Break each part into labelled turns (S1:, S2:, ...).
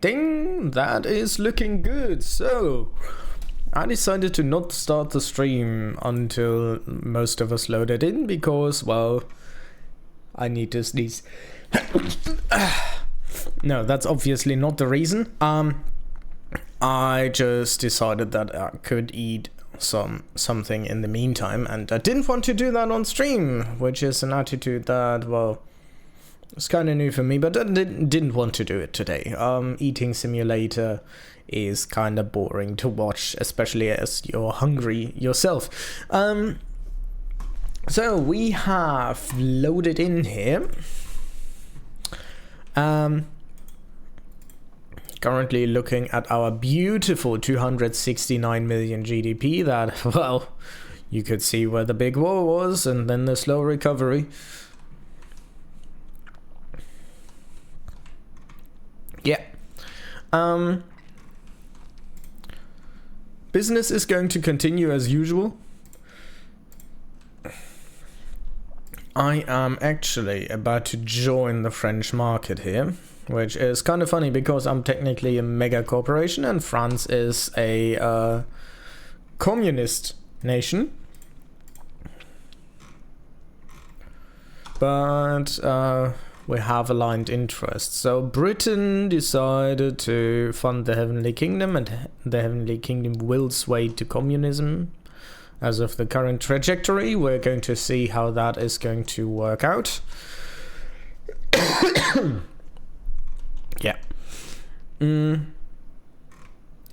S1: Ding! That is looking good. So, I decided to not start the stream until most of us loaded in because, well, I need to sneeze. No, that's obviously not the reason. I just decided that I could eat something in the meantime, and I didn't want to do that on stream, which is an attitude that, well, it's kind of new for me, but I didn't want to do it today. Eating simulator is kind of boring to watch, especially as you're hungry yourself. So we have loaded in here. Currently looking at our beautiful 269 million GDP that, well, you could see where the big war was and then the slow recovery. Yeah. Business is going to continue as usual. I am actually about to join the French market here, which is kind of funny because I'm technically a mega corporation and France is a communist nation. But we have aligned interests. So Britain decided to fund the Heavenly Kingdom, and the Heavenly Kingdom will sway to communism. As of the current trajectory, we're going to see how that is going to work out. Yeah.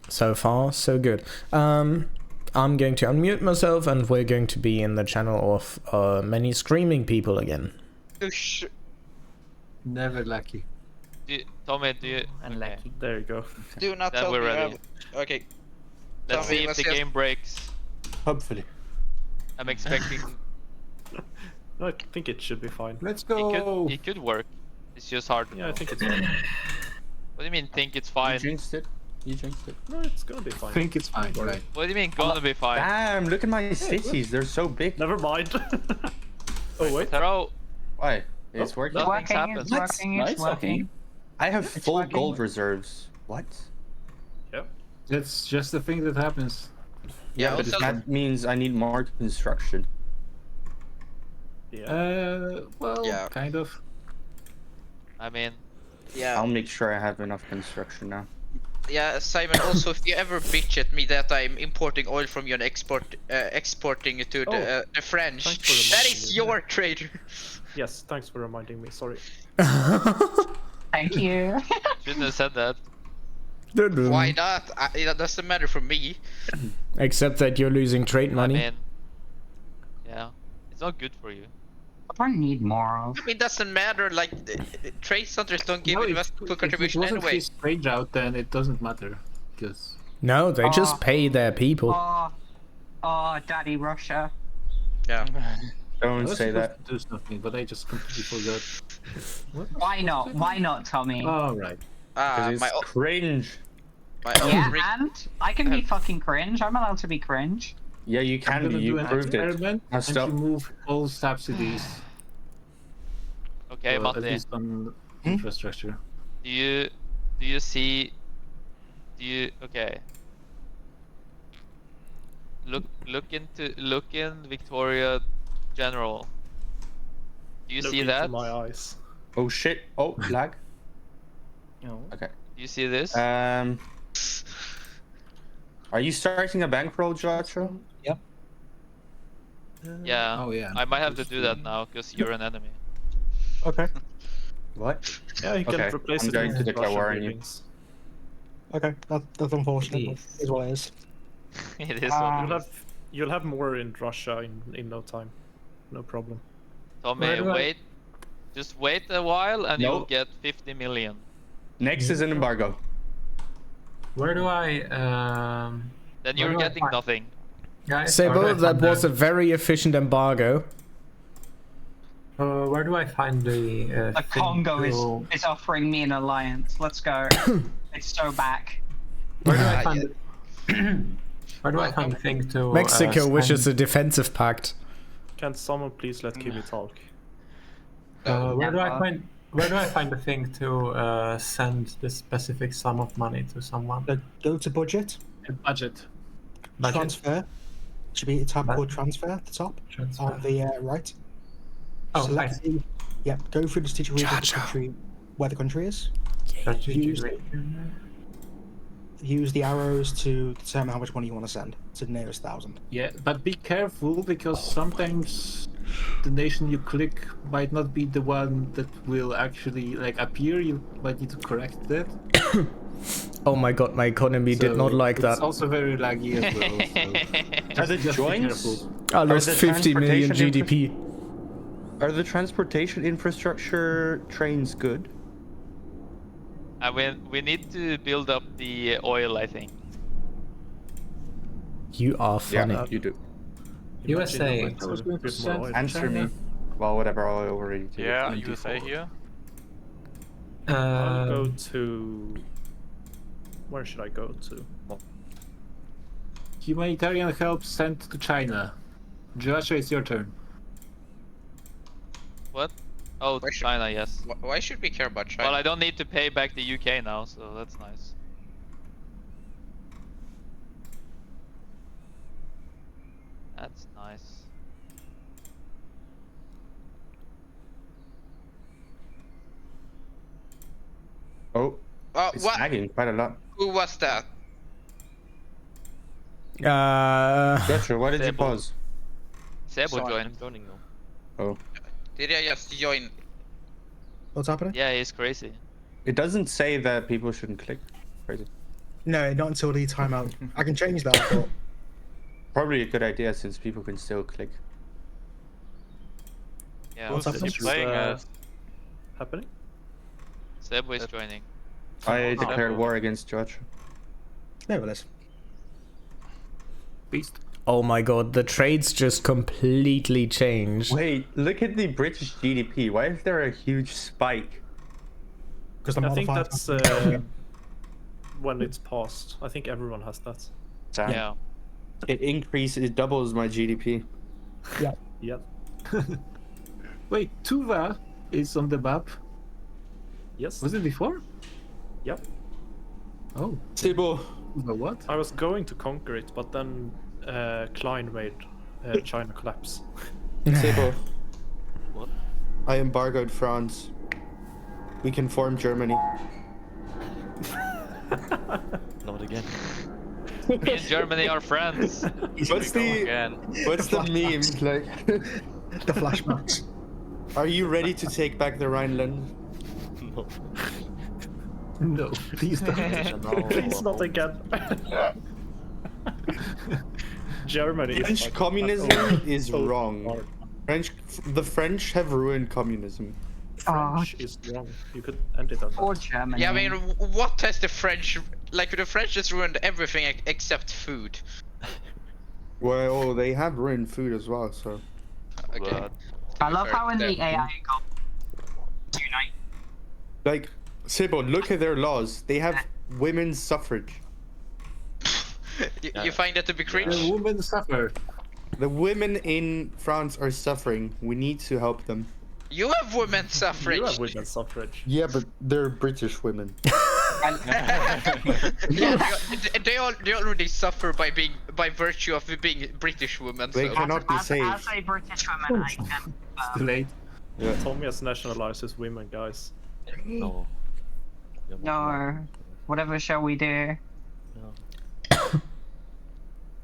S1: So far, so good. I'm going to unmute myself, and we're going to be in the channel of many screaming people again.
S2: Never lucky.
S3: Tommy, do you...
S4: Unlucky.
S3: Okay.
S4: There you go.
S5: Do not
S3: Then
S5: tell
S3: we're
S5: me.
S3: ready.
S5: Okay.
S3: Let's
S5: Tommy,
S3: see if the game breaks.
S2: Hopefully.
S3: I'm expecting...
S4: No, I think it should be fine.
S2: Let's go.
S3: It could work. It's just hard to
S4: Yeah,
S3: know.
S4: I think it's fine.
S3: What do you mean, think it's
S2: You
S3: fine?
S2: jinxed it. You jinxed it.
S4: No, it's gonna be fine.
S2: Think it's fine, right?
S3: What do you mean, gonna be fine?
S2: Damn, look at my cities. They're so big.
S4: Never mind. Oh wait.
S3: Throw...
S2: Why? It's working.
S3: Nothing's
S6: Working,
S3: happened.
S6: it's working, it's working.
S2: I have
S6: It's
S2: full
S6: working.
S2: gold reserves. What?
S4: Yep.
S7: It's just the thing that happens.
S5: Yeah,
S2: But
S5: also,
S2: that means I need more construction.
S4: Yeah.
S7: Well,
S5: Yeah.
S7: kind of.
S3: I mean...
S5: yeah,
S2: I'll make sure I have enough construction now.
S5: yeah, Simon. Also, if you ever bitch at me that I'm importing oil from you and exporting it to the French,
S4: Thanks for
S5: that
S4: reminding
S5: is
S4: me.
S5: your trade.
S4: Yes, thanks for reminding me. Sorry.
S6: Thank you.
S3: Shouldn't have said that.
S5: Why not? That doesn't matter for me.
S1: Except that you're losing trade money.
S3: I mean... Yeah. It's not good for you.
S6: I need more of.
S5: I mean, doesn't matter. Like, trade centers don't give
S7: No,
S5: investment
S7: if
S5: contribution
S7: it wasn't
S5: anyway.
S7: his trade route, then it doesn't matter. Because
S1: No, they just pay their people.
S6: Oh, Daddy Russia.
S5: Yeah.
S2: Don't say that.
S7: Do something, but I just completely forgot.
S6: Why not? Why not, Tommy?
S7: All right.
S2: Because
S5: My
S2: it's cringe.
S6: Yeah,
S5: own rig.
S6: and I can be fucking cringe. I'm allowed to be cringe.
S2: Yeah, you
S7: I'm
S2: can
S7: gonna
S2: be.
S7: do
S2: You
S7: an
S2: proved it.
S7: experiment
S2: Now
S7: and
S2: stop.
S7: remove all subsidies.
S3: Okay,
S7: at
S3: Matti.
S7: least on infrastructure.
S3: Do you see... Okay. Look in Victoria General. Do you
S4: Look
S3: see
S4: into
S3: that?
S4: my eyes.
S2: Oh shit. Oh, lag.
S4: No.
S2: Okay.
S3: Do you see this?
S2: Are you starting a bankroll, Joshua?
S3: Yeah.
S7: Oh yeah.
S3: I might have to do that now because you're an enemy.
S8: Okay.
S2: What?
S4: Yeah, you can
S2: Okay,
S4: replace
S2: I'm
S4: it
S2: going
S4: with
S2: to declare war
S4: Russian
S2: on you.
S4: buildings.
S8: Okay. That's unfortunate.
S7: Yes.
S8: Is what it is.
S3: It is
S4: You'll have more in Russia in no time. No problem.
S3: Tommy,
S7: Where do I-
S3: wait. Just wait a while and
S2: No.
S3: you'll get 50 million.
S2: Next is an embargo.
S7: Where do I
S3: Then
S7: Where
S3: you're
S7: do I
S3: getting
S7: find-
S3: nothing.
S7: guys? where do I
S1: Sebo, that
S7: find
S1: was
S7: the-
S1: a very efficient embargo.
S7: Where do I find the?
S6: The
S7: thing
S6: Congo
S7: to-
S6: is offering me an alliance. Let's go. It's so back.
S7: Where do I find? Where do I find the thing to?
S1: Mexico wishes
S7: send-
S1: a defensive pact.
S4: Can someone please let Kimi talk?
S7: Where do I
S6: Never.
S7: find? Where do I find the thing to send this specific sum of money to someone?
S8: Go to budget.
S4: Budget.
S7: Budget?
S8: Transfer. Should be a tab
S7: Bud-
S8: called transfer at the top
S7: Transfer.
S8: on the right.
S7: Oh,
S8: Select
S7: nice.
S8: the, yep, go through the situation of the
S1: Cha-cha.
S8: country, where the country is.
S7: Use
S8: Use the arrows to determine how much money you want to send to the nearest 1,000.
S7: Yeah, but be careful because sometimes the nation you click might not be the one that will actually like appear. You might need to correct that.
S1: Oh my god, my economy did not like
S7: It's
S1: that.
S7: also very laggy as well. So
S2: Are the
S7: just be
S2: joints?
S7: careful.
S1: I lost
S2: the
S1: 50 million
S2: transportation
S1: GDP.
S2: Are the transportation infrastructure trains good?
S3: We need to build up the oil, I think.
S1: You are funny.
S2: Yeah, you do.
S7: USA.
S4: Imagine
S7: I was going to
S4: with more
S7: send
S4: oil.
S2: Answer me. Well, whatever. I already did.
S9: Yeah,
S2: 24.
S9: USA here.
S4: I'll go to. Where should I go to?
S7: Humanitarian help sent to China. Joshua, it's your turn.
S3: What? Oh,
S5: Why should-
S3: China, yes.
S5: Why should we care about China?
S3: Well, I don't need to pay back the UK now, so that's nice. That's nice.
S2: Oh,
S5: Oh,
S2: it's
S5: what?
S2: lagging quite a lot.
S5: Who was that?
S2: Joshua, why did you
S3: Sebo.
S2: pause?
S3: Sebo
S5: Sorry.
S3: joined.
S9: Joining now.
S2: Oh,
S5: Did I just join?
S8: What's happening?
S3: Yeah, he's crazy.
S2: it doesn't say that people shouldn't click. Crazy.
S8: No, not until the timeout. I can change that, but
S2: Probably a good idea since people can still click.
S3: Yeah,
S8: What's
S9: Who's
S8: happening?
S9: he playing as?
S4: Happening?
S3: Sebo is joining.
S2: I declared war against Joshua.
S8: no, it is.
S7: Beast.
S1: Oh my god, the trades just completely changed.
S2: Wait, look at the British GDP. Why is there a huge spike?
S8: Because the
S4: I think
S8: modifier.
S4: that's when it's passed. I think everyone has that.
S2: Damn.
S3: Yeah.
S2: It increases, it doubles my GDP.
S4: Yep.
S7: Wait, Tuva is on the map.
S4: Yes.
S7: Was it before?
S4: Yep.
S7: Oh,
S2: Sebo.
S7: Tuva what?
S4: I was going to conquer it, but then Klein made China collapse.
S2: Sebo.
S9: What?
S2: I embargoed France. We can form Germany.
S9: Not again.
S3: Me and Germany are friends.
S2: What's the
S9: Again.
S2: what's the meme like?
S8: The flashbacks.
S2: Are you ready to take back the Rhineland?
S9: No.
S7: No, please don't.
S4: Please not again. Germany is
S2: French
S4: like-
S2: communism is
S4: so
S2: wrong.
S4: hard.
S2: The French have ruined communism.
S4: French is wrong. You could end it on
S6: Or
S4: that.
S6: Germany.
S5: Yeah, I mean, what has the French... Like, the French just ruined everything except food.
S2: Well, they have ruined food as well, so.
S5: Okay.
S9: But
S6: I love how in the
S5: Fair.
S6: AI got unite.
S2: Like, Sebo, look at their laws. They have women's suffrage.
S5: You find that to be
S7: The
S5: cringe?
S7: women suffer.
S2: The women in France are suffering. We need to help them.
S5: You have women's suffrage.
S4: You have women's suffrage.
S2: Yeah, but they're British women.
S5: Yeah, they already suffer by virtue of being British women.
S2: They
S5: So.
S2: cannot be
S6: As
S2: saved.
S6: a British woman, I can.
S7: Too late.
S4: Tommy has nationalizes women, guys.
S9: no.
S6: No. Whatever shall we do?
S9: No.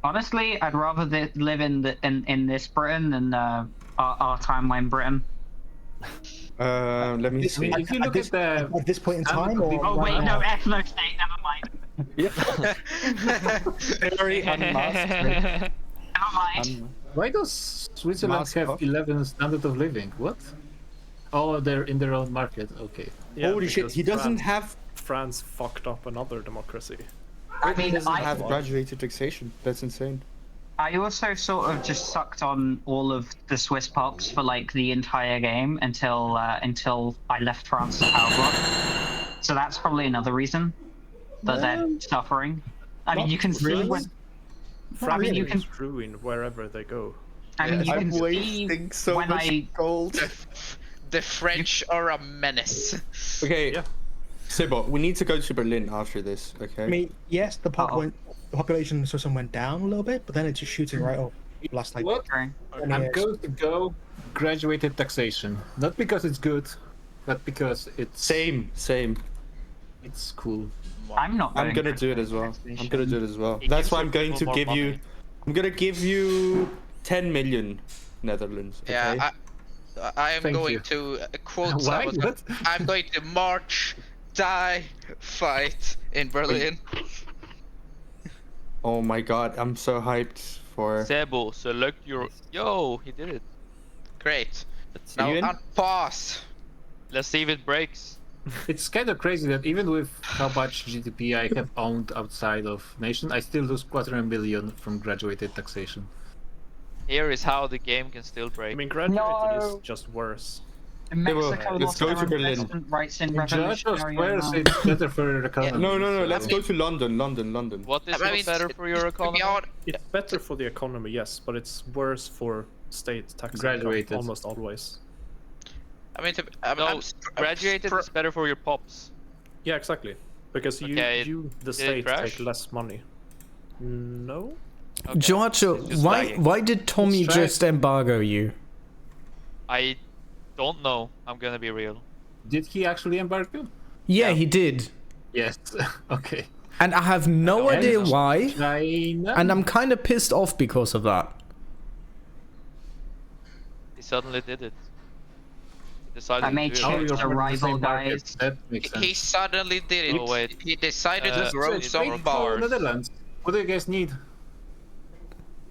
S6: Honestly, I'd rather live in this Britain than our timeline Britain.
S2: Let me see.
S7: If you look at the
S8: At this point in time, or
S6: Oh
S8: right
S6: wait,
S8: now?
S6: no, ethno state. Never mind.
S2: Very unmasked.
S6: Never mind.
S7: why does Switzerland
S2: Mask
S7: have
S2: off.
S7: 11 standard of living? What? Oh, they're in their own market. Okay.
S4: Yeah,
S2: Holy shit,
S4: because
S2: he doesn't have.
S4: France fucked up another democracy.
S6: I
S2: He
S6: mean,
S2: doesn't
S6: I
S2: have graduated taxation. That's insane.
S6: also sort of just sucked on all of the Swiss pops for like the entire game until I left France to Power Block. So that's probably another reason that they're suffering. I mean, you can see
S4: really.
S6: when.
S4: France
S6: mean, you
S4: is ruined wherever they go.
S6: I mean, you
S2: I'm
S6: can see
S2: wasting so
S6: when
S2: much
S6: I
S2: gold.
S5: The French are a menace.
S2: Okay.
S4: Yeah.
S2: Sibo, we need to go to Berlin after this, okay?
S8: I mean, yes, the population system went down a little bit, but then it's just shooting right up. Last like
S7: What?
S8: 20
S7: I'm
S8: years.
S7: going to go graduated taxation. Not because it's good, but because it's it's cool.
S6: I'm not.
S2: I'm
S6: going
S2: gonna do it as well. I'm gonna do it as well.
S3: It
S2: That's
S3: gives
S2: why
S3: your
S2: I'm going to
S3: people more
S2: give you.
S3: money.
S2: I'm gonna give you 10 million Netherlands. Okay?
S5: Yeah, I am
S7: Thank
S5: going
S7: you.
S5: to quote
S7: Why?
S5: someone.
S7: What?
S5: I'm going to march, die, fight in Berlin.
S2: Oh my god, I'm so hyped for.
S3: Sebo, select your. Yo, he did it.
S5: Great.
S9: Let's
S5: Now
S2: you in?
S5: unpause.
S3: Let's see if it breaks.
S7: It's kind of crazy that even with how much GDP I have owned outside of nation, I still lose 250,000 from graduated taxation.
S3: Here is how the game can still break.
S4: I mean, graduated is
S6: No.
S4: just worse.
S6: Mexico
S2: let's
S6: lost
S2: go
S6: their
S2: to Berlin.
S6: investment rights in
S7: Judge of
S6: revolutionary.
S7: squares, it's better for your economy.
S2: No, let's
S5: I
S2: go
S5: mean-
S2: to London.
S3: What is
S5: I mean,
S3: not better for your
S5: to be
S3: economy?
S5: honest,
S4: It's better for the economy, yes, but it's worse for state tax income
S7: Graduated.
S4: almost always.
S5: I mean,
S3: No, graduated is better for your pops.
S4: Yeah, exactly. Because
S3: Okay,
S4: the
S3: did it
S4: state,
S3: crash?
S4: take less money. No?
S3: Okay.
S1: Giorgio,
S3: It's just
S1: why
S3: lagging.
S1: why did Tommy
S7: Let's try
S1: just embargo you?
S3: I don't know. I'm gonna be real.
S7: Did he actually embargo?
S1: Yeah,
S3: Yeah.
S1: he did.
S7: Yes. Okay.
S1: And I have no
S3: Okay.
S1: idea why.
S7: China.
S1: And I'm kind of pissed off because of that.
S3: He suddenly did it. He decided
S6: I
S3: to
S6: made
S3: do
S6: sure
S3: it.
S7: Oh, you're
S6: the
S7: from the
S6: rival
S7: same market.
S6: guys.
S7: That makes sense.
S5: he suddenly did it.
S3: Oh, wait.
S5: He decided
S3: Uh,
S5: to grow
S3: it's
S5: some
S3: more
S7: Wait,
S3: power.
S5: bars.
S7: Netherlands. What do you guys need?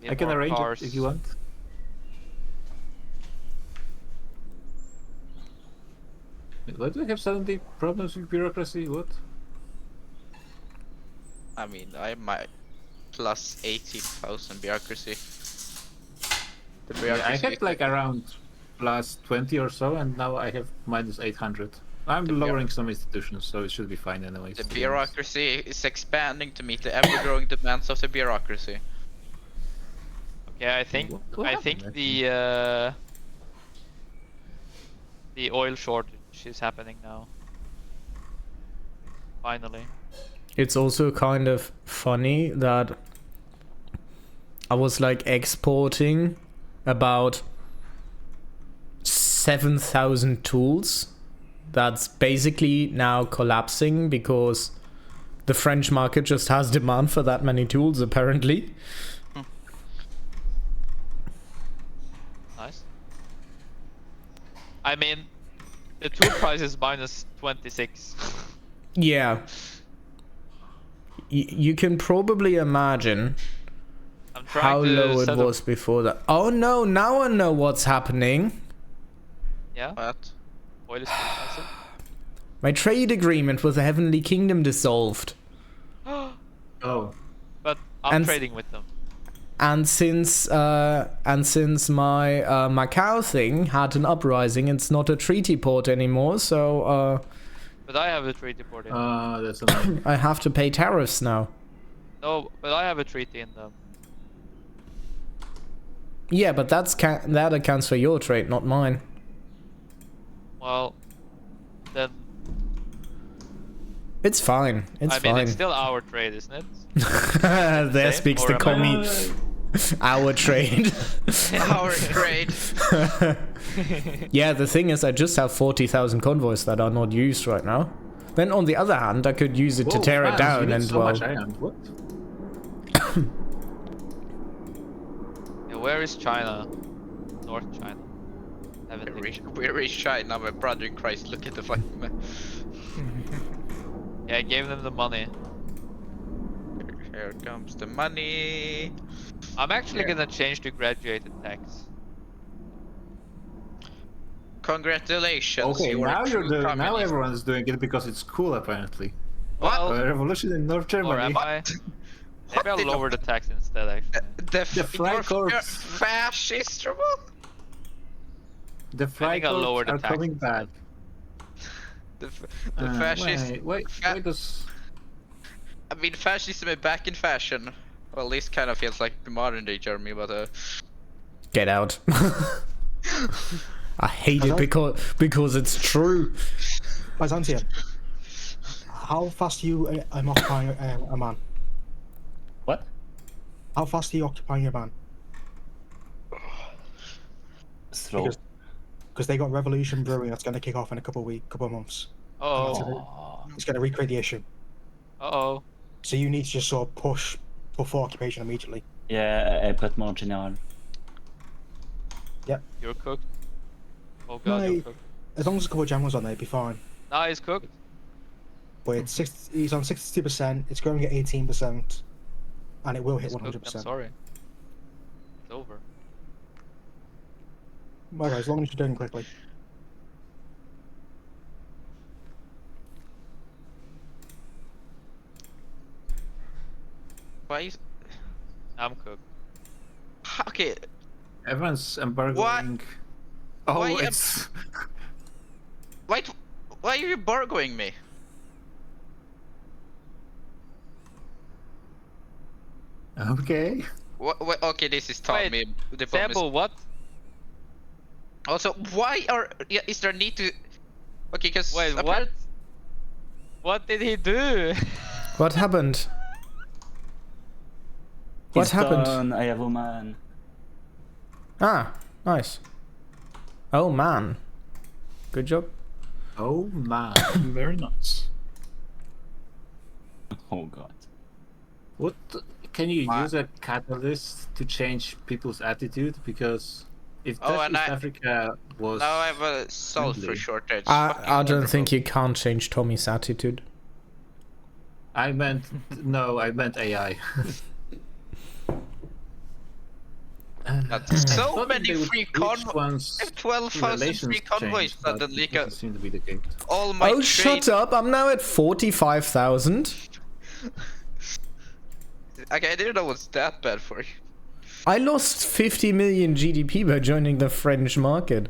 S3: Need
S7: I can
S3: more
S7: arrange
S3: cars.
S7: it if you want. Wait, why do we have suddenly problems with bureaucracy? What?
S5: I mean, I'm my plus 80,000 bureaucracy. The
S7: I
S5: bureaucracy.
S7: had like around plus 20 or so, and now I have minus 800. I'm lowering some institutions, so it should be fine anyways.
S5: The
S7: to be honest.
S5: bureaucracy is expanding to meet the ever-growing demands of the bureaucracy.
S3: Okay, I think
S7: What
S3: I
S7: happened,
S3: think the oil shortage is happening now. Finally.
S1: It's also kind of funny that I was like exporting about 7,000 tools. That's basically now collapsing because the French market just has demand for that many tools apparently.
S3: Nice. I mean, the tool price is minus 26.
S1: Yeah. You can probably imagine
S3: I'm trying
S1: how
S3: to
S1: low it
S3: set up-
S1: was before that. Oh no, now I know what's happening.
S3: Yeah,
S5: What?
S3: oil is too expensive.
S1: My trade agreement with the Heavenly Kingdom dissolved.
S7: Oh,
S3: But I'm
S1: And-
S3: trading with them.
S1: And since my Macau thing had an uprising, it's not a treaty port anymore, so
S3: But I have a treaty for them.
S7: that's annoying.
S1: I have to pay tariffs now.
S3: No, but I have a treaty in them.
S1: Yeah, but that accounts for your trade, not mine.
S3: Well, then
S1: It's fine. It's
S3: I mean
S1: fine.
S3: it's still our trade, isn't it?
S1: There
S3: Same,
S1: speaks
S3: or
S1: the
S3: am I
S1: commie.
S3: wrong?
S1: Our trade.
S5: Our grade.
S1: Yeah, the thing is, I just have 40,000 convoys that are not used right now. Then on the other hand, I could use it to
S7: Whoa,
S1: tear it
S7: France, you
S1: down
S7: need
S1: and
S7: so
S1: well.
S7: much iron. What?
S3: Yeah, where is China? North China. Haven't been.
S5: We're in China, my brother in Christ. Look at the fucking map.
S3: Yeah, I gave them the money.
S5: Here comes the money.
S3: I'm actually
S5: Yeah.
S3: gonna change to graduated tax.
S5: Congratulations.
S7: Okay,
S5: you are
S7: now
S5: a
S7: you're
S5: true
S7: doing. Now
S5: communist.
S7: everyone's doing it because it's cool, apparently.
S3: Well,
S7: A revolution in North
S3: or
S7: Germany.
S3: am I? Maybe I'll
S5: did-
S3: lower the tax instead, actually.
S5: The
S7: Freikorps.
S5: you're fascist, Ramon?
S7: The
S3: I think I'll lower
S7: Freikorps
S3: the
S7: are coming
S3: taxes.
S7: back.
S5: The fascist.
S7: Wait,
S5: fa-
S7: why does?
S5: I mean, fascism is back in fashion. Well, this kind of feels like the modern day Germany, but
S1: Get out. I hate it because it's true.
S8: Byzantium, how fast are you occupying a man?
S10: What?
S8: How fast are you occupying your man?
S10: Slow.
S8: Because they got revolution brewing that's going to kick off in a couple of months.
S3: Oh.
S8: It's going to recreate the issue.
S3: Oh.
S8: So you need to just sort of push for full occupation immediately.
S10: Yeah, I put more general.
S8: Yep.
S3: You're cooked. Oh god,
S8: No,
S3: you're cooked.
S8: as long as a couple of generals on there, it'd be fine.
S3: Nah, he's cooked.
S8: But he's on 62%. It's growing at 18%, and it will hit
S3: He's cooked,
S8: 100%.
S3: I'm sorry. It's over.
S8: Okay, as long as you're doing it quickly.
S5: Why is...
S3: I'm cooked.
S5: Okay,
S7: Everyone's embargoing. Oh,
S5: Why
S7: it's.
S5: why are you embargoing me?
S7: Okay.
S5: Okay, this is Tommy. The bomb is-
S3: Sebo, what?
S5: Also, why are... Yeah, is there need to... Okay, because...
S3: Wait, what? What did he do?
S1: What happened? What
S10: He's
S1: happened?
S10: done, I have a man.
S1: Ah, nice. Oh man. Good job.
S7: Oh man.
S9: Very nice.
S10: Oh god.
S7: What can you use a catalyst to change people's attitude? Because if
S5: Oh,
S7: that
S5: and
S7: East
S5: I-
S7: Africa was
S5: Now I have a sulfur
S7: friendly.
S5: shortage.
S1: I
S5: Fucking
S1: don't
S5: wonderful.
S1: think you can't change Tommy's attitude.
S7: I meant no, I meant AI.
S5: That's so
S7: thought
S5: many
S7: they would
S5: free
S7: switch once
S5: 12,000
S7: relations
S5: free convoys
S7: changed, but
S5: suddenly
S7: it doesn't seem to be the case.
S5: all my
S1: Oh, shut up! I'm now at 45,000.
S5: Okay, I didn't know it was that bad for you.
S1: I lost 50 million GDP by joining the French market.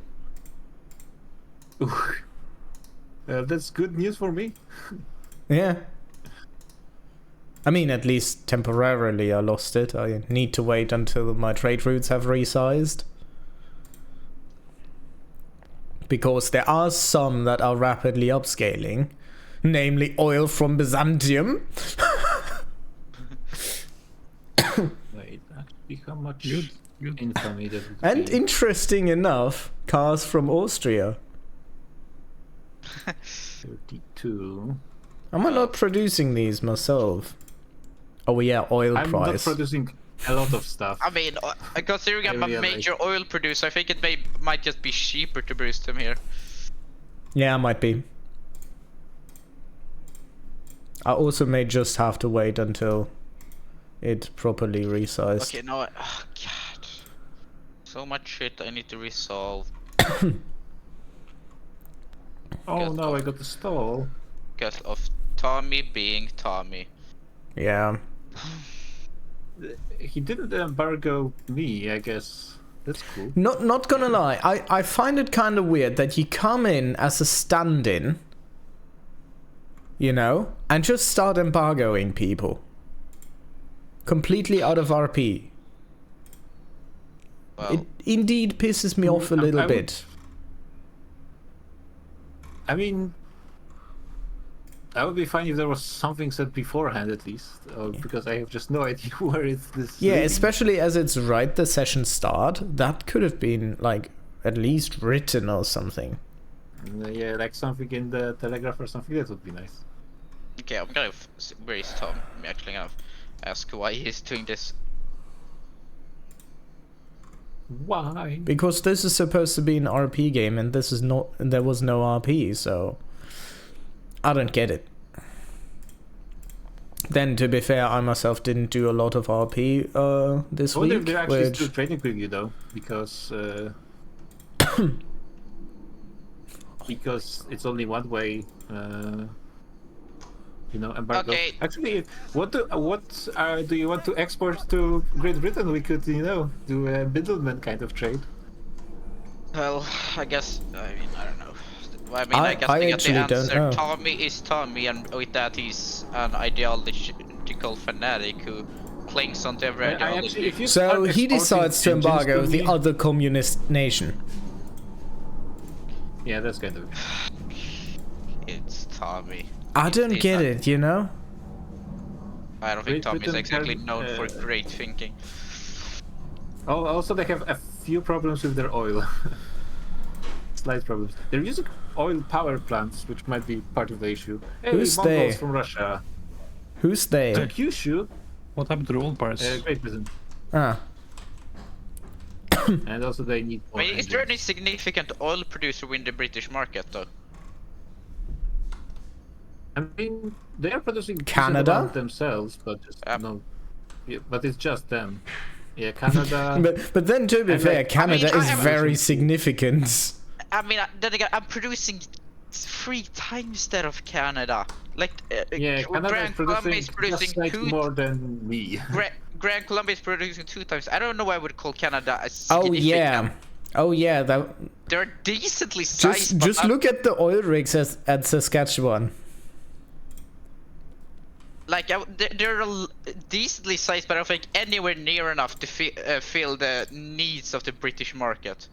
S7: That's good news for me.
S1: Yeah. I mean, at least temporarily I lost it. I need to wait until my trade routes have resized. Because there are some that are rapidly upscaling. Namely oil from Byzantium.
S7: Wait, actually, how much infamy that would
S1: And
S7: be?
S1: interesting enough, cars from Austria.
S7: 32.
S1: Am I not producing these myself? Oh yeah, oil
S7: I'm not
S1: price.
S7: producing a lot of stuff.
S5: I mean, considering I'm a
S7: realize.
S5: major oil producer, I think it might just be cheaper to produce them here.
S1: Yeah, might be. I also may just have to wait until it properly resized.
S5: Okay, no, oh god. So much shit I need to resolve
S7: Oh no, I got the stall.
S5: because of Tommy being Tommy.
S1: Yeah.
S7: He didn't embargo me, I guess. That's cool.
S1: Not gonna lie, I find it kind of weird that you come in as a stand-in, you know, and just start embargoing people. Completely out of RP.
S5: Well,
S1: It indeed pisses me off a little
S7: I would-
S1: bit.
S7: I mean, I would be fine if there was something said beforehand at least, because I have just no idea where it's this.
S1: Yeah,
S7: leading.
S1: especially as it's right the session start. That could have been, like, at least written or something.
S7: Yeah, like something in the Telegraph or something. That would be nice.
S5: okay, I'm gonna raise Tom. I'm actually gonna ask why he's doing this.
S7: Why?
S1: Because this is supposed to be an RP game, and this is not. There was no RP, so I don't get it. Then, to be fair, I myself didn't do a lot of RP this
S7: I wonder if
S1: week,
S7: they're actually
S1: which
S7: still trading with you though, because it's only one way. You know, embargo.
S5: Okay.
S7: Actually, what do you want to export to Great Britain? We could, you know, do a middleman kind of trade.
S5: Well, I guess, I mean, I don't know. I mean, I guess
S1: I
S5: we get
S1: actually
S5: the
S1: don't
S5: answer.
S1: know.
S5: Tommy is Tommy, and with that, he's an ideological fanatic who clings onto every
S7: I
S5: ideology.
S7: actually, if you
S1: so
S7: start
S1: he
S7: exporting
S1: decides to
S7: engines
S1: embargo
S7: to
S1: the
S7: me-
S1: other communist nation.
S7: Yeah, that's kind of.
S5: It's Tommy.
S1: I don't
S5: He's
S1: get
S5: not-
S1: it, you know?
S5: I don't think
S7: Great
S5: Tommy is
S7: Britain
S5: exactly
S7: has,
S5: known for great thinking.
S7: Oh, also they have a few problems with their oil. Slight problems. They're using oil power plants, which might be part of the issue. Hey,
S1: Who's
S7: Mongols
S1: they?
S7: from Russia.
S1: Who's they?
S7: Kyushu,
S11: What happened to the old parts?
S7: Great Britain.
S1: Ah.
S7: And also they need
S5: I
S7: more
S5: mean, is there any
S7: engines.
S5: significant oil producer in the British market though?
S7: I mean, they are producing decent
S1: Canada?
S7: amount themselves, but just
S5: Um,
S7: yeah, but it's just them. Yeah, Canada.
S1: But then to be
S7: And,
S1: fair,
S7: like,
S1: Canada
S5: I mean,
S1: is
S5: I-
S1: very significant.
S5: I mean, then again, I'm producing 3 times that of Canada. Like,
S7: Yeah, Canada
S5: Grand Columbia is
S7: just
S5: producing
S7: slightly more than me.
S5: Grand Columbia is producing 2 times. I don't know why I would call Canada a
S1: Oh
S5: significant.
S1: yeah. Oh yeah, that
S5: They're decently sized.
S1: just
S5: but
S1: look at the oil rigs at Saskatchewan.
S5: like they're decently sized, but I don't think anywhere near enough to fill the needs of the British market.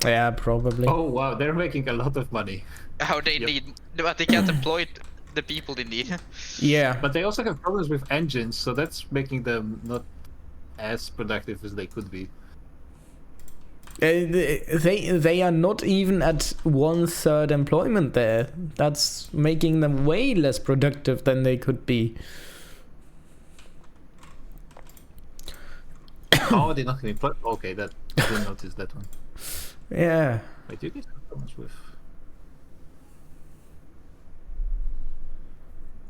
S1: Yeah, probably.
S7: Oh wow, they're making a lot of money.
S5: How they need, but they can't employ the people they need.
S1: Yeah.
S7: But they also have problems with engines, so that's making them not as productive as they could be.
S1: They are not even at 1/3 employment there. That's making them way less productive than they could be.
S7: Oh, they're not going to okay, that I didn't notice that one.
S1: Yeah.
S7: Wait, you guys have problems with.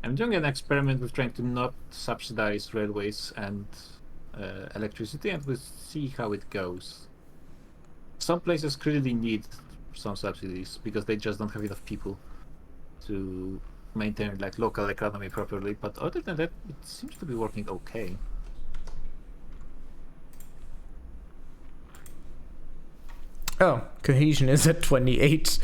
S7: I'm doing an experiment with trying to not subsidize railways and electricity, and we'll see how it goes. Some places clearly need some subsidies because they just don't have enough people to maintain like local economy properly. But other than that, it seems to be working okay.
S1: Oh, cohesion is at 28.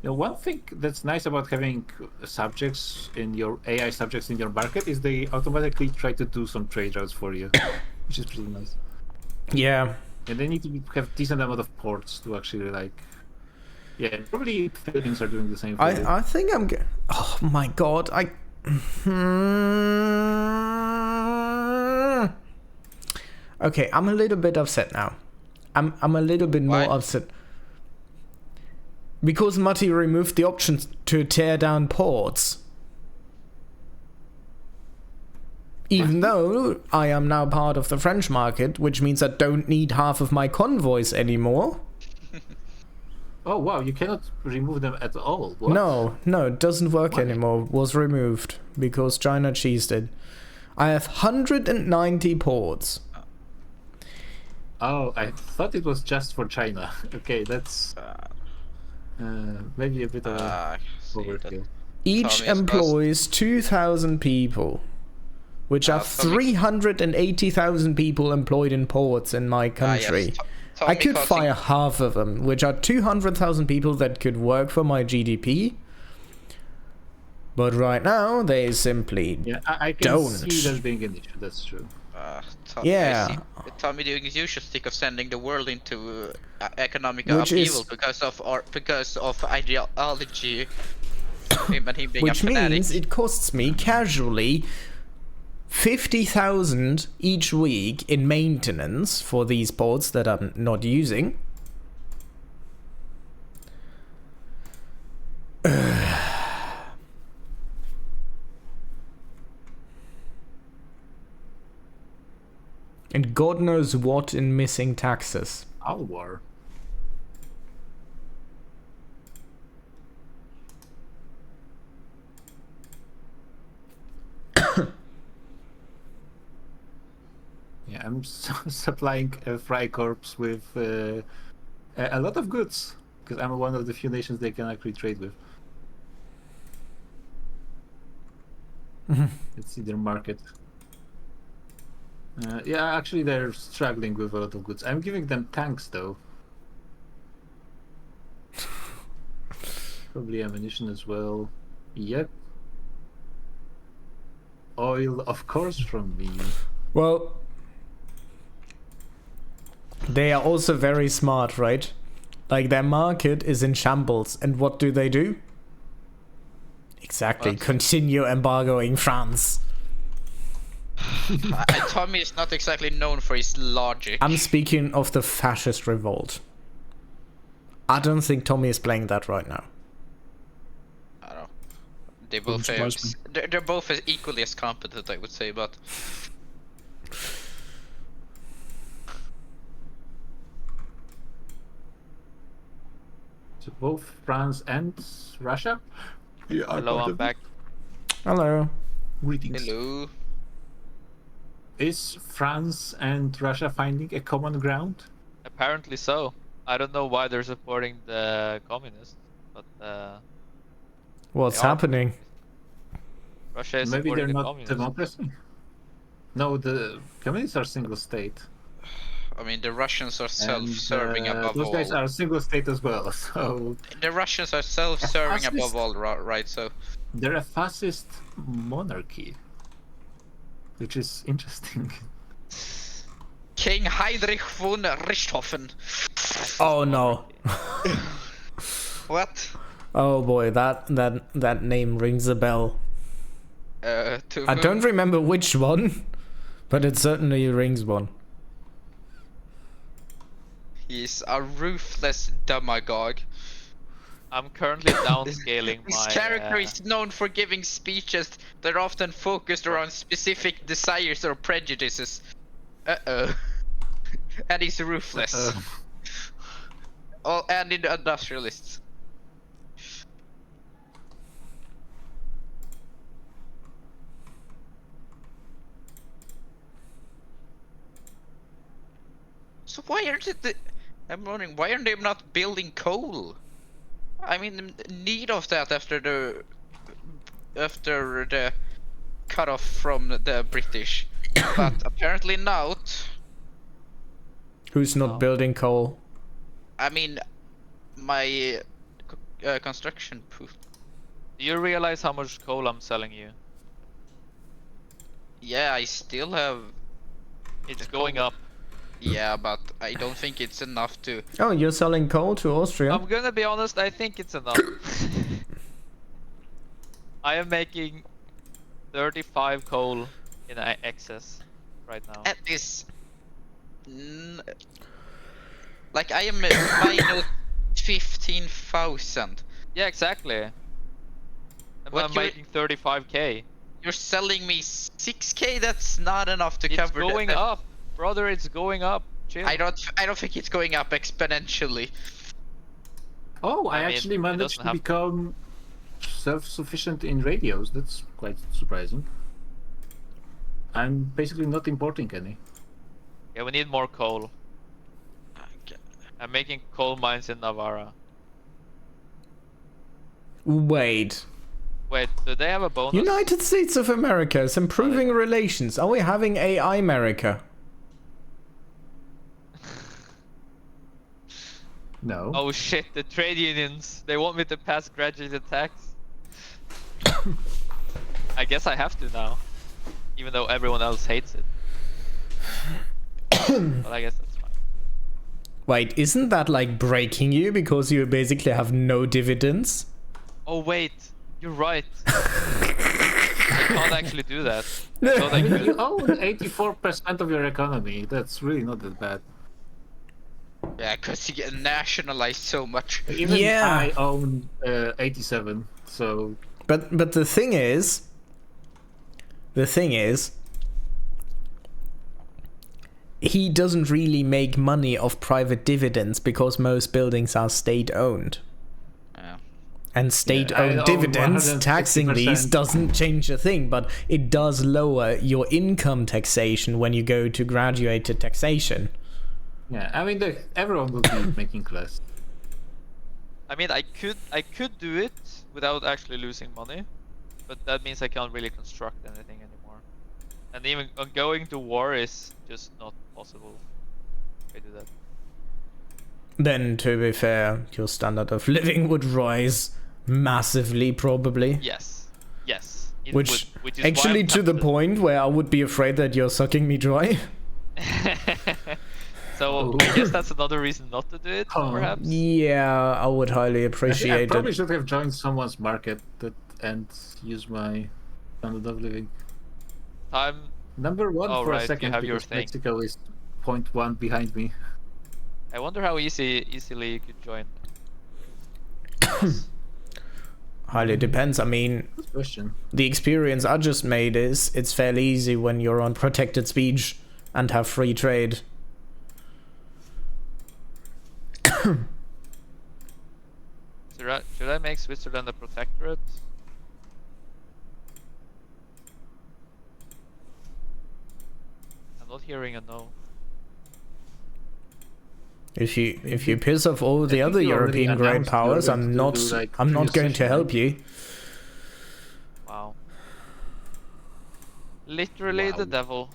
S7: Now, one thing that's nice about having subjects in your AI subjects in your market is they automatically try to do some trade routes for you, which is pretty nice.
S1: Yeah.
S7: And they need to have decent amount of ports to actually like. Yeah, probably Philippines are doing the same. For you.
S1: I think I'm. Oh my god! Okay, I'm a little bit upset now. I'm a little bit more upset because Matti removed the option to tear down ports. Even though I am now part of the French market, which means I don't need half of my convoys anymore.
S7: Oh wow, you cannot remove them at all. What?
S1: No, it doesn't work anymore. Was removed because China cheesed it. I have 190 ports.
S7: Oh, I thought it was just for China. Okay, that's maybe a bit of overkill.
S1: Each employs 2,000 people, which are 380,000 people employed in ports in my country.
S5: Yes.
S1: I could fire half of them, which are 200,000 people that could work for my GDP. But right now, they simply
S7: I can
S1: don't.
S7: see that being an issue. That's true.
S1: Yeah.
S5: Tommy doing his usual stick of sending the world into economic
S1: Which
S5: upheaval
S1: is-
S5: because of ideology. Him and him being
S1: Which
S5: a fanatic.
S1: means it costs me casually 50,000 each week in maintenance for these ports that I'm not using. And God knows what in missing taxes.
S7: Alwar. Yeah, I'm supplying Freikorps with a lot of goods because I'm one of the few nations they can actually trade with. It's in their market. Yeah, actually they're struggling with a lot of goods. I'm giving them tanks though. Probably ammunition as well. Yep. Oil, of course, from me.
S1: Well, they are also very smart, right? Like, their market is in shambles, and what do? Exactly,
S3: What?
S1: continue embargoing France.
S5: Tommy is not exactly known for his logic.
S1: I'm speaking of the fascist revolt. I don't think Tommy is playing that right now.
S5: I don't know. They both
S8: surprise me.
S5: they're both as equally as competent, I would say, but
S7: So both France and Russia?
S8: Yeah,
S3: Hello, I'm back.
S1: Hello.
S8: Greetings.
S5: hello.
S7: Is France and Russia finding a common ground?
S3: Apparently so. I don't know why they're supporting the communists, but
S1: What's
S3: They are.
S1: happening?
S3: Russia is
S7: Maybe they're
S3: supporting the
S7: not
S3: communists.
S7: democracy? No, the communists are single state.
S5: I mean, the Russians are
S7: And,
S5: self-serving above
S7: those
S5: all.
S7: guys are single state as well, so
S5: The Russians are self-serving
S7: Fascist.
S5: above all, right? So
S7: they're a fascist monarchy. Which is interesting.
S5: King Heinrich von Richthofen.
S1: Oh no.
S5: What?
S1: Oh boy, that name rings a bell.
S5: To
S1: I
S5: whom?
S1: don't remember which one, but it certainly rings one.
S5: He's a ruthless demagogue.
S3: I'm currently downscaling
S5: His
S3: my.
S5: character is known for giving speeches that are often focused around specific desires or prejudices. Uh-oh. And he's ruthless. Oh, and in the industrialists. So why aren't it I'm wondering, why aren't they not building coal? I mean, in need of that after the cut off from the British, but apparently not.
S1: Who's not building coal?
S5: I mean, my construction poof.
S3: Do you realize how much coal I'm selling you?
S5: Yeah, I still have.
S3: It's going up.
S5: Yeah, but I don't think it's enough to.
S1: Oh, you're selling coal to Austria?
S3: I'm gonna be honest, I think it's enough. I am making 35 coal in excess right now.
S5: At this. Like, I am minus 15,000.
S3: Yeah, exactly. And
S5: What
S3: I'm
S5: you're-
S3: making 35k.
S5: You're selling me 6k? That's not enough to
S3: It's
S5: cover
S3: going
S5: that.
S3: up, brother. It's going up. Chill.
S5: I don't think it's going up exponentially.
S7: Oh, I
S3: I mean,
S7: actually
S3: it
S7: managed
S3: doesn't
S7: to
S3: have-
S7: become self-sufficient in radios. That's quite surprising. I'm basically not importing any.
S3: Yeah, we need more coal.
S5: Okay.
S3: I'm making coal mines in Navarra.
S1: Wait.
S3: Wait, do they have a bonus?
S1: United States of America is improving relations. Are we having AI America?
S7: No.
S3: Oh shit, the trade unions. They want me to pass graduated tax. I guess I have to now. Even though everyone else hates it. But I guess that's fine.
S1: Wait, isn't that like breaking you because you basically have no dividends?
S3: Oh wait, you're right. I can't actually do that. I thought I
S7: You
S3: could.
S7: own 84% of your economy. That's really not that bad.
S5: Yeah, because you get nationalized so much.
S7: Even
S1: Yeah.
S7: I own 87, so
S1: But the thing is, he doesn't really make money off private dividends because most buildings are state-owned.
S5: Yeah.
S1: And
S7: I
S1: state-owned
S7: own
S1: dividends,
S7: 160%.
S1: taxing these doesn't change a thing, but it does lower your income taxation when you go to graduated taxation.
S7: yeah. I mean, everyone will be making less.
S3: I mean, I could do it without actually losing money, but that means I can't really construct anything anymore. And even going to war is just not possible if I do that.
S1: Then, to be fair, your standard of living would rise massively, probably.
S3: Yes, yes. It
S1: Which
S3: would, is why
S1: actually
S3: I'm
S1: to the
S3: tempted.
S1: point where I would be afraid that you're sucking me dry.
S3: So So I guess that's another reason not to do it, perhaps.
S1: Yeah, I would highly
S7: I
S1: appreciate
S7: probably
S1: it.
S7: should have joined someone's market and use my standard of living.
S3: Time.
S7: Number one
S3: Oh,
S7: for
S3: right,
S7: a
S3: you
S7: second
S3: have your
S7: because
S3: thing.
S7: Mexico is 0.1 behind me.
S3: I wonder how easily you could join.
S1: Highly depends. I mean,
S7: Good question.
S1: the experience I just made is it's fairly easy when you're on protected speech and have free trade.
S3: Should I make Switzerland a protectorate? I'm not hearing a no.
S1: If you piss off all the
S7: think
S1: other
S7: you already
S1: European great
S7: announced you're
S1: powers,
S7: going
S1: I'm
S7: to
S1: not
S7: do, like,
S1: I'm not going to
S7: pre-session,
S1: help
S7: right?
S1: you.
S3: Literally the
S7: Wow.
S3: devil.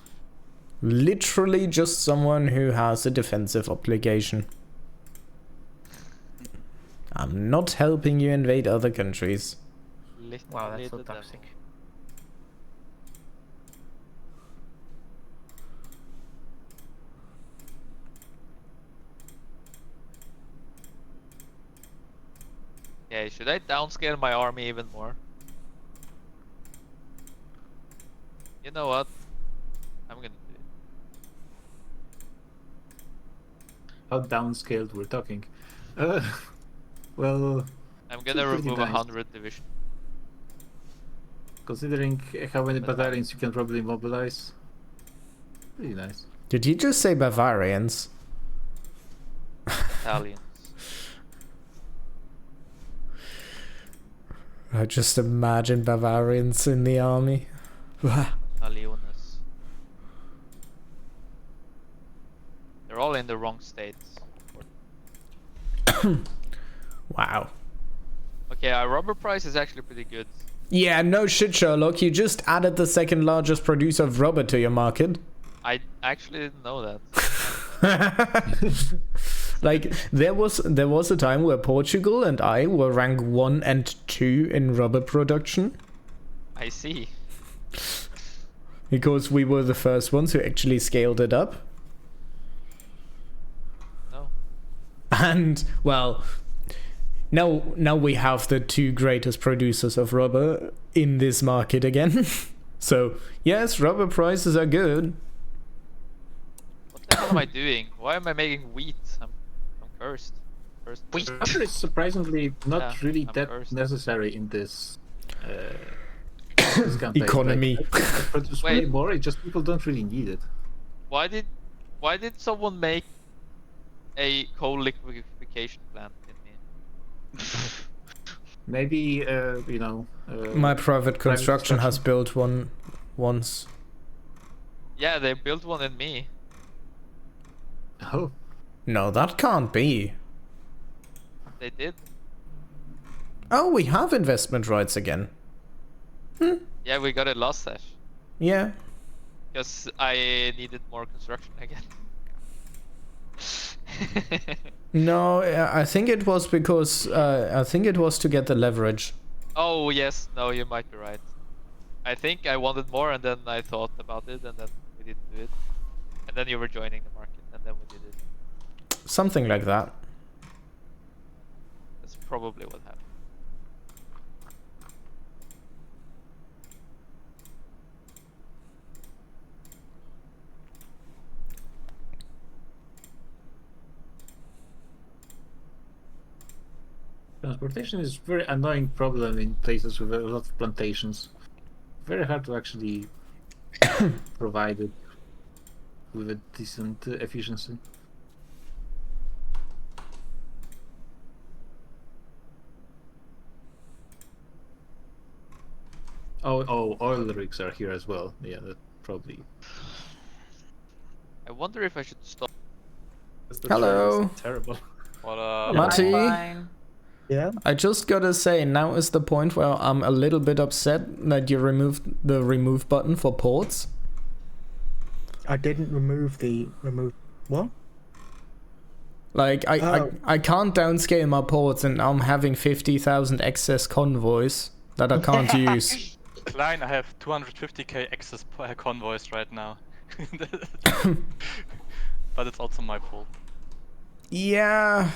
S1: Literally just someone who has a defensive obligation. I'm not helping you invade other countries.
S3: Literally
S11: Wow, that's so
S3: the
S11: toxic.
S3: devil. Yeah, should I downscale my army even more? You know what? I'm gonna do it.
S7: How downscaled we're talking. Well,
S3: I'm
S7: Still
S3: gonna
S7: pretty
S3: remove
S7: nice.
S3: 100 division.
S7: considering how many
S3: But
S7: Bavarians you can probably mobilize, pretty nice.
S1: Did you just say Bavarians?
S3: Italians.
S1: I just imagine Bavarians in the army.
S3: Aliones. They're all in the wrong states.
S1: Wow.
S3: Okay, our rubber price is actually pretty good.
S1: Yeah, no shit, Sherlock. You just added the second largest producer of rubber to your market.
S3: I actually didn't know that.
S1: Like, there was a time where Portugal and I were rank 1 and 2 in rubber production.
S3: I see.
S1: Because we were the first ones who actually scaled it up.
S3: No.
S1: And, well, now we have the 2 greatest producers of rubber in this market again. So, yes, rubber prices are good.
S3: What the hell am I doing? Why am I making wheat? I'm cursed. Cursed.
S5: Wheat.
S7: Rubber is surprisingly not
S3: Yeah,
S7: really
S3: I'm
S7: that
S3: cursed.
S7: necessary in this, this campaign.
S1: Economy.
S7: Like, I produce way
S3: Wait.
S7: more, it's just people don't really need it.
S3: Why did someone make a coal liquefaction plant in me?
S7: Maybe,
S1: My private construction has built one once.
S3: Yeah, they built one in me.
S7: Oh,
S1: No, that can't be.
S3: They did.
S1: Oh, we have investment rights again.
S3: Yeah, we got it last sesh.
S1: Yeah.
S3: Because I needed more construction again.
S1: No, I think it was because I think it was to get the leverage.
S3: Oh yes, no, you might be right. I think I wanted more, and then I thought about it, and then we didn't do it. And then you were joining the market, and then we did it.
S1: Something like that.
S3: That's probably what happened.
S7: transportation is a very annoying problem in places with a lot of plantations. Very hard to actually provide it with a decent efficiency. Oh, oil rigs are here as well. Yeah, that probably.
S3: I wonder if I should stop.
S1: Hello.
S4: Terrible.
S9: What
S1: Matti,
S8: Yeah.
S1: I just gotta say, now is the point where I'm a little bit upset that you removed the remove button for ports.
S8: I didn't remove what?
S1: Like,
S8: Oh.
S1: I can't downscale my ports, and I'm having 50,000 excess convoys that I can't use.
S9: Klein, I have 250k access per convoys right now. but it's also my fault.
S1: Yeah.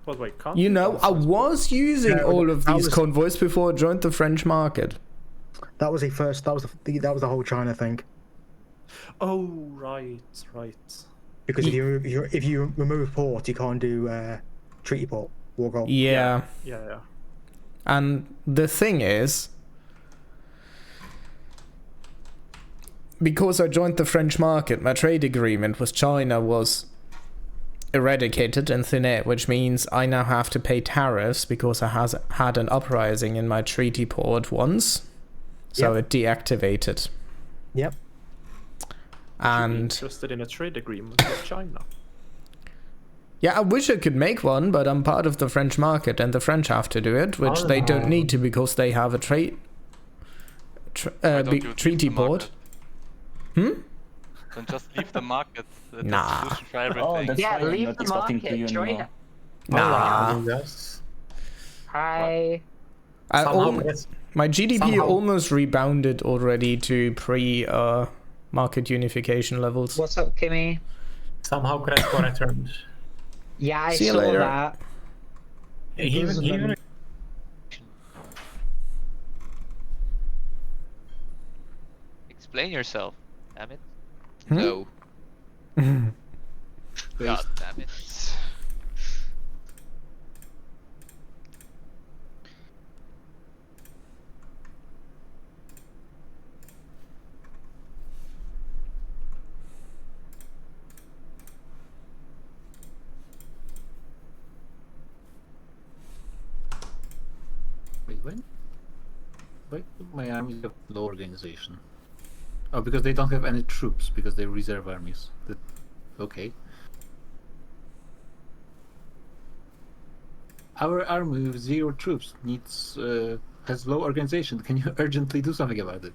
S4: But wait, can't
S1: You know, I
S4: transfer-
S1: was using
S8: Yeah,
S1: all of
S8: that
S1: these
S8: was-
S1: convoys before I joined the French market.
S8: That was the whole China thing.
S4: Oh, right.
S8: Because if you remove port, you can't do treaty port, war goal.
S1: Yeah.
S4: Yeah.
S1: And the thing is, because I joined the French market, my trade agreement with China was eradicated in thin air, which means I now have to pay tariffs because I had an uprising in my treaty port once. So it deactivated.
S8: Yep.
S1: And
S4: Interested in a trade agreement with China.
S1: yeah, I wish I could make one, but I'm part of the French market and the French have to do it, which they don't need to because they have a
S9: Why don't you leave
S1: treaty
S9: the
S1: port.
S9: market? Then just leave the market. That's
S1: Nah.
S9: the solution for
S10: Oh,
S9: everything.
S10: that's
S6: Yeah,
S10: why I'm
S6: leave
S10: not
S6: the
S10: exporting to you
S6: market, join
S10: anymore.
S6: it.
S1: Nah.
S7: Yes.
S6: Hi.
S1: My GDP
S8: Somehow-
S1: almost rebounded already to market unification levels.
S6: What's up, Kimmy?
S11: Somehow Crespo returned.
S6: Yeah, I
S1: See you
S6: saw
S1: later.
S6: that.
S11: He
S3: Explain yourself. Damn it.
S5: No.
S3: God damn it.
S7: Wait, when? Why do my armies have low organization? Oh, because they don't have any troops, because they're reserve armies. Okay. Our army with 0 troops has low organization. Can you urgently do something about it?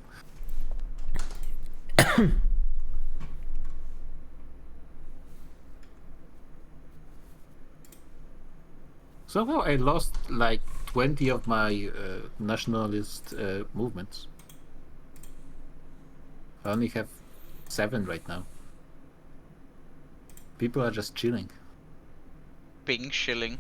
S7: Somehow I lost like 20 of my nationalist movements. I only have 7 right now. People are just chilling.
S5: Bing shilling.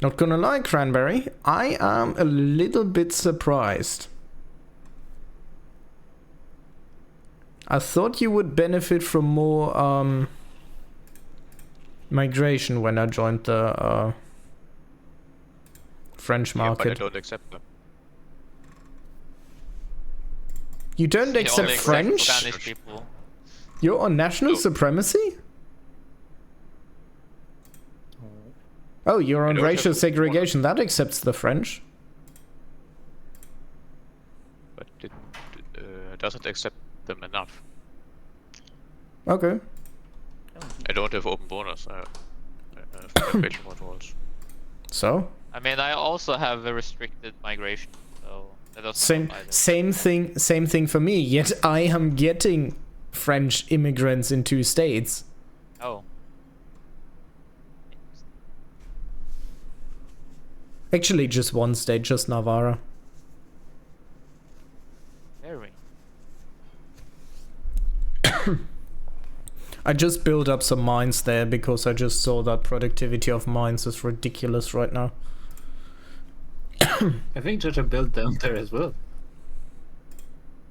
S1: Not gonna lie, Cranberry, I am a little bit surprised. I thought you would benefit from more migration when I joined the French
S12: Yeah, but I
S1: market.
S12: don't accept them.
S1: You don't
S3: They
S1: accept
S3: only
S1: French?
S3: Spanish people.
S1: You're on national
S12: No.
S1: supremacy? Oh, you're on
S12: don't have
S1: racial
S12: to-
S1: segregation. That accepts the French.
S12: But it doesn't accept them enough.
S1: Okay.
S12: I don't have open borders. I have migration controls.
S1: So?
S3: I mean, I also have a restricted migration, so that doesn't
S1: Same
S3: apply there.
S1: same thing for me, yet I am getting French immigrants in 2 states.
S3: Oh.
S1: Actually, just 1 state, just Navarra.
S3: Very.
S1: I just built up some mines there because I just saw that productivity of mines is ridiculous right now.
S7: I think Georgia built down there as well.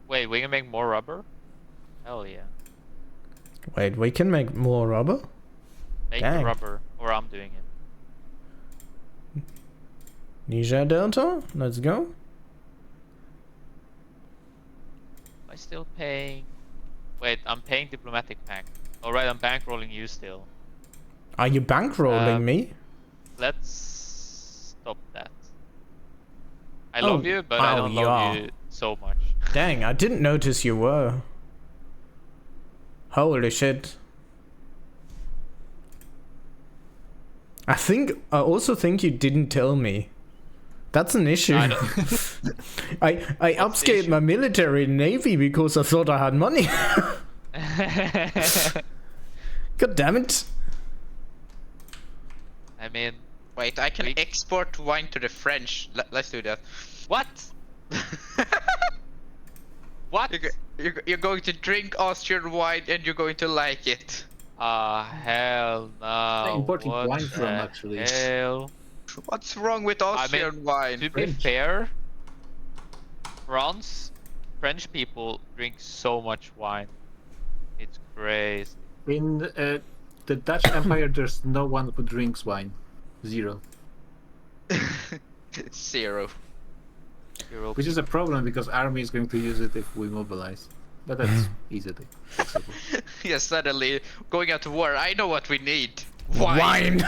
S3: Wait, we can make more rubber? Hell yeah.
S1: Wait, we can make more rubber?
S3: Make
S1: Dang.
S3: the rubber, or I'm doing it.
S1: Niger Delta? Let's go.
S3: Am I still paying? Wait, I'm paying diplomatic pact. Alright, I'm bankrolling you still.
S1: Are you bankrolling me?
S3: Let's stop that. I
S1: Oh,
S3: love you, but I
S1: oh,
S3: don't
S1: you
S3: love
S1: are.
S3: you so much.
S1: Dang, I didn't notice you were. Holy shit. I also think you didn't tell me. That's an issue.
S3: I
S1: I upscaled my military navy because I thought I had money. God damn it.
S3: I mean,
S5: Wait, I can export wine to the French. Let's do that.
S3: What? What?
S5: You're going to drink Austrian wine and you're going to like it.
S3: Hell no.
S7: Importing
S3: What
S7: wine from,
S3: the
S7: actually.
S3: Hell?
S5: What's wrong with Austrian wine?
S3: To be fair, French people drink so much wine. It's crazy.
S7: In the Dutch Empire, there's no one who drinks wine. Zero.
S5: Zero.
S7: Which is a problem because army is going to use it if we mobilize. But that's easily fixable.
S5: Yeah, suddenly going out to war. I know what we need. Wine.
S1: Wine.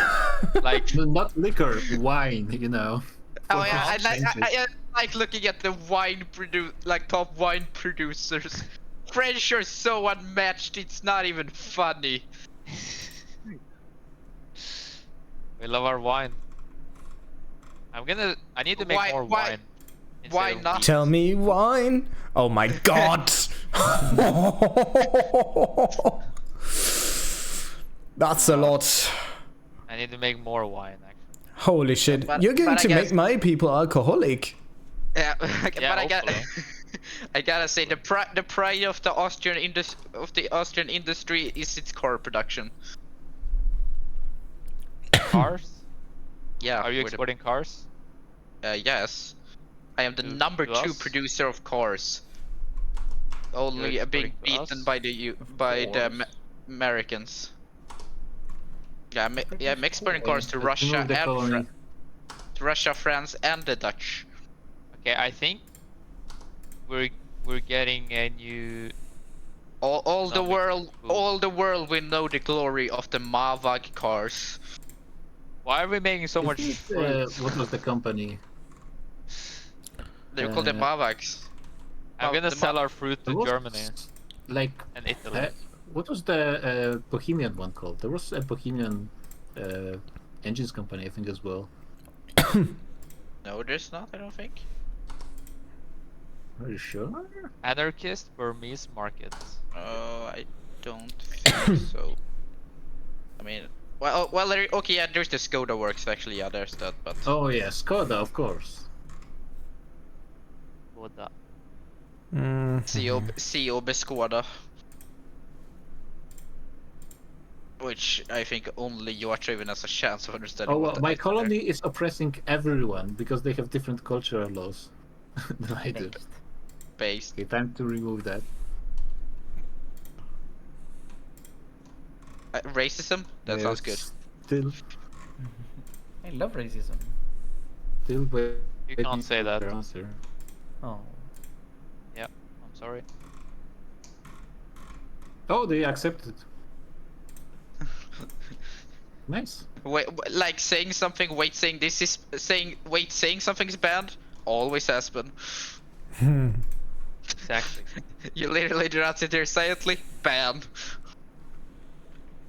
S3: Like
S7: No, not liquor, wine. You know.
S5: Oh yeah, I like looking at the top wine producers. French are so unmatched. It's not even funny.
S3: we love our wine. I need to make more wine.
S5: Why
S3: instead of
S5: not?
S3: wheat.
S1: Tell me wine. Oh my god. That's a lot.
S3: I need to make more wine actually.
S1: Holy shit.
S5: But-
S1: You're going
S5: but I
S1: to
S5: guess-
S1: make my people alcoholic.
S5: Yeah,
S3: Yeah,
S5: but
S3: hopefully.
S5: I gotta say the pride of the Austrian industry is its car production.
S3: Cars?
S5: Yeah.
S3: Are you
S5: we're the-
S3: exporting cars?
S5: Yes. I am the
S3: To-
S5: number
S3: to
S5: 2
S3: us?
S5: producer of cars. Only
S3: You're
S5: being
S3: exporting to us?
S5: beaten by the Americans. Yeah, I'm exporting cars to Russia
S7: Remove the
S5: and
S7: colony.
S5: to Russia, France, and the Dutch.
S3: Okay, I think we're getting a new.
S5: All the
S3: Something
S5: world,
S3: cool.
S5: all the world will know the glory of the Mavag cars.
S3: Why are we making so much fruit?
S7: What was the company?
S5: They're called the Mavags.
S3: I'm gonna
S5: the
S3: sell our fruit
S7: There
S3: to
S7: was,
S3: Germany
S7: Like,
S3: and Italy.
S7: what was the Bohemian one called? There was a Bohemian engines company, I think, as well.
S5: No, there's not. I don't think.
S7: Are you sure?
S3: Anarchist Burmese markets.
S5: I don't think so. I mean, well, okay, yeah, there's the Skoda works actually. Yeah, there's that, but
S7: Oh yeah, Skoda, of course.
S3: What the?
S5: CO Skoda, which I think only Joatriven has a chance of understanding.
S7: Oh
S5: what
S7: well,
S5: that
S7: my
S5: is.
S7: colony is oppressing everyone because they have different cultural laws than I do.
S5: Based.
S7: Okay, time to remove that.
S5: Racism? That sounds good.
S7: Still,
S13: I love racism.
S7: still waiting
S3: You can't say that.
S7: for their answer.
S13: Oh.
S3: Yeah, I'm sorry.
S7: Oh, they accepted. Nice.
S5: Wait, like saying something, wait, saying this is saying, wait, saying something is banned. Always has been.
S3: Exactly.
S5: You literally do not sit there silently. Banned.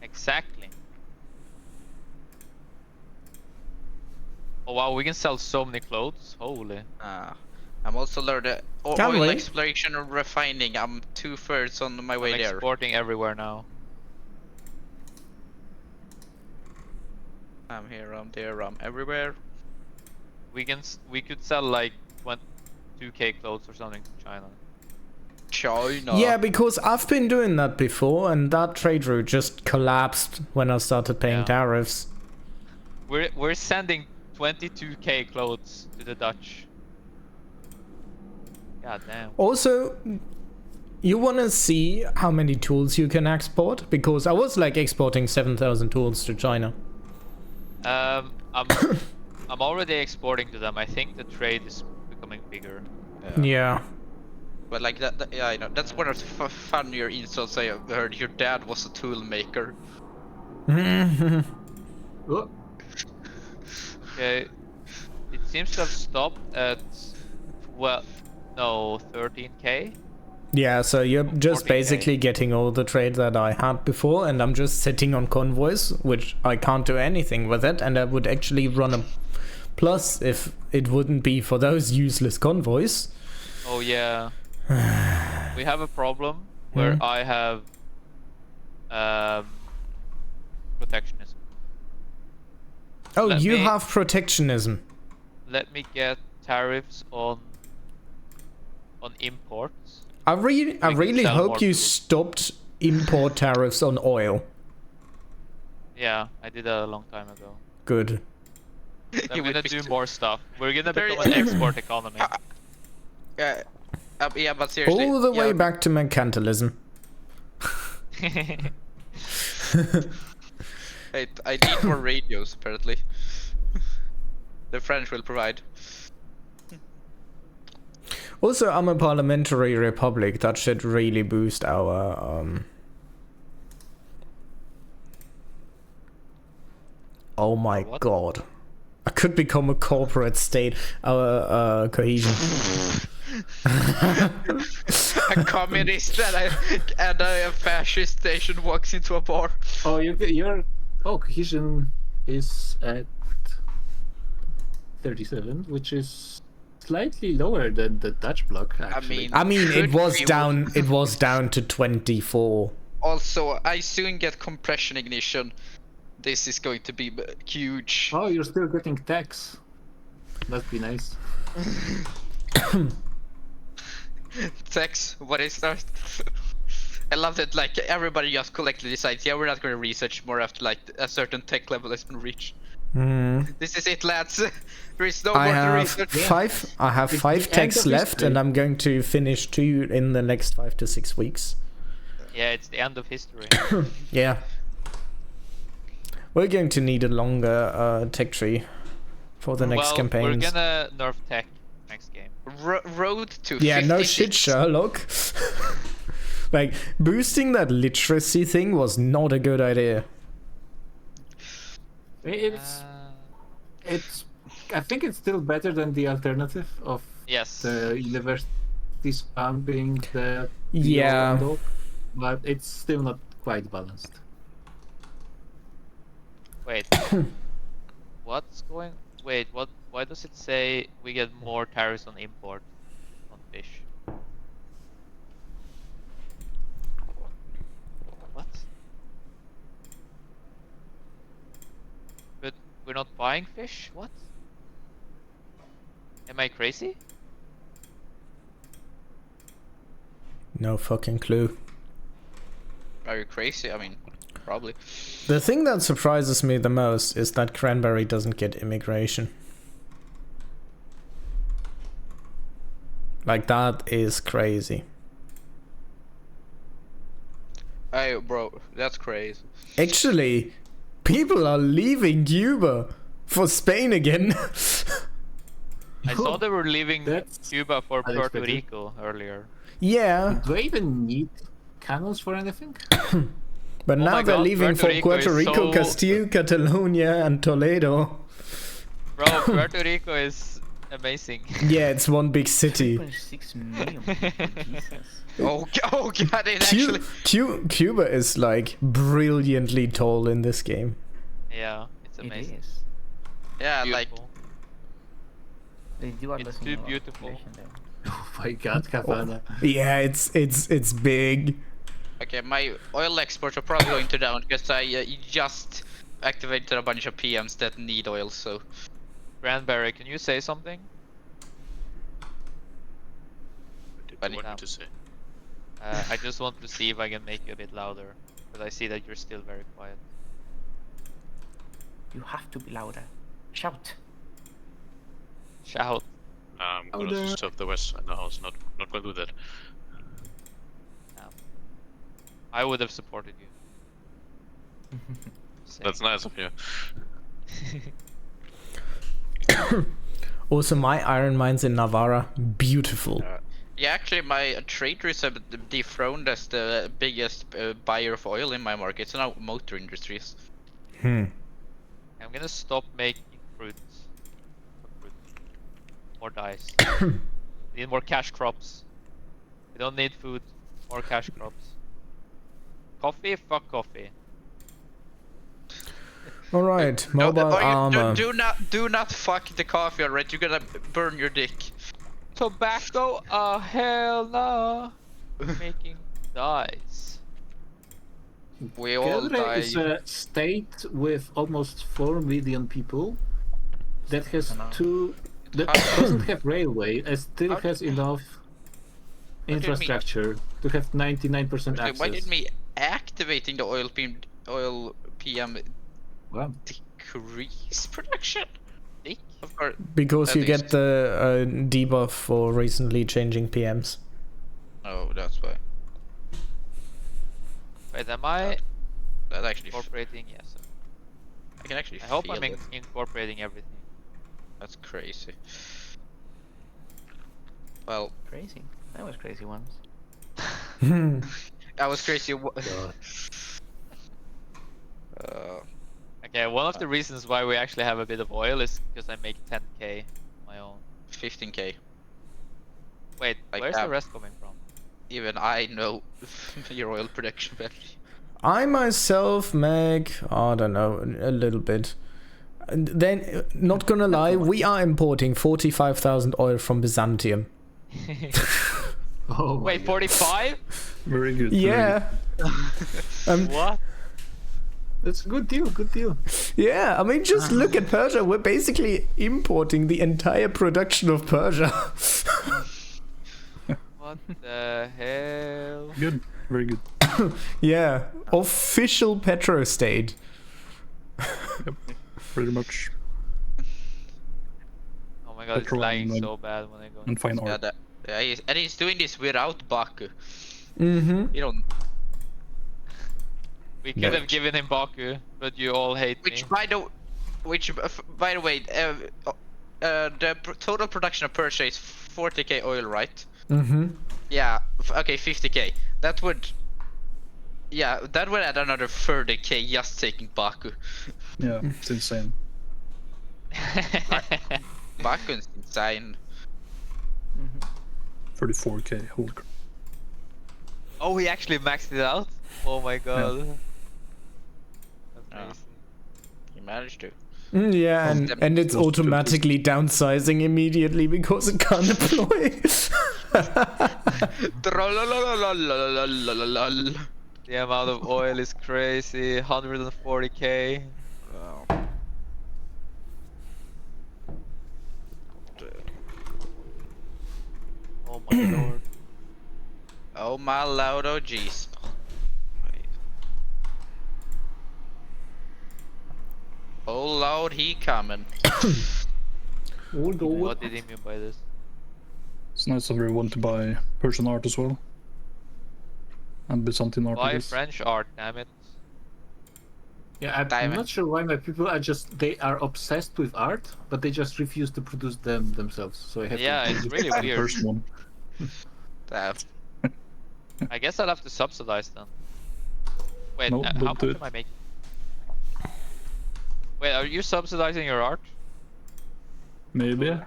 S3: Exactly. Oh wow, we can sell so many clothes. Holy.
S5: I'm also learning
S1: Can
S5: oil
S1: we?
S5: exploration and refining. I'm 2/3 on my way
S3: I'm
S5: there.
S3: exporting everywhere now.
S5: I'm here, I'm there, I'm everywhere.
S3: We could sell like 2K clothes or something to China.
S5: China.
S1: Yeah, because I've been doing that before, and that trade route just collapsed when I started paying tariffs.
S3: We're sending 22K clothes to the Dutch. God damn.
S1: Also, you want to see how many tools you can export? Because I was like exporting 7,000 tools to China.
S3: I'm already exporting to them. I think the trade is becoming bigger.
S1: Yeah.
S5: But like that yeah, I know. That's one of the funnier insults I have heard. Your dad was a tool maker.
S7: Oh,
S3: Okay. It seems to have stopped at 13K.
S1: Yeah, so you're just
S3: 40K.
S1: basically getting all the trade that I had before, and I'm just sitting on convoys, which I can't do anything with it, and I would actually run a plus if it wouldn't be for those useless convoys.
S3: Oh yeah. We have a problem where I have protectionism.
S1: Oh,
S3: Let
S1: you
S3: me-
S1: have protectionism.
S3: Let me get tariffs on imports.
S1: I really
S3: sell
S1: hope
S3: more
S1: you
S3: food.
S1: stopped import tariffs on oil.
S3: Yeah, I did that a long time ago.
S1: Good.
S3: I'm
S5: would
S3: gonna
S5: be
S3: do
S5: too-
S3: more stuff. We're gonna
S5: Very-
S3: become an export economy.
S5: Yeah, but seriously.
S1: All the way
S5: yeah,
S1: back to mercantilism.
S5: I need more radios, apparently. The French will provide.
S1: Also, I'm a parliamentary republic. That should really boost our Oh my
S3: What?
S1: god. I could become a corporate state. Our cohesion.
S5: A communist and a fascist station walks into a bar.
S7: Oh, your cohesion is at 37, which is slightly lower than the Dutch bloc. Actually,
S1: I mean, it
S5: Could
S1: was
S5: we-
S1: down. It was down to 24.
S5: Also, I soon get compression ignition. This is going to be huge.
S7: Oh, you're still getting tax. That'd be nice.
S5: Tex, what is that? I love that, like, everybody just collectively decides, yeah, we're not going to research more after, like, a certain tech level has been reached. This is it, lads. There is no
S1: I
S5: more to
S1: have
S5: research.
S1: five. I have
S7: It's
S1: 5
S7: the end
S1: texts
S7: of
S1: left,
S7: history.
S1: and I'm going to finish 2 in the next 5 to 6 weeks.
S3: Yeah, it's the end of history.
S1: Yeah. We're going to need a longer tech tree for the next
S3: well,
S1: campaigns.
S3: we're gonna nerf tech next game.
S5: Road to
S1: Yeah, no
S5: 56.
S1: shit, Sherlock. Like, boosting that literacy thing was not a good idea.
S7: It's. I think it's still better than the alternative of
S3: Yes.
S7: the university spam being the
S1: Yeah.
S7: be-all, but it's still not quite balanced.
S3: Wait. What's going? Wait, what? Why does it say we get more tariffs on import on fish? What? But we're not buying fish? What? Am I crazy?
S1: No fucking clue.
S5: Are you crazy? I mean, probably.
S1: The thing that surprises me the most is that Cranberry doesn't get immigration. Like, that is crazy.
S5: Hey, bro, that's crazy.
S1: Actually, people are leaving Cuba for Spain again.
S3: I saw they were leaving
S7: That's
S3: Cuba for Puerto
S7: unexpected.
S3: Rico earlier.
S1: Yeah,
S7: Do I even need cannons for anything?
S1: but now
S3: my
S1: they're
S3: God,
S1: leaving
S3: Puerto
S1: for Puerto
S3: Rico
S1: Rico,
S3: is so-
S1: Castile, Catalonia, and Toledo.
S3: Bro, Puerto Rico is amazing.
S1: Yeah, it's one big city.
S13: 3.6 million. Jesus.
S5: Oh god, it actually.
S1: Cuba is like brilliantly tall in this game.
S3: Yeah, it's
S13: It
S3: amazing.
S13: is.
S5: Yeah, like.
S3: Beautiful.
S13: They do are
S3: It's
S13: losing
S3: too
S13: a lot of
S3: beautiful.
S13: population there.
S7: Oh my god, Havana.
S1: Yeah, it's big.
S5: Okay, my oil exports are probably going to down because I just activated a bunch of PMs that need oil, so.
S3: Cranberry, can you say something?
S12: What do you want me to say?
S3: I just want to see if I can make you a bit louder, because I see that you're still very quiet.
S13: You have to be louder. Shout.
S3: Shout.
S12: Nah, I'm gonna stop the west side of the house. Not gonna do that.
S3: I would have supported you.
S12: That's nice of you.
S1: Also, my iron mines in Navarra, beautiful.
S5: Yeah, actually, my traders have dethroned as the biggest buyer of oil in my market. So now motor industries.
S1: Hmm.
S3: I'm gonna stop making fruits. More dice. We need more cash crops. We don't need food. More cash crops. Coffee? Fuck coffee.
S1: All right, mobile armor.
S5: Do not fuck the coffee, alright? You're gonna burn your dick.
S3: Tobacco? Hell no. Making dice.
S5: We all
S7: Cadre
S5: die.
S7: is a state with almost 4 million people that has two that doesn't have railway, it still has enough infrastructure to have 99% access.
S5: Why did me activating the oil PM
S7: Wow.
S5: decrease production? Of course.
S1: Because
S5: that
S1: you
S5: is-
S1: get the debuff for recently changing PMs.
S5: Oh, that's why.
S3: Wait, am I
S5: That actually.
S3: incorporating? Yes.
S5: I can actually.
S3: I hope
S5: feel
S3: I'm
S5: it.
S3: incorporating everything.
S5: That's crazy. Well,
S13: Crazy. That was crazy once.
S5: I was crazy.
S3: Okay, one of the reasons why we actually have a bit of oil is because I make 10k on my own.
S5: 15k.
S3: Wait,
S5: Like
S3: where's
S5: that.
S3: the rest coming from?
S5: Even I know your oil production value.
S1: I myself make, I don't know, a little bit. And then, not gonna lie, we are importing 45,000 oil from Byzantium.
S7: Oh my
S3: Wait,
S7: God.
S3: 45?
S8: Very good.
S1: Yeah.
S3: What?
S7: That's a good deal, good deal.
S1: Yeah, I mean, just look at Persia. We're basically importing the entire production of Persia.
S3: What the hell?
S8: Good. Very good.
S1: Yeah, official petrostate.
S8: Pretty much.
S3: Oh my god, it's
S8: Petrol
S3: lagging
S8: and-
S3: so bad when I go.
S8: And fine
S5: Yeah,
S8: art.
S5: and he's doing this without Baku.
S1: Mm-hmm.
S5: You don't.
S3: We could
S1: Yeah.
S3: have given him Baku, but you all hate me.
S5: By the way, the total production of Persia is 40k oil, right?
S1: Mm-hmm.
S5: Yeah. Okay, 50k. That would. Yeah, that would add another 30k just taking Baku.
S8: Yeah, it's insane.
S5: Baku's insane.
S8: 34k. Holy crap.
S3: Oh, he actually maxed it out? Oh my god. That's
S5: Yeah.
S3: crazy.
S5: He managed to.
S1: Yeah, and it's automatically downsizing immediately because it can't deploy.
S3: The amount of oil is crazy. 140k. Oh my lord.
S5: Oh my lord, oh jeez. Oh lord, he coming.
S3: What did he mean by this?
S8: It's nice of everyone to buy Persian art as well. And Byzantine art. I
S3: Why
S8: guess.
S3: French art, damn it.
S7: Yeah, I'm
S5: Diamond.
S7: not sure why my people are just, they are obsessed with art, but they just refuse to produce them themselves. So I have
S3: Yeah,
S7: to
S3: it's really
S8: The
S3: weird.
S8: first one.
S5: Damn.
S3: I guess I'll have to subsidize them. Wait,
S8: No,
S3: how
S8: don't
S3: much
S8: do
S3: am
S8: it.
S3: I making? Wait, are you subsidizing your art?
S8: Maybe.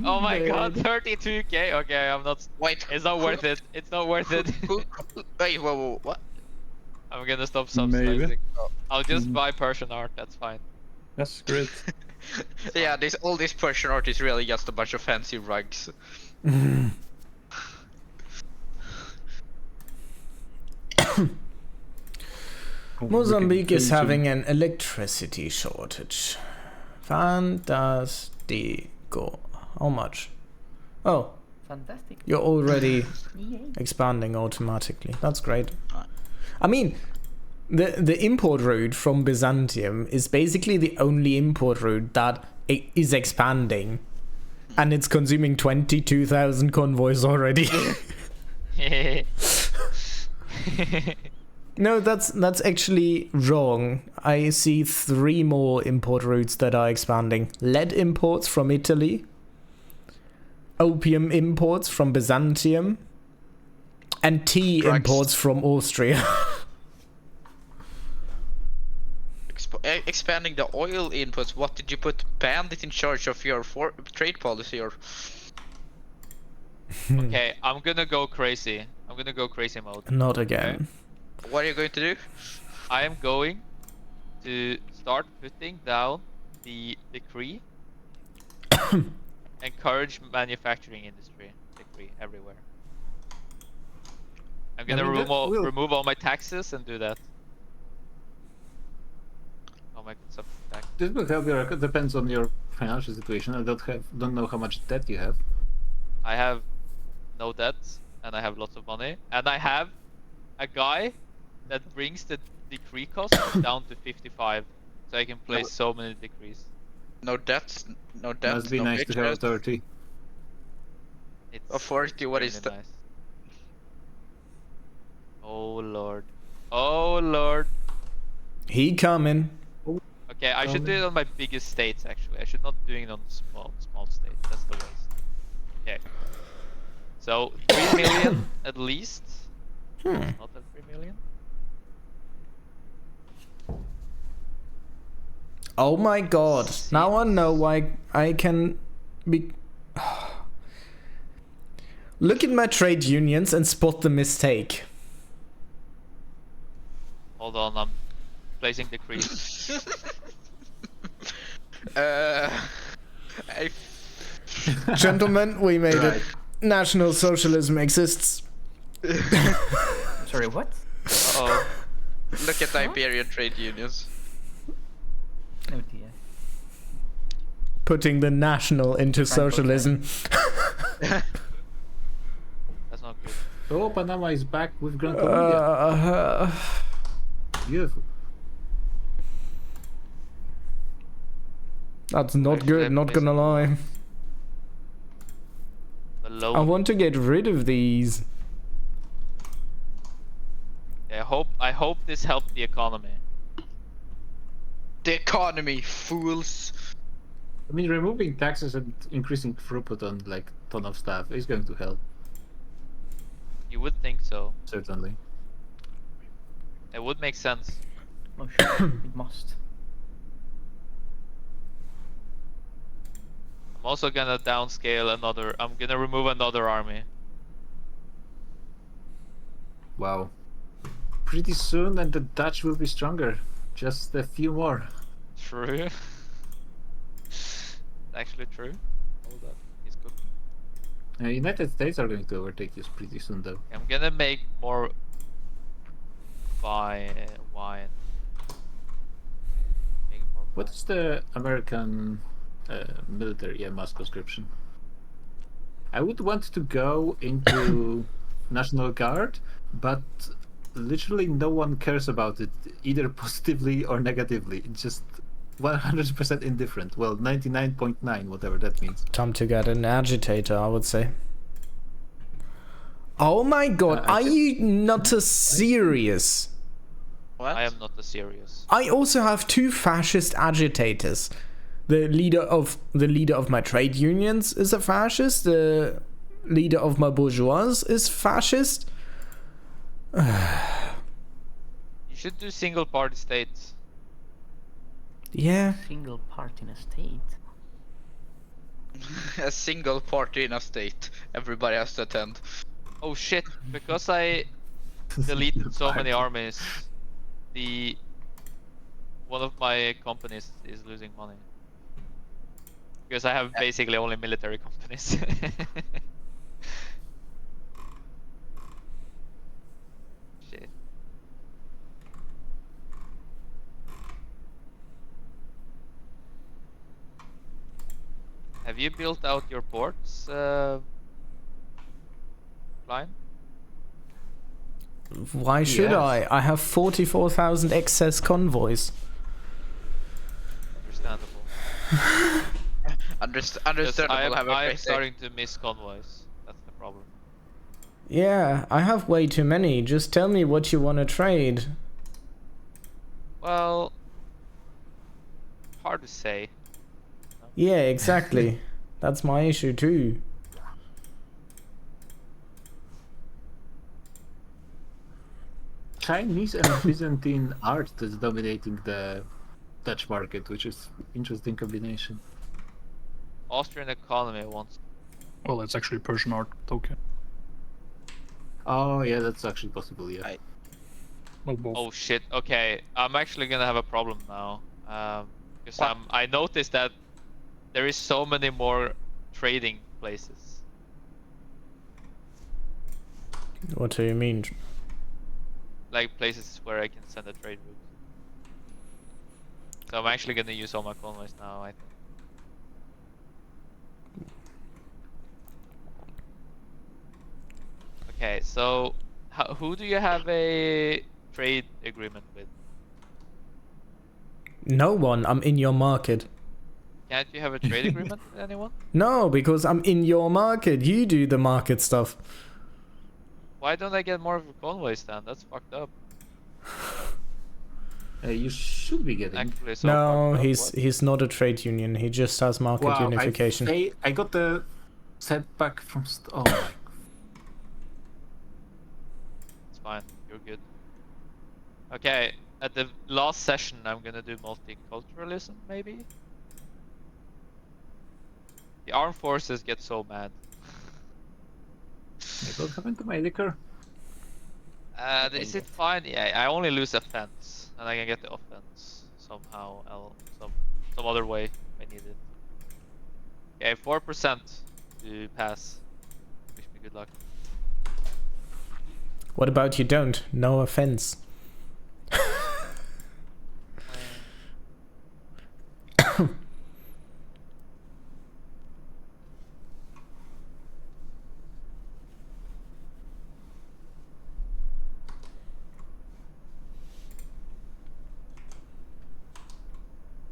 S3: Oh my god, 32k? Okay, I'm not.
S5: Wait.
S3: It's not worth it. It's not worth it.
S5: Wait, whoa, what?
S3: I'm gonna stop
S8: Maybe.
S3: subsidizing. I'll just buy Persian art, that's fine.
S8: That's great.
S5: Yeah, all this Persian art is really just a bunch of fancy rugs.
S1: Mozambique is having an electricity shortage. Fantastico. How much? Oh,
S13: Fantastic.
S1: you're already
S13: Yay.
S1: expanding automatically. That's great. I mean, the import route from Byzantium is basically the only import route that is expanding, and it's consuming 22,000 convoys already. No, that's actually wrong. I see 3 more import routes that are expanding. Lead imports from Italy, opium imports from Byzantium, and tea
S5: Drugs.
S1: imports from Austria.
S5: Expanding the oil inputs, what did you put Bandit in charge of your trade policy or?
S3: Okay, I'm gonna go crazy. I'm gonna go crazy mode.
S1: Not again.
S5: What are you going to do?
S3: I am going to start putting down the decree. Encourage manufacturing industry decree everywhere. I'm gonna
S7: I mean, that will-
S3: remove all my taxes and do that. All my consumption tax.
S7: This will help your, depends on your financial situation. I don't know how much debt you have.
S3: I have no debt, and I have lots of money, and I have a guy that brings the decree cost down to 55, so I can place so many decrees.
S5: No debts, no debts,
S7: Must be
S5: no
S7: nice to have
S5: pictures.
S7: authority.
S3: It's
S5: Authority, what is
S3: extremely
S5: that?
S3: nice. Oh lord. Oh lord.
S1: He coming.
S3: Okay, I should do it on my biggest states actually. I should not doing it on small states. That's the waste. Okay. So 3 million at least. Not at 3 million.
S1: Oh my god. Now I know why I can be... Look at my trade unions and spot the mistake.
S3: Hold on, I'm placing decrees.
S5: I
S1: Gentlemen, we made
S7: Right.
S1: it. National Socialism exists.
S13: Sorry, what?
S5: oh, look at the Iberian trade unions.
S13: Oh dear.
S1: Putting the national into socialism.
S3: That's not good.
S7: Oh, Panama is back with Gran Colombia. Beautiful.
S1: That's not
S3: Actually,
S1: good, not gonna lie.
S3: Below.
S1: I want to get rid of these.
S3: I hope this helped the economy.
S5: The economy, fools.
S7: I mean, removing taxes and increasing throughput on like ton of stuff is going to help.
S3: You would think so.
S7: Certainly.
S3: It would make sense.
S13: Oh sure, it must.
S3: I'm also gonna downscale another. I'm gonna remove another army.
S7: Wow. Pretty soon, and the Dutch will be stronger. Just a few more.
S3: True. Actually true. Hold up. He's cooking.
S7: United States are going to overtake this pretty soon, though.
S3: I'm gonna make more wine. Make more
S7: What is the American military mass conscription? I would want to go into National Guard, but literally no one cares about it, either positively or negatively. It's just 100% indifferent. Well, 99.9, whatever that means.
S1: Time to get an agitator, I would say. Oh my god, are you not serious?
S5: What?
S3: I am not a serious.
S1: I also have 2 fascist agitators. The leader of my trade unions is a fascist. The leader of my bourgeois is fascist.
S3: You should do single party states.
S1: Yeah.
S13: Single part in a state.
S5: A single party in a state. Everybody has to attend.
S3: Oh shit! Because I deleted so many armies, one of my companies is losing money. Because I have basically only military companies. Shit. Have you built out your ports, Line?
S1: Why should
S7: Yes.
S1: I? I have 44,000 excess convoys.
S3: Understandable.
S5: Understandable. Have a
S3: I'm
S5: great day.
S3: starting to miss convoys. That's the problem.
S1: Yeah, I have way too many. Just tell me what you want to trade.
S3: Well, hard to say.
S1: Yeah, exactly. That's my issue too.
S7: Chinese and Byzantine art that's dominating the Dutch market, which is interesting combination.
S3: Austrian economy wants.
S11: Well, it's actually Persian art. Okay.
S7: Oh yeah, that's actually possible. Yeah.
S11: Well, both.
S3: Oh shit. Okay, I'm actually gonna have a problem now. Because I noticed that there is so many more trading places.
S1: What do you mean?
S3: Like places where I can send a trade route. So I'm actually gonna use all my convoys now, I think. Okay, so who do you have a trade agreement with?
S1: No one. I'm in your market.
S3: Can't you have a trade agreement with anyone?
S1: No, because I'm in your market. You do the market stuff.
S3: Why don't I get more of a convoy stand? That's fucked up.
S7: You should be getting.
S3: Actually, so
S1: No,
S3: fucked up.
S1: he's not a trade union. He just has market unification.
S7: I got the setback from. Oh my.
S3: It's fine. You're good. Okay, at the last session, I'm gonna do multiculturalism, maybe? The armed forces get so mad.
S7: I don't have into my liquor.
S3: Is it fine? Yeah, I only lose offense, and I can get the offense somehow, some other way if I need it. Okay, 4% to pass. Wish me good luck.
S1: What about you don't? No offense.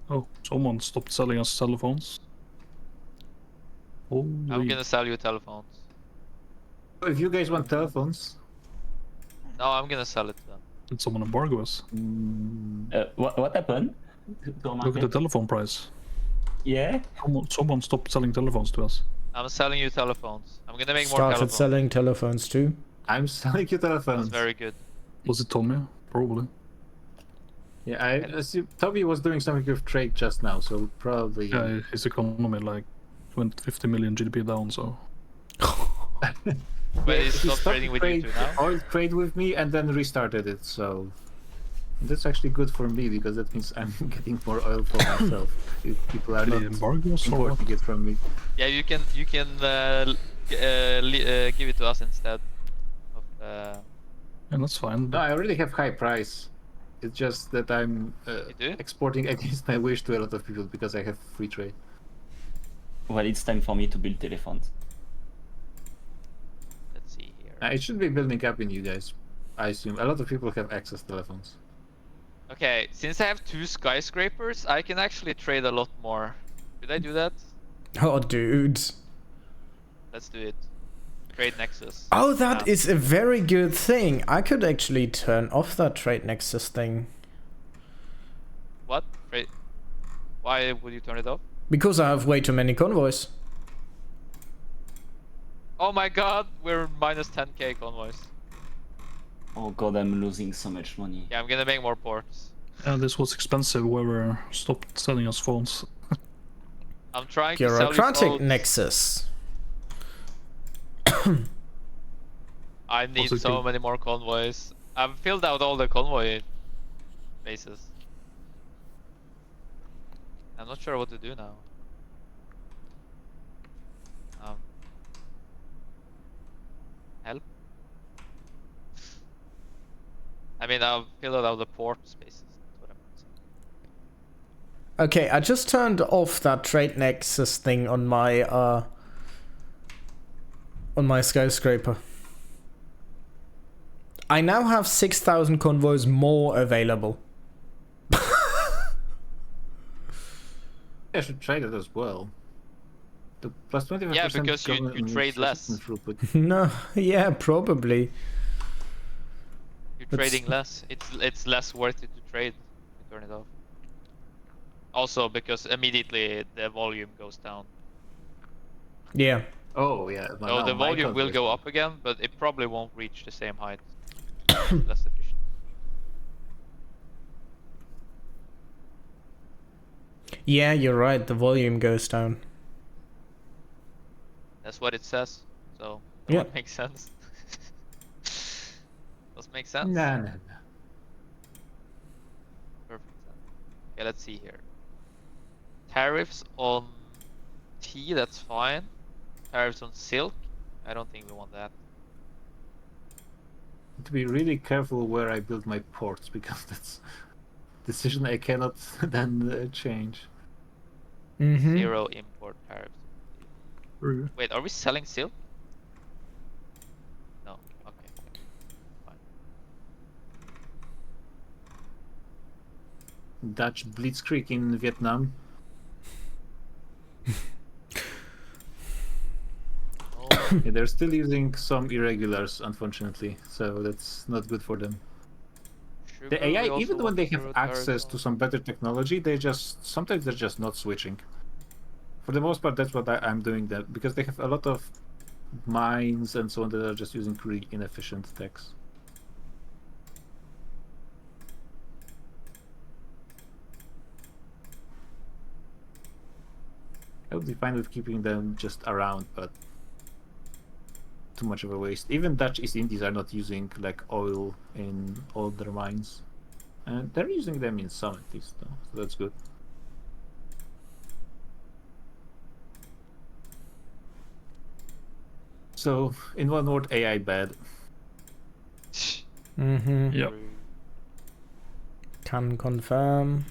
S11: Oh, someone stopped selling us telephones.
S3: I'm gonna sell you telephones.
S7: If you guys want telephones.
S3: No, I'm gonna sell it to them.
S11: Did someone embargo us?
S10: What happened?
S11: Look at the telephone price.
S10: Yeah?
S11: Someone stopped selling telephones to us.
S3: I'm selling you telephones. I'm gonna make more
S1: Started
S3: telephones.
S1: selling telephones too.
S7: I'm selling you telephones.
S3: That's very good.
S11: Was it Tommy? Probably.
S7: Yeah, I assume Toby was doing something with trade just now, so probably.
S11: Yeah, his economy like went 50 million GDP down, so.
S3: But he stopped trading with you too now?
S7: Oil trade with me and then restarted it, so that's actually good for me because that means I'm getting more oil for myself. If people are not
S11: embargoes or
S7: importing it from me.
S3: Yeah, you can give it to us instead of.
S11: And that's fine.
S7: No, I already have high price. It's just that I'm exporting against my wish to a lot of people because I have free trade.
S10: Well, it's time for me to build telephones.
S3: Let's see here.
S7: It should be building up in you guys. I assume a lot of people have access telephones.
S3: Okay, since I have 2 skyscrapers, I can actually trade a lot more. Should I do that?
S1: Oh, dude.
S3: Let's do it. Trade Nexus.
S1: Oh, that is a very good thing. I could actually turn off that Trade Nexus thing.
S3: What? Trade? Why would you turn it off?
S1: Because I have way too many convoys.
S3: Oh my god, we're minus 10k convoys.
S10: Oh god, I'm losing so much money.
S3: Yeah, I'm gonna make more ports.
S11: And this was expensive, whoever stopped selling us phones.
S3: I'm trying to sell you
S1: Bureaucratic
S3: phones.
S1: Nexus.
S3: I need so many more convoys. I've filled out all the convoy bases. I'm not sure what to do now. Help? I mean, I've filled out all the port spaces. That's what I'm saying.
S1: Okay, I just turned off that Trade Nexus thing on my skyscraper. I now have 6,000 convoys more available.
S7: I should trade it as well. The plus 25%.
S3: Yeah, because you trade less.
S1: No, yeah, probably.
S3: You're trading less. It's less worth it to trade. You turn it off. Also, because immediately the volume goes down.
S1: Yeah.
S7: Oh yeah.
S3: So the volume will go up again, but it probably won't reach the same height. Less efficient.
S1: Yeah, you're right. The volume goes down.
S3: That's what it says. So
S1: Yeah.
S3: that makes sense. Does make sense?
S7: No.
S3: Perfect. Okay, let's see here. Tariffs on tea, that's fine. Tariffs on silk, I don't think we want that.
S7: To be really careful where I build my ports because that's a decision I cannot then change.
S1: Mm-hmm.
S3: 0 import tariffs. Wait, are we selling silk? No.
S7: Dutch Blitzkrieg in Vietnam. Yeah, they're still using some irregulars, unfortunately, so that's not good for them. The AI, even when they have access to some better technology, sometimes they're just not switching. For the most part, that's what I'm doing, that because they have a lot of mines and so on that are just using really inefficient techs. I would be fine with keeping them just around, but too much of a waste. Even Dutch East Indies are not using like oil in all their mines, and they're using them in some at least, though, so that's good. So, in one word, AI bad.
S1: Mm-hmm.
S4: Yep.
S1: Can confirm.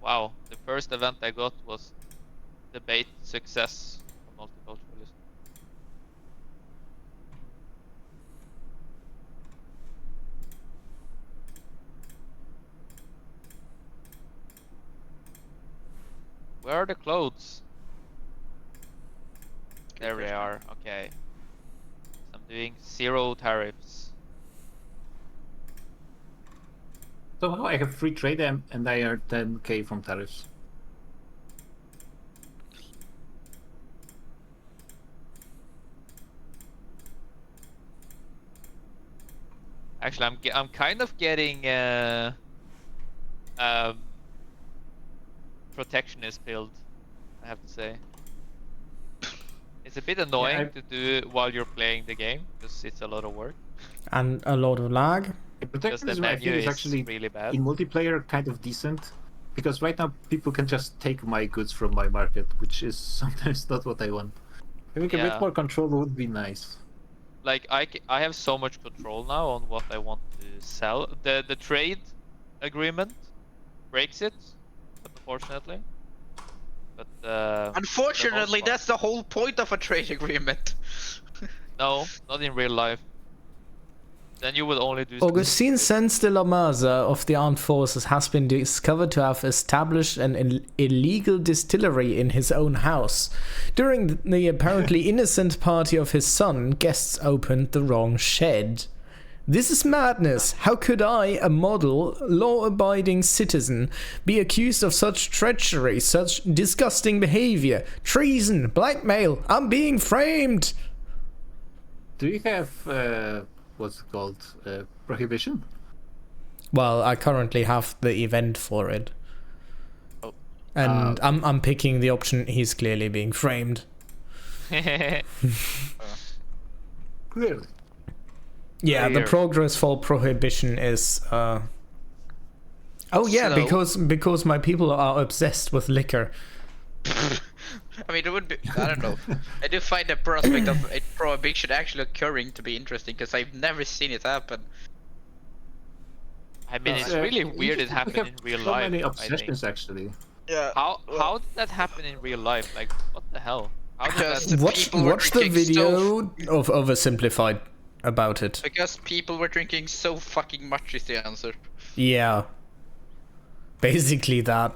S3: Wow, the first event I got was debate success on multiculturalism. Where are the clothes? There they are, okay. I'm doing 0 tariffs.
S7: Somehow I have free trade and I earn 10k from tariffs.
S3: Actually, I'm kind of getting protectionist build, I have to say. It's a bit annoying to do while you're playing the game because it's a lot of work.
S1: And a lot of lag.
S7: Protectionism, I think, is actually
S3: really bad.
S7: in multiplayer kind of decent, because right now people can just take my goods from my market, which is sometimes not what I want. Having a bit more control would be nice.
S3: Like I have so much control now on what I want to sell. The trade agreement breaks it, unfortunately. But
S5: unfortunately, that's the whole point of a trade agreement.
S3: No, not in real life. Then you would only do.
S1: Augustin Sens de la Maza of the Armed Forces has been discovered to have established an illegal distillery in his own house. During the apparently innocent party of his son, guests opened the wrong shed. This is madness. How could I, a model, law-abiding citizen, be accused of such treachery, such disgusting behavior, treason, blackmail? I'm being framed.
S7: Do you have what's it called, prohibition?
S1: Well, I currently have the event for it. Oh. And I'm picking the option he's clearly being framed.
S7: Clearly.
S1: Yeah, the progress for prohibition is oh yeah, because my people are obsessed with liquor.
S5: I mean, it would be, I don't know. I do find the prospect of a prohibition actually occurring to be interesting, because I've never seen it happen.
S3: I mean, it's really weird it happened in real life.
S7: So many obsessions, actually.
S5: Yeah.
S3: How did that happen in real life? Like, what the hell? How did
S5: that...
S1: Watch the video of Oversimplified about it.
S5: Because people were drinking so fucking much is the answer.
S1: Yeah. Basically that.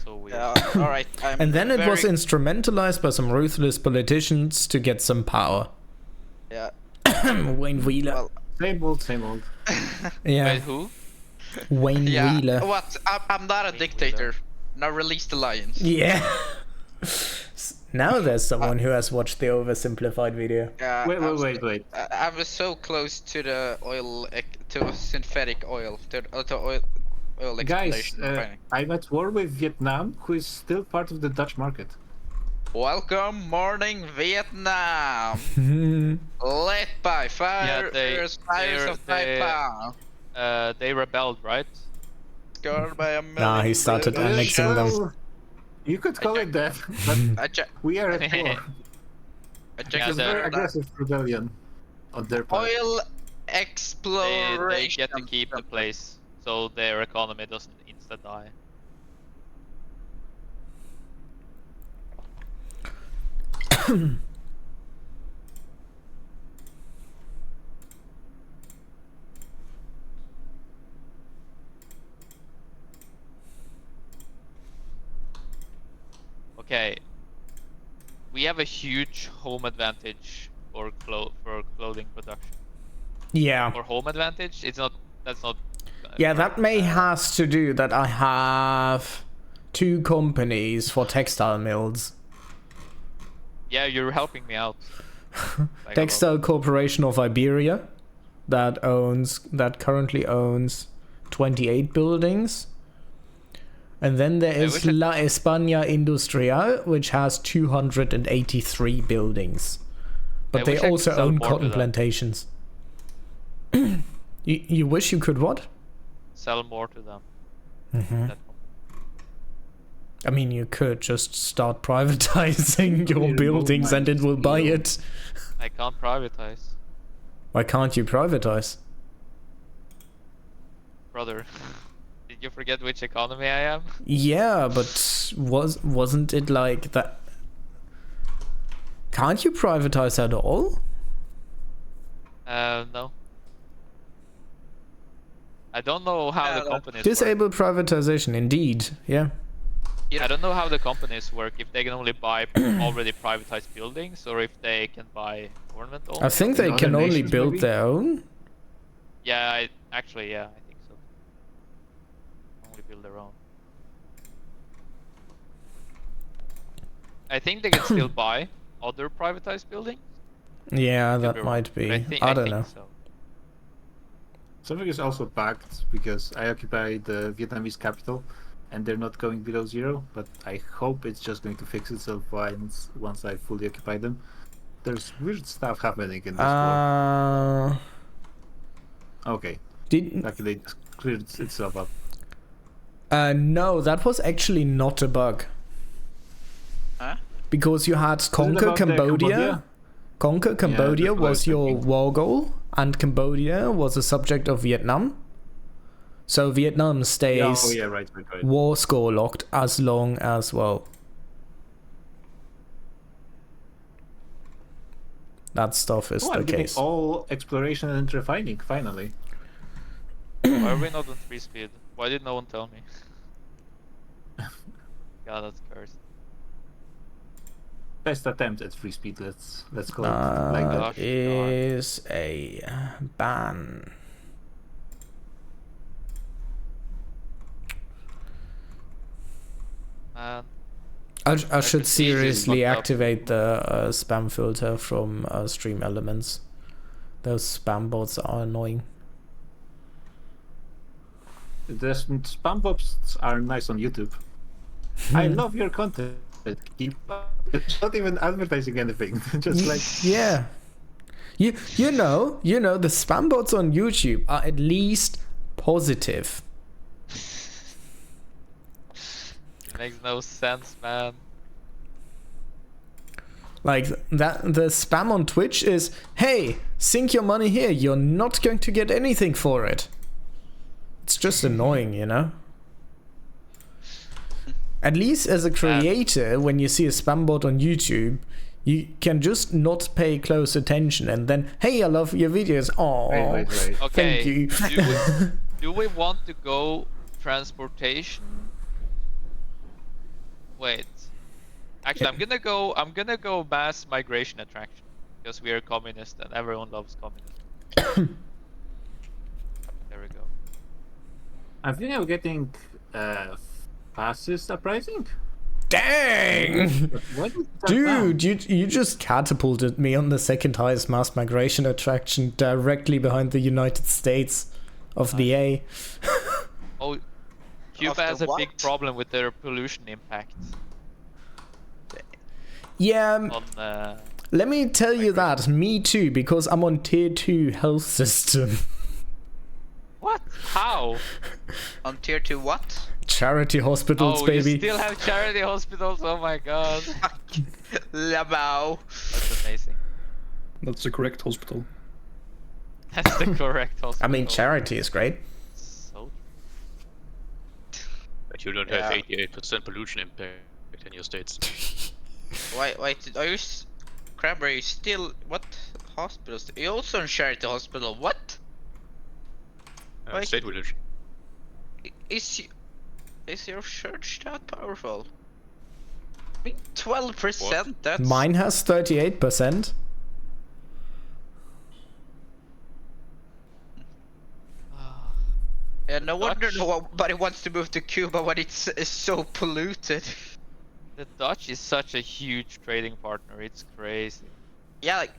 S3: So weird.
S5: Alright.
S1: And then it was instrumentalized by some ruthless politicians to get some power.
S5: Yeah.
S1: Wayne Wheeler.
S5: Well,
S7: same old.
S1: Yeah.
S3: Wait, who?
S1: Wayne Wheeler.
S5: What? I'm not a dictator. Now release the lions.
S1: Yeah. Now there's someone who has watched the Oversimplified video.
S7: Wait.
S5: I was so close to the oil, to synthetic oil, to oil.
S7: Guys, I'm at war with Vietnam, who is still part of the Dutch market.
S5: Welcome, morning Vietnam. Led by fires of Taipan.
S3: They rebelled, right?
S5: Scored by a million.
S1: Nah, he started annexing them.
S7: You could call it that, but we are at war. It's a very aggressive rebellion on their part.
S5: Oil exploration.
S3: They get to keep the place, so their economy doesn't insta die. Okay. We have a huge home advantage for clothing production.
S1: Yeah.
S3: For home advantage, it's not. That's not.
S1: Yeah, that may has to do that I have 2 companies for textile mills.
S3: Yeah, you're helping me out. Like
S1: Textile Corporation of Iberia that currently owns 28 buildings. And then there is La España Industrial, which has 283 buildings. But they also own cotton plantations. You wish you could what?
S3: Sell more to them.
S1: Mm-hmm. I mean, you could just start privatizing your buildings and it will buy it.
S3: I can't privatize.
S1: Why can't you privatize?
S3: Brother, did you forget which economy I am?
S1: Yeah, but wasn't it like that? Can't you privatize at all?
S3: No. I don't know how the companies
S1: Disable privatization, indeed. Yeah.
S3: I don't know how the companies work, if they can only buy already privatized buildings or if they can buy government-owned.
S1: I think they can only build their own.
S3: Yeah, I think so. Only build their own. I think they can still buy other privatized buildings.
S1: Yeah, that might be. I don't know.
S3: So.
S7: Something is also bugged because I occupy the Vietnamese capital and they're not going below 0, but I hope it's just going to fix itself once I fully occupy them. There's weird stuff happening in this war. Okay. Luckily it cleared itself up.
S1: No, that was actually not a bug.
S5: Huh?
S1: Because you had Conquer Cambodia. Conquer Cambodia was your war goal, and Cambodia was a subject of Vietnam. So Vietnam stays
S7: right.
S1: war score locked as long as, well, that stuff is the
S7: I'm getting
S1: case.
S7: all exploration and refining, finally.
S3: Why are we not on 3 speed? Why did no one tell me? God, that's cursed.
S7: Best attempt at free speed, let's call it like that.
S1: That is a ban. I should seriously activate the spam filter from Stream Elements. Those spam bots are annoying.
S7: The spam bots are nice on YouTube. I love your content. Keep up. It's not even advertising anything. Just like
S1: yeah. You know the spam bots on YouTube are at least positive.
S3: Makes no sense, man.
S1: Like that, the spam on Twitch is, hey, sink your money here, you're not going to get anything for it. It's just annoying, you know? At least as a creator, when you see a spam bot on YouTube, you can just not pay close attention and then, hey, I love your videos. Oh,
S3: Okay,
S1: thank you.
S3: do we want to go transportation? Wait. Actually, I'm gonna go mass migration attraction because we are communist and everyone loves communism. There we go.
S7: I think I'm getting fastest uprising.
S1: Dang! Dude, you just catapulted me on the 2nd highest mass migration attraction directly behind the United States of the A.
S3: Oh, Cuba has a big problem with their pollution impact.
S1: Yeah,
S3: On,
S1: let me tell you that, me too, because I'm on tier 2 health system.
S3: What? How?
S5: On tier 2 what?
S1: Charity hospitals, baby.
S3: You still have charity hospitals? Oh my god.
S5: Labao.
S3: That's amazing.
S11: That's the correct hospital.
S3: That's the correct hospital.
S1: I mean, charity is great.
S3: So...
S12: But you don't have 88% pollution impact in your states.
S5: Wait, are you Cranberry still what hospitals? You also in Charity Hospital. What? Like-
S12: State village.
S5: Is your church that powerful? I mean, 12%. That's
S1: Mine has 38%.
S5: Yeah, no wonder nobody wants to move to Cuba when it's so polluted.
S3: The Dutch is such a huge trading partner. It's crazy.
S5: Yeah, like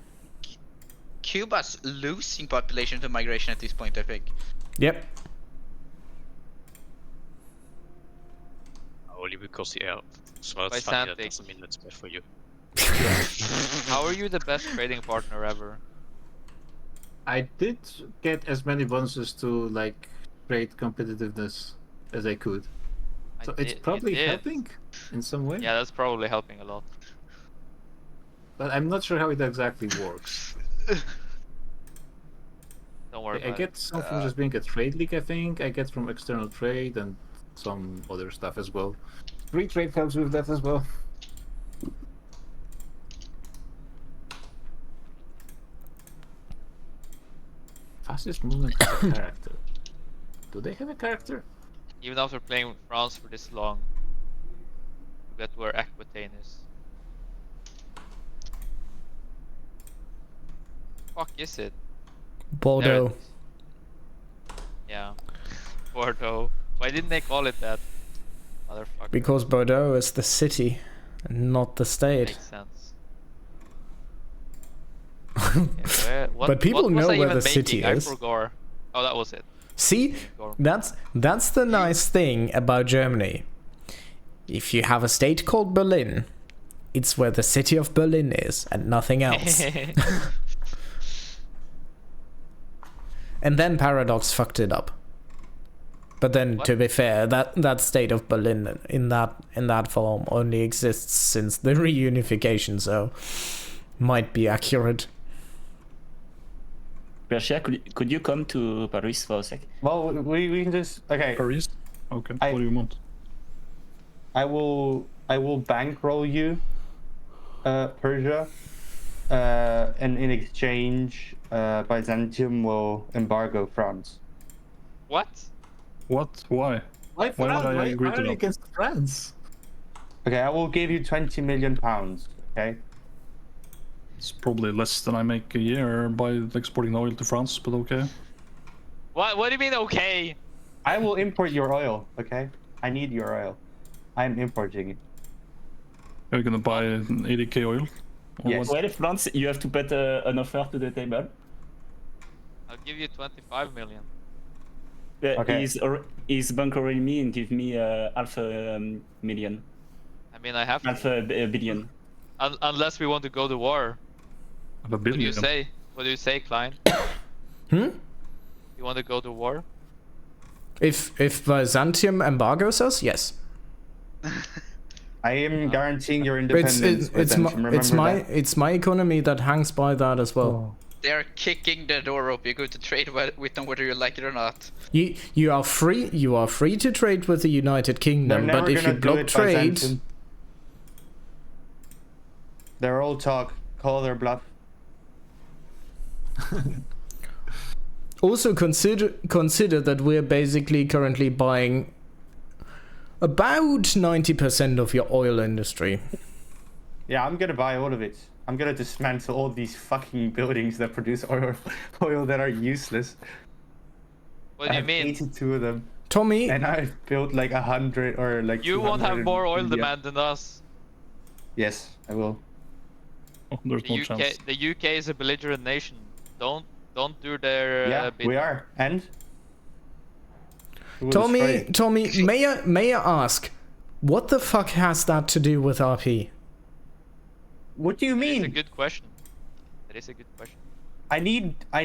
S5: Cuba's losing population to migration at this point, I think.
S1: Yep.
S12: Only because the air smells
S3: By
S12: funny, that
S3: Santic.
S12: doesn't mean that's bad for you.
S3: How are you the best trading partner ever?
S7: I did get as many bonuses to like trade competitiveness as I could. So it's probably helping in some way.
S3: Yeah, that's probably helping a lot.
S7: But I'm not sure how it exactly works.
S3: Don't worry
S7: I
S3: about
S7: get
S3: it.
S7: some from just being a trade league, I think. I get from external trade and some other stuff as well. Free trade helps with that as well. Fastest movement of a character. Do they have a character?
S3: Even after playing with France for this long, forget where Aquitaine is. Fuck is it?
S1: Bordeaux.
S3: There it is. Yeah. Bordeaux. Why didn't they call it that? Motherfucker.
S1: Because Bordeaux is the city, and not the state.
S3: Makes sense. Okay,
S1: But people
S3: what was
S1: know
S3: I
S1: where
S3: even
S1: the city
S3: making?
S1: is.
S3: I forgot. Oh, that was it.
S1: See, that's the nice thing about Germany. If you have a state called Berlin, it's where the city of Berlin is and nothing else. And then Paradox fucked it up. But then, to be fair, that state of Berlin in that form only exists since the reunification, so might be accurate.
S10: Persia, could you come to Paris for a sec?
S2: Well, we can just okay.
S11: Paris? Okay. What do you want?
S2: I will bankroll you, Persia, and in exchange, Byzantium will embargo France.
S3: What?
S11: What? Why?
S7: Why
S11: would I agree to
S7: are you
S11: that?
S7: against France?
S2: Okay, I will give you 20 million pounds. Okay.
S11: It's probably less than I make a year by exporting oil to France, but okay.
S3: What do you mean okay?
S2: I will import your oil. Okay. I need your oil. I'm importing it.
S11: Are you gonna buy 80k oil? Or
S2: Yes.
S11: what?
S10: Well, France, you have to put an offer to the table.
S3: I'll give you 25 million.
S2: Okay.
S10: He's bankrolling me and give me half a million.
S3: I mean, I have
S10: Half
S3: to.
S10: a billion.
S3: Unless we want to go to war.
S11: A
S3: What do you
S11: billion.
S3: say? What do you say, Klein?
S1: Hmm?
S3: You want to go to war?
S1: If Byzantium embargoes us, yes.
S2: I am guaranteeing your independence.
S1: It's my economy that hangs by that as well.
S5: They're kicking the door open. You're going to trade with them whether you like it or not.
S1: You are free to trade with the United Kingdom,
S2: They're
S1: but
S2: never
S1: if you
S2: gonna do
S1: block
S2: it,
S1: trade,
S2: Byzantium. They're all talk. Call their bluff.
S1: also consider that we're basically currently buying about 90% of your oil industry.
S2: Yeah, I'm gonna buy all of it. I'm gonna dismantle all these fucking buildings that produce oil that are useless.
S3: What do you
S2: I have
S3: mean?
S2: 82 of them.
S1: Tommy,
S2: And I've built like 100 or like.
S3: You won't have
S2: 200
S3: more oil
S2: India.
S3: demand than us.
S2: Yes, I will.
S11: Oh, there's no chance.
S3: The UK is a belligerent nation. Don't do their.
S2: Yeah,
S3: bit.
S2: we are. And. We will destroy it.
S1: Tommy, may I ask, what the fuck has that to do with RP?
S2: What do you
S3: That is a
S2: mean?
S3: good question. That is a good question.
S2: I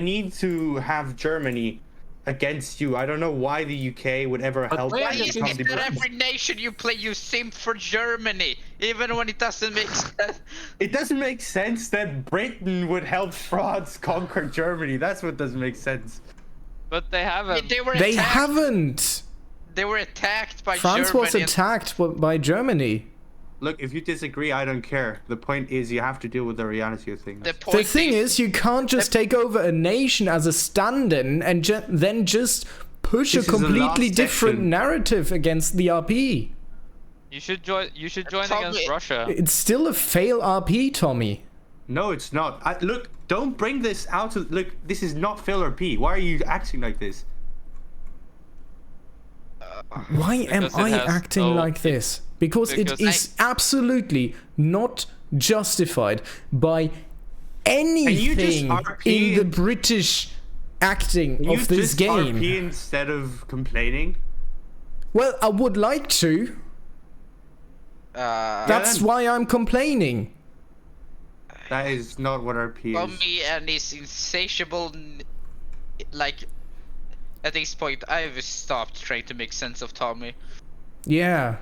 S2: need to have Germany against you. I don't know why the UK would ever help.
S5: Why
S2: you
S5: is
S2: become
S5: it
S2: the-
S5: that every nation you play you simp for Germany, even when it doesn't make sense?
S2: It doesn't make sense that Britain would help France conquer Germany. That's what doesn't make sense.
S3: But they haven't.
S5: They were
S1: They
S5: attacked.
S1: haven't.
S5: They were attacked by
S1: France
S5: Germany.
S1: was attacked by Germany.
S2: look, if you disagree, I don't care. The point is, you have to deal with the reality of things.
S1: The thing is, you can't just take over a nation as a stand-in and then just push
S2: This
S1: a
S2: is the
S1: completely
S2: last
S1: different
S2: section.
S1: narrative against the RP.
S3: You should join against Russia.
S1: It's still a fail RP, Tommy.
S2: No, it's not. Look, don't bring this out of... Look, this is not filler P. Why are you acting like this?
S1: Why am
S3: Because it
S1: I
S3: has
S1: acting
S3: no-
S1: like this? Because it
S3: because
S1: is absolutely not justified by anything
S2: RP
S1: in the British acting
S2: Can you
S1: of this
S2: just
S1: game.
S2: RP instead of complaining?
S1: Well, I would like to. That's why I'm complaining.
S2: That is not what RP is.
S5: Tommy and his insatiable, like, at this point, I've stopped trying to make sense of Tommy.
S1: Yeah.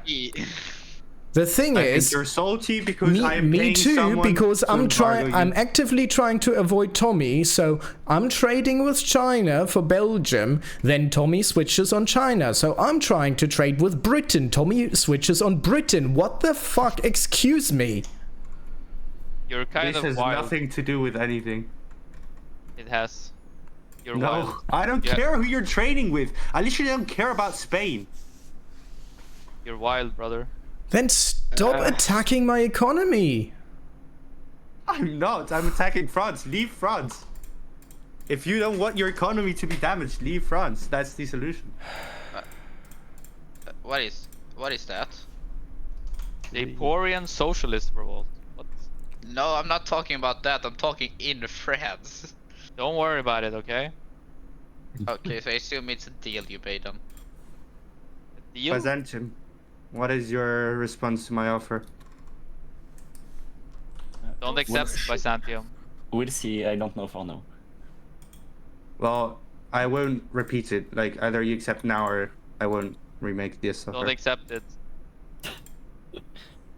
S1: The thing
S2: I
S1: is,
S2: think you're salty because I'm
S1: me
S2: paying
S1: too,
S2: someone
S1: because
S2: to
S1: I'm
S2: embargo you.
S1: actively trying to avoid Tommy, so I'm trading with China for Belgium, then Tommy switches on China, so I'm trying to trade with Britain, Tommy switches on Britain. What the fuck? Excuse me.
S3: You're kind
S2: This
S3: of
S2: has
S3: wild.
S2: nothing to do with anything.
S3: It has. You're
S2: No,
S3: wild.
S2: I don't
S3: Yeah.
S2: care who you're trading with. I literally don't care about Spain.
S3: You're wild, brother.
S1: Then stop attacking my economy.
S2: I'm not. I'm attacking France. Leave France. If you don't want your economy to be damaged, leave France. That's the solution.
S5: What is that?
S3: The Vaporeon Socialist Revolt. What?
S5: No, I'm not talking about that. I'm talking in France.
S3: Don't worry about it, okay?
S5: Okay, so I assume it's a deal you made them.
S3: Deal?
S2: Byzantium, what is your response to my offer?
S3: Don't accept Byzantium.
S10: We'll see. I don't know for now.
S2: Well, I won't repeat it. Like, either you accept now or I won't remake this offer.
S3: Don't accept it.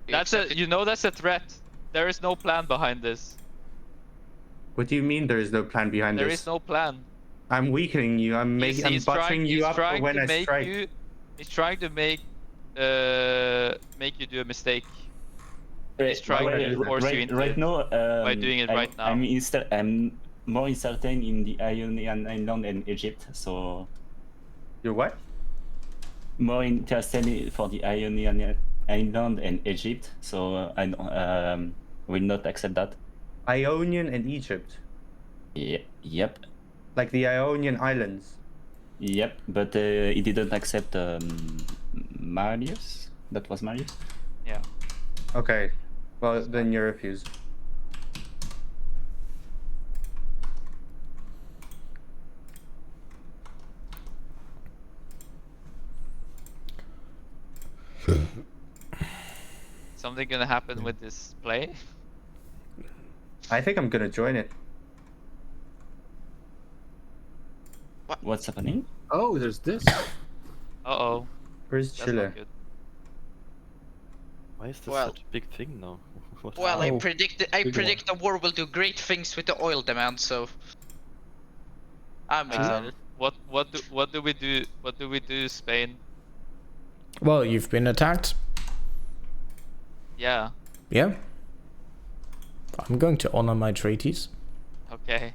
S3: That's that's a threat. There is no plan behind this.
S2: What do you mean there is no plan behind
S3: There
S2: this?
S3: is no plan.
S2: I'm weakening you. I'm buttering you up for when I strike.
S3: He's trying to make you do a mistake. He's trying to force you into
S10: right
S3: it
S10: now,
S3: by doing it right now.
S10: I'm more uncertain in the Ionian Island and Egypt, so...
S2: You're what?
S10: More interested for the Ionian Island and Egypt, so I will not accept that.
S2: Ionian and Egypt?
S10: Yep.
S2: Like the Ionian Islands?
S10: Yep, but he didn't accept Marius? That was Marius?
S3: Yeah.
S2: Okay. Well, then you're refused.
S3: Something gonna happen with this play?
S2: I think I'm gonna join it.
S10: What's happening?
S7: Oh, there's this.
S3: Uh-oh.
S2: Where's
S3: That's
S2: Chile?
S3: not good.
S14: Why is this
S5: Well-
S14: such a big thing now? What
S5: Well, I
S14: happened?
S5: predict the war will do great things with the oil demand, so I'm excited.
S3: What do we do? What do we do, Spain?
S1: Well, you've been attacked.
S3: Yeah.
S1: Yeah. I'm going to honor my treaties.
S3: Okay.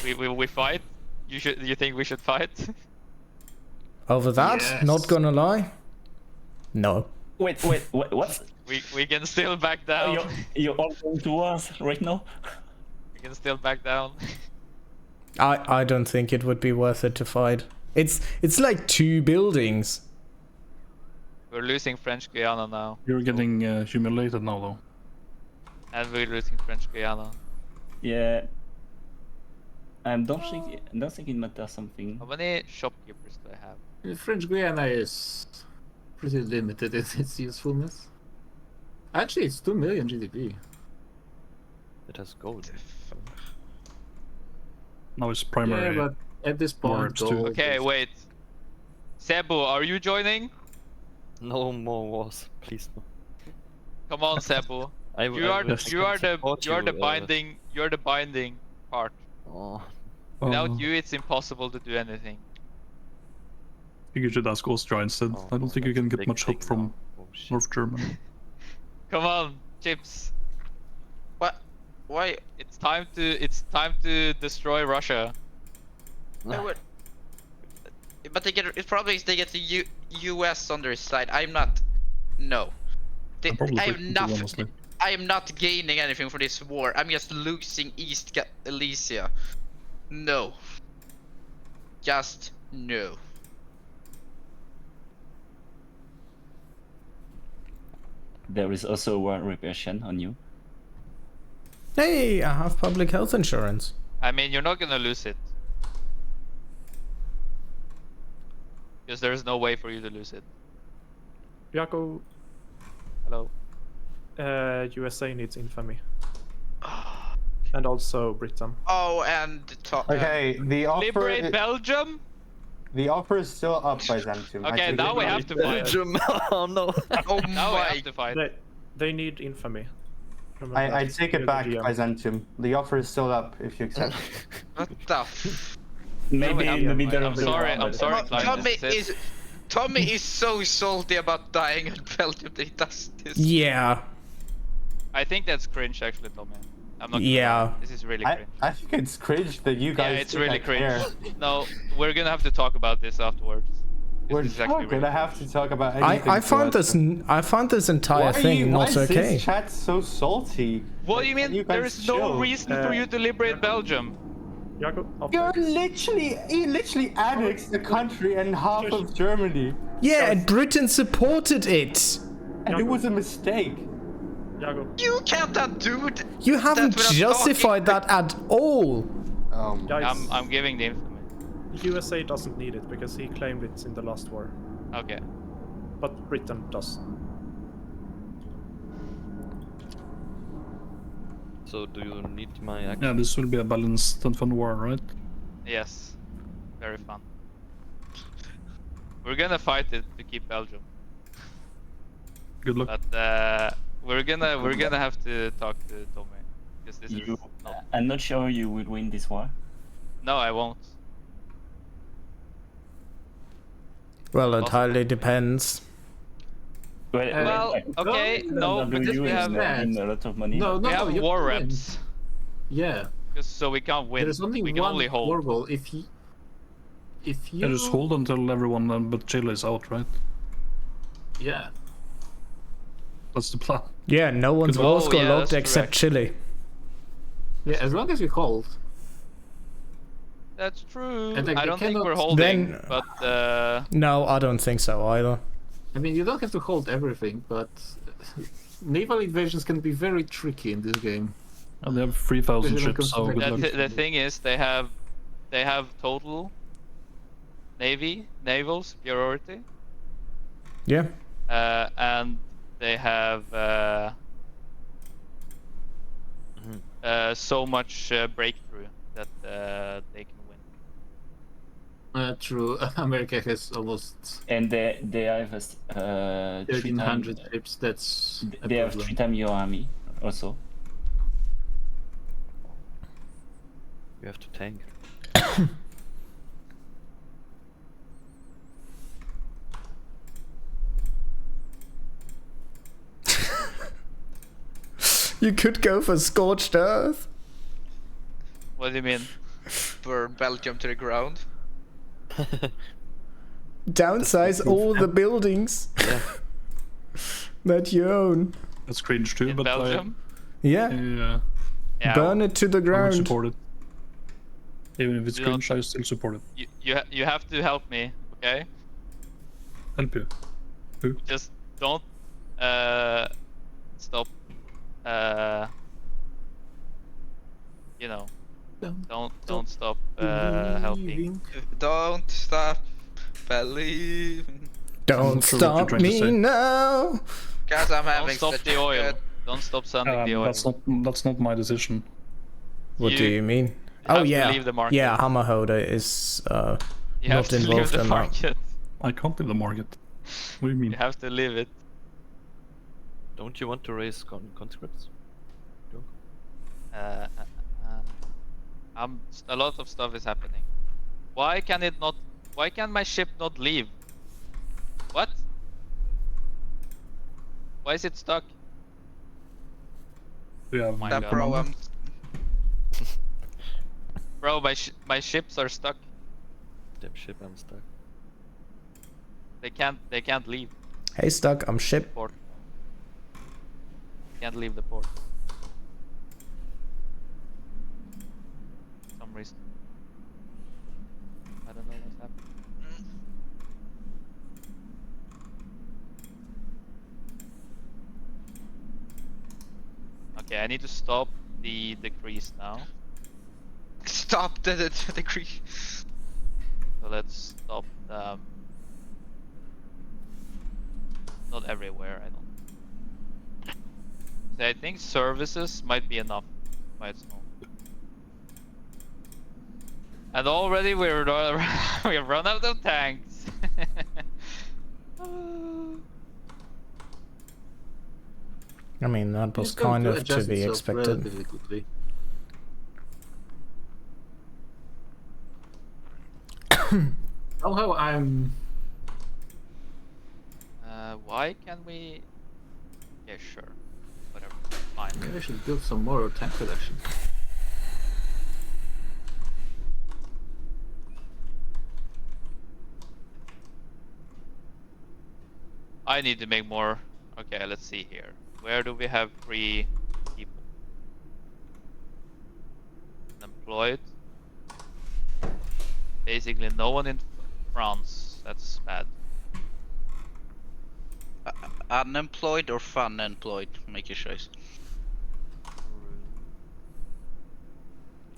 S3: we fight? You think we should fight?
S1: Over that,
S7: Yes.
S1: not gonna lie. No.
S10: Wait, what?
S3: We can still back down.
S10: You're all going to us right now?
S3: We can still back down.
S1: I don't think it would be worth it to fight. It's like 2 buildings.
S3: We're losing French Guiana now,
S11: You're getting humiliated now, though.
S3: and we're losing French Guiana.
S10: Yeah. I don't think it matters something.
S3: How many shopkeepers do I have?
S7: French Guiana is pretty limited in its usefulness. Actually, it's 2 million GDP.
S14: It has gold.
S11: Now it's primary.
S7: Yeah, but at this point,
S11: Words too.
S7: gold
S3: Okay,
S7: is-
S3: wait. Sebo, are you joining?
S14: No more wars, please no.
S3: Come on, Sebo.
S14: I
S3: You are
S14: will support you,
S3: you're the binding part.
S14: Oh.
S3: Without you, it's impossible to do anything.
S11: I think you should ask Austria instead.
S14: Oh,
S11: I don't think you
S14: that's
S11: can
S14: a
S11: get
S14: big
S11: much help
S14: thing
S11: from
S14: now. Oh, shit.
S11: North Germany.
S3: Come on, chips.
S5: What? Why?
S3: It's time to destroy Russia.
S5: I would... But they get it. Probably they get the U.S. on their side. I'm not. No.
S11: I'm probably
S5: I am
S11: taking
S5: not.
S11: two, honestly.
S5: I am not gaining anything for this war. I'm just losing East Elysia. No. Just no.
S10: There is also one repression on you.
S1: Hey, I have public health insurance.
S3: I mean, you're not gonna lose it. Because there's no way for you to lose it.
S4: Jaco,
S3: Hello.
S4: USA needs infamy. And also Britain.
S5: Oh, and
S2: Okay, the offer.
S3: Liberate Belgium?
S2: The offer is still up, Byzantium.
S3: Okay, now we have to fight.
S14: Belgium. Oh no.
S5: Oh
S3: Now we
S5: my.
S3: have to fight.
S4: They need infamy. Remember
S2: I
S4: that.
S2: take
S4: You're
S2: it
S4: the
S2: back,
S4: GM.
S2: Byzantium. The offer is still up if you accept.
S5: What the? F
S10: Maybe in the middle
S3: I'm
S10: of the
S3: sorry,
S10: round,
S3: I'm
S10: but-
S3: sorry, Klein.
S5: Tommy
S3: this
S5: is. Tommy is so salty about dying at Belgium that he does this.
S1: Yeah.
S3: I think that's cringe, actually, Tommy. I'm not. Gonna
S1: Yeah.
S3: lie. This is really cringe.
S2: I think it's cringe that you guys.
S3: Yeah, it's
S2: think
S3: really
S2: I
S3: cringe.
S2: care.
S3: No, we're gonna have to talk about this afterwards.
S2: We're
S3: This is actually
S2: not gonna
S3: really
S2: have to talk about anything.
S1: I found
S2: to us.
S1: this I found this entire
S2: Why
S1: thing
S2: why
S1: not
S2: is
S1: okay.
S2: this chat so salty?
S3: What do you mean?
S2: You
S3: There
S2: guys
S3: is no
S2: chill.
S3: reason for you to liberate Belgium.
S4: Jaco,
S2: You literally annexed the country and half of Germany,
S1: Yeah, and Britain supported it.
S2: and it was a mistake.
S4: Jaco.
S5: You can't undo it.
S1: You haven't
S5: without
S1: justified that at all.
S4: Guys,
S3: I'm giving the infamy.
S4: USA doesn't need it because he claimed it in the last war.
S3: Okay.
S4: But Britain does.
S14: So do you need my action?
S11: Yeah, this will be a balanced and fun war, right?
S3: Yes. Very fun. We're gonna fight it to keep Belgium.
S11: Good luck.
S3: But we're gonna have to talk to Tommy. Because this is not...
S10: I'm not sure you will win this war.
S3: No, I won't.
S1: Well, it highly depends.
S3: Well, okay, no, because we have
S10: a lot of money.
S7: No,
S3: we have
S7: you
S3: war
S7: have to win.
S3: reps.
S7: Yeah.
S3: So we can't win.
S7: There's only
S3: we can
S7: one
S3: only hold.
S7: war goal. If you
S11: Yeah, just hold until everyone but Chile is out, right?
S7: Yeah.
S11: That's the plan.
S1: Yeah, no one's
S3: Oh,
S1: war's got
S3: yeah,
S1: locked
S3: that's
S1: except Chile.
S7: Yeah, as long as you hold.
S3: That's true.
S7: And, like,
S3: I
S7: they
S3: don't think
S7: cannot-
S3: we're holding,
S1: Then-
S3: but
S1: No, I don't think so either.
S7: I mean, you don't have to hold everything, but naval invasions can be very tricky in this game.
S11: And they have 3,000
S7: Especially when it
S11: ships,
S7: comes to
S11: so good luck.
S3: the thing is, they have total naval superiority,
S1: Yeah.
S3: and they have so much breakthrough that they can win.
S7: True. America has almost
S10: And they have
S7: 1,300 ships. That's a
S10: They have
S7: problem.
S10: 3 times your army, also.
S14: You have to tank.
S1: You could go for scorched earth.
S3: What do you mean?
S5: Burn Belgium to the ground.
S1: Downsize all the buildings that you own.
S11: That's cringe too,
S3: In
S11: but
S3: Belgium?
S1: Yeah.
S3: Yeah.
S1: Burn it to the
S11: I would
S1: ground.
S11: support it. Even if it's
S3: You don't-
S11: cringe, I still support it.
S3: You have to help me, okay?
S11: Help you. Who?
S3: Just don't stop you know, don't stop helping.
S5: Don't stop believing.
S1: Don't
S11: sure what you're
S1: stop
S11: trying to
S1: me
S11: say.
S1: now.
S5: Guys, I'm
S3: Don't
S5: having
S3: stop
S5: such
S3: the
S5: a
S3: oil.
S5: good-
S3: Don't stop sending the oil.
S11: That's not my decision.
S1: What do you mean?
S3: have
S1: Oh
S3: to
S1: yeah,
S3: leave the market.
S1: yeah. Hammerholder is
S3: You have
S1: not
S3: to leave
S1: involved
S3: the
S1: in that.
S3: market.
S11: I can't leave the market. What do you mean?
S3: You have to leave it.
S14: Don't you want to raise conscripts?
S3: A lot of stuff is happening. Why can it not? Why can my ship not leave? What? Why is it stuck?
S11: Yeah,
S3: my
S5: That
S3: god.
S5: bro,
S3: Bro, my ships are stuck.
S14: Damn ship, I'm stuck.
S3: They can't leave
S1: Hey, Stuck, I'm ship.
S3: port. Can't leave the port. For some reason. I don't know what's happening. Okay, I need to stop the decrease now.
S5: Stop the decrease.
S3: So let's stop not everywhere, I don't. So I think services might be enough by its own. And already we have run out of tanks.
S1: I mean, that was
S7: It's going
S1: kind of to
S7: adjust
S1: be
S7: itself
S1: expected.
S7: relatively quickly. Somehow I'm...
S3: Why can we? Yeah, sure. Whatever. Fine.
S7: Maybe I should build some more tank production.
S3: I need to make more. Okay, let's see here. Where do we have free people? Employed. Basically, no one in France. That's bad.
S5: Unemployed or fun employed? Make your choice.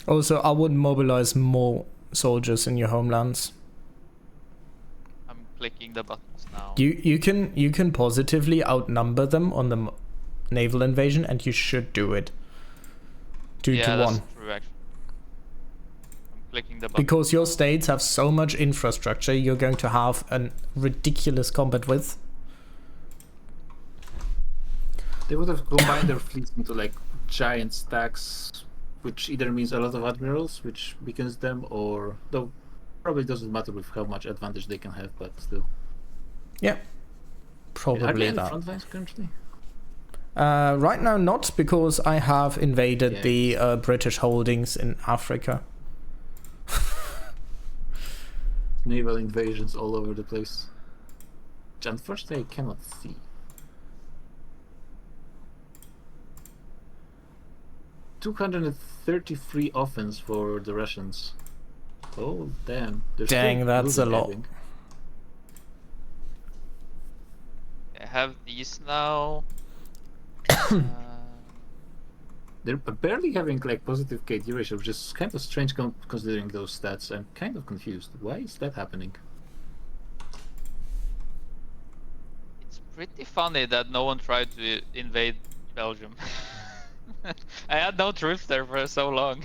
S1: Also, I would mobilize more soldiers in your homelands.
S3: I'm clicking the buttons now.
S1: You can positively outnumber them on the naval invasion, and you should do it. 2
S3: yeah,
S1: to
S3: that's
S1: 1.
S3: true actually. I'm clicking the button.
S1: Because your states have so much infrastructure, you're going to have a ridiculous combat width.
S7: They would have combined their fleets into like giant stacks, which either means a lot of admirals, which weakens them, or though probably doesn't matter with how much advantage they can have, but still.
S1: Yeah,
S7: Are
S1: probably
S7: they in the
S1: that.
S7: front lines currently?
S1: Right now, not, because I have invaded
S7: Yeah.
S1: the British holdings in Africa.
S7: Naval invasions all over the place. Which unfortunately I cannot see. $233 offense for the Russians. Oh damn! They're
S1: Dang,
S7: still
S1: that's a
S7: losing, I
S1: lot.
S7: think.
S3: I have these now.
S7: They're barely having like positive KD ratio, which is kind of strange considering those stats. I'm kind of confused. Why is that happening?
S3: It's pretty funny that no one tried to invade Belgium. I had no troops there for so long.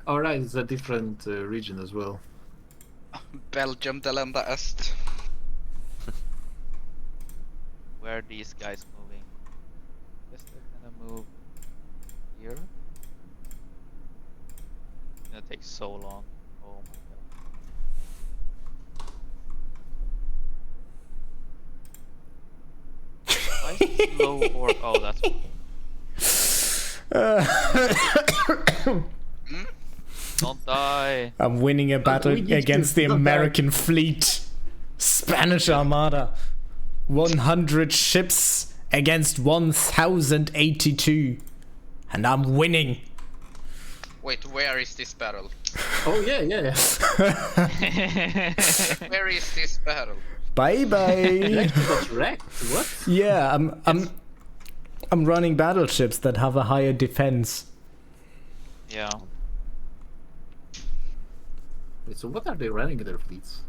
S7: Alright, it's a different region as well.
S5: Belgium, the Landa Est.
S3: Where are these guys moving? Guess they're gonna move here. It's gonna take so long. Oh my god. Why is it slow or oh that's don't die.
S1: I'm winning a battle
S7: we need
S1: against
S7: to
S1: the
S7: not die.
S1: American fleet. Spanish Armada. 100 ships against 1082. And I'm winning.
S5: Wait, where is this battle?
S7: Oh yeah.
S5: Where is this battle?
S1: Bye bye.
S7: Got wrecked. What?
S1: Yeah, I'm running battleships that have a higher defense.
S3: Yeah.
S7: Wait, so what are they running in their fleets?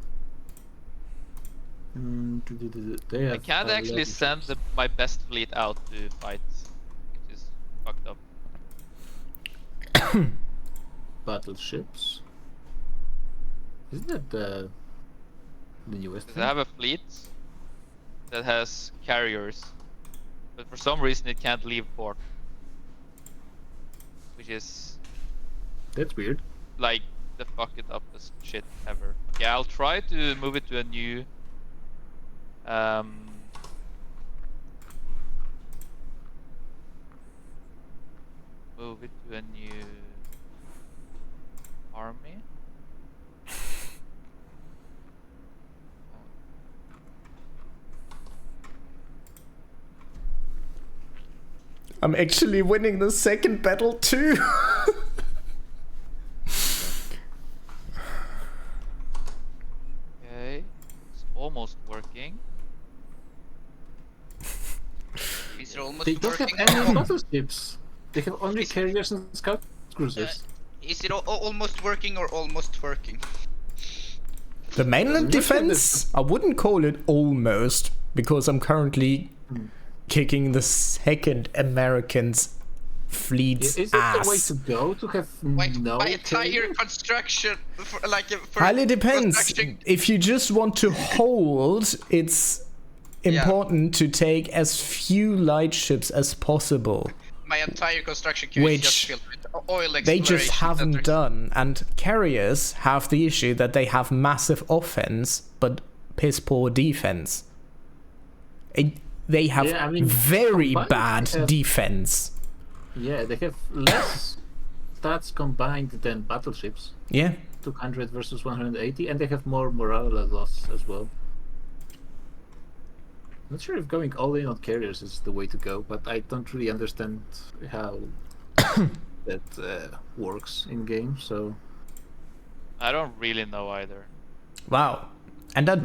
S7: They have
S3: I can't actually
S7: 11
S3: send
S7: ships.
S3: my best fleet out to fight, which is fucked up.
S7: Battleships. Isn't that the newest
S3: Because
S7: thing?
S3: I have a fleet that has carriers, but for some reason it can't leave port, which is
S7: That's weird.
S3: like the fuck it up as shit ever. Okay, I'll try to move it to a new move it to a new army.
S1: I'm actually winning the second battle too.
S3: Okay, it's almost working.
S5: Is it almost
S7: They don't have
S5: working?
S7: any battleships. They have only carriers and scout cruisers.
S5: Is it almost working or almost working?
S1: The mainland defense, I wouldn't call it almost, because I'm currently kicking the second Americans fleet's
S7: Is it the way
S1: ass.
S7: to go to have no
S5: My entire
S7: carrier?
S5: construction, for
S1: Highly depends.
S5: construction-
S1: If you just want to hold, it's important to take as few light ships as possible.
S5: My entire construction queue is just
S1: Which
S5: filled with oil
S1: they just
S5: exploration
S1: haven't
S5: centers.
S1: done. And carriers have the issue that they have massive offense, but piss poor defense. They have
S7: Yeah, I mean,
S1: very
S7: combined,
S1: bad
S7: they have-
S1: defense.
S7: Yeah, they have less stats combined than battleships.
S1: Yeah.
S7: 200 versus 180, and they have more morale loss as well. Not sure if going all in on carriers is the way to go, but I don't really understand how that works in game. So
S3: I don't really know either.
S1: Wow. And I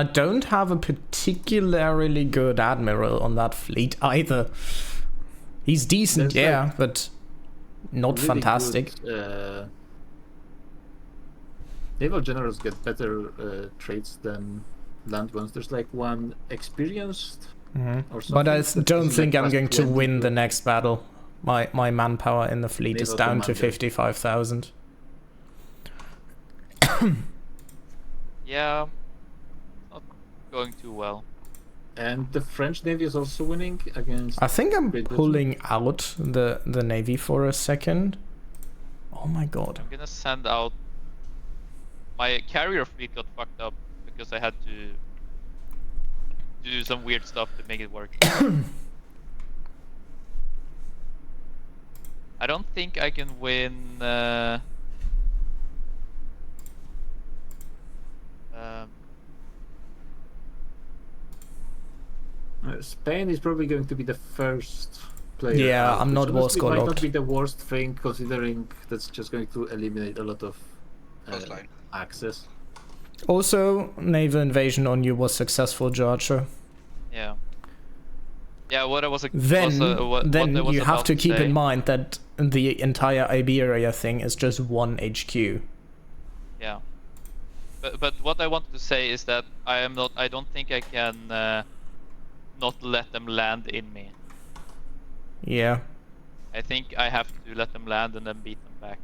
S1: don't have a particularly good admiral on that fleet either. He's decent,
S7: There's,
S1: yeah,
S7: like,
S1: but not
S7: really
S1: fantastic.
S7: good, naval generals get better traits than land ones. There's like one experienced or something.
S1: But I
S7: that
S1: don't
S7: is,
S1: think
S7: like,
S1: I'm going to
S7: +20.
S1: win the next battle. My manpower in the fleet is
S7: Naval
S1: down to
S7: commander.
S1: 55,000.
S3: Yeah, not going too well.
S7: And the French Navy is also winning against.
S1: I think I'm
S7: Great Britain.
S1: pulling out the navy for a second. Oh my god.
S3: I'm gonna send out. My carrier fleet got fucked up because I had to do some weird stuff to make it work. I don't think I can win.
S7: Spain is probably going to be the first player.
S1: Yeah,
S7: out,
S1: I'm
S7: which
S1: not war
S7: honestly
S1: score
S7: might not
S1: locked.
S7: be the worst thing, considering that's just going to eliminate a lot of access.
S1: Also, naval invasion on you was successful, Georgia.
S3: Yeah. Yeah, what I was.
S1: Then
S3: what I was
S1: you have
S3: about
S1: to keep
S3: say.
S1: in mind that the entire Iberia thing is just one HQ.
S3: Yeah. But what I wanted to say is that I don't think I can not let them land in me.
S1: Yeah.
S3: I think I have to let them land and then beat them back.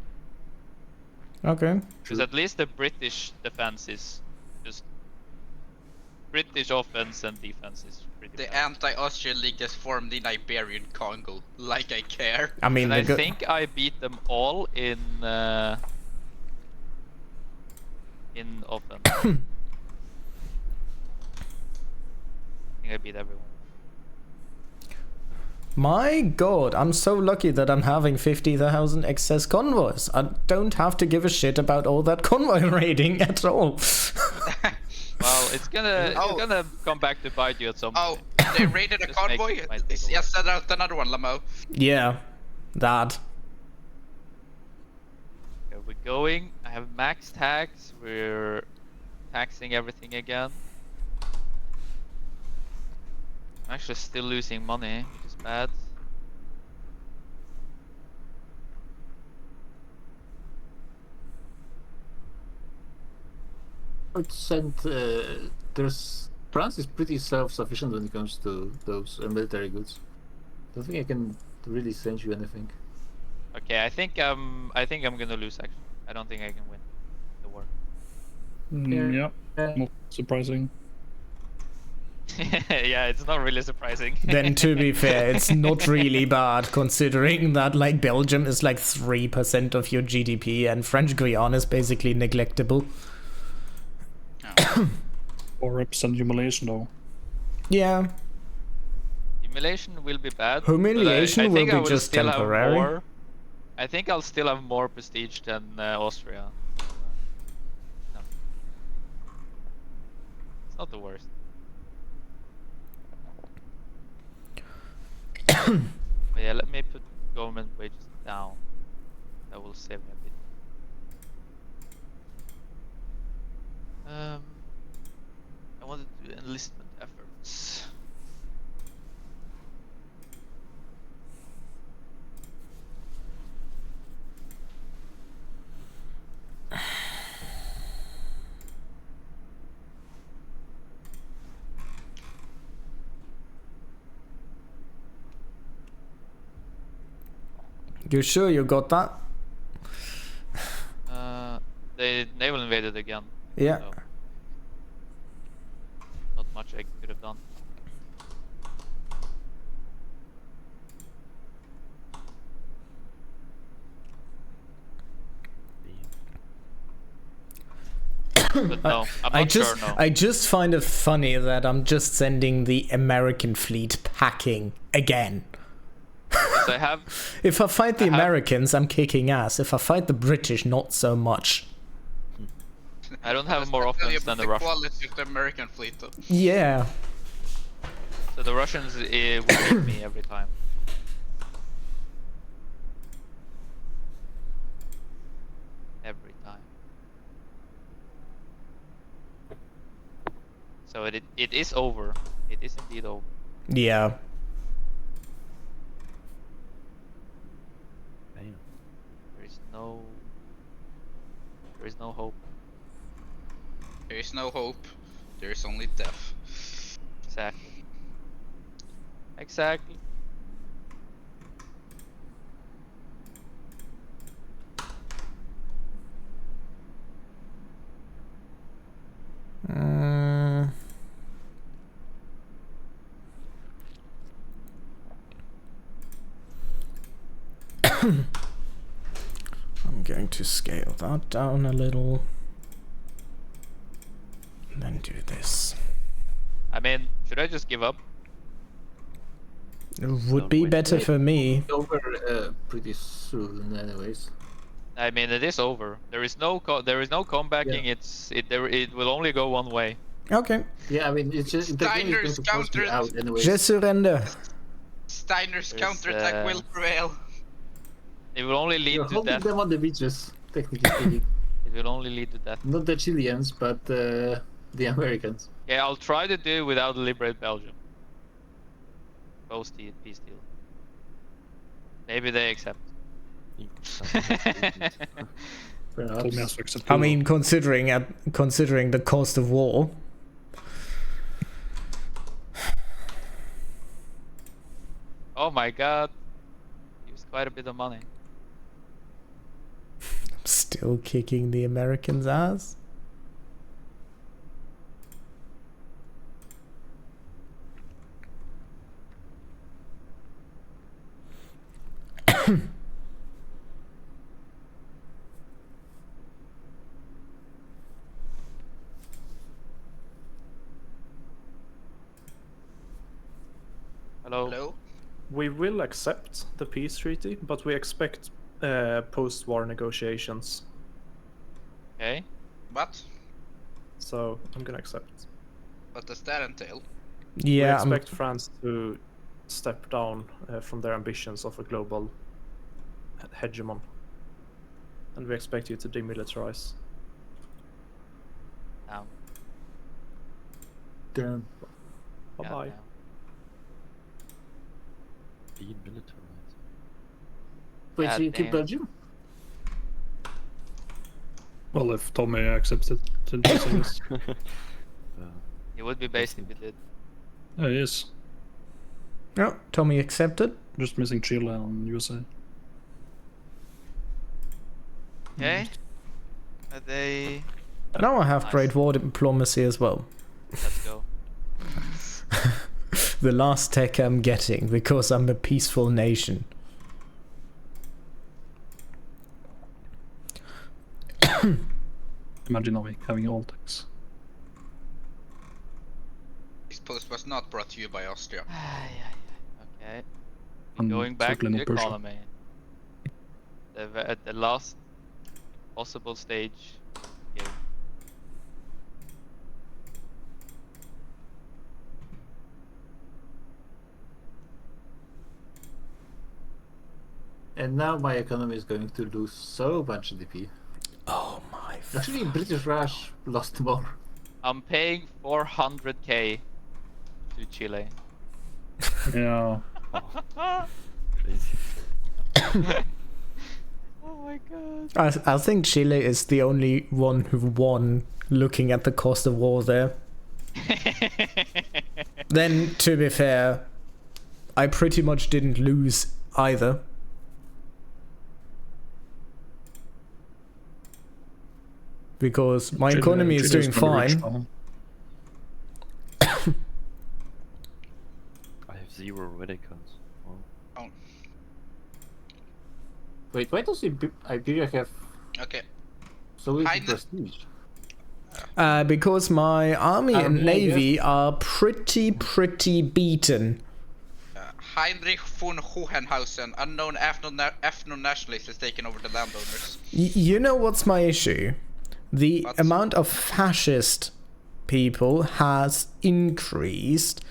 S1: Okay.
S3: Because at least the British defense is just British offense and defense is pretty
S5: The
S3: bad.
S5: anti-Austrian League has formed in Iberian Congo. Like I care.
S1: I mean,
S3: and I
S1: the go-
S3: think I beat them all in offense. I think I beat everyone.
S1: My god, I'm so lucky that I'm having 50,000 excess convoys. I don't have to give a shit about all that convoy raiding at all.
S3: Well, it's gonna come back to bite you at some point.
S5: Oh, they raided a
S3: Just make-
S5: convoy?
S3: might take a
S5: Yes, send out another one, Lamo.
S1: Yeah, that.
S3: Okay, we're going. I have max tax. We're taxing everything again. I'm actually still losing money, which is bad.
S7: I'd send. There's France is pretty self-sufficient when it comes to those military goods. Don't think I can really send you anything.
S3: Okay, I think I'm gonna lose actually. I don't think I can win the war.
S11: Yeah, not surprising.
S3: Yeah, it's not really surprising.
S1: Then to be fair, it's not really bad considering that like Belgium is like 3% of your GDP and French Guiana is basically neglectable.
S11: Or represent humiliation though.
S1: Yeah.
S3: Humiliation will be bad.
S1: Humiliation
S3: but I
S1: will
S3: think
S1: be
S3: I
S1: just
S3: still have
S1: temporary.
S3: more I think I'll still have more prestige than Austria. No. It's not the worst. But yeah, let me put government wages down. That will save me a bit. I want to do enlistment efforts.
S1: You sure you got that?
S3: They naval invaded again.
S1: Yeah.
S3: So not much I could have done. But no, I'm not sure, no.
S1: I just find it funny that I'm just sending the American fleet packing again.
S3: Yes, I have.
S1: If I fight the Americans, I'm kicking ass. If I fight the British, not so much.
S3: I don't have more offense than the
S5: The
S3: Russians.
S5: quality of the American fleet, though.
S1: Yeah.
S3: So the Russians will beat me every time. Every time. So it is over. It is indeed over.
S1: Yeah.
S3: There is no hope.
S5: There is no hope. There is only death.
S3: Exactly. Exactly.
S1: I'm going to scale that down a little. And then do this.
S3: I mean, should I just give up?
S1: It would be better for me.
S7: Over pretty soon, anyways.
S3: I mean, it is over. There is no comebacking.
S7: Yeah.
S3: It will only go one way.
S1: Okay.
S7: Yeah, I mean, it's just the game is supposed to be out anyways.
S1: Je surrender.
S5: Steiner's
S3: There's,
S5: counterattack will prevail.
S3: It will only lead
S7: You're
S3: to
S7: holding
S3: death.
S7: them on the beaches, technically speaking.
S3: It will only lead to death.
S7: Not the Chileans, but the Americans.
S3: Yeah, I'll try to do it without Liberate Belgium. Post the peace deal. Maybe they accept.
S1: I mean, considering the cost of war.
S3: Oh my god. Used quite a bit of money.
S1: Still kicking the Americans' ass.
S3: Hello?
S4: We will accept the peace treaty, but we expect post-war negotiations.
S3: Okay.
S5: What?
S4: So I'm gonna accept.
S5: What does that entail?
S1: Yeah,
S4: we expect France to step down from their ambitions of a global hegemon, and we expect you to demilitarize.
S3: Down.
S7: Damn.
S4: Bye bye.
S14: Demilitarized.
S7: Wait, so you keep Belgium?
S11: Well, if Tommy accepts it, then yes.
S3: It would be based if it did.
S11: Yeah, he is.
S1: No, Tommy accepted.
S11: Just missing Chile and USA.
S3: Okay. Are they...
S1: Now I have
S3: Nice.
S1: Great War diplomacy as well.
S3: Let's go.
S1: The last tech I'm getting because I'm a peaceful nation.
S11: Imagine having all techs.
S5: This post was not brought to you by Austria.
S3: Okay.
S11: And
S3: Going back to
S11: circling
S3: the
S11: Persia.
S3: economy. at the last possible stage game.
S7: And now my economy is going to lose so much GDP.
S1: Oh my.
S7: Actually, British Raj lost more.
S3: I'm paying 400k to Chile.
S11: Yeah.
S14: Crazy.
S3: Oh my god.
S1: I think Chile is the only one who won looking at the cost of war there. Then, to be fair, I pretty much didn't lose either. Because my economy is doing fine.
S14: I have 0 radicals. Oh.
S7: Wait, why does Iberia have
S5: Okay.
S7: so little prestige?
S1: Because my army and
S7: I
S1: navy
S7: guess.
S1: are pretty beaten.
S5: Heinrich von Hohenhausen, unknown ethno nationalist, has taken over the landowners.
S1: You know what's my issue? The amount of fascist people has increased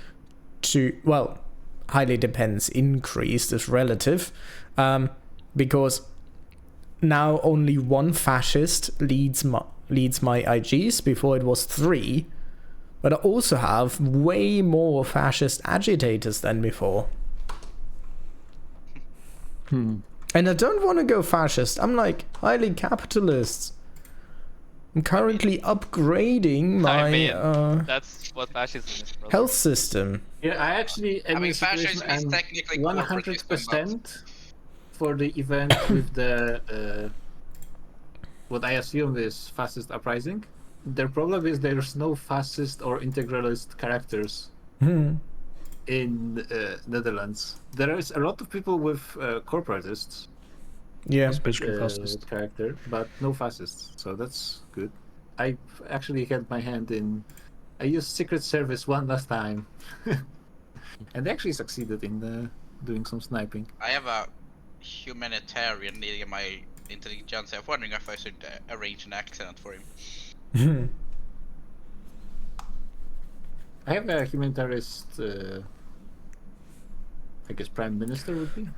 S1: to, well, highly depends. Increased is relative, because now only one fascist leads my IGs. Before it was 3, but I also have way more fascist agitators than before. And I don't want to go fascist. I'm like highly capitalist. I'm currently upgrading my
S3: that's what fascism is, brother.
S1: health system.
S7: Yeah, I actually am in
S5: fascism is
S7: situation
S5: technically
S7: 100% for the event with the what I assume is fascist uprising. Their problem is there's no fascist or integralist characters in Netherlands. There is a lot of people with corporatists.
S1: Yeah,
S7: character, but no fascists, so that's good. I actually had my hand in. I used Secret Service one last time, and actually succeeded in doing some sniping.
S5: I have a humanitarian needing my intelligence. I'm wondering if I should arrange an accident for him.
S7: I have a humanitarist. I guess Prime Minister would be.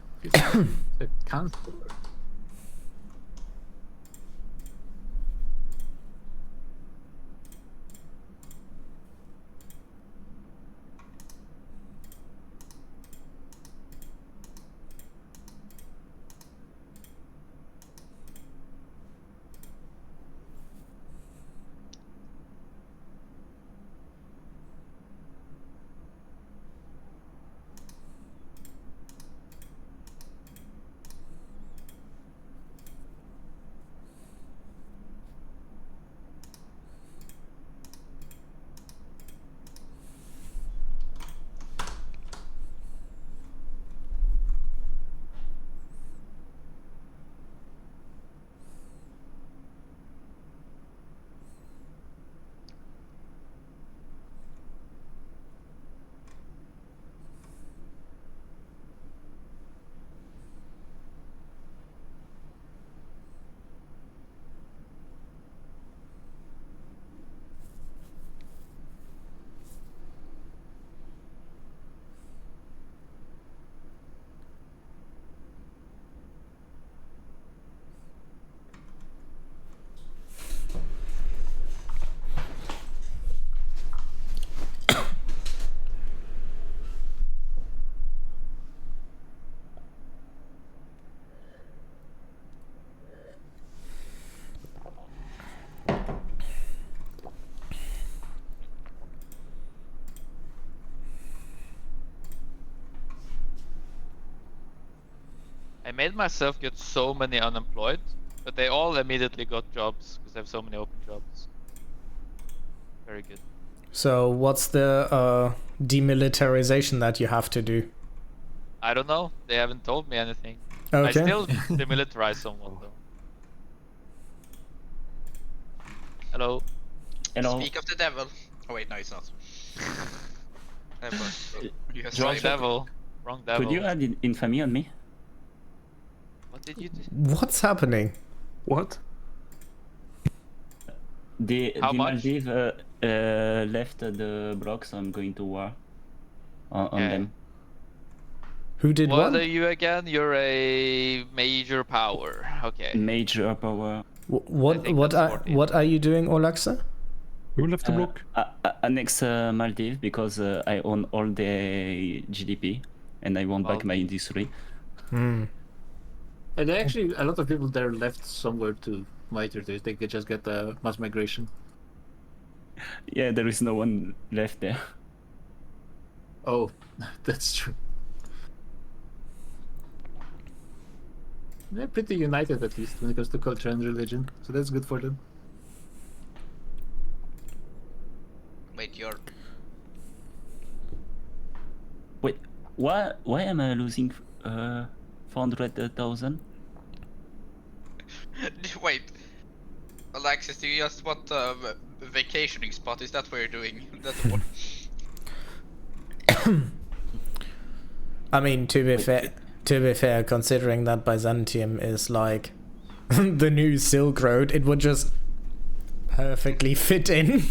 S7: A counselor.
S3: I made myself get so many unemployed, but they all immediately got jobs because they have so many open jobs. Very good.
S1: So what's the demilitarization that you have to do?
S3: I don't know. They haven't told me anything.
S1: Okay.
S3: I still demilitarize someone though. Hello.
S10: Hello.
S5: Speak of the devil. Oh wait, no, it's not.
S3: Wrong devil. Wrong devil.
S10: Could you add infamy on me?
S3: What? did you do?
S1: What's happening?
S11: What?
S10: The
S3: How much?
S10: Maldives left the blocks. I'm going to war on
S3: Okay.
S10: them.
S1: Who did
S3: What
S1: what?
S3: are you again? You're a major power. Okay.
S10: Major power.
S1: What are you doing, Olaxa?
S11: Who left the block?
S10: Annex Maldives because I own all the GDP and I want back my industry.
S7: And actually, a lot of people there left somewhere to migrate. They could just get mass migration.
S10: Yeah, there is no one left there.
S7: Oh, that's true. They're pretty united, at least, when it comes to culture and religion. So that's good for them.
S5: Wait, you're...
S10: Wait, why am I losing 400,000?
S5: Wait. Alexis, do you just want a vacationing spot? Is that what you're doing? That's what...
S1: I mean, to be fair, considering that Byzantium is like the new Silk Road, it would just perfectly fit in.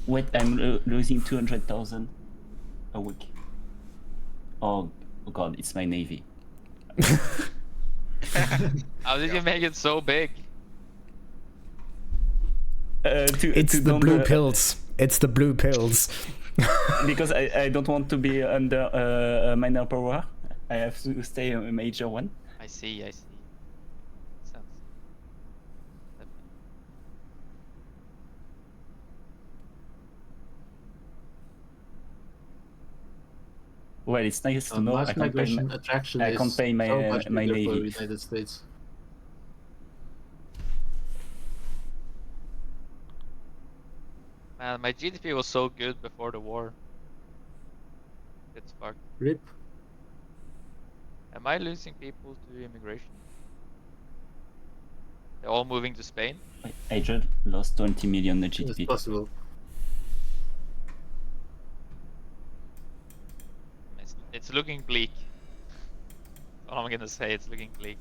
S10: Wait, I'm losing 200,000 a week. Oh god, it's my navy.
S3: How did you make it so big?
S1: It's the blue pills. It's the blue pills.
S10: Because I don't want to be under a minor power. I have to stay a major one.
S3: I see. Sense.
S10: Well, it's nice to know
S7: Mass
S10: I can't pay
S7: migration
S10: my,
S7: attraction
S10: I can't pay my
S7: so much
S10: my
S7: bigger for the
S10: navy.
S7: United States.
S3: Man, my GDP was so good before the war. It's fucked.
S7: Rip.
S3: Am I losing people to immigration? They're all moving to Spain?
S10: I just lost 20 million
S7: It's
S10: GDP.
S7: possible.
S3: It's looking bleak. All I'm gonna say, it's looking bleak.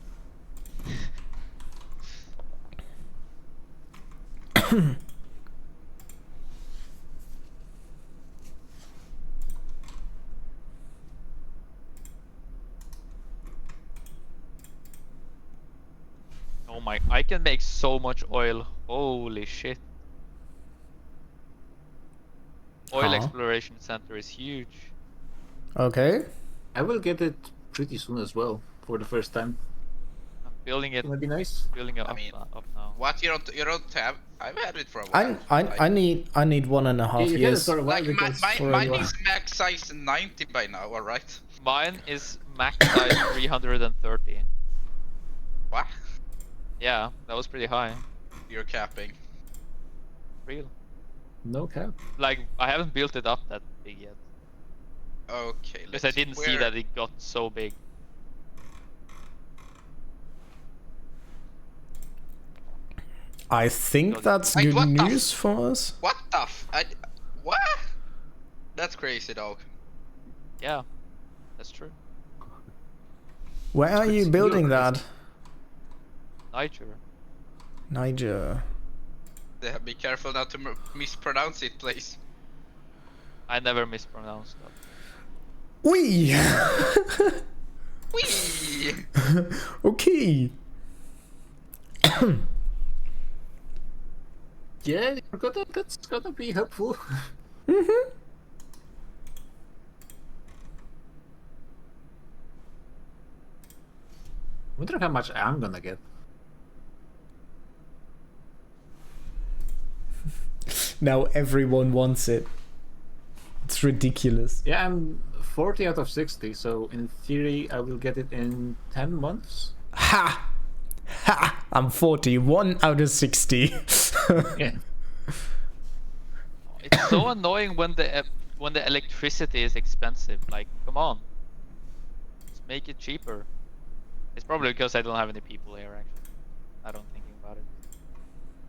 S3: Oh my, I can make so much oil. Holy shit. Oil
S1: Huh?
S3: exploration center is huge.
S1: Okay.
S7: I will get it pretty soon as well, for the first time.
S3: I'm building it.
S7: That'd be nice.
S3: Building it
S5: I mean,
S3: up now.
S5: What? You don't have... I've had it for a while.
S1: I need 1.5
S7: You get it
S1: years.
S7: for a while
S5: Like,
S7: because
S5: mine is max size 90 by now, alright?
S3: Mine is max size 330.
S5: What?
S3: Yeah, that was pretty high.
S5: You're capping.
S3: Real.
S7: no cap.
S3: Like, I haven't built it up that big yet.
S5: Okay,
S3: Because I didn't see that it got so big.
S1: I think that's
S5: Wait,
S1: good
S5: what the
S1: news for us.
S5: What the what? That's crazy, dog.
S3: Yeah, that's true.
S1: Where are you building that?
S3: Niger.
S1: Niger.
S5: Yeah, be careful not to mispronounce it, please.
S3: I never mispronounce that.
S1: Wee!
S5: Whee!
S1: Okay.
S7: Yeah, that's gonna be helpful.
S1: Mm-hmm.
S7: Wonder how much I'm gonna get.
S1: Now everyone wants it. It's ridiculous.
S7: Yeah, I'm 40 out of 60, so in theory I will get it in 10 months.
S1: Ha! Ha! I'm 41 out of 60.
S7: Yeah.
S3: It's so annoying when the electricity is expensive. Like, come on, just make it cheaper. It's probably because I don't have any people here. Actually, I don't thinking about it.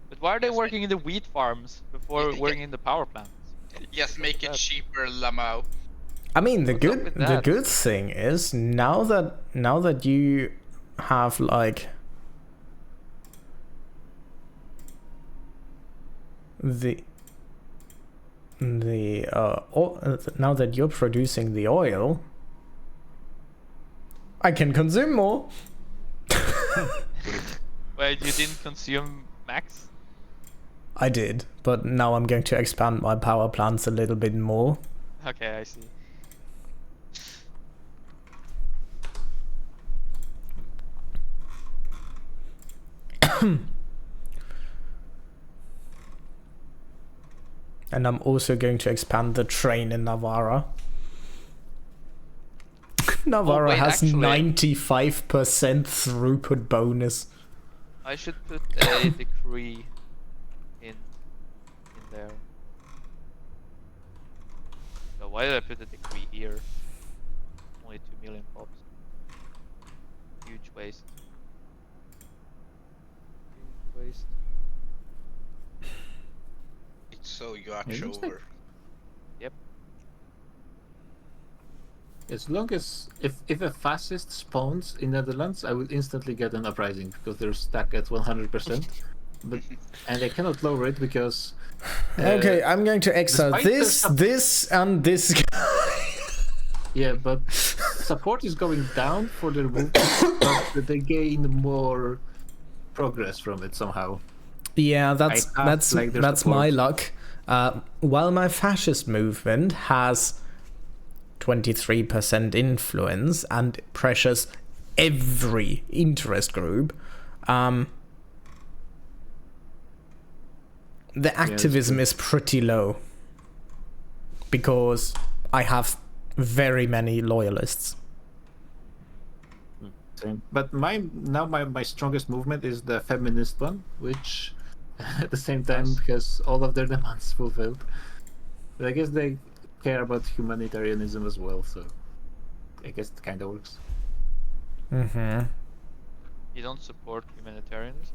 S3: But why are they working in the wheat farms before working in the power plants?
S5: Just make it cheaper, Lamau.
S1: I mean, the
S3: What's up
S1: good
S3: with
S1: the
S3: that?
S1: good thing is now that you have like now that you're producing the oil, I can consume more.
S3: Wait, you didn't consume max?
S1: I did, but now I'm going to expand my power plants a little bit more.
S3: Okay, I see.
S1: And I'm also going to expand the train in Navarra. Navarra
S3: wait,
S1: has
S3: actually-
S1: 95% throughput bonus.
S3: I should put a decree in there. So why did I put a decree here? Only 2 million pops. Huge waste. Huge waste.
S5: It's so yacht
S7: Yeah, it looks
S5: over.
S3: Yep.
S7: As long as if a fascist spawns in Netherlands, I will instantly get an uprising because they're stuck at 100%. And I cannot lower it because.
S1: Okay, I'm going to exile
S7: despite the
S1: this, this, and this guy.
S7: Yeah, but support is going down for their movement, but they gain more progress from it somehow.
S1: Yeah, that's
S7: I have, like, their
S1: that's my
S7: support.
S1: luck. While my fascist movement has 23% influence and pressures every interest group, the activism is pretty low because I have very many loyalists.
S7: Same. But my strongest movement is the feminist one, which at the same time has all of their demands fulfilled. But I guess they care about humanitarianism as well, so I guess it kind of works.
S1: Mm-hmm.
S3: You don't support humanitarianism?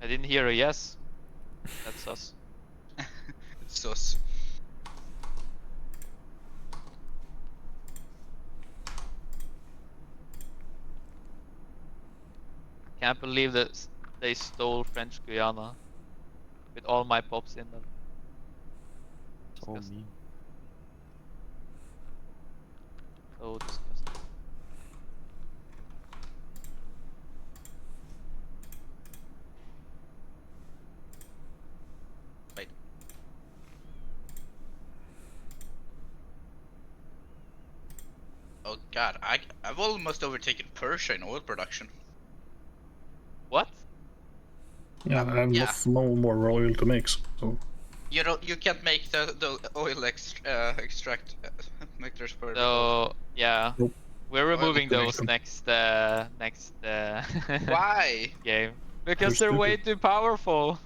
S3: I didn't hear a yes. That's us.
S5: It's us.
S3: Can't believe that they stole French Guiana with all my pops in them.
S14: So
S3: Disgusting.
S14: mean.
S3: So disgusting.
S5: Wait. Oh god, I've almost overtaken Persia in oil production.
S3: What?
S11: Yeah, I have no more oil to make, so.
S5: You can't make the oil extract nectars per.
S3: So yeah,
S11: Nope.
S3: we're removing those
S11: liquidation.
S3: next
S5: Why?
S3: game because
S11: They're
S3: they're way too powerful.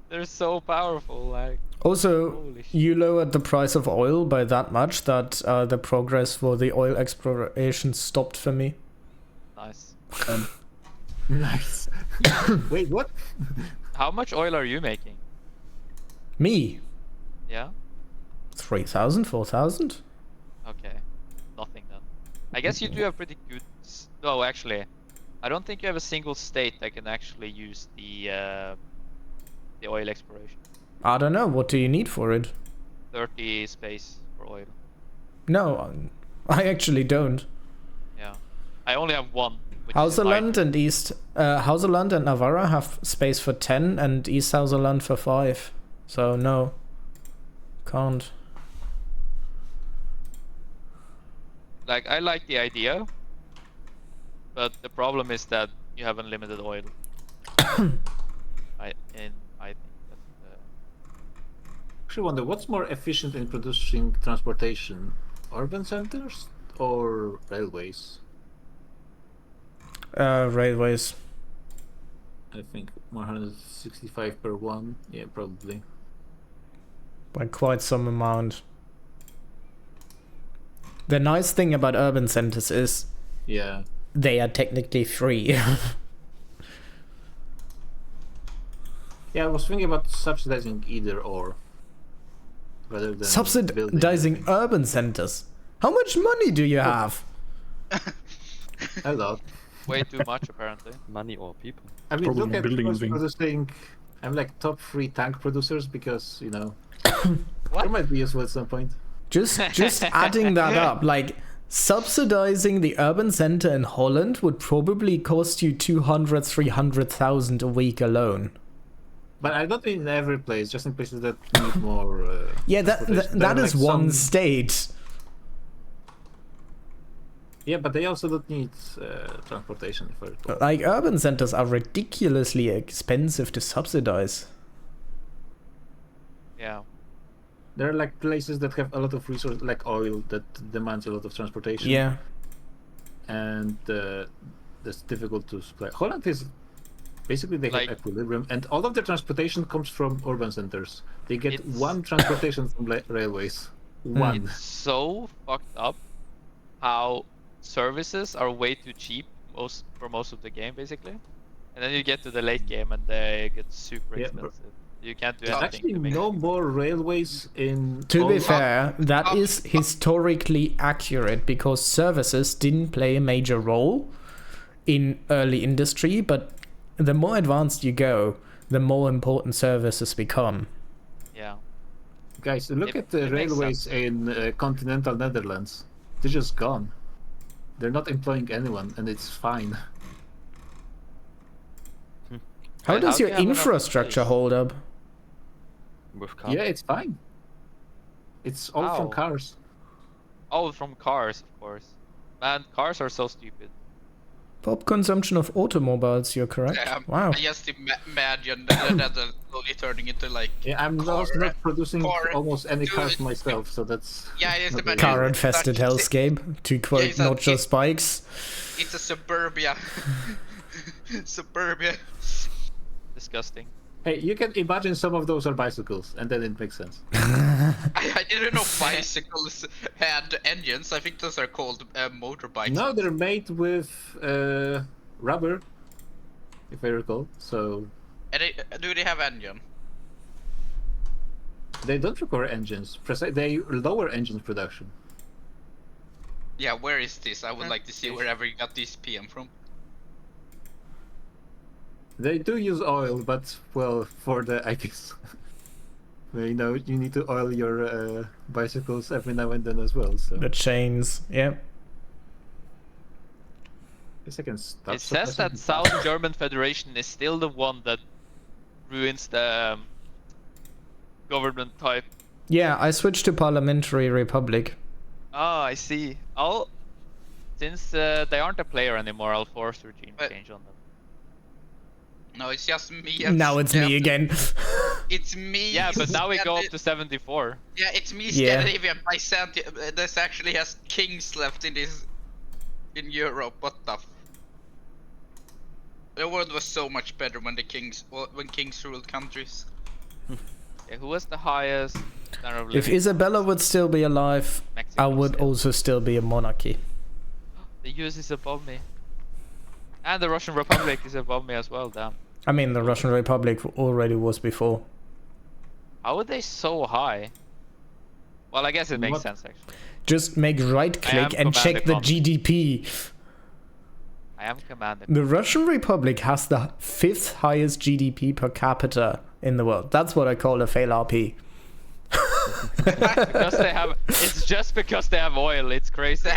S3: They're so powerful, like.
S1: Also,
S3: Holy shit.
S1: you lowered the price of oil by that much that the progress for the oil exploration stopped for me.
S3: Nice.
S7: Nice. Wait, what?
S3: How much oil are you making?
S1: Me?
S3: Yeah.
S1: 3,000, 4,000?
S3: Okay. Nothing then. I guess you do have pretty good. No, actually, I don't think you have a single state that can actually use the oil exploration.
S1: I don't know. What do you need for it?
S3: 30 space for oil.
S1: No, I actually don't.
S3: Yeah. I only have one. Which is
S1: Hauserland and Hauserland and Navarra have space for 10 and East Hauserland for 5. So no. Can't.
S3: Like, I like the idea, but the problem is that you have unlimited oil. I think that's
S7: Actually, wonder what's more efficient in producing transportation, urban centers or railways?
S1: Railways.
S7: I think 165 per one. Yeah, probably.
S1: By quite some amount. The nice thing about urban centers is
S7: Yeah.
S1: they are technically free.
S7: Yeah, I was thinking about subsidizing either or. Rather than
S1: Subsidizing urban centers. How much money do you have?
S7: A lot.
S3: Way too much, apparently.
S14: Money or people.
S7: I mean,
S11: Probably
S7: look at
S11: building
S7: who's
S11: thing.
S7: producing. I'm like top 3 tank producers because, you know, they might be useful at some point.
S1: Just adding that up, like subsidizing the urban center in Holland would probably cost you 200,000-300,000 a week alone.
S7: But I don't mean in every place, just in places that need more.
S1: Yeah, that
S7: transportation.
S1: is
S7: Like
S1: one
S7: some-
S1: state.
S7: Yeah, but they also don't need transportation. If I recall.
S1: Like urban centers are ridiculously expensive to subsidize.
S3: Yeah.
S7: There are like places that have a lot of resources, like oil, that demands a lot of transportation.
S1: Yeah.
S7: And that's difficult to supply. Holland is basically they
S3: Like-
S7: have equilibrium, and all of the transportation comes from urban centers. They get
S3: It's-
S7: one transportation from railways. One.
S3: It's so fucked up how services are way too cheap for most of the game, basically. And then you get to the late game and they get super
S7: Yeah, but-
S3: expensive. You can't do
S7: There's
S3: anything
S7: actually
S3: to make
S7: no more railways in.
S1: To be
S7: all-
S1: fair, that is historically accurate because services didn't play a major role in early industry, but the more advanced you go, the more important services become.
S3: Yeah.
S7: Guys, look
S3: It-
S7: at the
S3: it makes
S7: railways in continental Netherlands. They're just gone. They're not employing anyone, and it's fine.
S1: How
S3: But
S1: does
S3: how do
S1: your
S3: you have enough
S1: infrastructure
S3: space?
S1: hold up?
S14: With cars.
S7: Yeah, it's fine. It's all from
S3: How?
S7: cars.
S3: Oh, from cars, of course. Man, cars are so stupid.
S1: Pop consumption of automobiles, you're correct. Wow.
S5: I just imagine that slowly turning into like.
S7: Yeah, I'm also not producing almost any cars myself, so that's.
S5: Yeah, I just
S7: not
S5: imagine.
S7: really-
S1: Car infested hellscape, to quote
S5: it's a-
S1: not just bikes.
S5: It's a suburbia. Suburbia.
S3: Disgusting.
S7: Hey, you can imagine some of those are bicycles, and then it makes sense.
S5: I didn't know bicycles had engines. I think those are called motorbikes.
S7: No, they're made with rubber, if I recall. So
S5: And do they have engine?
S7: they don't require engines. They lower engine production.
S5: Yeah, where is this? I would like to see wherever you got this PM from.
S7: They do use oil, but well, for the IPs. You know, you need to oil your bicycles every now and then as well. So
S1: The chains, yeah.
S7: guess I can stop.
S3: It says that South German Federation is still the one that ruins the government type.
S1: Yeah, I switched to Parliamentary Republic.
S3: Oh, I see. Since they aren't a player anymore, I'll force regime change on them.
S5: No, it's just me.
S1: Now it's me again.
S5: It's me.
S3: Yeah, but now we go up
S5: Scandi-
S3: to 74.
S5: Yeah, it's me,
S1: Yeah.
S5: Scandinavian Byzantium. This actually has kings left in Europe. What the? The world was so much better when kings ruled countries.
S3: Yeah, who was the highest standard of
S1: If
S3: living?
S1: Isabella would still be alive, I would also still be a monarchy.
S3: The US is above me. And the Russian Republic is above me as well, damn.
S1: I mean, the Russian Republic already was before.
S3: How are they so high? Well, I guess it makes
S1: What?
S3: sense, actually.
S1: Just make right click and check the GDP.
S3: I am commander.
S1: The Russian Republic has the 5th highest GDP per capita in the world. That's what I call a fail RP.
S3: Because they have... It's just because they have oil, it's crazy.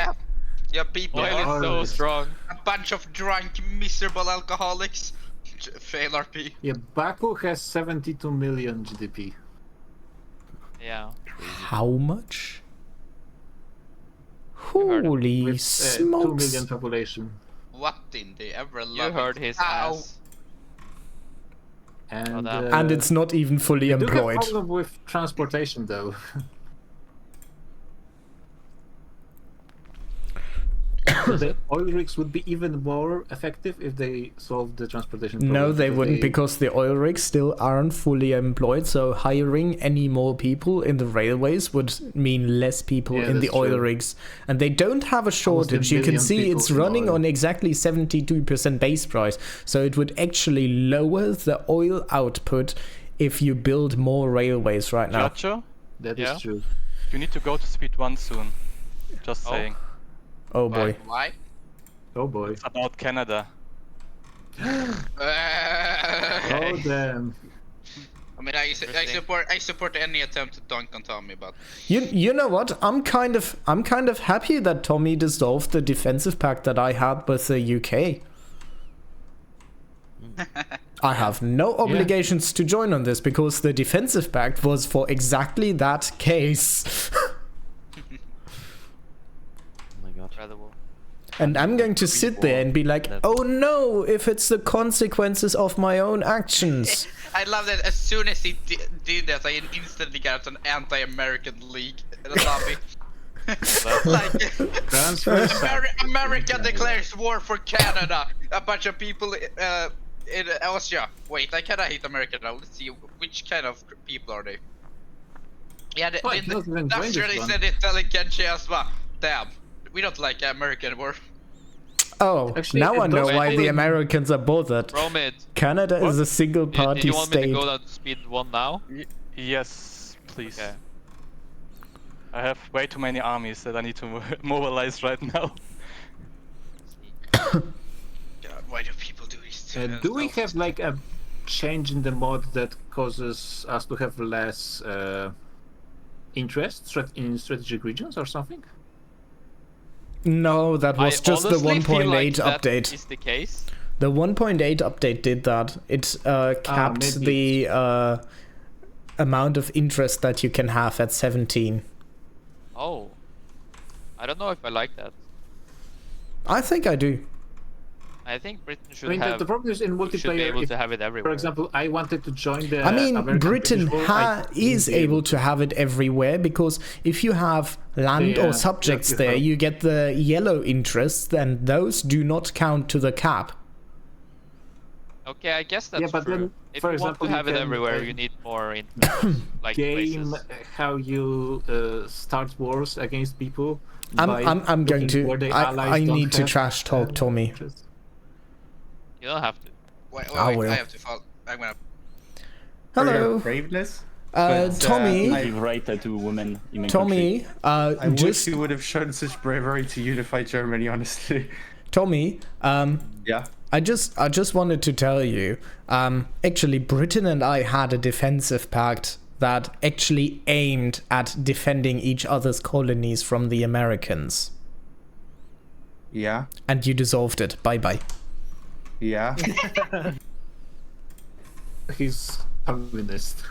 S5: Yeah, people
S3: Oil is so strong.
S5: A bunch of drunk, miserable alcoholics. Fail RP.
S7: Yeah, Baku has 72 million GDP.
S3: Yeah.
S1: How much? Holy
S7: With 2
S1: smokes.
S7: million population.
S5: What in the ever
S3: You
S5: loving?
S3: heard his
S5: Ow.
S3: ass.
S7: And,
S1: And it's not even fully
S7: you do have a
S1: employed.
S7: problem with transportation though. the oil rigs would be even more effective if they solved the transportation problem.
S1: No, they wouldn't, because the oil rigs still aren't fully employed, so hiring any more people in the railways would mean less people in the oil rigs. And they don't have a shortage. You can see it's running on exactly 72% base price, so it would actually lower the oil output if you build more railways right now.
S9: Giorgio?
S7: That is true.
S9: You need to go to speed 1 soon. Just saying.
S1: Oh boy.
S5: Why?
S7: Oh boy.
S9: It's about Canada.
S7: Oh damn.
S5: I mean, I support any attempt to dunk on Tommy, but
S1: You know what? I'm kind of happy that Tommy dissolved the defensive pact that I had with the UK. I have no obligations to join on this because the defensive pact was for exactly that case. And I'm going to sit there and be like, oh no, if it's the consequences of my own actions.
S5: I love that as soon as he did that, I instantly got an anti-American league in the lobby. America declares war for Canada. A bunch of people in Austria. Wait, I kinda hate America now. Let's see, which kind of people are they? Yeah, that's really said it, telling Kenshi as well. Damn, we don't like America anymore.
S1: Oh, actually, now I know why the Americans are bothered.
S3: Romid.
S1: Canada is a single party
S3: Do you want me
S1: state.
S3: to go down to speed 1 now?
S9: Yes, please.
S3: Okay.
S9: I have way too many armies that I need to mobilize right now.
S5: God, why do people do this?
S7: Do we have like a change in the mod that causes us to have less interest in strategic regions or something?
S1: No, that was just the 1.8 update.
S3: Is the case?
S1: The 1.8 update did that. It capped the amount of interest that you can have at 17.
S3: Oh. I don't know if I like that.
S1: I think I do.
S3: I think Britain should
S7: I mean,
S3: have.
S7: the problem is in multiplayer.
S3: Should be able
S7: if,
S3: to have it everywhere.
S7: For example, I wanted to join the.
S1: I mean,
S7: American
S1: Britain
S7: British War,
S1: is able to have it everywhere because if you have land or subjects there, you get the yellow interests, and those do not count to the cap.
S3: Okay, I guess that's
S7: but
S3: true.
S7: then,
S3: If
S7: for
S3: you
S7: example,
S3: want to have
S7: you
S3: it
S7: can,
S3: everywhere, you need more interest, like
S7: game
S3: places.
S7: how you start wars against people.
S1: I'm going to.
S7: where the
S1: I
S7: allies
S1: need
S7: don't
S1: to
S7: have,
S1: trash talk Tommy.
S3: You don't have to.
S5: Wait,
S1: I will.
S5: I have to follow. I'm gonna.
S1: Hello.
S2: Braveness.
S1: Tommy.
S10: Give right to women in my
S1: Tommy,
S10: country.
S2: I
S1: just
S2: wish you would have shown such bravery to unify Germany, honestly.
S1: Tommy,
S2: Yeah.
S1: I just wanted to tell you, actually Britain and I had a defensive pact that actually aimed at defending each other's colonies from the Americans.
S2: Yeah.
S1: And you dissolved it. Bye-bye.
S2: Yeah.
S7: He's communist.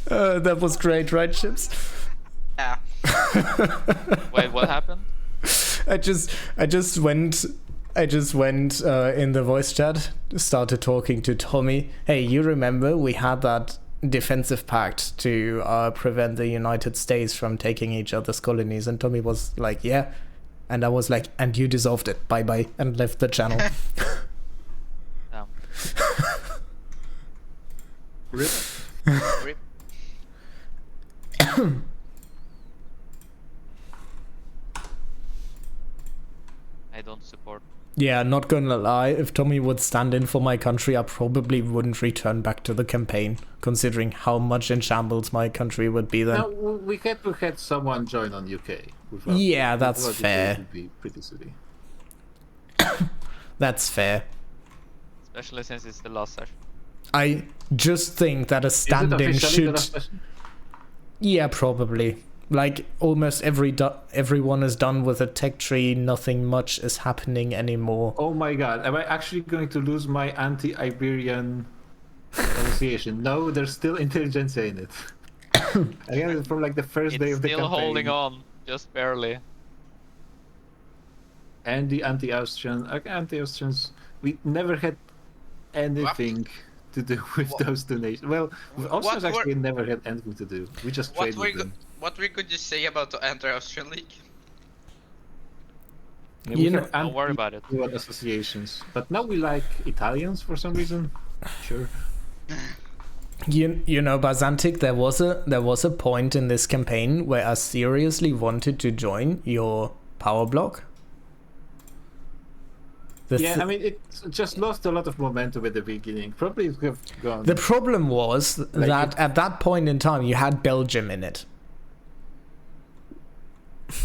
S1: That was great, right, Chips?
S5: Yeah.
S3: Wait, what happened?
S1: I just went in the voice chat, started talking to Tommy. Hey, you remember we had that defensive pact to prevent the United States from taking each other's colonies? And Tommy was like, yeah. And I was like, and you dissolved it. Bye bye, and left the channel.
S3: Damn.
S7: Rip.
S5: Rip.
S3: I don't support.
S1: Yeah, not gonna lie, if Tommy would stand in for my country, I probably wouldn't return back to the campaign, considering how much in shambles my country would be then.
S7: No, we had to have someone join on UK.
S1: Yeah, that's fair.
S7: Would be pretty silly.
S1: That's fair.
S3: Especially since it's the last session.
S1: I just think that a stand-in should... Yeah, probably. Like, almost everyone is done with a tech tree, nothing much is happening anymore.
S7: Oh my god, am I actually going to lose my anti-Iberian association? No, there's still intelligentsia in it. Again, from like the first day of the campaign.
S3: Still holding on, just barely.
S7: And the anti-Austrians, we never had anything to do with those donations. Well, Austrians
S5: What were-
S7: actually never had anything to do. We just
S5: What
S7: traded
S5: we
S7: them.
S5: what we could just say about the anti-Austrian league?
S7: Yeah,
S1: You
S7: we
S1: know-
S7: have
S3: Don't worry about it.
S7: anti-Dual associations, but now we like Italians for some reason. Sure.
S1: You know, Bazantic, there was a point in this campaign where I seriously wanted to join your power block.
S7: Yeah, I mean, it just lost a lot of momentum at the beginning. Probably it could have gone.
S1: The problem was that at that point in time you had Belgium in it.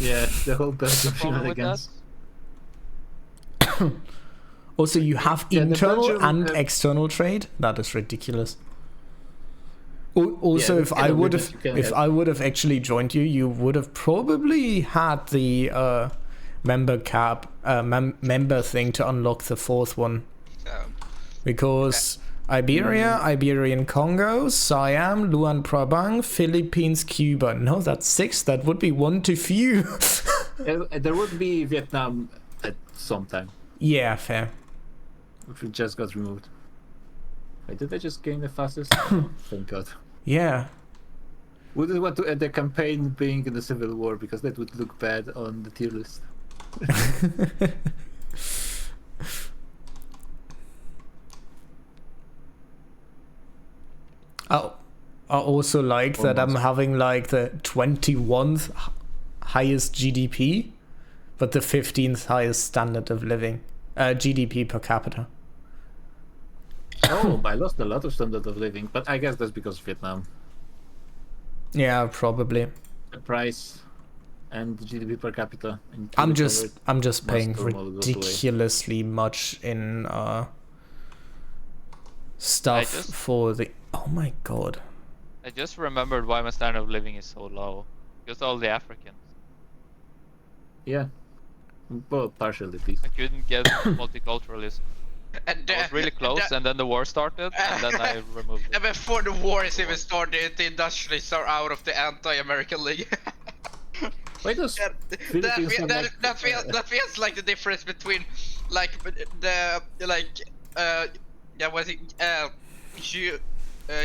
S7: Yeah, the whole Belgium
S3: Problem with that?
S7: shenanigans.
S1: Also, you have
S7: Yeah, the
S1: internal
S7: Belgium,
S1: and external trade. That is ridiculous. Also,
S7: Yeah,
S1: if
S7: you
S1: I
S7: can
S1: would
S7: limit-
S1: have,
S7: you can
S1: if
S7: have-
S1: I would have actually joined you, you would have probably had the member cap, member thing to unlock the fourth one, because Iberia, Iberian Congo, Siam, Luan Prabang, Philippines, Cuba. No, that's 6. That would be one too few.
S7: There would be Vietnam at some time,
S1: Yeah, fair.
S7: which just got removed. Wait, did I just gain the fastest? Oh, thank God.
S1: Yeah.
S7: Wouldn't want to end the campaign being in the Civil War because that would look bad on the tier list.
S1: I also like that I'm having like the 21th highest GDP, but the 15th highest standard of living, GDP per capita.
S7: Oh, I lost a lot of standard of living, but I guess that's because of Vietnam.
S1: Yeah, probably.
S7: The price and the GDP per capita. and
S1: I'm
S7: covered
S1: just paying
S7: must normally go away.
S1: ridiculously much in stuff
S3: just-
S1: for the. Oh my god.
S3: I just remembered why my standard of living is so low. Because all the Africans.
S7: Yeah. Well, partially at least.
S3: I couldn't get multiculturalism.
S5: And,
S3: I was really close, and then the war started, and then I removed it.
S5: And before the war is even started, the industrialists are out of the anti-American league.
S7: Why does
S5: that feels like the difference between like the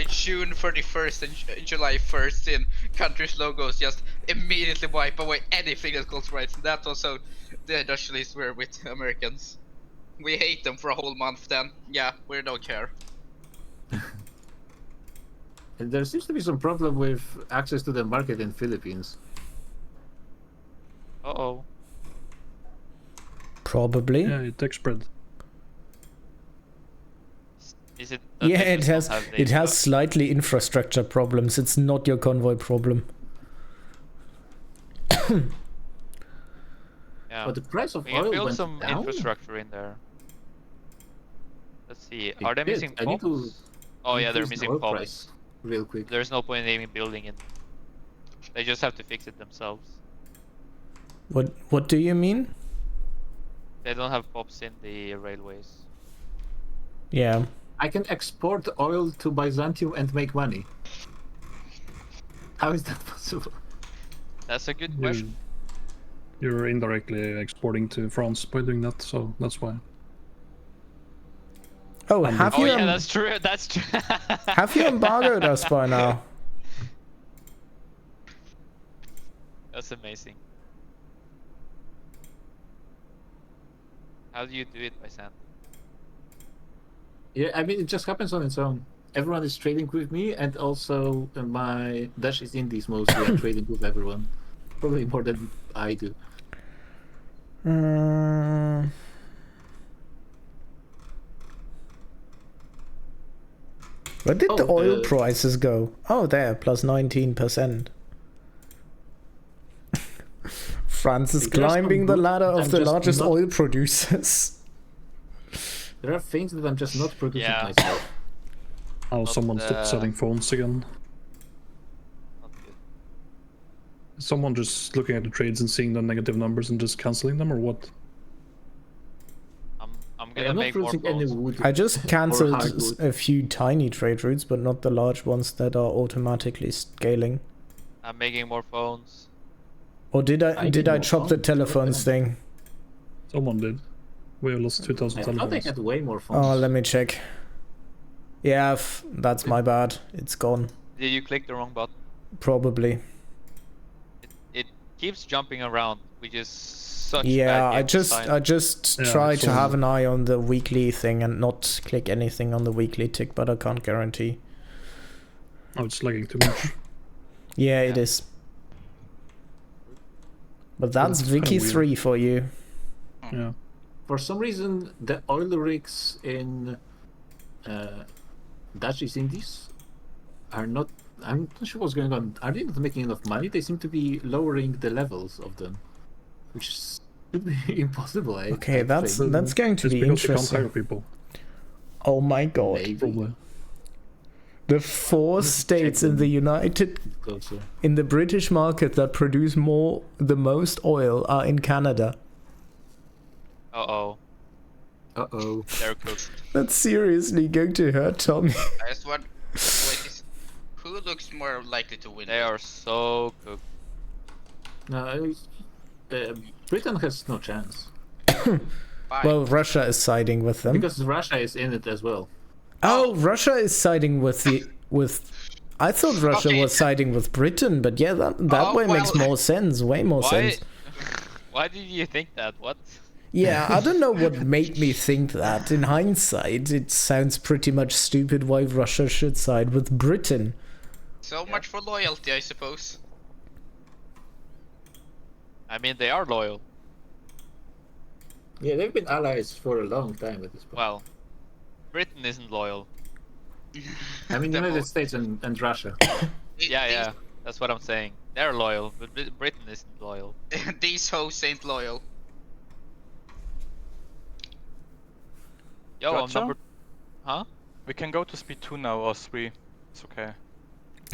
S5: June 31st and July 1st in countries' logos just immediately wipe away anything that calls rights. That also the industrialists were with Americans. We hate them for a whole month then. Yeah, we don't care.
S7: And there seems to be some problem with access to the market in Philippines.
S3: Uh-oh.
S1: Probably.
S11: Yeah, tech spread.
S3: Is it? that
S1: Yeah,
S3: they
S1: it
S3: just
S1: has
S3: don't have
S1: it
S3: data?
S1: has slightly infrastructure problems. It's not your convoy problem.
S3: Yeah.
S7: But the price of
S3: We can
S7: oil
S3: build
S7: went
S3: some
S7: down?
S3: infrastructure in there. Let's see.
S7: It
S3: Are they
S7: did.
S3: missing
S7: I need to
S3: pops? Oh yeah, they're
S7: increase the
S3: missing
S7: oil
S3: pops.
S7: price real quick.
S3: There's no point in even building it. They just have to fix it themselves.
S1: What do you mean?
S3: They don't have pops in the railways.
S1: Yeah.
S7: I can export oil to Byzantium and make money. How is that possible?
S3: That's a good question.
S11: You're indirectly exporting to France by doing that, so that's why.
S1: Oh, have
S3: Oh
S1: you
S3: yeah, that's true. That's true.
S1: have you embargoed us by now?
S3: That's amazing. How do you do it, by Sand?
S7: Yeah, I mean, it just happens on its own. Everyone is trading with me, and also my Dutch East Indies mostly are trading with everyone. Probably more than I do.
S1: Where did the
S7: Oh,
S1: oil prices go? Oh, there, plus 19%. France is
S7: There are some
S1: climbing the
S7: good-
S1: ladder of
S7: I'm
S1: the
S7: just
S1: largest
S7: not-
S1: oil producers.
S7: There are things that I'm just not producing
S3: Yeah.
S7: myself.
S11: Oh, someone stopped selling phones again. Someone just looking at the trades and seeing the negative numbers and just canceling them, or what?
S3: I'm
S7: I'm
S3: gonna
S7: not
S3: make more
S7: producing any
S3: phones.
S7: wood.
S1: I just cancelled
S7: or hardwood.
S1: a few tiny trade routes, but not the large ones that are automatically scaling.
S3: I'm making more phones.
S1: Or did I
S7: did more
S1: chop the
S7: phones?
S1: telephones thing?
S11: Someone did. We have lost 2,000
S7: I thought they
S11: telephones.
S7: had way more phones.
S1: Oh, let me check. Yeah, that's my bad. It's gone.
S3: Did you click the wrong button?
S1: Probably.
S3: It keeps jumping around, which is such
S1: Yeah,
S3: bad
S1: I
S3: game design.
S1: just
S11: Yeah,
S1: try
S11: it's
S1: to
S11: all-
S1: have an eye on the weekly thing and not click anything on the weekly tick, but I can't guarantee.
S11: Oh, it's lagging too much.
S1: Yeah, it is. But that's
S11: It's kinda
S1: Vicky
S11: weird.
S1: 3 for you.
S11: Yeah.
S7: For some reason, the oil rigs in Dutch East Indies are not. I'm not sure what's going on. Are they not making enough money? They seem to be lowering the levels of them, which should be impossible.
S1: Okay,
S7: I
S1: that's
S7: think.
S1: going to
S11: It's
S1: be
S11: because they can't hire
S1: interesting.
S11: people.
S1: Oh my god.
S7: Maybe.
S11: Probably.
S1: The 4 states in the
S7: Closer.
S1: in the British market that produce the most oil are in Canada.
S3: Uh-oh.
S7: Uh-oh.
S3: They're cooked.
S1: That's seriously going to hurt Tommy.
S5: That's what. Who looks more likely to win?
S3: They are so cooked.
S7: No, Britain has no chance.
S1: Well, Russia is siding with them.
S7: Because Russia is in it as well.
S1: Oh, Russia is siding with I thought Russia
S5: Okay.
S1: was siding with Britain, but yeah, that
S5: Oh,
S1: way makes
S5: well.
S1: more sense. Way more sense.
S3: Why did you think that? What?
S1: Yeah, I don't know what made me think that. In hindsight, it sounds pretty much stupid why Russia should side with Britain.
S5: So much for loyalty, I suppose.
S3: I mean, they are loyal.
S7: Yeah, they've been allies for a long time at this point.
S3: Well, Britain isn't loyal.
S7: I mean, United States and Russia.
S3: Yeah, that's what I'm saying. They're loyal, but Britain isn't loyal.
S5: These hoes ain't loyal.
S3: Yo, I'm
S9: Gotcha.
S3: number... Huh?
S9: We can go to speed 2 now, or 3. It's okay.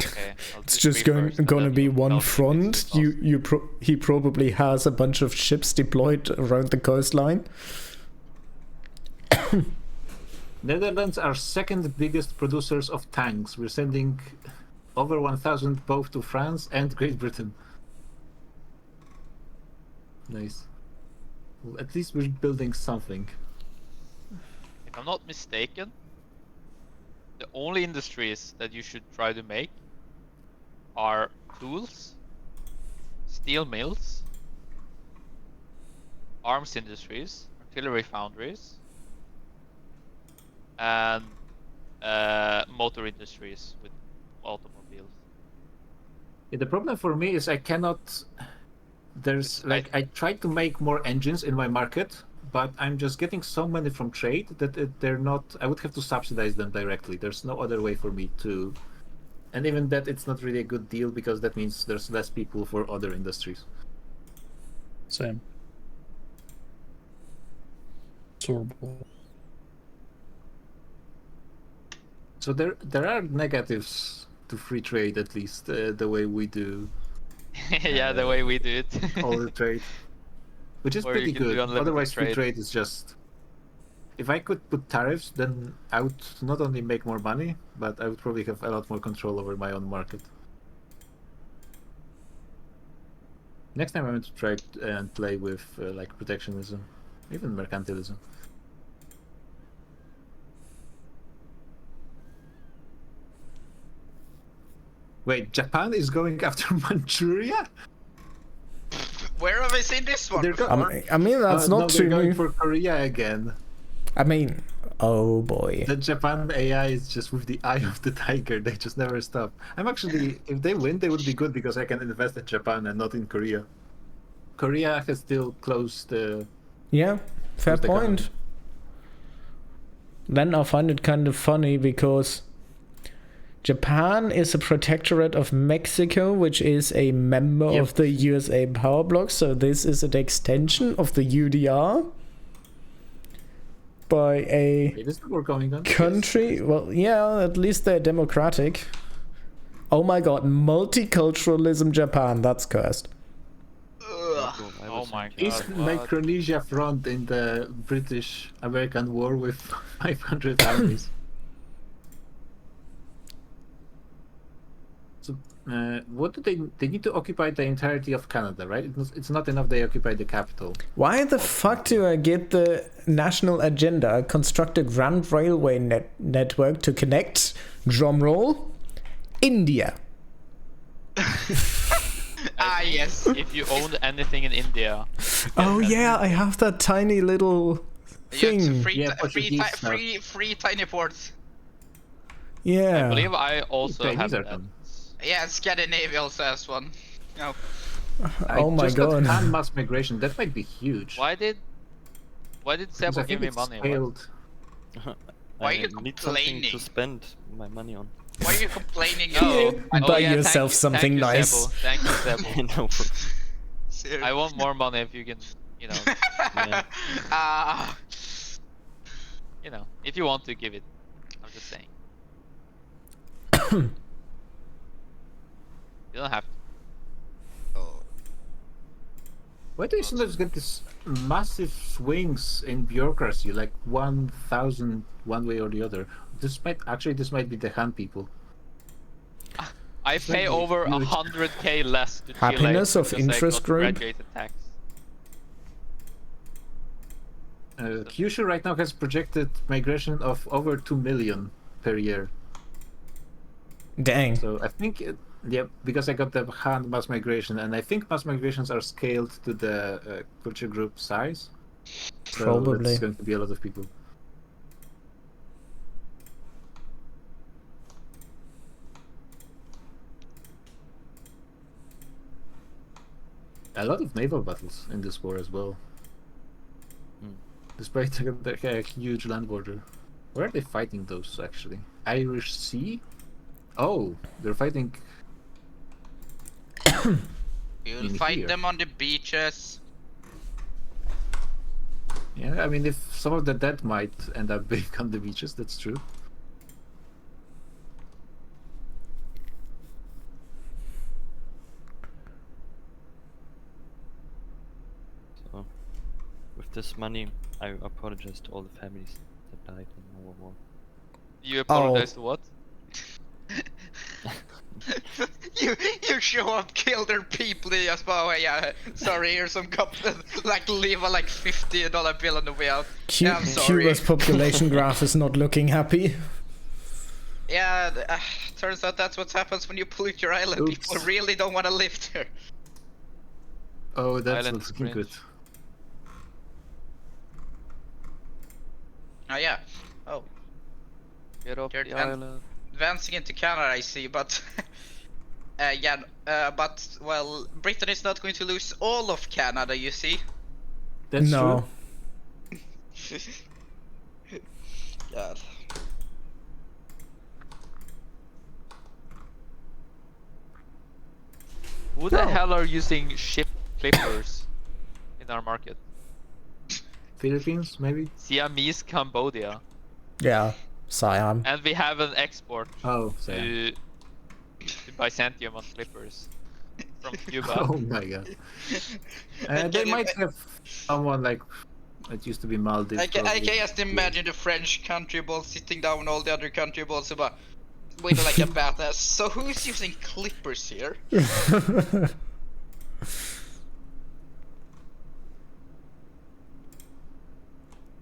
S3: Okay. I'll
S1: It's
S3: do
S1: just
S3: three first, and
S1: gonna
S3: then
S1: be
S3: we'll
S1: one
S3: tell me if
S1: front.
S3: it's fast.
S1: He probably has a bunch of ships deployed around the coastline.
S7: Netherlands are second biggest producers of tanks. We're sending over 1,000 both to France and Great Britain. Nice. Well, at least we're building something.
S3: If I'm not mistaken, the only industries that you should try to make are tools, steel mills, arms industries, artillery foundries, and motor industries with automobiles.
S7: Yeah, the problem for me is I cannot. There's like I tried to make more engines in my market, but I'm just getting so many from trade that they're not. I would have to subsidize them directly. There's no other way for me to, and even that it's not really a good deal because that means there's less people for other industries.
S11: Same. It's horrible.
S7: So there are negatives to free trade, at least the way we do.
S3: Yeah, the way we do it.
S7: all the trade, which is
S3: Or you
S7: pretty
S3: can do
S7: good.
S3: unlimited
S7: Otherwise, free
S3: trade.
S7: trade is just. If I could put tariffs, then I would not only make more money, but I would probably have a lot more control over my own market. Next time I want to try and play with like protectionism, even mercantilism. Wait, Japan is going after Manchuria?
S5: Where have I seen this one?
S7: They're go-
S1: I mean, that's
S7: no,
S1: not
S7: they're
S1: too
S7: going
S1: new.
S7: for Korea again.
S1: I mean, oh boy.
S7: The Japan AI is just with the eye of the tiger. They just never stop. I'm actually, if they win, they would be good because I can invest in Japan and not in Korea. Korea has still closed.
S1: Yeah, fair
S7: Who's the
S1: point.
S7: guy?
S1: Then I find it kind of funny because Japan is a protectorate of Mexico, which is a member of the USA power bloc. So this is an extension of the UDR by a
S7: Wait, is the war going on?
S1: country. Well, yeah, at least they're democratic. Oh my god, multiculturalism Japan, that's cursed.
S3: Oh my god.
S7: East Micronesia front in the British-American war with 500 armies. So What do they need to occupy the entirety of Canada, right? It's not enough they occupy the capital.
S1: Why the fuck do I get the national agenda? Construct a grand railway network to connect, drumroll, India.
S5: Yes.
S3: If you own anything in India.
S1: Oh yeah, I have that tiny little thing.
S5: Free tiny ports.
S1: Yeah.
S3: I believe I also have that.
S5: Yeah, Scandinavia also has one. No.
S1: Oh my god.
S7: Got mass migration. That might be huge.
S3: Why did Sebo give me money?
S5: Why are you
S14: need something
S5: complaining?
S14: to spend my money on.
S5: Why are you complaining?
S1: Buy yourself something nice.
S3: Sebo. Thank you, Sebo.
S14: No.
S3: I want more money if you can, you know. You know, if you want to give it. I'm just saying. You don't have to.
S7: Why do you sometimes get this massive swings in bureaucracy, like 1,000 one way or the other? This might be the Han people.
S3: I pay over 100k less to Chile
S1: Happiness of
S3: because I
S1: interest
S3: got
S1: group?
S3: graduated tax.
S7: Kyushu right now has projected migration of over 2 million per year.
S1: Dang.
S7: So I think, because I got the Han mass migration, and I think mass migrations are scaled to the culture group size. So
S1: Probably.
S7: it's going to be a lot of people. A lot of naval battles in this war as well. Despite the huge land border. Where are they fighting those actually? Irish Sea? Oh, they're fighting.
S5: You'll fight them on the beaches.
S7: Yeah, I mean, if some of the dead might end up being on the beaches, that's true.
S14: So, with this money, I apologize to all the families that died in World War.
S3: You apologize to what?
S5: you show up, kill their people, just yeah, sorry, here's some cop like leave a like $50 bill on the way out. Yeah, I'm sorry.
S1: Cuba's population graph is not looking happy.
S5: Yeah, turns out that's what happens when you pollute your island.
S7: Oops.
S5: People really don't want to live there.
S7: Oh, that's
S3: Island
S7: not looking
S3: cringe.
S7: good.
S5: Oh yeah. Oh,
S3: Get off
S5: You're
S3: the
S5: done.
S3: island.
S5: advancing into Canada, I see, but but well, Britain is not going to lose all of Canada, you see.
S7: That's
S1: No.
S7: true.
S5: God.
S3: Who the hell are using ship clippers in our market?
S7: Philippines, maybe?
S3: Siamese Cambodia.
S1: Yeah, Siam.
S3: And we have an export
S7: Oh,
S3: to Byzantium on clippers from Cuba.
S7: Oh my god. They might have someone like it used to be Maldives.
S5: I can
S7: probably.
S5: just imagine the French country balls sitting down with all the other country balls about with like a badass. So who's using clippers here?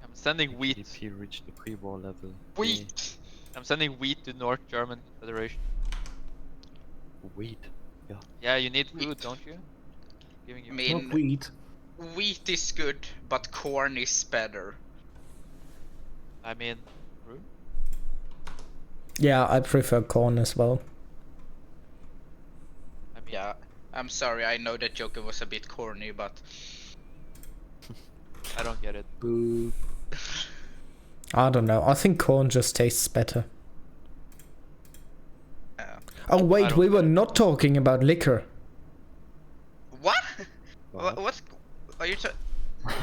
S3: I'm sending wheat.
S14: GDP reached the pre-war level.
S5: Wheat.
S3: I'm sending wheat to North German Federation.
S14: Wheat. Yeah.
S3: Yeah, you need food, don't you? Giving you
S5: I mean,
S7: Not wheat.
S5: wheat is good, but corn is better.
S3: I mean, true.
S1: Yeah, I prefer corn as well.
S3: I mean,
S5: Yeah, I'm sorry, I know that joke was a bit corny, but
S3: I don't get it.
S7: Boo.
S1: I don't know. I think corn just tastes better. Oh wait, we were not talking about liquor.
S5: what? What's are you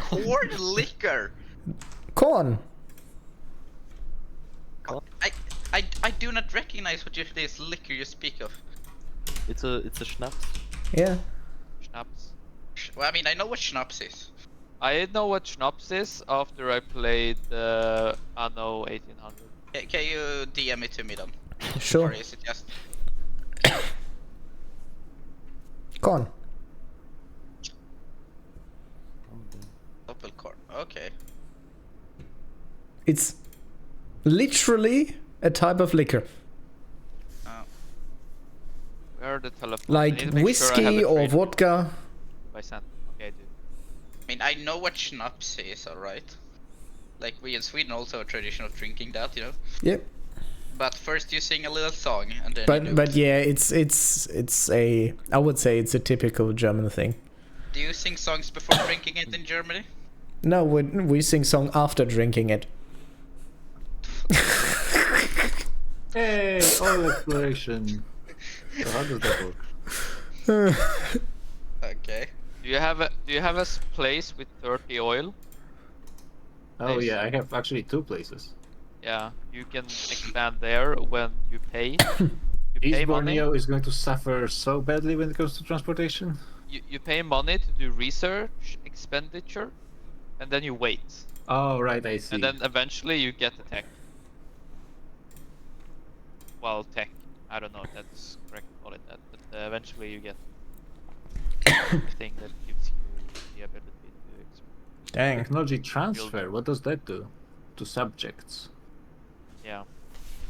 S5: corn liquor?
S1: Corn.
S5: I do not recognize what this liquor you speak of.
S14: It's a schnapps.
S1: Yeah.
S3: Schnapps.
S5: Well, I mean, I know what schnapps is.
S3: I know what schnapps is after I played Anno 1800.
S5: Can you DM it to me then?
S1: Sure.
S5: Or is it just...
S1: corn.
S5: Doppelkorn. Okay.
S1: It's literally a type of liquor.
S3: Where are the telephones?
S1: Like whiskey or vodka.
S3: By Santa. Okay, dude.
S5: I mean, I know what schnapps is, alright? Like, we in Sweden also have a tradition of drinking that, you know?
S1: Yep.
S5: But first you sing a little song, and then you do
S1: But yeah, it's a, I would say it's a typical German thing.
S5: Do you sing songs before drinking it in Germany?
S1: No, we sing song after drinking it.
S7: Hey, oil exploration. So how does that work?
S5: Okay.
S3: Do you have a place with 30 oil?
S7: Oh
S3: Nice.
S7: yeah, I have actually 2 places.
S3: Yeah, you can expand there when you pay. You
S7: East
S3: pay money.
S7: Borneo is going to suffer so badly when it comes to transportation.
S3: You pay money to do research expenditure, and then you wait.
S7: Oh right, I see.
S3: And then eventually you get the tech. Well, tech. I don't know if that's correct to call it that, but eventually you get the thing that gives you the ability to expand.
S1: Dang.
S7: Technology transfer, what does that do to subjects?
S3: Yeah,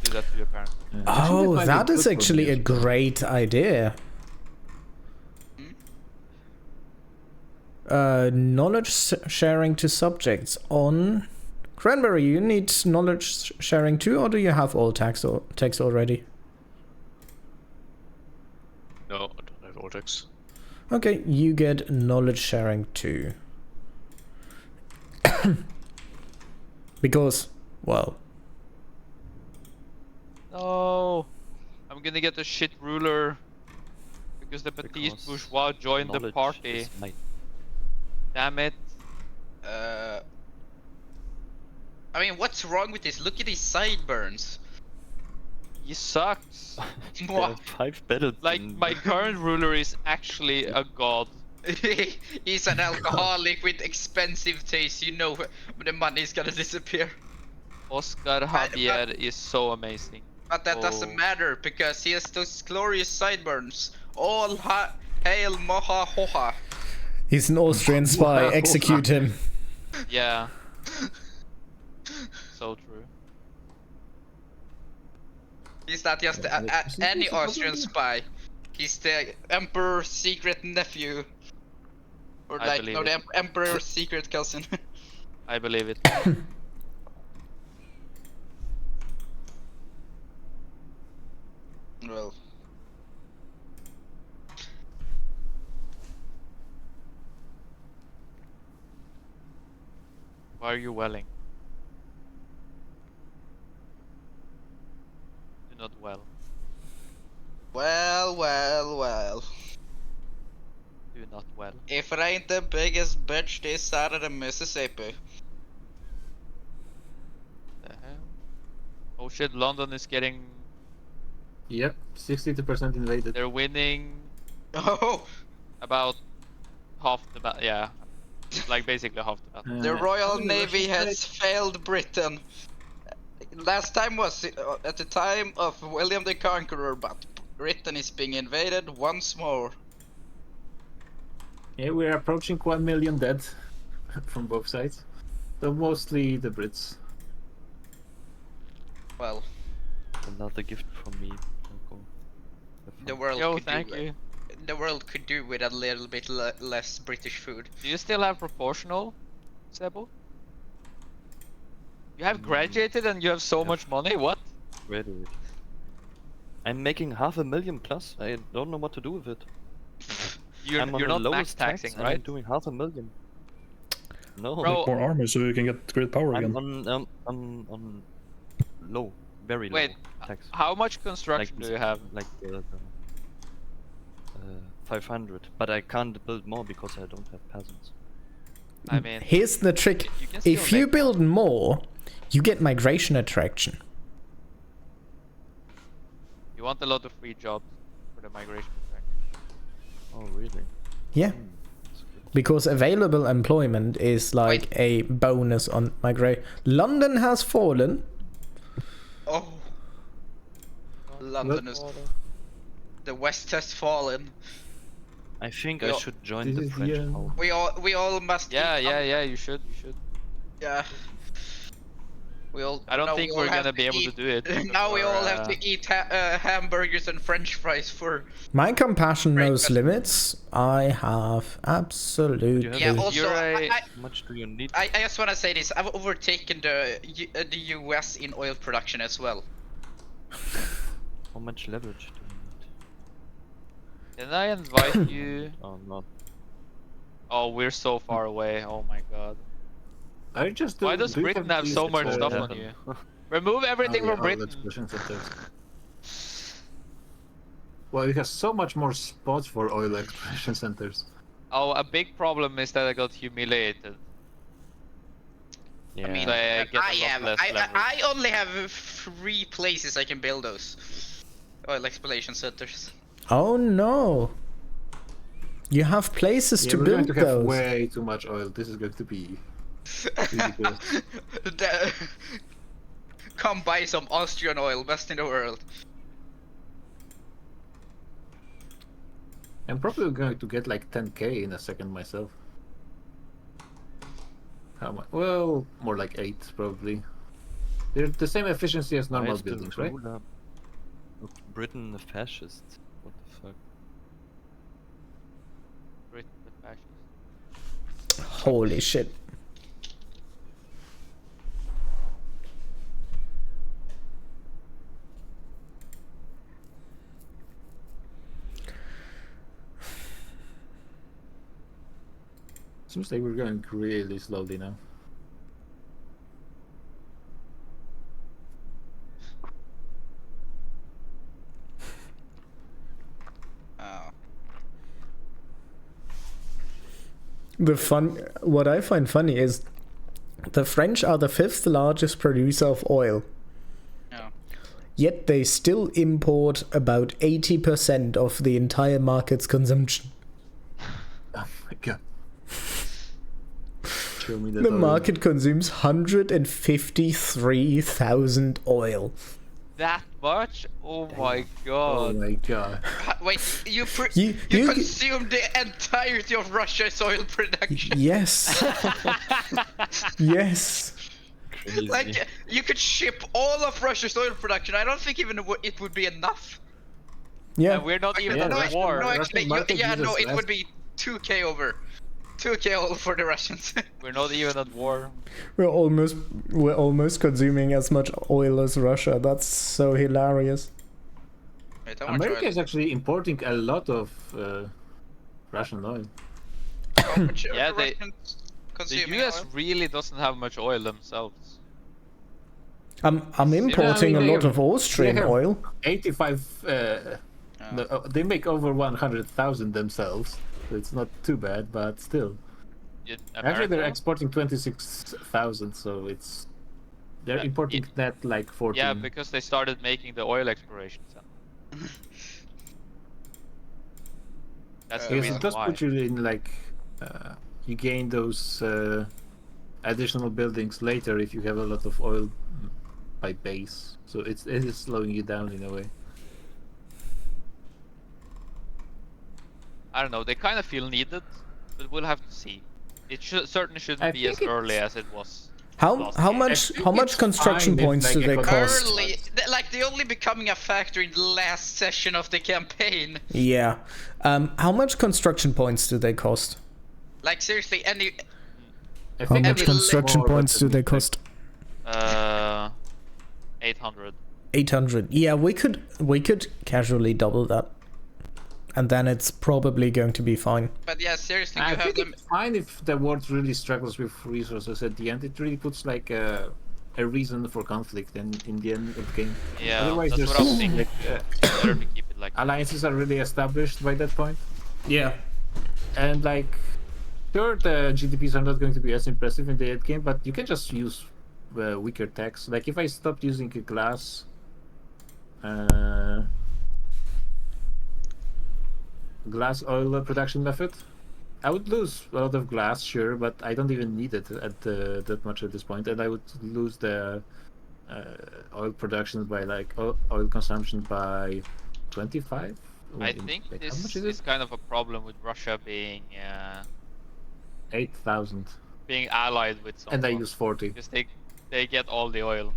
S3: do that to your parents.
S1: Oh, that is actually a great idea. Knowledge sharing to subjects on Cranberry. You need knowledge sharing too, or do you have all text already?
S12: No, I don't have Vortex.
S1: Okay, you get knowledge sharing too. Because, well,
S3: No, I'm gonna get a shit ruler because the petite bourgeois joined the party. Damn it.
S5: I mean, what's wrong with this? Look at his sideburns.
S3: He sucks.
S5: What?
S14: 5 battle.
S3: Like, my current ruler is actually a god.
S5: He's an alcoholic with expensive taste. You know the money's gonna disappear.
S3: Oscar Javier is so amazing.
S5: But that doesn't matter because he has those glorious sideburns. All hail Moha Hoha.
S1: he's an Austrian spy. Execute him.
S3: Yeah. So true.
S5: He's not just any Austrian spy. He's the Emperor's secret nephew. Or
S3: I
S5: like,
S3: believe
S5: no, the
S3: it.
S5: Emperor's secret cousin.
S3: I believe it.
S5: Well.
S3: Why are you welling? Do not well.
S5: Well.
S3: Do not well.
S5: If it ain't the biggest bitch this side of the Mississippi.
S3: The hell? Oh shit, London is getting...
S7: Yep, 62% invaded.
S3: They're winning...
S5: Oh!
S3: About half the battle, yeah. Like basically half the battle.
S5: The Royal Navy has failed Britain. Last time was at the time of William the Conqueror, but Britain is being invaded once more.
S7: Yeah, we're approaching 1 million dead from both sides. So mostly the Brits.
S5: Well,
S14: Another gift from me.
S5: the world
S3: Yo,
S5: could
S3: thank
S5: do
S3: you.
S5: The world could do with a little bit less British food.
S3: Do you still have proportional, Sebo? You have graduated and you have so much money? What?
S14: Graduate. I'm making 500,000 plus. I don't know what to do with it.
S3: You're
S14: I'm on
S3: not
S14: the
S3: max
S14: lowest tax
S3: taxing,
S14: and
S3: right?
S14: I'm doing 500,000. No.
S3: Bro,
S11: More armor so you can get great power again.
S14: I'm on low, very
S3: Wait,
S14: low tax.
S3: how much construction do you have?
S14: Like 500, but I can't build more because I don't have peasants.
S3: I mean,
S1: Here's the trick.
S3: you can still
S1: If you
S3: make
S1: build more, you get migration attraction.
S3: You want a lot of free jobs for the migration track.
S14: Oh really?
S1: Yeah. Because available employment is like a bonus on migration. London has fallen.
S5: Oh, London is. The West has fallen.
S14: I think
S5: We
S14: I
S5: all-
S14: should join
S7: This
S14: the
S7: is
S14: French
S7: the end.
S14: power.
S5: We all must.
S3: Yeah,
S5: eat
S3: yeah, yeah. You should. You should.
S5: Yeah. We all.
S3: I don't
S5: now
S3: think
S5: we all
S3: we're
S5: have
S3: gonna be able to
S5: eat-
S3: do it.
S5: Now we
S3: before,
S5: all have to eat hamburgers and French fries for.
S1: My compassion
S5: Great
S1: knows
S5: question.
S1: limits. I have absolutely.
S5: Yeah. Also,
S3: You're a-
S5: I,
S14: How much do you need?
S5: I just want to say this. I've overtaken the US in oil production as well.
S14: How much leverage do you need?
S3: Can I invite you?
S14: Oh, not.
S3: Oh, we're so far away. Oh my god.
S7: I just
S3: Why
S7: do-
S3: does
S7: do you
S3: Britain
S7: have
S3: have
S7: these
S3: so much stuff
S7: uh,
S3: on you? Remove everything
S7: oh, yeah,
S3: from
S7: oil
S3: Britain.
S7: explosion centers. Well, it has so much more spots for oil exploration centers.
S3: Oh, a big problem is that I got humiliated.
S14: Yeah.
S5: I mean,
S3: So I get a lot
S5: have.
S3: less leverage.
S5: I only have 3 places I can build those oil exploration centers.
S1: Oh no! You have places
S7: Yeah,
S1: to
S7: we're going
S1: build
S7: to have
S1: those.
S7: way too much oil. This is going to be ridiculous.
S5: Come buy some Austrian oil, best in the world.
S7: I'm probably going to get like 10k in a second myself. How much? Well, more like 8 probably. They're the same efficiency as
S14: Why
S7: normal
S14: is the
S7: buildings, right?
S14: ruler of Britain a fascist? What the fuck?
S3: Britain the fascist.
S1: Holy shit.
S7: Seems like we're going really slowly now.
S5: Oh.
S1: What I find funny is the French are the 5th largest producer of oil.
S5: Yeah.
S1: Yet they still import about 80% of the entire market's consumption.
S7: Oh my god. Show me that
S1: The
S7: oil.
S1: market consumes 153,000 oil.
S3: That much? Oh my
S7: Oh
S3: god.
S7: my god.
S5: Wait, you
S1: You-
S5: consumed the entirety of Russia's oil production.
S1: Yes. Yes.
S14: Crazy.
S5: Like, you could ship all of Russia's oil production. I don't think even it would be enough.
S1: Yeah.
S3: And we're not even
S7: Yeah,
S3: at
S5: No,
S7: Russian-
S3: war.
S5: no,
S7: Russian
S5: actually,
S7: market
S5: yeah, no,
S7: uses
S5: it
S7: less.
S5: would be 2k over. 2k all for the Russians.
S3: We're not even at war.
S1: We're almost consuming as much oil as Russia. That's so hilarious.
S5: Wait, how much
S7: America
S5: oil?
S7: is actually importing a lot of Russian oil.
S5: How much are
S3: Yeah,
S5: the
S3: they-
S5: Russians
S3: The
S5: consuming
S3: US
S5: oil?
S3: really doesn't have much oil themselves.
S1: I'm importing
S7: Yeah, I mean,
S1: a lot
S7: they-
S1: of Austrian
S7: they have-
S1: oil.
S7: 85. They make over 100,000 themselves. So it's not too bad, but still. Actually, they're
S3: America?
S7: exporting 26,000, so they're importing net like 14.
S3: Yeah, because they started making the oil exploration center. That's the
S7: Yes,
S3: reason
S7: it does
S3: why.
S7: put you in like you gain those additional buildings later if you have a lot of oil by base. So it is slowing you down in a way.
S3: I don't know. They kind of feel needed, but we'll have to see. It certainly shouldn't
S7: I
S3: be as
S7: think
S3: early
S7: it's-
S3: as it was.
S1: How
S3: last
S1: how
S3: year.
S1: much
S7: think
S1: how much
S7: it's
S1: construction
S7: fine if,
S1: points
S7: like,
S1: do they
S7: economic-
S1: cost?
S5: Early, like they only becoming a factor in the last session of the campaign.
S1: Yeah. How much construction points do they cost?
S5: Like seriously, any
S7: I
S1: How
S7: think
S1: much
S7: it's
S1: construction
S7: more, but
S1: points do they cost?
S3: 800.
S1: 800. Yeah, we could casually double that. And then it's probably going to be fine.
S5: But yeah, seriously, you
S7: I
S5: have
S7: think
S5: them.
S7: it's fine if the world really struggles with resources at the end. It really puts like a reason for conflict in the end of the game.
S3: Yeah,
S7: Otherwise,
S3: that's
S7: there's
S3: what I was thinking.
S7: like,
S3: Better to keep it like that.
S7: alliances are really established by that point.
S1: Yeah.
S7: And like, sure, the GDPs are not going to be as impressive in the end game, but you can just use weaker tax. Like if I stopped using a glass, glass oil production method, I would lose a lot of glass, sure, but I don't even need it at that much at this point, and I would lose the oil production by like oil consumption by 25
S3: I think
S7: wait, how
S3: this
S7: much is
S3: is
S7: it?
S3: kind of a problem with Russia being
S7: 8,000.
S3: being allied with someone.
S7: And I use 40.
S3: Because they get all the oil.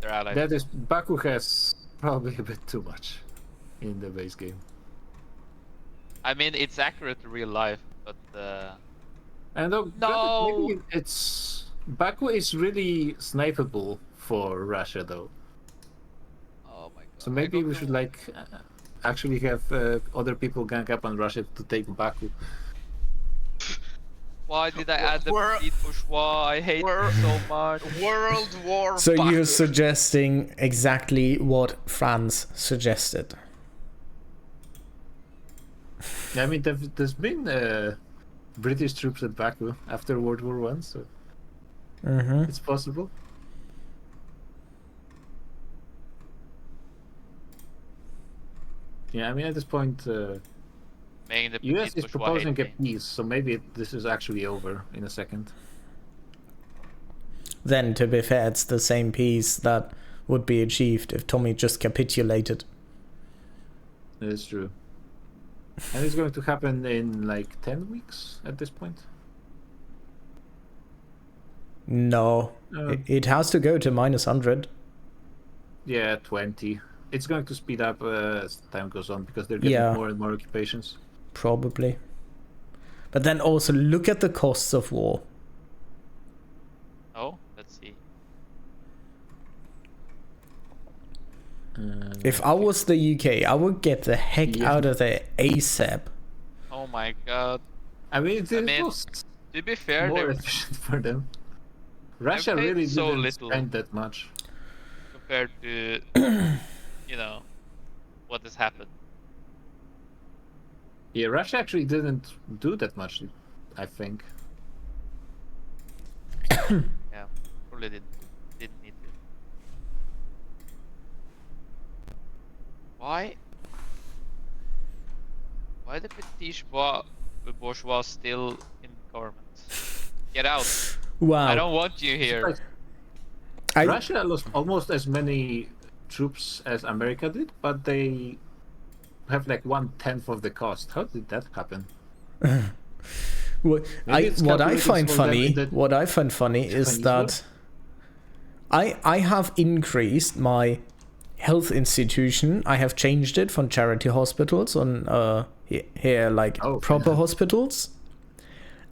S3: They're allied.
S7: That is, Baku has probably a bit too much in the base game.
S3: I mean, it's accurate to real life, but
S7: And
S3: No!
S7: maybe it's Baku is really snipeable for Russia though.
S3: oh my god.
S7: So maybe we should like actually have other people gang up on Russia to take Baku.
S3: Why did I add the
S5: We're-
S3: speed push? Why? I hate it so much.
S5: World War
S1: So
S5: Baku.
S1: you're suggesting exactly what France suggested.
S7: I mean, there's been British troops at Baku after World War One, so
S1: Mm-hmm.
S7: it's possible. Yeah, I mean, at this point,
S3: Making the
S7: US
S3: speed
S7: is
S3: push, why
S7: proposing
S3: hate
S7: a peace, so maybe this is actually over in a second.
S1: Then, to be fair, it's the same peace that would be achieved if Tommy just capitulated.
S7: That is true. And it's going to happen in like 10 weeks at this point.
S1: No, it has to go to -100.
S7: Yeah, 20. It's going to speed up as time goes on because they're getting
S1: Yeah.
S7: more and more occupations.
S1: Probably. But then also look at the costs of war.
S3: Oh, let's see.
S1: If I was the UK, I would get the heck
S7: Yeah.
S1: out of there ASAP.
S3: Oh my god.
S7: I mean, it
S3: mean,
S7: was
S3: To be fair,
S7: more
S3: they
S7: efficient for them. Russia
S3: paid
S7: really
S3: so
S7: didn't
S3: little.
S7: spend that much.
S3: compared to you know what has happened.
S7: Yeah, Russia actually didn't do that much, I think.
S3: Yeah, probably didn't need to. Why the British bourgeois still in government? Get out!
S1: Wow.
S3: I don't want you here.
S7: Russia lost almost as many troops as America did, but they have like 1/10 of the cost. How did that happen?
S1: What
S7: Maybe it's
S1: I
S7: calculated
S1: find
S7: for them
S1: funny,
S7: in the
S1: what I find funny is
S7: Chinese
S1: that I have increased my health institution. I have changed it from charity hospitals on here like proper hospitals,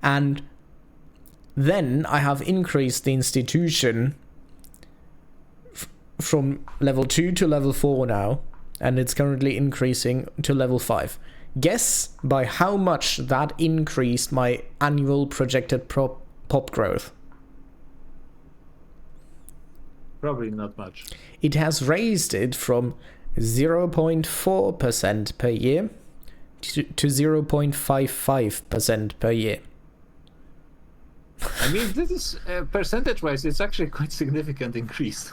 S1: and then I have increased the institution from level 2 to level 4 now, and it's currently increasing to level 5. Guess by how much that increased my annual projected pop growth.
S7: Probably not much.
S1: It has raised it from 0.4% per year to 0.55% per year.
S7: I mean, this is percentage-wise, it's actually quite significant increase.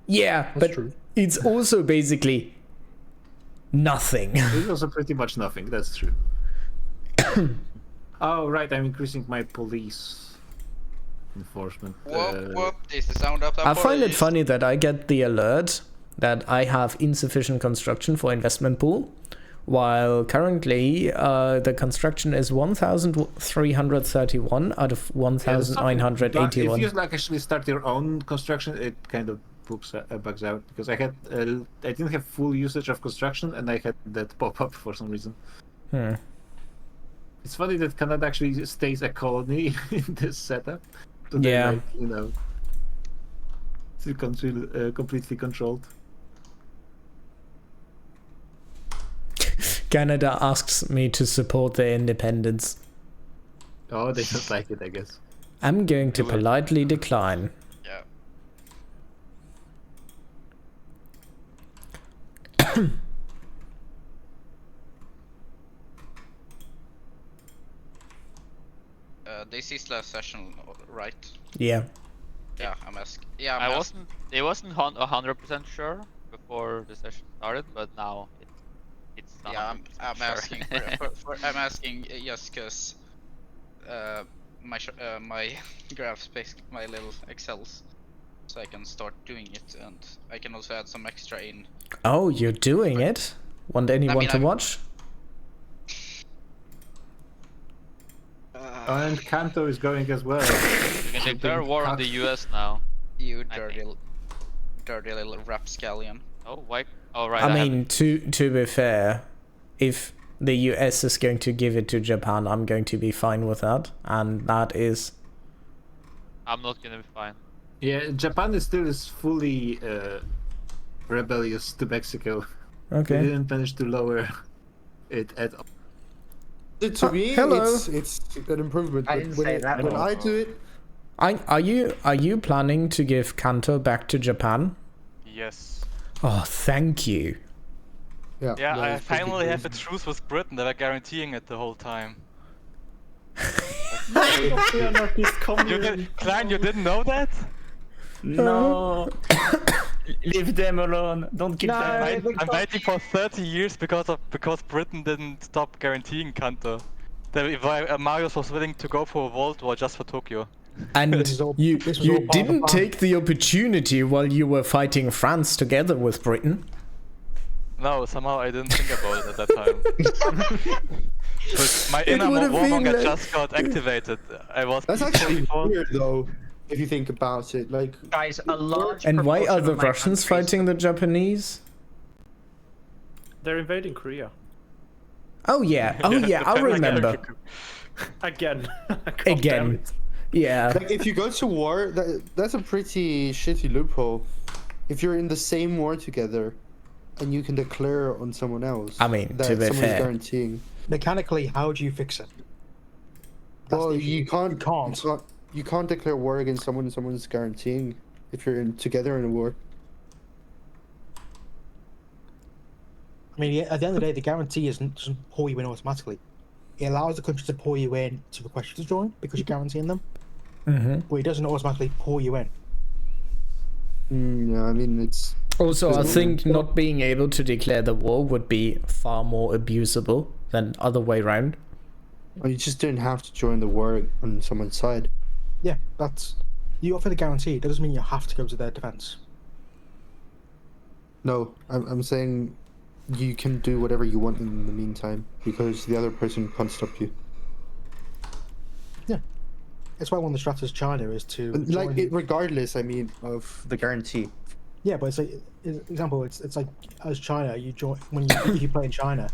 S1: Yeah, but it's also basically nothing.
S7: It's also pretty much nothing. That's true. Oh right, I'm increasing my police enforcement.
S5: Whoop, is the sound up?
S1: I find it funny that I get the alert that I have insufficient construction for investment pool, while currently the construction is 1,331 out of
S7: But
S1: 1,981.
S7: if you like actually start your own construction, it kind of bugs out because I didn't have full usage of construction and I had that pop up for some reason. It's funny that Canada actually stays a colony in this setup. So they're,
S1: Yeah.
S7: like, you know, still completely controlled.
S1: Canada asks me to support their independence.
S7: Oh, they don't like it, I guess.
S1: I'm going to politely decline.
S5: Yeah. This is last session, right?
S1: Yeah.
S5: Yeah, I'm asking. Yeah,
S3: I wasn't 100% sure before the session started, but now it's not.
S5: Yeah, I'm
S3: 100% sure.
S5: asking. I'm asking just because my graphs, my little Excels, so I can start doing it, and I can also add some extra in.
S1: Oh, you're doing it? Want anyone to watch?
S7: And Kanto is going as well.
S3: You can declare war on the US now.
S5: You
S3: I
S5: dirty,
S3: think.
S5: dirty little rapscallion.
S3: Oh, why? Oh, right.
S1: I mean, to be fair, if the US is going to give it to Japan, I'm going to be fine with that, and that is.
S3: I'm not gonna be fine.
S7: Yeah, Japan is still fully rebellious to Mexico.
S1: Okay.
S7: They didn't manage to lower it at all.
S15: To me,
S1: hello.
S15: it's an improvement.
S6: I
S15: But
S6: didn't
S15: when,
S6: say that.
S15: when I do it,
S1: Are you planning to give Kanto back to Japan?
S9: Yes.
S1: Oh, thank you.
S15: yeah.
S9: Yeah, I
S15: that's pretty
S9: finally have a
S15: crazy.
S9: truce with Britain. They were guaranteeing it the whole time. Klein, you didn't know that?
S10: No. Leave them alone. Don't kill them.
S9: I'm waiting for 30 years because Britain didn't stop guaranteeing Kanto. Marius was willing to go for a world war just for Tokyo.
S1: And
S8: This was all
S1: you
S8: part of the
S1: didn't
S8: plan.
S1: take the opportunity while you were fighting France together with Britain.
S9: No, somehow I didn't think about it at that time. But my inner
S1: would've been
S9: warmonger
S1: like-
S9: just got activated. I was
S15: That's
S9: peaceful
S15: actually
S9: before.
S15: weird, though, if you think about it. Like,
S6: Guys, a large
S1: And why are
S6: proportion
S1: the
S6: of my
S1: Russians
S6: country's-
S1: fighting the Japanese?
S4: They're invading Korea.
S1: Oh yeah, oh yeah, I remember.
S4: Again. God
S1: Again.
S4: damn it.
S1: Yeah.
S15: like if you go to war, that's a pretty shitty loophole. If you're in the same war together, and you can declare on someone else.
S1: I mean,
S15: that
S1: to be
S15: someone's
S1: fair.
S15: guaranteeing.
S8: Mechanically, how do you fix it? That's
S15: Well,
S8: the issue.
S15: you can't.
S8: can't.
S15: You can't declare war against someone's guaranteeing if you're together in a war.
S8: I mean, at the end of the day, the guarantee doesn't pull you in automatically. It allows the country to pull you in to request you to join because you're guaranteeing them, but it doesn't automatically pull you in.
S15: Yeah, I mean it's.
S1: Also, I
S15: There's
S1: think
S15: no-
S1: not being able to declare the war would be far more abusable than other way round.
S15: Well, you just didn't have to join the war on someone's side.
S8: Yeah, that's you offer the guarantee. It doesn't mean you have to go to their defense.
S15: No, I'm saying you can do whatever you want in the meantime because the other person can't stop you.
S8: Yeah, that's why one of the strategies China is to
S15: Like
S8: join-
S15: it, regardless, I mean, of the guarantee.
S8: Yeah, but it's like, example, it's like as China, you join when you if you play in China,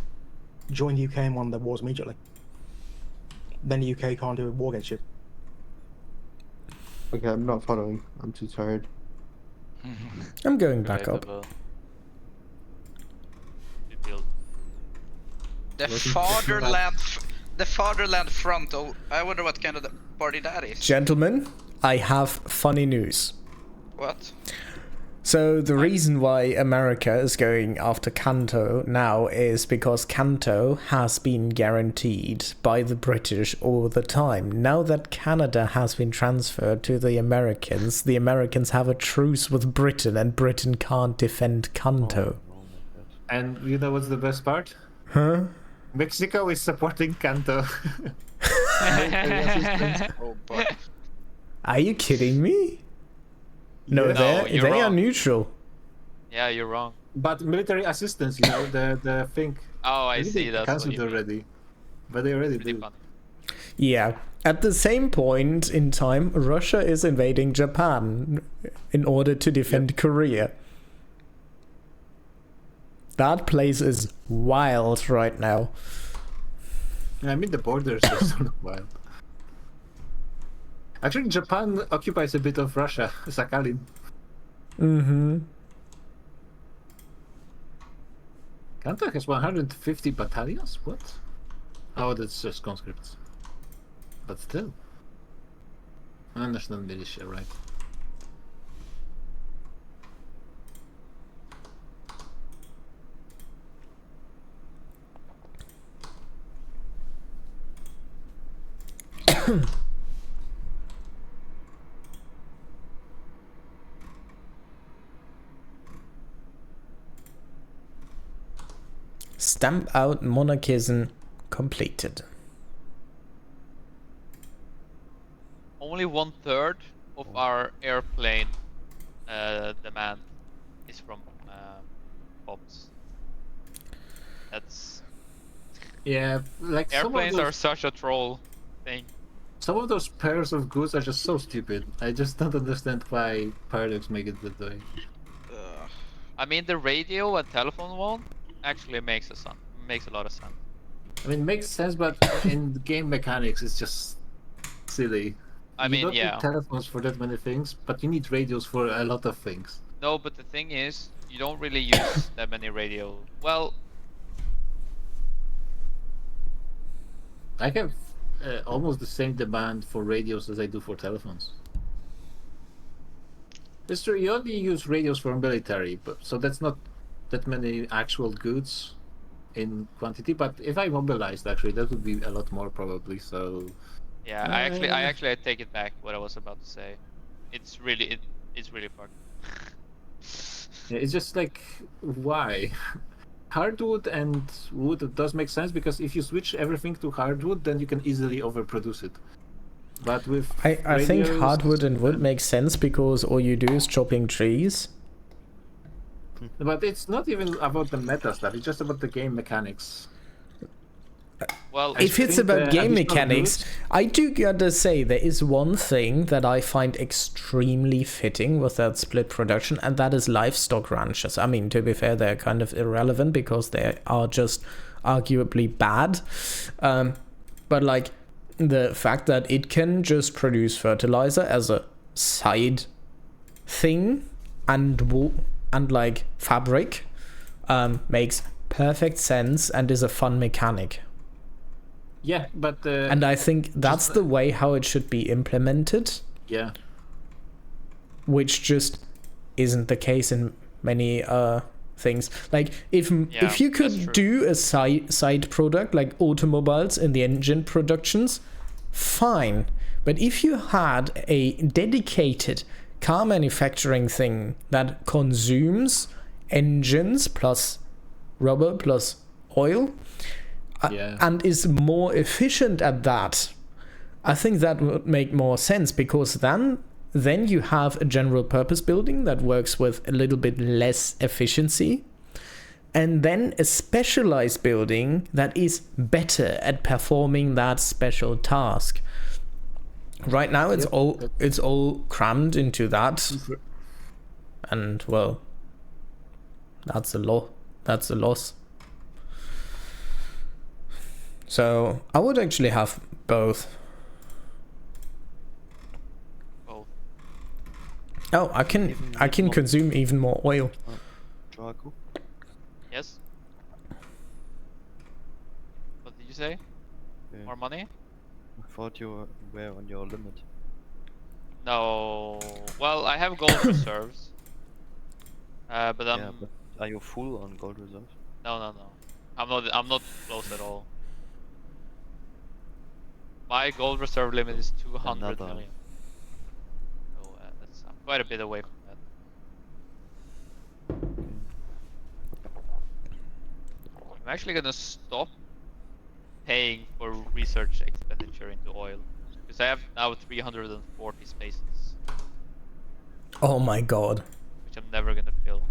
S8: join the UK in one of the wars immediately. Then the UK can't do a war against you.
S15: Okay, I'm not following. I'm too tired.
S1: I'm going back up.
S9: Debatable.
S5: The fatherland, the fatherland front. Oh, I wonder what kind of party that is.
S1: Gentlemen, I have funny news.
S5: What?
S1: So the reason why America is going after Kanto now is because Kanto has been guaranteed by the British all the time. Now that Canada has been transferred to the Americans have a truce with Britain and Britain can't defend Kanto.
S7: And you know what's the best part?
S1: Huh?
S7: Mexico is supporting Kanto.
S5: Oh boy.
S1: Are you kidding me? No,
S3: No,
S1: they
S3: you're
S1: are
S3: wrong.
S1: neutral.
S3: Yeah, you're wrong.
S7: But military assistance, you know, the thing.
S3: Oh, I
S7: Maybe
S3: see.
S7: they
S3: That's what
S7: cancelled
S3: you mean.
S7: already. But they already
S3: Pretty
S7: do.
S3: funny.
S1: Yeah. At the same point in time, Russia is invading Japan in order to defend Korea. That place is wild right now.
S7: I mean, the borders are sort of wild. Actually, Japan occupies a bit of Russia, Sakhalin.
S1: Mm-hmm.
S7: Kanto has 150 battalions? What? Oh, that's just conscripts. But still. National militia, right?
S1: Stamp out monarchism completed.
S3: Only 1/3 of our airplane demand is from bombs. That's
S7: Yeah, like
S3: airplanes are such a troll thing.
S7: Some of those pairs of goods are just so stupid. I just don't understand why Paradox make it that way.
S3: I mean, the radio and telephone one actually makes a lot of sense.
S7: I mean, it makes sense, but in the game mechanics, it's just silly.
S3: I mean,
S7: you don't
S3: yeah.
S7: need telephones for that many things, but you need radios for a lot of things.
S3: No, but the thing is, you don't really use that many radio. Well,
S7: I have almost the same demand for radios as I do for telephones. It's true, you only use radios for military, but so that's not that many actual goods in quantity. But if I mobilized, actually, that would be a lot more probably. So
S3: yeah, I take it back. What I was about to say, it's really fucked.
S7: yeah, it's just like, why? Hardwood and wood does make sense because if you switch everything to hardwood, then you can easily overproduce it. But with
S1: I think
S7: radios,
S1: hardwood and wood makes sense because all you do is chopping trees.
S7: But it's not even about the meta stuff, it's just about the game mechanics.
S3: Well,
S1: if it's about game mechanics, I do gotta say there is one thing that I find extremely fitting with that split production, and that is livestock ranches. I mean, to be fair, they're kind of irrelevant because they are just arguably bad. But like the fact that it can just produce fertilizer as a side thing and like fabric makes perfect sense and is a fun mechanic.
S7: Yeah, but
S1: and I think that's the way how it should be implemented.
S7: Yeah.
S1: Which just isn't the case in many things. Like if you could do a side product like automobiles in the engine productions, fine. But if you had a dedicated car manufacturing thing that consumes engines plus rubber plus oil, and is more efficient at that, I think that would make more sense, because then you have a general purpose building that works with a little bit less efficiency, and then a specialized building that is better at performing that special task. Right now it's all crammed into that, and well, that's a loss. So I would actually have both. Oh, I can consume even more oil.
S14: Drago?
S3: Yes. What did you say?
S14: Yeah.
S3: More money?
S14: I thought you were on your limit.
S3: No. Well, I have gold reserves. But
S14: Yeah, but are you full on gold reserves?
S3: No. I'm not close at all. My gold reserve limit is 200 million. So I'm quite a bit away from that. I'm actually gonna stop paying for research expenditure into oil, because I have now 340 spaces.
S1: Oh my god.
S3: Which I'm never gonna fill.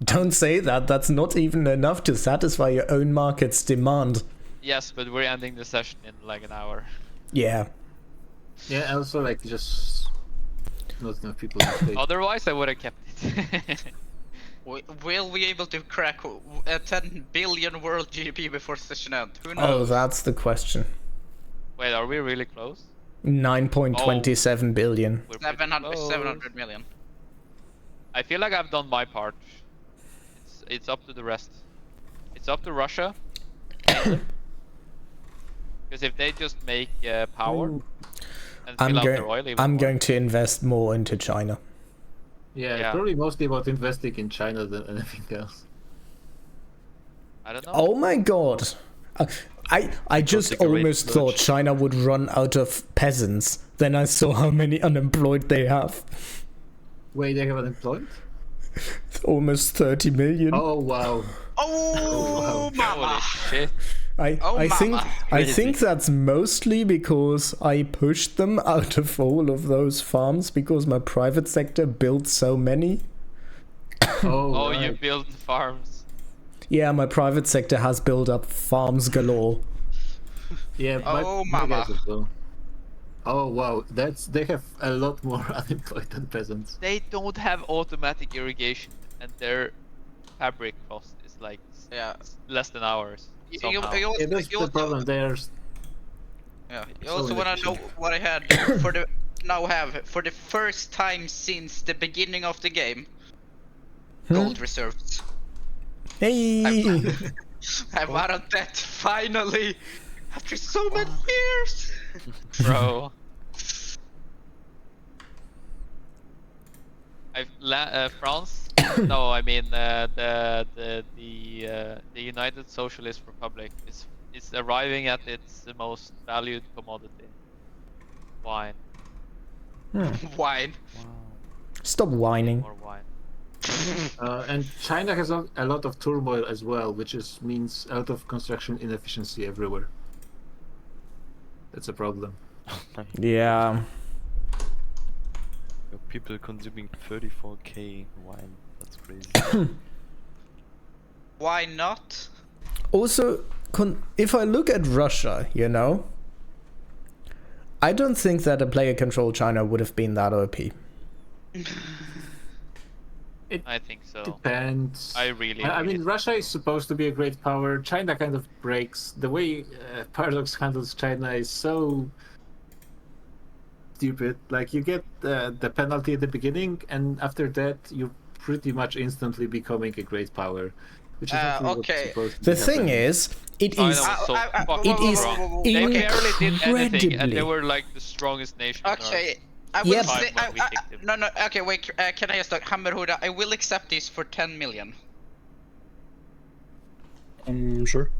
S1: Don't say that, that's not even enough to satisfy your own market's demand.
S3: Yes, but we're ending the session in like an hour.
S1: Yeah.
S7: Yeah, also like just not enough people in the state.
S3: Otherwise I would have kept it.
S5: Will we be able to crack a 10 billion world GDP before session end? Who knows?
S1: Oh, that's the question.
S3: Wait, are we really close?
S1: 9.27 billion.
S5: 700 million.
S3: I feel like I've done my part. It's up to the rest. It's up to Russia. Because if they just make power and fill out their oil,
S1: I'm going to invest more into China.
S7: Yeah, probably mostly about investing in China than anything else.
S3: I don't know.
S1: Oh my god. I just almost thought China would run out of peasants. Then I saw how many unemployed they have.
S7: Wait, they have unemployed?
S1: Almost 30 million.
S7: Oh wow.
S5: Oh, mama.
S3: Holy shit.
S1: I think that's mostly because I pushed them out of all of those farms because my private sector built so many.
S3: Oh, you built farms.
S1: Yeah, my private sector has built up farms galore.
S7: Yeah,
S5: Oh,
S7: my
S5: mama.
S7: guys as well. Oh wow, they have a lot more unemployed than peasants.
S3: They don't have automatic irrigation, and their fabric cost is like less than ours. Somehow.
S7: Yeah, that's the problem. There's
S5: Yeah, you
S7: So
S5: also want to know
S7: inefficient.
S5: what I had for the first time since the beginning of the game. Gold reserves.
S1: Hey!
S5: I'm out of debt finally after so many years.
S3: Bro. France? No, I mean the United Socialist Republic is arriving at its most valued commodity, wine.
S5: Wine.
S1: Stop whining.
S3: More wine.
S7: And China has a lot of turmoil as well, which means a lot of construction inefficiency everywhere. That's a problem.
S1: Yeah.
S14: People consuming 34k wine. That's crazy.
S5: Why not?
S1: Also, if I look at Russia, you know, I don't think that a player-controlled China would have been that OP.
S3: I think so.
S7: Depends.
S3: I really.
S7: I mean, Russia is supposed to be a great power. China kind of breaks. The way Paradox handles China is so stupid. Like, you get the penalty at the beginning, and after that, you're pretty much instantly becoming a great power. Which is not really what's supposed to
S1: The
S7: be
S1: thing
S7: happening.
S1: is, it
S3: China
S1: is
S3: was so
S1: it is
S3: they barely did anything, and
S1: incredibly.
S3: they were like the strongest nation on
S5: Okay,
S3: Earth.
S5: I will
S1: Yep.
S5: say,
S3: When we kicked him.
S5: no, okay, wait, can I just like, Hammerhuda, I will accept this for 10 million.
S11: Sure.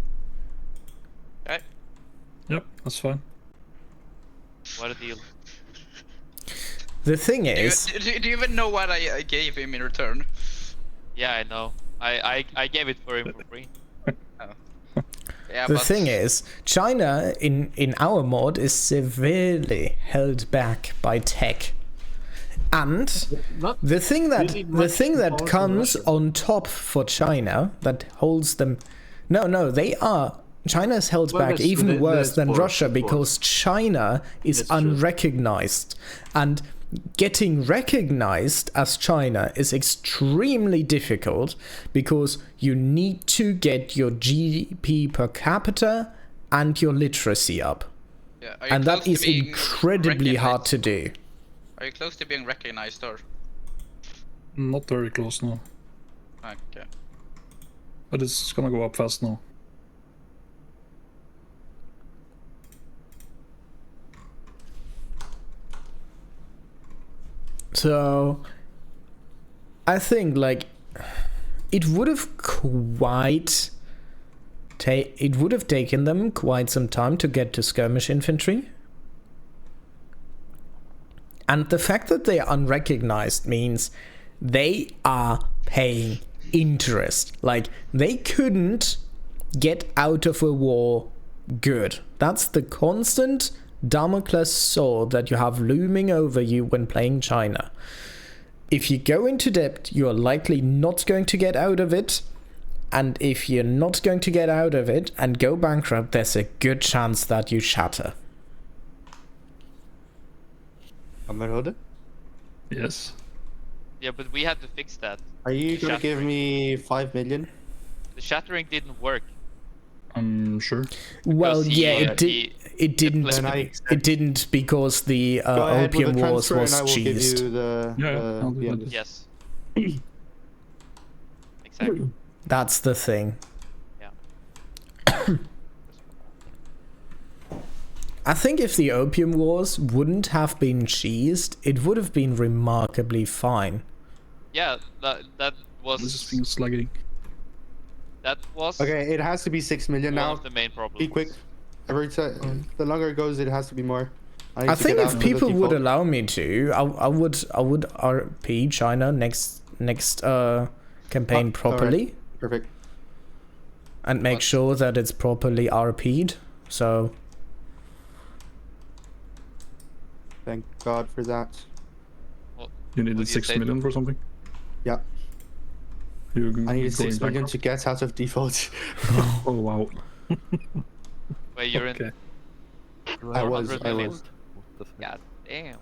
S5: Okay.
S11: Yep, that's fine.
S3: What a deal.
S1: The thing
S5: Do you,
S1: is,
S5: do you even know what I gave him in return?
S3: Yeah, I know. I gave it for him for free.
S5: Yeah,
S1: the
S5: but
S1: thing is, China in our mod is severely held back by tech. And the thing that comes on top for China that holds them, China's held
S7: Well,
S1: back
S7: that's-
S1: even worse
S7: that's
S1: than
S7: sports,
S1: Russia
S7: sports.
S1: because China is
S7: That's true.
S1: unrecognized, and getting recognized as China is extremely difficult because you need to get your GDP per capita and your literacy up,
S5: yeah, are you
S1: and that
S5: close
S1: is
S5: to being
S1: incredibly hard to do.
S5: Are you close to being recognized or?
S11: Not very close now,
S5: Okay.
S11: but it's gonna go up fast now.
S1: So I think like it would have taken them quite some time to get to skirmish infantry. And the fact that they are unrecognized means they are paying interest. Like, they couldn't get out of a war good. That's the constant Damocles sword that you have looming over you when playing China. If you go into debt, you're likely not going to get out of it. And if you're not going to get out of it and go bankrupt, there's a good chance that you shatter.
S15: Amarode?
S11: Yes.
S3: Yeah, but we had to fix that.
S15: Are you
S3: The
S15: gonna give
S3: shattering-
S15: me 5 million?
S3: The shattering didn't work.
S11: I'm sure.
S1: Well,
S3: Because he-
S1: yeah,
S3: he-
S1: it didn't.
S15: Then I
S1: It didn't because the
S15: Go ahead with
S1: Opium
S15: the
S1: Wars
S15: transfer
S1: was
S15: and I will give
S1: cheesed.
S15: you the.
S11: Yeah, I'll do
S15: the
S11: that.
S3: Yes. Exactly.
S1: That's the thing.
S3: Yeah.
S1: I think if the Opium Wars wouldn't have been cheesed, it would have been remarkably fine.
S3: Yeah, that
S11: This is
S3: was
S11: things lagging.
S3: that was
S15: Okay, it has to be 6 million
S3: one
S15: now.
S3: of the main problems.
S15: Be quick. Every time, the longer it goes, it has to be more. need
S1: I
S15: to
S1: think
S15: get
S1: if
S15: out of the
S1: people would
S15: default.
S1: allow me to, I would RP China next campaign
S15: Alright.
S1: properly
S15: Perfect.
S1: and make sure that it's properly RP'd. So
S15: Thank God for that.
S11: You needed
S3: Would you
S11: 6
S3: say
S11: million for something?
S15: Yeah. I need 6
S11: going
S15: million to get out of default.
S11: Oh wow.
S3: Wait, you're
S11: Okay.
S15: I was.
S3: 100
S15: I
S3: million?
S15: was.
S3: God damn.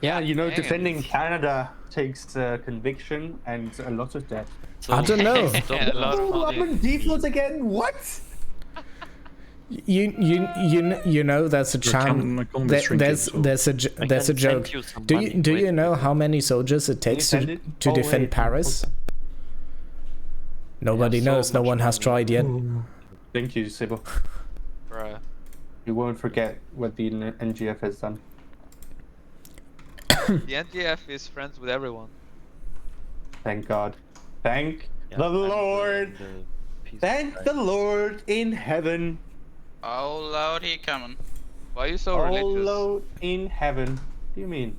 S2: Yeah, you know,
S3: Damn.
S2: defending Canada takes conviction and a lot of debt.
S1: I don't know.
S3: Yeah, a lot of
S2: Oh, I'm
S3: money.
S2: in default again. What?
S1: You know there's a chance. There's a joke. Do you know how many soldiers it takes
S2: send
S1: to
S2: it?
S1: to
S2: Oh,
S1: defend
S2: wait.
S1: Paris? Nobody
S2: so
S1: knows. No
S2: much
S1: one has tried yet.
S2: Thank you, Sybil.
S3: Bruh.
S2: You won't forget what the NGF has done.
S3: The NTF is friends with everyone.
S2: Thank God. Thank
S14: Yeah,
S2: the
S14: and
S2: Lord. Thank the Lord in heaven.
S5: Oh Lord, he coming.
S3: Why are you so
S2: Oh
S3: religious?
S2: Lord in heaven. What do you mean?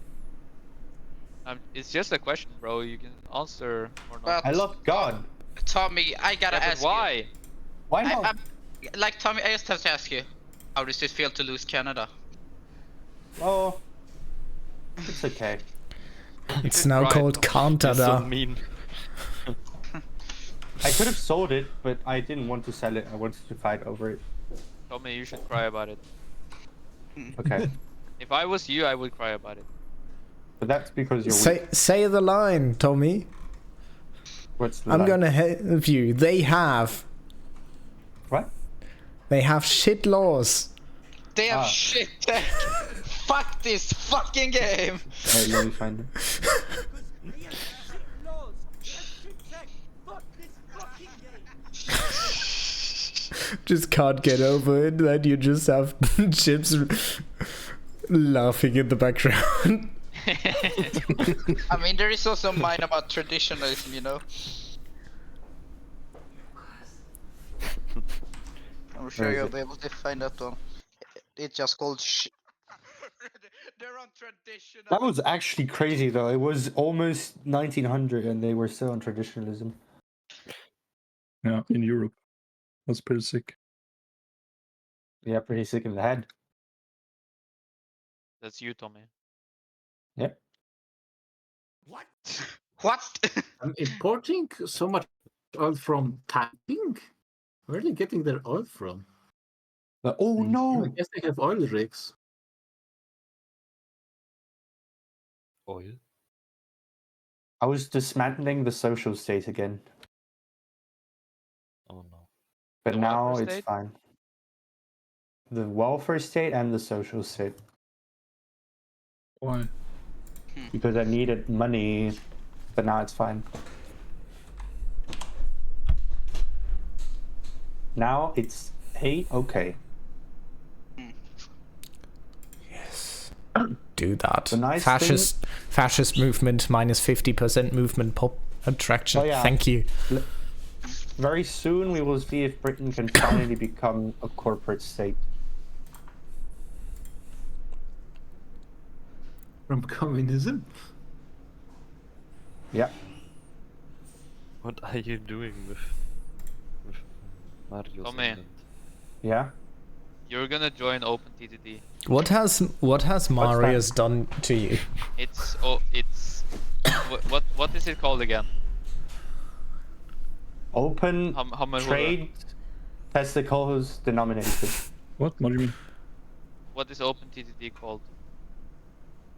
S3: It's just a question, bro. You can answer or not.
S5: But
S2: I love God.
S5: Tommy, I gotta
S3: Yeah, but
S5: ask
S3: why?
S5: you.
S2: Why not?
S5: Like Tommy, I just have to ask you. How does it feel to lose Canada?
S2: Oh, it's okay.
S1: It's now called Canada.
S14: mean.
S2: I could have sold it, but I didn't want to sell it. I wanted to fight over it.
S3: Tommy, you should cry about it.
S2: Okay.
S3: If I was you, I would cry about it.
S2: But that's because you're weak.
S1: Say the line, Tommy.
S2: What's the
S1: I'm
S2: line?
S1: gonna help you. They have
S2: What?
S1: shit laws.
S5: They have shit tech. Fuck this fucking game.
S2: Wait, let me find it.
S1: Just can't get over it that you just have Chips laughing in the background.
S5: I mean, there is also mine about traditionalism, you know. I'm sure
S2: Where is
S5: you'll
S2: it?
S5: be able to find that one. It's just called They're on traditional.
S2: That was actually crazy, though. It was almost 1900, and they were still on traditionalism.
S11: Yeah, in Europe. That's pretty sick.
S2: Yeah, pretty sick in the head.
S3: That's you, Tommy.
S2: Yep.
S5: What?
S7: I'm importing so much oil from Tapping? Where are they getting their oil from?
S2: Oh no!
S7: I guess they have oil rigs.
S14: Oil?
S2: I was dismantling the social state again.
S14: Oh no.
S2: But
S3: The
S2: now
S3: welfare
S2: it's
S3: state?
S2: fine. The welfare state and the social state.
S11: Why?
S2: Because I needed money, but now it's fine. Now it's okay.
S1: Do that.
S2: The nice
S1: Fascist movement minus 50% movement pop attraction.
S2: Oh, yeah.
S1: Thank you.
S2: Very soon we will see if Britain can finally become a corporate state.
S7: From communism?
S2: Yeah.
S14: What are you doing with Mario's
S3: Tommy.
S14: island?
S2: Yeah.
S3: You're gonna join OpenTTD.
S1: What has Marius done to you?
S3: It's what is it called again?
S2: Open
S3: Hammerhura.
S2: trade testicles denominated.
S11: What? What do you mean?
S3: What is OpenTTD called?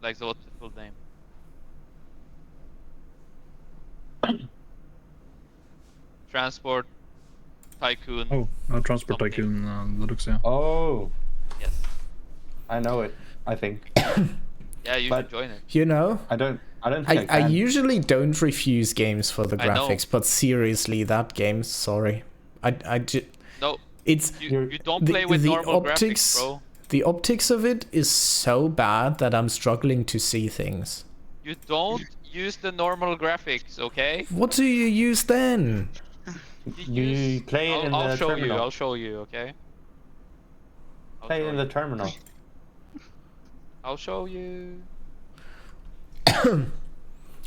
S3: Like, so what's the full name? Transport Tycoon.
S11: Oh, Transport Tycoon Linux, yeah.
S2: Oh.
S3: Yes.
S2: I know it, I think.
S3: Yeah, you
S2: But-
S3: should join it.
S1: You know,
S2: I don't think
S1: I
S2: can.
S1: usually don't refuse games for the
S3: I know.
S1: graphics, but seriously, that game, sorry. I just
S3: No,
S1: it's
S3: you don't play with normal graphics, bro.
S1: The optics of it is so bad that I'm struggling to see things.
S3: You don't use the normal graphics, okay?
S1: What do you use then?
S2: You play it in
S3: I'll
S2: the
S3: show
S2: terminal.
S3: you. I'll show you, okay?
S2: Play it in the terminal.
S3: I'll show you.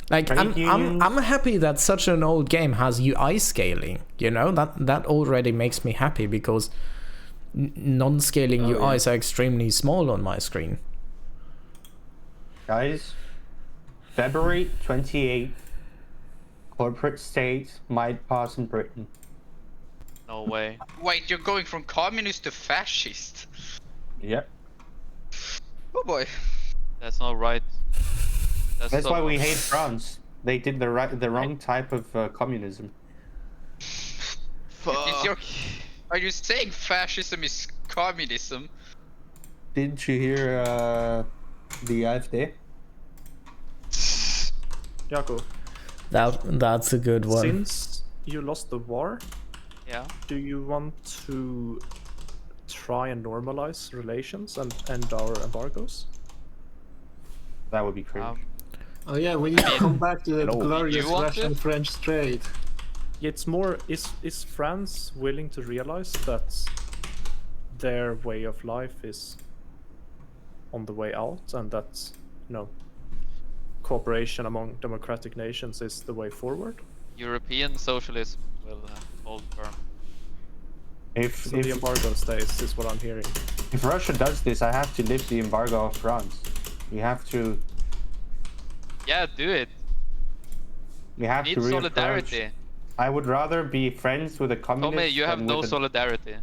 S1: Like
S2: Credit unions.
S1: I'm happy that such an old game has UI scaling. You know, that already makes me happy because non-scaling UIs are extremely small on my screen.
S2: Guys, February 28th, corporate state might pass in Britain.
S3: No way.
S5: Wait, you're going from communist to fascist?
S2: Yep.
S5: Oh boy.
S3: That's not right.
S2: That's
S3: so
S2: why we
S3: wrong.
S2: hate France. They did the wrong type of communism.
S5: Are you saying fascism is communism?
S2: Didn't you hear the AfD?
S4: Jaco,
S1: That's a good one.
S4: since you lost the war,
S3: Yeah.
S4: do you want to try and normalize relations and end our embargoes?
S2: That would be crazy.
S7: Oh yeah, we need to come back to the
S2: Hello.
S7: glorious
S3: You want
S7: Russian-French trade.
S4: It's more, is France willing to realize that their way of life is on the way out, and that, you know, cooperation among democratic nations is the way forward?
S3: European socialism will hold firm.
S2: If
S4: So the embargo stays, is what I'm hearing.
S2: if Russia does this, I have to lift the embargo of France. We have to.
S3: Yeah, do it.
S2: We have
S3: Need
S2: to reaffirm-
S3: solidarity.
S2: I would rather be friends with a communist
S3: Tommy, you have
S2: than
S3: no
S2: with a,
S3: solidarity.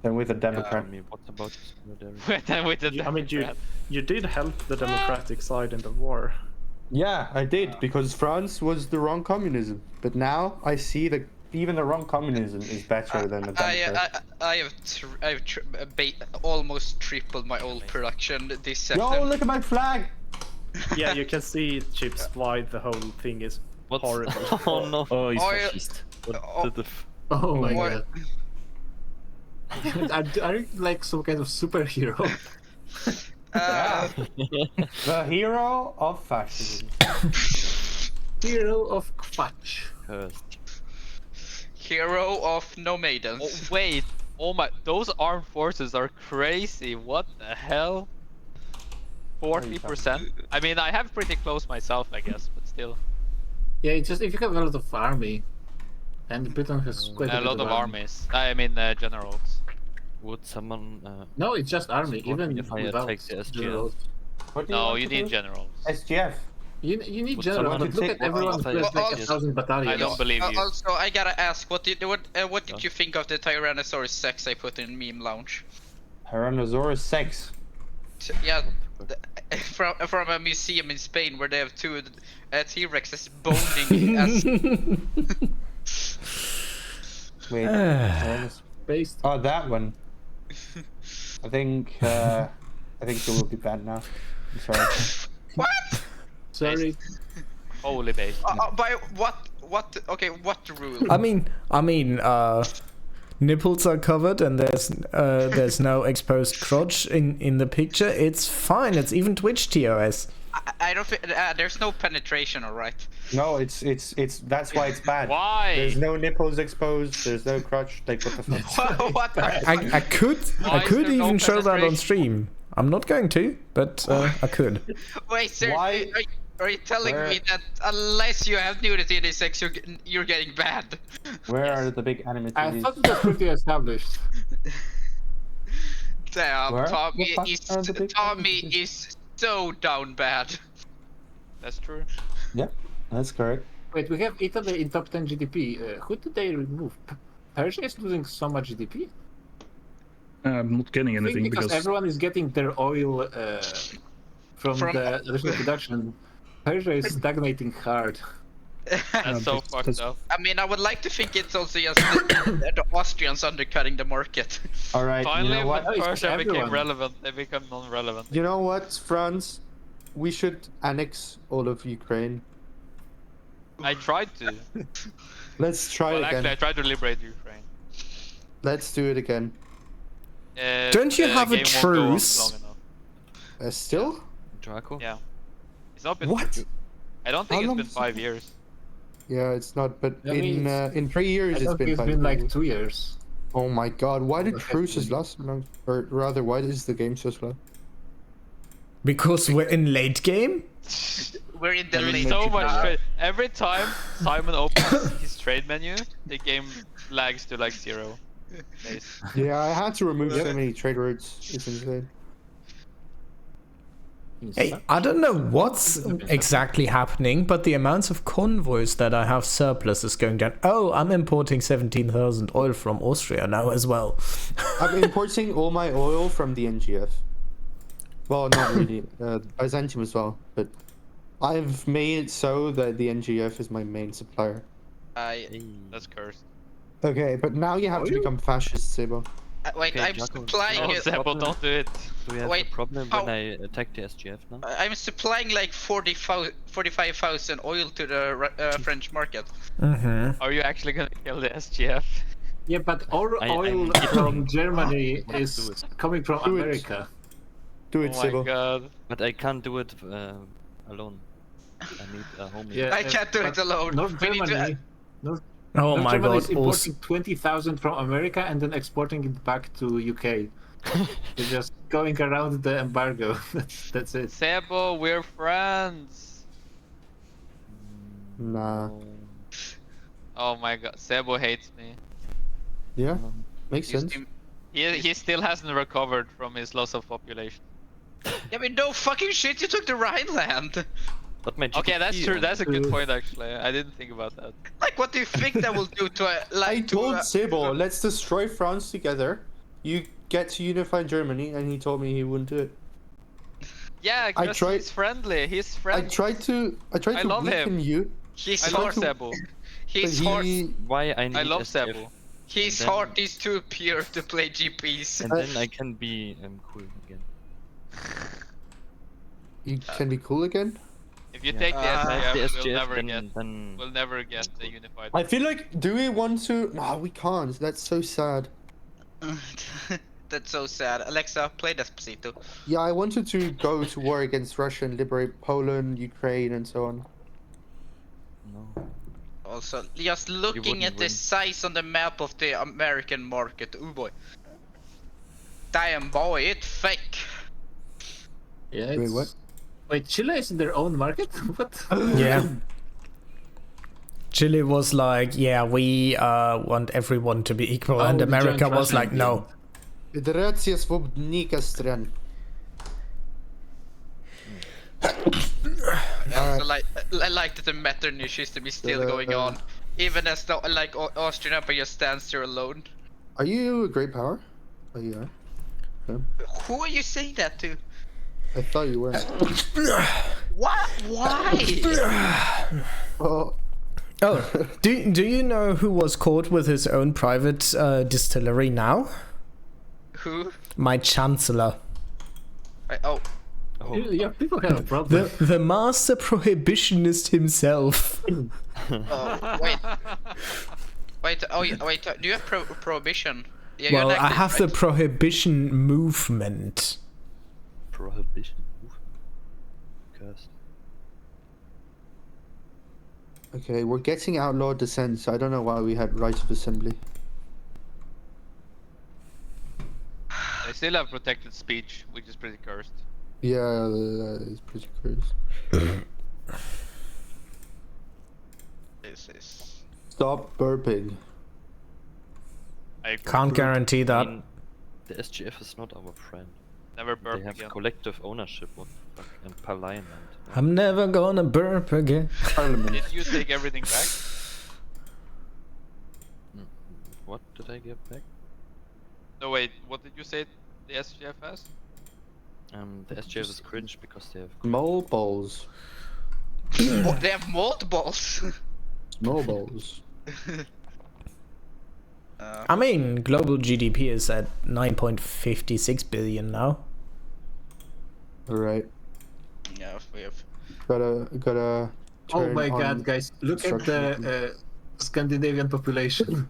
S2: than with a
S14: Yeah,
S2: Democrat.
S14: I mean, what about solidarity?
S3: Then with the
S4: I mean,
S3: Democrat.
S4: you did help the democratic side in the war.
S2: Yeah, I did, because France was the wrong communism. But now I see that even the wrong communism is better than the Democrat.
S5: I've almost tripled my oil production this
S2: Yo,
S5: September.
S2: look at my flag!
S4: Yeah, you can see, Chips, why the whole thing is
S14: What's...
S4: horrible.
S14: Oh no.
S10: Oh, he's
S5: Oil-
S10: fascist.
S14: What did the
S7: Oh my
S5: Oil-
S7: god. Are you like some kind of superhero?
S2: The hero of fascism.
S7: Hero of Quatch.
S14: Cursed.
S5: Hero of no maidens.
S3: Oh, wait. Oh my. Those armed forces are crazy. What the hell? 40%? I mean, I have pretty close myself, I guess, but still.
S7: Yeah, it's just if you have a lot of army, and Britain has quite
S3: A
S7: bit
S3: lot of
S7: army.
S3: armies. I mean, generals.
S14: Would someone...
S7: No, it's just army,
S14: support
S7: even
S14: me if I
S7: without
S14: take the SGF?
S7: generals.
S2: What do you
S3: No,
S2: want
S3: you
S2: to
S3: need
S2: do?
S3: generals.
S2: SGF.
S7: You need
S14: Would
S7: generals,
S14: someone
S7: but look
S2: take
S7: at everyone
S14: one
S7: who has
S14: of
S7: like
S14: the-
S7: 1,000 battalions.
S3: I don't believe you.
S5: Also, I gotta ask, what did you think of the Tyrannosaurus Rex I put in meme lounge?
S2: Tyrannosaurus Rex.
S5: Yeah, from a museum in Spain where they have two T-Rexes boning as.
S2: Wait. Tyrannos-
S7: Based.
S2: Oh, that one. I think it will be bad now. I'm sorry.
S5: What?
S7: Sorry.
S3: Holy base.
S5: By what? Okay, what rule?
S1: I mean, nipples are covered and there's no exposed crotch in the picture. It's fine. It's even Twitch TOS.
S5: I don't think there's no penetration, alright.
S2: No, it's that's why it's bad.
S3: Why?
S2: There's no nipples exposed. There's no crotch. Like what the fuck?
S5: What the
S1: I could
S3: Why is there no
S1: even show that on
S3: penetration?
S1: stream. I'm not going to, but I could.
S5: Wait, sir,
S2: Why?
S5: are you telling
S2: Where-
S5: me that unless you have nudity in this sex, you're getting banned?
S2: Where are the big anime
S7: I
S2: titties?
S7: thought it was pretty established.
S5: Damn,
S2: Where?
S5: Tommy
S2: What the
S5: is
S2: fuck are the big
S5: Tommy
S2: titties?
S5: is so down bad.
S3: That's true.
S2: Yep, that's correct.
S7: Wait, we have Italy in top 10 GDP. Who did they remove? Persia is losing so much GDP.
S11: I'm not getting
S7: I think
S11: anything
S7: because
S11: because
S7: everyone is getting their oil from the additional production. Persia is stagnating hard.
S3: That's so fucked up.
S5: I mean, I would like to think it's also just the Austrians undercutting the market.
S2: All right.
S3: Finally,
S2: you know what?
S3: when
S7: it's
S3: Persia became
S7: everyone.
S3: relevant, they become non-relevant.
S2: You know what, France? We should annex all of Ukraine.
S3: I tried to.
S2: Let's try
S3: Well,
S2: again.
S3: actually, I tried to liberate Ukraine.
S2: Let's do it again.
S1: Don't you
S3: the
S1: have a
S3: game won't go on
S1: truce?
S3: long enough.
S2: Still?
S14: Draco?
S3: Yeah. It's not been.
S2: What?
S3: I don't think
S2: How
S3: it's
S2: long
S3: been
S2: is
S3: 5 years.
S2: Yeah, it's not. But
S7: I mean,
S2: in 3 years,
S7: I
S2: it's
S7: think
S2: been.
S7: it's
S2: 5
S7: been like
S2: years.
S7: 2 years.
S2: Oh my God! Why did
S7: Okay.
S2: truces last so long? Or rather, why is the game so slow?
S1: Because we're in late game?
S5: We're in the
S3: There is
S5: late.
S3: so much trade. Every time Simon opens his trade menu, the game lags to like 0 days.
S2: Yeah, I had to remove so many trade words. It's insane.
S1: Hey, I don't know what's exactly happening, but the amounts of convoys that I have surplus is going down. Oh, I'm importing 17,000 oil from Austria now as well.
S15: I'm importing all my oil from the NGF. Well, not really. Byzantium as well, but I've made it so that the NGF is my main supplier.
S3: That's cursed.
S15: Okay, but now you have to become fascist, Sebo.
S5: Wait,
S14: Okay,
S5: I'm
S14: Jaco,
S5: supplying
S3: Oh,
S5: it.
S3: Sebo, don't do it.
S14: Do we have
S5: Wait,
S14: a problem
S5: how-
S14: when I attack the SGF now?
S5: I'm supplying like 45,000 oil to the French market.
S1: Mm-hmm.
S3: Are you actually gonna kill the SGF?
S7: Yeah, but all
S14: I-
S7: oil
S14: I'm-
S7: from Germany
S14: Do
S7: is
S14: it.
S7: coming from
S15: Do it.
S7: America.
S15: Do it,
S3: Oh my
S15: Sebo.
S3: god.
S14: But I can't do it alone. I need a homie.
S7: Yeah,
S5: I can't do it
S7: but
S5: alone.
S7: North
S5: We need to-
S7: Germany. North
S1: Oh
S7: North
S1: my
S7: Germany
S1: god,
S7: is
S1: also.
S7: importing 20,000 from America and then exporting it back to UK. They're just going around the embargo. That's it.
S3: Sebo, we're friends.
S15: Nah.
S3: Oh my god, Sebo hates me.
S15: Yeah, makes
S5: You
S15: sense.
S5: seem-
S3: He still hasn't recovered from his loss of population.
S5: Yeah, but no fucking shit, you took the Rhineland!
S14: But my
S3: Okay, that's
S14: GDP
S3: true. That's a good
S15: Uh,
S3: point, actually. I didn't think about that.
S5: Like, what do you think that will do to a, like,
S15: I
S5: to
S15: told
S5: a-
S15: Sebo, let's destroy France together. You get to unify Germany, and he told me he wouldn't do it.
S3: Yeah,
S15: I
S3: because
S15: tried-
S3: he's friendly. He's
S15: I
S3: friendly.
S15: tried to
S3: I love
S15: weaken
S3: him.
S15: you.
S5: He's
S3: I love
S5: hard.
S3: Sebo.
S5: His
S15: but
S5: heart,
S15: he,
S14: Why I need
S3: I love
S14: SGF,
S3: Sebo.
S5: his
S14: and then-
S5: heart is too pure to play GPs.
S14: and then I can be cool again.
S15: you can be cool again.
S3: If you
S14: Yeah.
S3: take the
S14: If I have the
S3: SGF,
S14: SGF,
S3: we'll never get.
S14: then
S3: We'll never get the unified.
S15: I feel like, do we want to? No, we can't. That's so sad.
S5: That's so sad. Alexa, play Despacito.
S15: Yeah, I wanted to go to war against Russia and liberate Poland, Ukraine, and so on.
S14: no.
S5: Also, just looking
S14: wouldn't
S5: at the
S14: win.
S5: size on the map of the American market. Oh boy. Damn boy, it's fake.
S7: Yeah.
S15: Wait,
S7: It's...
S15: what?
S7: Wait, Chile is in their own market? What?
S1: Yeah. Chile was like, yeah, we want everyone to be equal, and
S7: Oh,
S1: America
S7: joint
S1: was
S7: Russian
S1: like, no.
S15: Federacja Swobodnika Stran.
S5: Also, like, I like that the Metternich system is still going on, even as the like Austrian Empire just stands there alone.
S15: Are you a great power? Oh, you are. Okay.
S5: Who are you saying that to?
S15: I thought you were.
S5: What? Why?
S15: Oh,
S1: Oh, do you know who was caught with his own private distillery now?
S5: Who?
S1: My chancellor.
S5: Oh,
S7: Yeah, people have a problem.
S1: The master prohibitionist himself.
S5: wait. Wait, oh, yeah, wait, do you have prohibition? Yeah,
S1: Well,
S5: you're
S1: I
S5: elected,
S1: have the
S5: right?
S1: prohibition movement.
S14: Prohibition. Cursed.
S15: okay. We're getting outlaw dissent, so I don't know why we had right of assembly.
S3: They still have protected speech, which is pretty cursed.
S15: Yeah, that is pretty curious.
S5: This is...
S15: Stop burping.
S3: I agree.
S1: Can't guarantee
S14: I
S1: that.
S14: mean, the SGF is not our friend.
S3: Never burp
S14: They have
S3: again.
S14: collective ownership of Parliament.
S1: I'm never gonna burp again.
S15: Parliament.
S3: Did you take everything back?
S14: What did I get back?
S3: No, wait. What did you say the SGF has?
S14: The SGF is cringe because they have.
S15: Mole balls.
S5: What, they have multiples.
S15: Mole balls.
S1: I mean, global GDP is at 9.56 billion now.
S15: Alright.
S5: Yeah, we have.
S15: Gotta.
S7: Oh
S15: turn
S7: my
S15: on
S7: god, guys, look at
S15: construction.
S7: the Scandinavian population.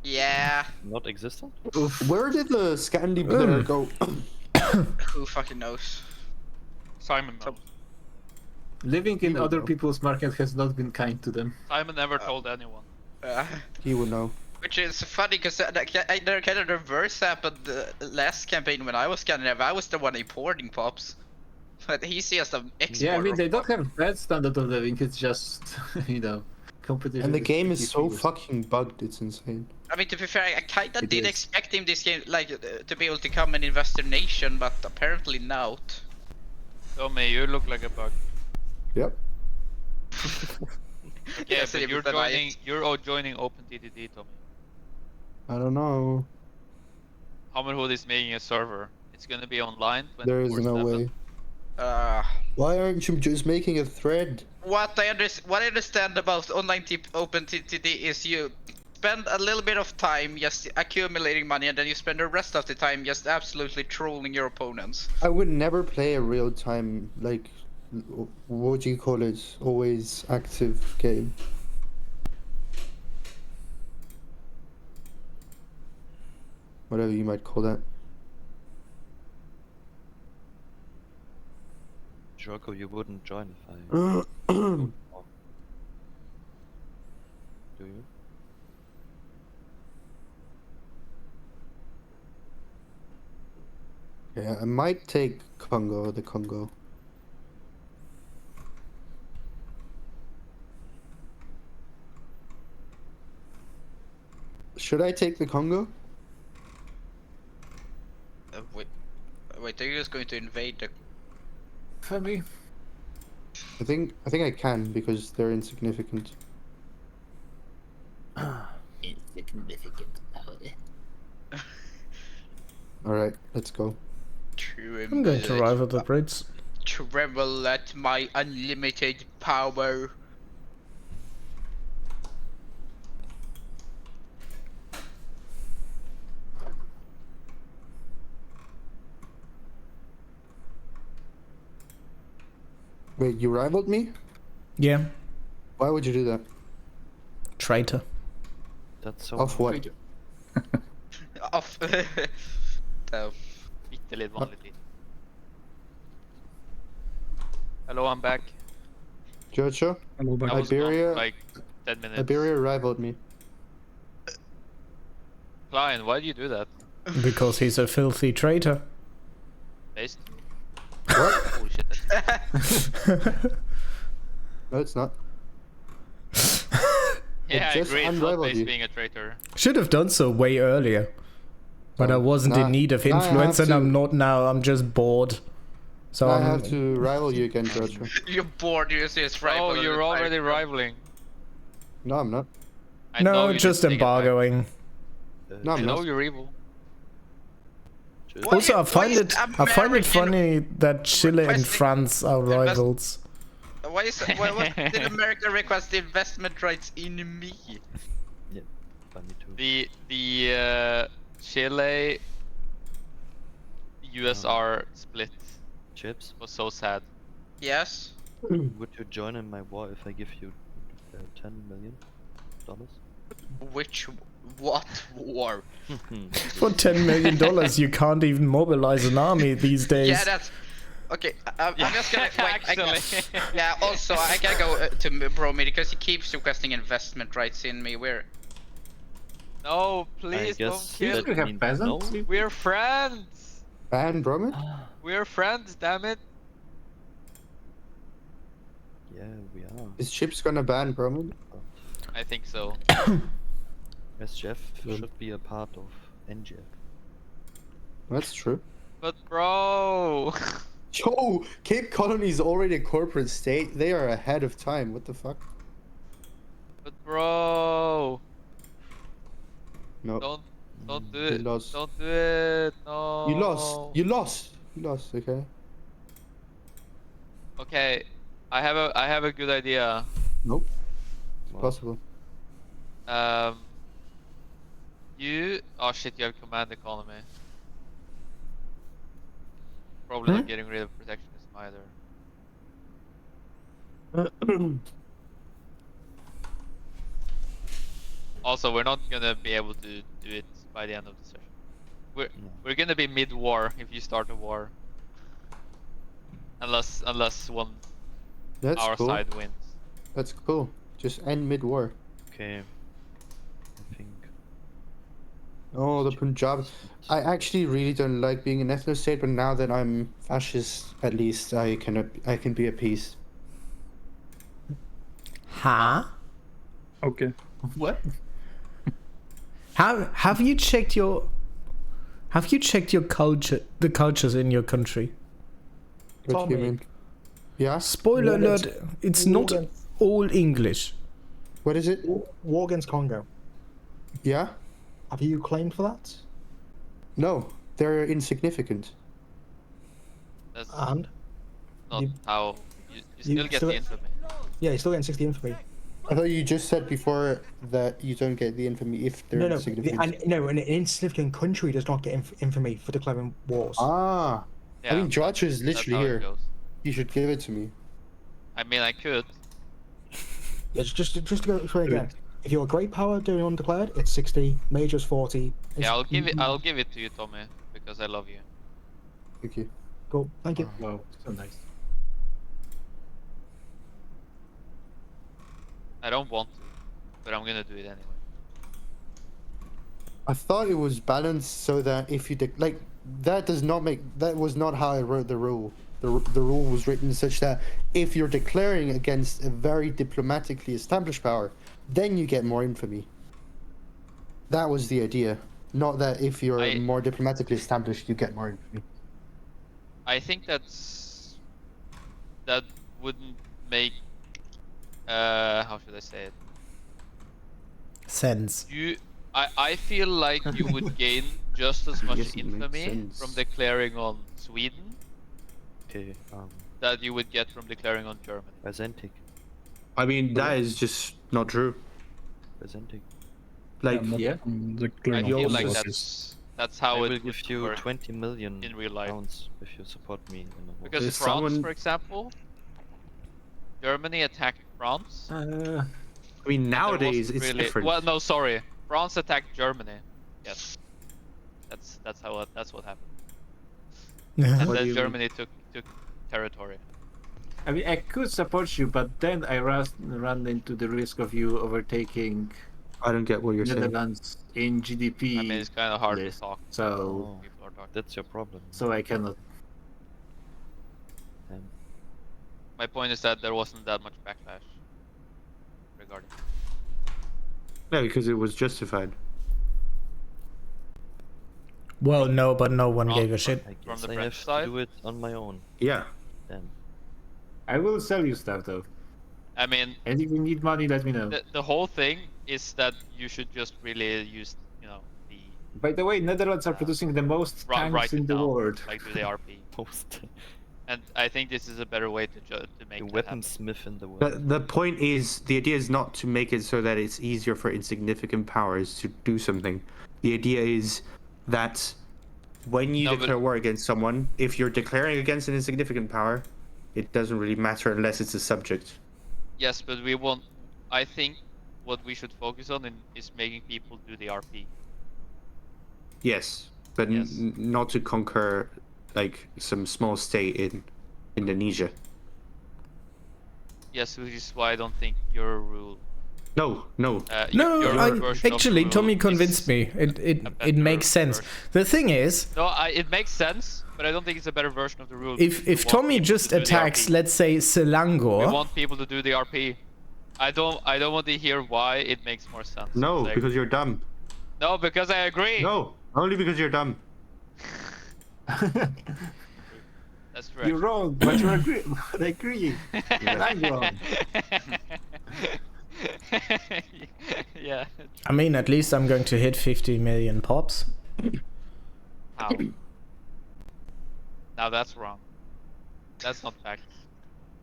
S5: Yeah.
S14: Not existent?
S7: Oof.
S15: Where did the Scandi Blair go?
S5: Who fucking knows?
S3: Simon knows.
S7: Living in
S15: would
S7: other
S15: know.
S7: people's market has not been kind to them.
S3: Simon never told anyone.
S15: He would know.
S5: Which is funny because the kind of reverse happened last campaign when I was Scandinavian. I was the one importing pops. But he's just an exporter.
S7: Yeah, I mean, they
S5: of
S7: don't
S5: pop.
S7: have bad standard of living, it's just, you know, competition.
S15: And the game is so
S7: fierce.
S15: fucking bugged, it's insane.
S5: I mean, to be fair, I kinda
S15: It
S5: did
S15: is.
S5: expect him this game, like, to be able to come and invest in nation, but apparently not.
S3: Tommy, you look like a bug.
S15: Yep.
S3: Yeah,
S5: Yes,
S3: but
S5: it
S3: you're
S5: was an
S3: joining.
S5: ice.
S3: You're all joining OpenTTD, Tommy.
S15: I don't know.
S3: Hammerhood is making a server. It's gonna be online.
S15: There is no
S3: 24/7.
S15: way. Why aren't you just making a thread?
S5: What I understand about online OpenTTD is you spend a little bit of time just accumulating money, and then you spend the rest of the time just absolutely trolling your opponents.
S15: I would never play a real time, like, what do you call it? Always active game. Whatever you might call that.
S14: Jocko, you wouldn't join if I.
S15: Mm.
S14: Do you?
S15: Yeah, I might take Congo, the Congo. Should I take the Congo?
S5: Wait, are you just going to invade the...
S7: For me.
S15: I think I can because they're insignificant.
S7: Insignificant.
S15: Alright, let's go.
S1: I'm going to arrive at the bridge.
S5: Tremble at my unlimited power.
S15: Wait, you rivaled me?
S1: Yeah.
S15: Why would you do that?
S1: Traitor.
S14: That's so.
S15: Of what?
S5: Off. Oh.
S3: Bitte litt vanlig tid. Hello, I'm back.
S15: Jojo?
S11: Hello, back.
S3: I was gone
S15: Iberia,
S3: for like 10 minutes.
S15: Iberia rivaled me.
S3: Klein, why do you do that?
S1: Because he's a filthy traitor.
S3: Based?
S15: What?
S3: Holy shit.
S15: No, it's not.
S3: Yeah, I
S15: just
S3: agree. It's not
S15: unrivaled
S3: based
S15: you.
S3: being a traitor.
S1: Should have done so way earlier. But I wasn't
S15: Nah,
S1: in need of
S15: now I have
S1: influence and
S15: to-
S1: I'm not now, I'm just bored. So
S15: I
S1: I'm...
S15: have to rival you again, Jojo.
S5: You're bored, you're just right.
S3: Oh, you're already rivaling.
S15: No, I'm not.
S3: I know
S1: No,
S3: you
S1: just
S3: didn't take it back.
S1: embargoing.
S15: No,
S3: I
S15: I'm
S3: know
S15: not.
S3: you're evil.
S1: Also, I find
S5: is
S1: it funny that Chile and
S5: requesting
S1: France are rivals.
S5: Why did America request investment rights in me?
S14: Yeah, funny too.
S3: The Chile USR split
S14: Chips,
S3: was so sad.
S5: Yes.
S14: would you join in my war if I give you $10 million?
S5: What war?
S1: For $10 million, you can't even mobilize an army these days.
S5: Yeah, that's okay. I'm just gonna wait. Yeah. Also, I gotta go to Bromid because he keeps requesting investment rights in me.
S3: No, please don't
S14: guess
S3: kill
S14: that
S3: me.
S7: have
S14: means
S7: peasants?
S14: no.
S3: We're friends.
S15: Ban Bromid?
S3: We're friends, damn it.
S14: Yeah, we are.
S15: Is Chips gonna ban Bromid?
S3: I think so.
S14: SGF
S15: Good.
S14: should be a part of NGF.
S15: That's true.
S3: But bro,
S15: Yo, Cape Colony is already a corporate state. They are ahead of time. What the fuck?
S3: but bro,
S15: No.
S3: don't do
S15: You
S3: it.
S15: lost.
S3: Don't do it. No.
S15: You lost. You lost. You lost. Okay.
S3: Okay, I have a good idea.
S15: Nope.
S14: Wow.
S15: Possible.
S3: Oh shit, you have command economy. Probably not getting rid of protectionism either. Also, we're not gonna be able to do it by the end of the session. We're gonna be mid-war if you start a war. Unless
S15: That's
S3: our
S15: cool.
S3: side wins.
S15: That's cool. Just end mid-war.
S14: Okay. I think.
S15: Oh, the Punjab. I actually really don't like being an ethno state, but now that I'm fascist, at least I can be at peace.
S1: Huh?
S11: Okay.
S7: What?
S1: Have you checked your culture, the cultures in your country?
S15: What do you
S8: Tommy.
S15: mean? Yeah.
S1: Spoiler
S8: War
S1: alert,
S8: against-
S1: it's
S8: war
S1: not
S8: against-
S1: all English.
S15: What is it?
S8: War against Congo.
S15: Yeah.
S8: Have you claimed for that?
S15: No, they're insignificant.
S3: That's
S8: And
S3: not
S8: you-
S3: how you
S8: you
S3: still get
S8: still-
S3: the infamy.
S8: yeah, you're still getting 60 infamy.
S15: I thought you just said before that you don't get the infamy if they're
S8: No,
S15: insignificant.
S8: an insignificant country does not get infamy for declaring wars.
S15: Ah.
S3: Yeah,
S15: I mean, Georgia is
S3: that's
S15: literally
S3: how it
S15: here.
S3: goes.
S15: You should give it to me.
S3: I mean, I could.
S8: Yeah, just to go through it again. If you're a great power doing undeclared, it's 60. Major's 40.
S3: Yeah, I'll give it to you, Tommy, because I love you.
S15: Thank you.
S8: Cool. Thank you.
S7: Wow, so nice.
S3: I don't want to, but I'm gonna do it anyway.
S15: I thought it was balanced so that if you like, that does not make, that was not how I wrote the rule. The rule was written such that if you're declaring against a very diplomatically established power, then you get more infamy. That was the idea. Not that if you're more diplomatically established, you get more infamy.
S3: I think that wouldn't make how should I say it?
S1: Sense.
S3: I feel like you would gain just as much
S15: Yes, it makes
S3: infamy
S15: sense.
S3: from declaring on Sweden
S14: Okay,
S3: that you would get from declaring on Germany.
S14: Byzantic.
S15: I mean, that is just not true.
S14: Byzantic.
S15: Like,
S7: Yeah.
S3: I feel like that's how
S14: I
S3: it
S14: will
S3: would
S14: give you
S3: work
S14: 20 million
S3: in real life.
S14: pounds if you support me in a war.
S3: Because
S15: There's
S3: France,
S15: someone-
S3: for example, Germany attacked France.
S15: I mean,
S3: and there
S15: nowadays
S3: wasn't
S15: it's
S3: really...
S15: different.
S3: Well, no, sorry. France attacked Germany. Yes. That's what happened. And
S15: What do
S3: then
S15: you mean?
S3: Germany took territory.
S7: I mean, I could support you, but then I run into the risk of you overtaking
S15: I don't get what you're saying.
S7: Netherlands in GDP.
S3: I mean, it's kind of hard to
S7: list.
S3: talk.
S7: So,
S14: Oh,
S3: People are talking.
S14: that's your problem.
S7: so I cannot.
S3: My point is that there wasn't that much backlash regarding.
S15: Yeah, because it was justified.
S1: Well, no, but no one
S3: From-
S1: gave a shit.
S14: I
S3: From
S14: guess
S3: the
S14: I
S3: French
S14: have
S3: side?
S14: to do it on my own.
S15: Yeah.
S14: Then.
S7: I will sell you stuff though.
S3: I mean,
S7: And if you need money, let me know.
S3: the whole thing is that you should just really use, the
S7: By the way, Netherlands are producing the most tanks
S3: write
S7: in
S3: it
S7: the
S3: down,
S7: world.
S3: like do the RP.
S14: Post.
S3: And I think this is a better way to make
S14: The
S3: that happen.
S14: weaponsmith in the world.
S15: The point is, the idea is not to make it so that it's easier for insignificant powers to do something. The idea is that when you
S3: No, but-
S15: declare war against someone, if you're declaring against an insignificant power, it doesn't really matter unless it's a subject.
S3: Yes, but we want. I think what we should focus on is making people do the RP.
S15: Yes, but
S3: Yes.
S15: not to conquer like some small state in Indonesia.
S3: Yes, which is why I don't think your rule.
S15: No.
S1: No,
S3: your version of the
S1: actually,
S3: rule
S1: Tommy
S3: is
S1: convinced me.
S3: a
S1: It
S3: better
S1: makes sense.
S3: version.
S1: The thing is,
S3: No, it makes sense, but I don't think it's a better version of the rule.
S1: if
S3: We want
S1: Tommy
S3: people
S1: just
S3: to do the
S1: attacks,
S3: RP.
S1: let's say
S3: We
S1: Selangor,
S3: want people to do the RP. I don't want to hear why it makes more sense.
S15: No,
S3: Like-
S15: because you're dumb.
S3: No, because I agree.
S15: No, only because you're dumb.
S3: That's right.
S7: You're wrong, but you agree. But I agree. But I'm wrong.
S3: Yeah.
S1: I mean, at least I'm going to hit 50 million pops.
S3: How? Now that's wrong. That's not fact.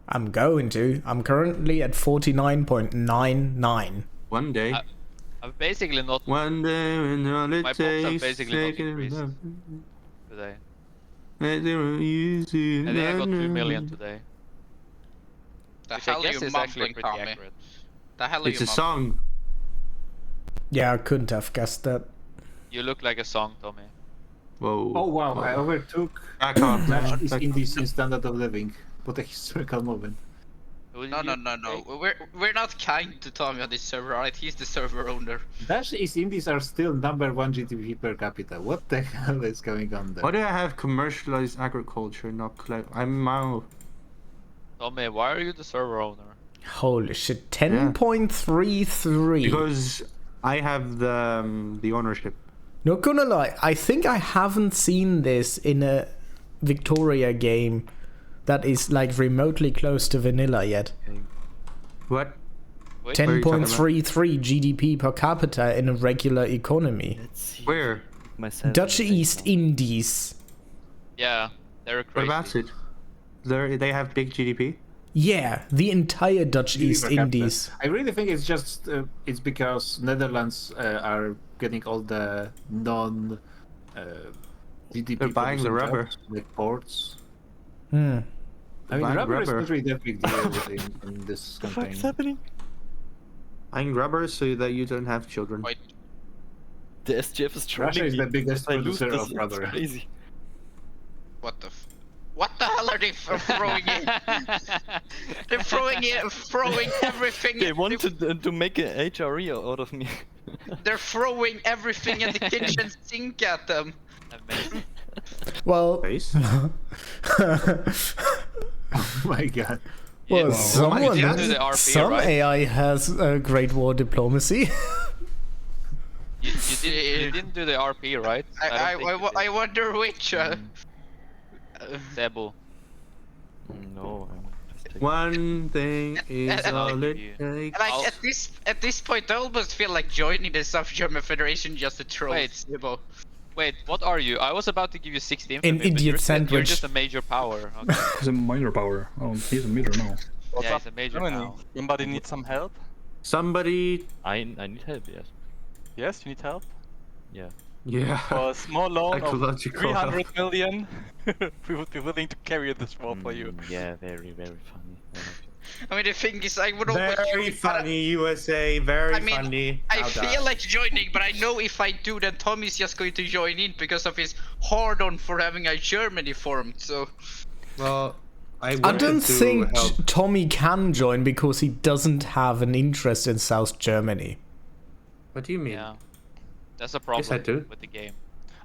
S1: I'm going to. I'm currently at 49.99.
S15: One day.
S3: I've basically not.
S15: One day when all it
S3: My pops have
S15: takes
S3: basically not
S15: taking
S3: increased
S15: enough.
S3: today.
S15: And they were easy.
S3: I think I got 2 million today.
S5: The
S3: Which I
S5: hell are
S3: guess
S5: you
S3: is actually
S5: mumbling,
S3: pretty
S5: Tommy?
S3: accurate.
S5: The hell are
S15: It's
S5: you
S15: a song.
S1: Yeah, I couldn't have guessed that.
S3: You look like a song, Tommy.
S15: Whoa.
S7: Oh wow, I overtook
S15: I can't.
S7: Nash
S15: I-
S7: Indies in standard of living. What a historical moment.
S3: Who did
S5: No,
S3: you
S5: no.
S3: take?
S5: We're not kind to Tommy on this server, right? He's the server owner.
S7: Dash East Indies are still #1 GDP per capita. What the hell is going on there?
S15: Why do I have commercialized agriculture, not I'm Mao?
S3: Tommy, why are you the server owner?
S1: Holy shit, 10.33.
S15: Because I have the ownership.
S1: Not gonna lie, I think I haven't seen this in a Victoria game that is like remotely close to vanilla yet.
S2: What? Wait, what are you talking about?
S1: 10.33 GDP per capita in a regular economy.
S2: Where?
S1: Dutch East Indies.
S3: Yeah, they're
S2: What
S3: crazy.
S2: about it? They have big GDP.
S1: Yeah, the entire Dutch East Indies.
S7: I really think it's just it's because Netherlands are getting all the non GDP.
S2: They're buying the rubber.
S7: jobs, like ports.
S1: Hmm.
S7: I mean,
S2: Buying
S7: rubber is
S2: rubber.
S7: not really that big deal in this campaign.
S9: What's happening?
S2: Buying rubber so that you don't have children.
S14: The SGF is trolling
S7: Russia is
S14: me.
S7: the biggest
S14: If I lose
S7: producer
S14: this,
S7: of
S14: it's
S7: rubber.
S14: crazy.
S5: What the hell are they throwing in? They're throwing everything.
S14: They wanted to make an HRE out of me.
S5: They're throwing everything in the kitchen sink at them.
S3: Amazing.
S1: Well,
S7: Oh my god.
S1: well,
S3: Yeah,
S1: someone,
S3: you didn't do the RP,
S1: some
S3: right?
S1: AI has Great War diplomacy.
S3: You didn't do the RP, right?
S5: I wonder which.
S3: Zebu.
S14: No, I'm just taking...
S2: One thing is all it
S3: you.
S2: takes.
S5: Like at this point, I almost feel like joining the South German Federation just to troll Sibo.
S3: Wait, what are you? I was about to give you 16.
S1: An idiot
S3: You're
S1: sandwich.
S3: just a major power. Okay.
S11: He's a minor power. Oh, he's a major now.
S3: Yeah, he's a major
S9: Germany?
S3: now.
S9: Somebody need some help?
S2: Somebody.
S14: I need help, yes.
S9: Yes, you need help?
S14: Yeah.
S2: Yeah.
S9: For a small loan of
S2: Ecological
S9: 300 million, we would be willing to carry this war for you.
S14: Yeah, very, very funny.
S5: I mean, the thing is, I would always.
S2: Very funny, USA. Very
S5: I mean,
S2: funny.
S5: I
S2: Now
S5: feel
S2: done.
S5: like joining, but I know if I do, then Tommy's just going to join in because of his hard-on for having a Germany formed. So.
S2: Well, I
S1: I don't
S2: wanted to
S1: think
S2: help.
S1: Tommy can join because he doesn't have an interest in South Germany.
S2: What do you mean?
S3: Yeah. That's a problem
S2: Yes, I do.
S3: with the game.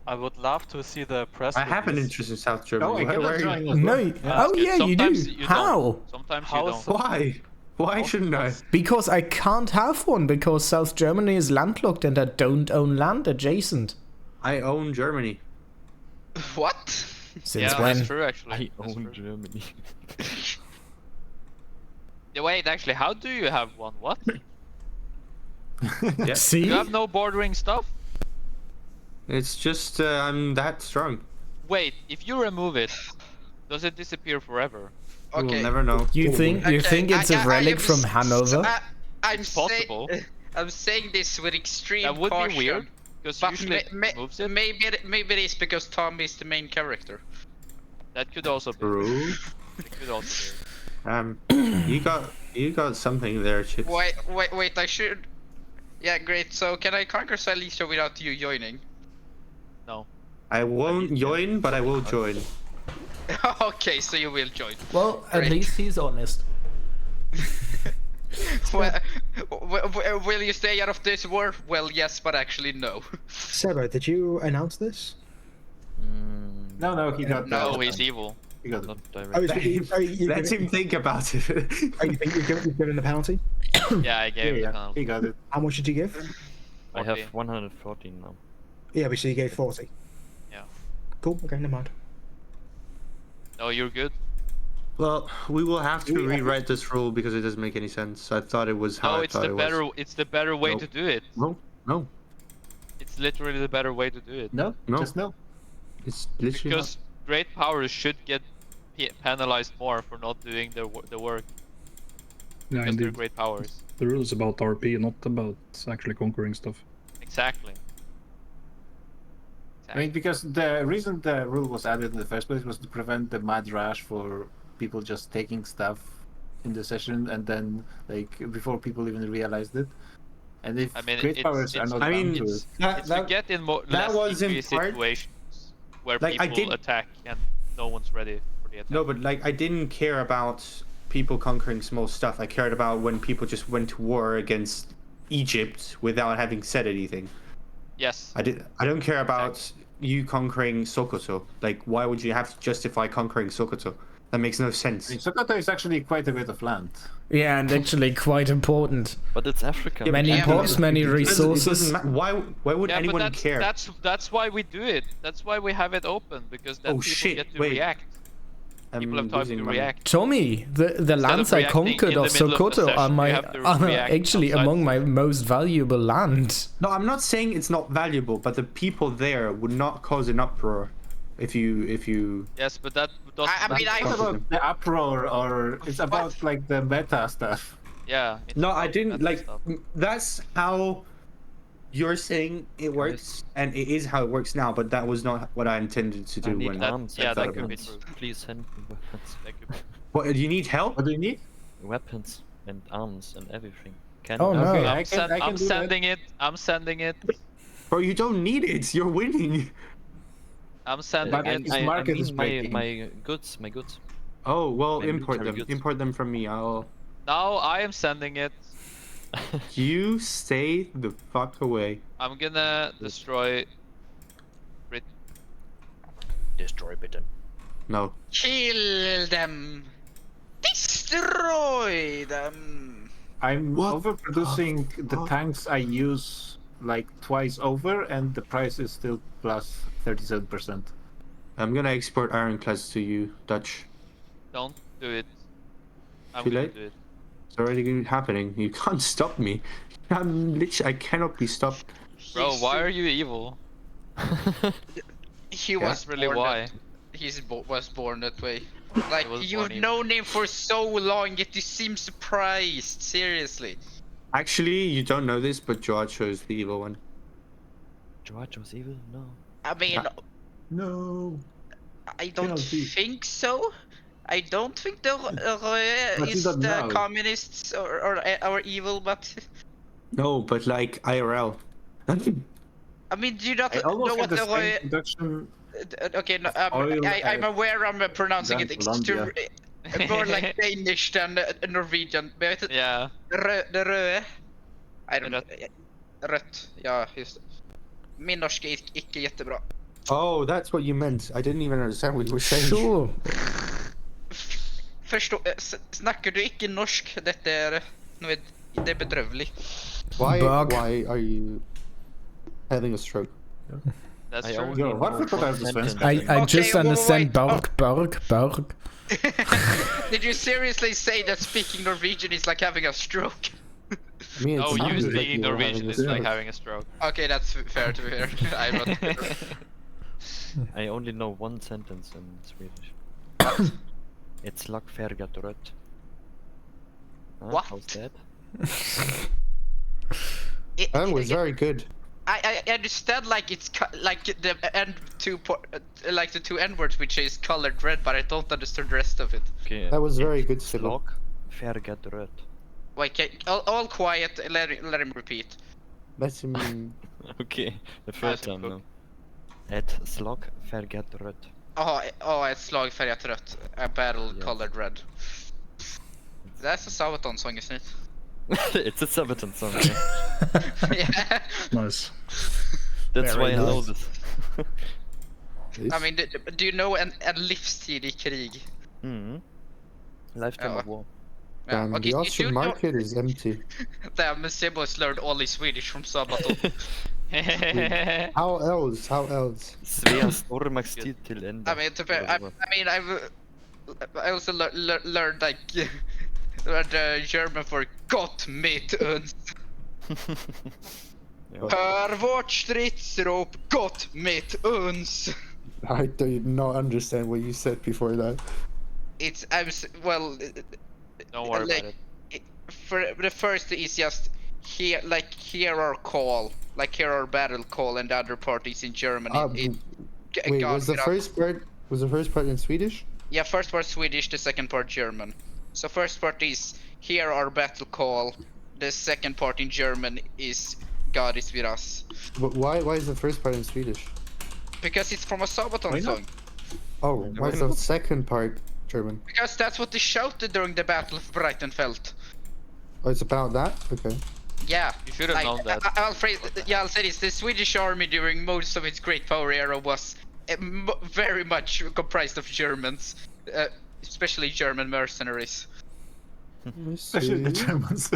S9: I would love to see the press.
S2: I have an
S9: release.
S2: interest in South Germany.
S7: No, I
S2: Where
S7: cannot
S2: are
S7: join
S2: you?
S7: as
S1: No,
S7: well.
S1: oh yeah, you do.
S3: Sometimes you
S1: How?
S3: don't. Sometimes you don't.
S2: Why? Why shouldn't I?
S1: Because I can't have one because South Germany is landlocked and I don't own land adjacent.
S2: I own Germany.
S5: What?
S1: Since
S3: Yeah,
S1: when?
S3: that's true actually.
S14: I
S3: That's
S14: own
S3: true.
S14: Germany.
S3: Yeah, wait, actually, how do you have one? What?
S2: Yeah.
S1: See?
S3: You have no bordering stuff?
S2: It's just I'm that strong.
S3: Wait, if you remove it, does it disappear forever?
S2: You will
S5: Okay.
S2: never know.
S1: You think it's a relic from Hanover?
S5: I'm
S3: It's possible.
S5: I'm saying this with extreme
S3: That would
S5: caution.
S3: be weird, because
S5: But
S3: usually it moves it.
S5: maybe it is because Tommy is the main character.
S3: That could also be.
S2: True.
S3: It could also be.
S2: You got something there, Chips.
S5: Wait, I should. Yeah, great. So can I conquer Silesia without you joining?
S3: No.
S2: I won't join, but I will join.
S5: Okay, so you will join.
S1: Well, at
S5: Great.
S1: least he's honest.
S5: Well, will you stay out of this war? Well, yes, but actually no.
S8: Sebo, did you announce this?
S7: No, he got
S5: No,
S3: Oh, he's evil.
S7: He got
S14: Not
S8: Oh,
S14: directly.
S2: Let him think about it.
S8: Oh, you think you've given the penalty?
S3: Yeah, I gave it
S7: Yeah,
S3: the
S7: he got it.
S8: How much did you give?
S14: I have
S3: 40.
S14: 114 now.
S8: Yeah, but so you gave 40.
S3: Yeah.
S8: Cool, okay, never mind.
S3: No, you're good.
S2: Well, we will have to rewrite this rule because it doesn't make any sense. I thought it was how
S3: No,
S2: I
S3: it's
S2: thought
S3: the
S2: it
S3: better.
S2: was.
S3: It's the better way
S2: Nope.
S3: to do it.
S2: No,
S3: It's literally the better way to do it.
S7: No,
S2: No.
S7: just no.
S2: it's literally
S3: Because great powers should get penalized more for not doing the work.
S11: Yeah,
S3: Because they're
S11: indeed.
S3: great powers.
S11: The rule is about RP, not about actually conquering stuff.
S3: Exactly.
S7: I mean, because the reason the rule was added in the first place was to prevent the mad rush for people just taking stuff in the session and then, like, before people even realized it. And if
S3: I mean,
S7: great
S3: it's-
S7: powers are
S3: it's-
S7: not
S2: I mean,
S7: bound to it,
S3: It's to get in more
S2: that
S3: less
S2: was in
S3: easy
S2: part-
S3: situations where
S2: like, I
S3: people
S2: did-
S3: attack and no one's ready for the attack.
S2: No, but like I didn't care about people conquering small stuff. I cared about when people just went to war against Egypt without having said anything.
S3: Yes.
S2: I don't care about you conquering Sokoto. Like, why would you have to justify conquering Sokoto? That makes no sense.
S7: I mean, Sokoto is actually quite a bit of land.
S1: Yeah, and actually quite important.
S14: But it's Africa.
S2: Yeah,
S1: Many
S2: but-
S1: ports, many
S2: It doesn't
S1: resources.
S2: ma- why would
S3: Yeah,
S2: anyone
S3: but that's,
S2: care?
S3: that's why we do it. That's why we have it open, because then
S2: Oh,
S3: people
S2: shit,
S3: get to
S2: wait.
S3: react. People have time
S2: losing
S3: to
S2: money.
S3: react.
S1: Tommy, the lands I
S3: reacting
S1: conquered
S3: in
S1: of
S3: the middle of the
S1: Sokoto
S3: session,
S1: are
S3: you have to
S1: are
S3: react
S1: actually
S3: outside
S1: among
S3: the
S1: my most valuable land.
S2: No, I'm not saying it's not valuable, but the people there would not cause an uproar if you.
S3: Yes, but that doesn't
S5: I mean,
S3: matter.
S7: It's not about the uproar, or it's about like the meta stuff.
S3: Yeah. it's
S2: No, I
S3: about
S2: didn't
S3: meta
S2: like.
S3: stuff.
S2: That's how you're saying it works, and it is how it works now. But that was not what I intended to
S14: I
S2: do
S14: need
S2: when.
S14: arms.
S3: yeah,
S14: and
S3: that could be
S14: weapons.
S3: true.
S14: Please send me weapons.
S3: That could be-
S2: What do you need help?
S7: What do you need?
S14: Weapons and arms and everything. Can
S1: Oh, no.
S7: Okay,
S3: I'm,
S7: I can
S3: I'm
S7: do that.
S3: sending it. I'm sending it.
S2: Bro, you don't need it. You're winning.
S3: I'm sending
S7: But
S3: it.
S7: his market is
S14: my
S7: breaking.
S14: my goods, my goods.
S2: Oh well,
S14: My
S2: import
S14: military
S2: them.
S14: goods.
S2: Import them from me. I'll.
S3: Now I am sending it.
S2: You stay the fuck away.
S3: I'm gonna destroy.
S14: Destroy Britain.
S2: No.
S5: Kill them. Destroy them.
S7: I'm
S2: What
S7: overproducing
S2: the
S7: the
S2: fuck?
S7: tanks I use like twice over, and the price is still plus 37%.
S2: I'm gonna export ironclads to you, Dutch.
S3: Don't do it. I'm
S2: Too
S3: gonna
S2: late?
S3: do it.
S2: It's already happening. You can't stop me. I cannot be stopped.
S3: Bro, why are you evil?
S5: He was
S3: That's really
S5: born
S3: why.
S5: That, was born that way. Like
S3: was
S5: you've
S3: born evil.
S5: known him for so long, yet you seem surprised. Seriously.
S2: Actually, you don't know this, but George is the evil one.
S14: George was evil? No.
S5: I mean,
S7: No.
S5: I don't
S7: penalty.
S5: think so. I don't think the
S7: But you
S5: is
S7: don't
S5: the
S7: know.
S5: communists or evil, but
S2: No, but like IRL.
S5: I mean, do you not
S7: I
S5: know
S7: almost
S5: what
S7: had the
S5: the
S7: same production.
S5: Okay, no,
S7: Oil
S5: I'm aware I'm pronouncing it
S7: Colombia.
S5: more like Danish than Norwegian. Men jag vet inte.
S3: Yeah.
S5: Det röde. I don't know. Rött. Ja, just det. Min norska är inte jättebra.
S2: Oh, that's what you meant. I didn't even understand what you were saying.
S1: Sure.
S5: Snackar du inte norsk? Detta är... Det är bedrövligt.
S2: Why?
S1: Bug.
S2: Why are you having a stroke?
S3: That's
S14: I
S3: true.
S14: only know
S7: varför pratar jag
S14: one
S7: inte svenska?
S14: sentence.
S1: I
S5: Okay,
S1: just
S5: wait,
S1: understand
S5: wait.
S1: Berg.
S5: Did you seriously say that speaking Norwegian is like having a stroke?
S2: I mean, it
S3: No, you
S2: sounded like
S3: speaking
S2: you were
S3: Norwegian
S2: having a
S3: is like
S2: stroke.
S3: having a stroke.
S5: Okay, that's fair to be fair. I'm not...
S14: I only know one sentence in Swedish. It's lackfärgat rött. Huh?
S5: What?
S14: How's that?
S2: That was very good.
S5: I understand like it's like the end two like the two N words which is colored red, but I don't understand the rest of it.
S14: Okay.
S2: That was very good, Sybil.
S14: Lackfärgat rött.
S5: Wait, all quiet. Let him repeat.
S2: Let him.
S14: Okay, the first time now. Ett slagfärgat rött.
S5: Ett slag färgat rött. A battle colored red. That's a Sabaton song, isn't it?
S14: It's a Sabaton song. Yeah.
S5: Yeah.
S11: Nice.
S14: That's
S1: Very
S14: why I know
S1: nice.
S14: this.
S5: I mean, do you know en livstid i krig?
S14: Mm. Lifetime
S5: Ja.
S14: of war.
S2: Damn,
S5: okay,
S2: the Austrian market is empty.
S5: Damn, Sebos learned all his Swedish from Sabaton.
S2: How else? How else?
S14: Svea stormaktstid till ända.
S5: I mean, I also learned like German for Gott mit uns. Hör vårt stridsrop, Gott mit uns.
S2: I do not understand what you said before that.
S5: Well.
S3: Don't worry
S5: like,
S3: about it.
S5: For the first is just hear our call, like hear our battle call, and the other part is in German.
S2: Wait, was the first part in Swedish?
S5: Yeah, first part Swedish, the second part German. So first part is hear our battle call. The second part in German is God is with us.
S2: But why is the first part in Swedish?
S5: Because it's from a Sabaton song.
S2: Oh, why is the second part German?
S5: Because that's what they shouted during the Battle of Breitenfeld.
S2: Oh, it's about that? Okay.
S5: Yeah.
S3: You should have known that.
S5: I'll say this. The Swedish army during most of its Great Power era was very much comprised of Germans, especially German mercenaries.
S7: Especially the Germans.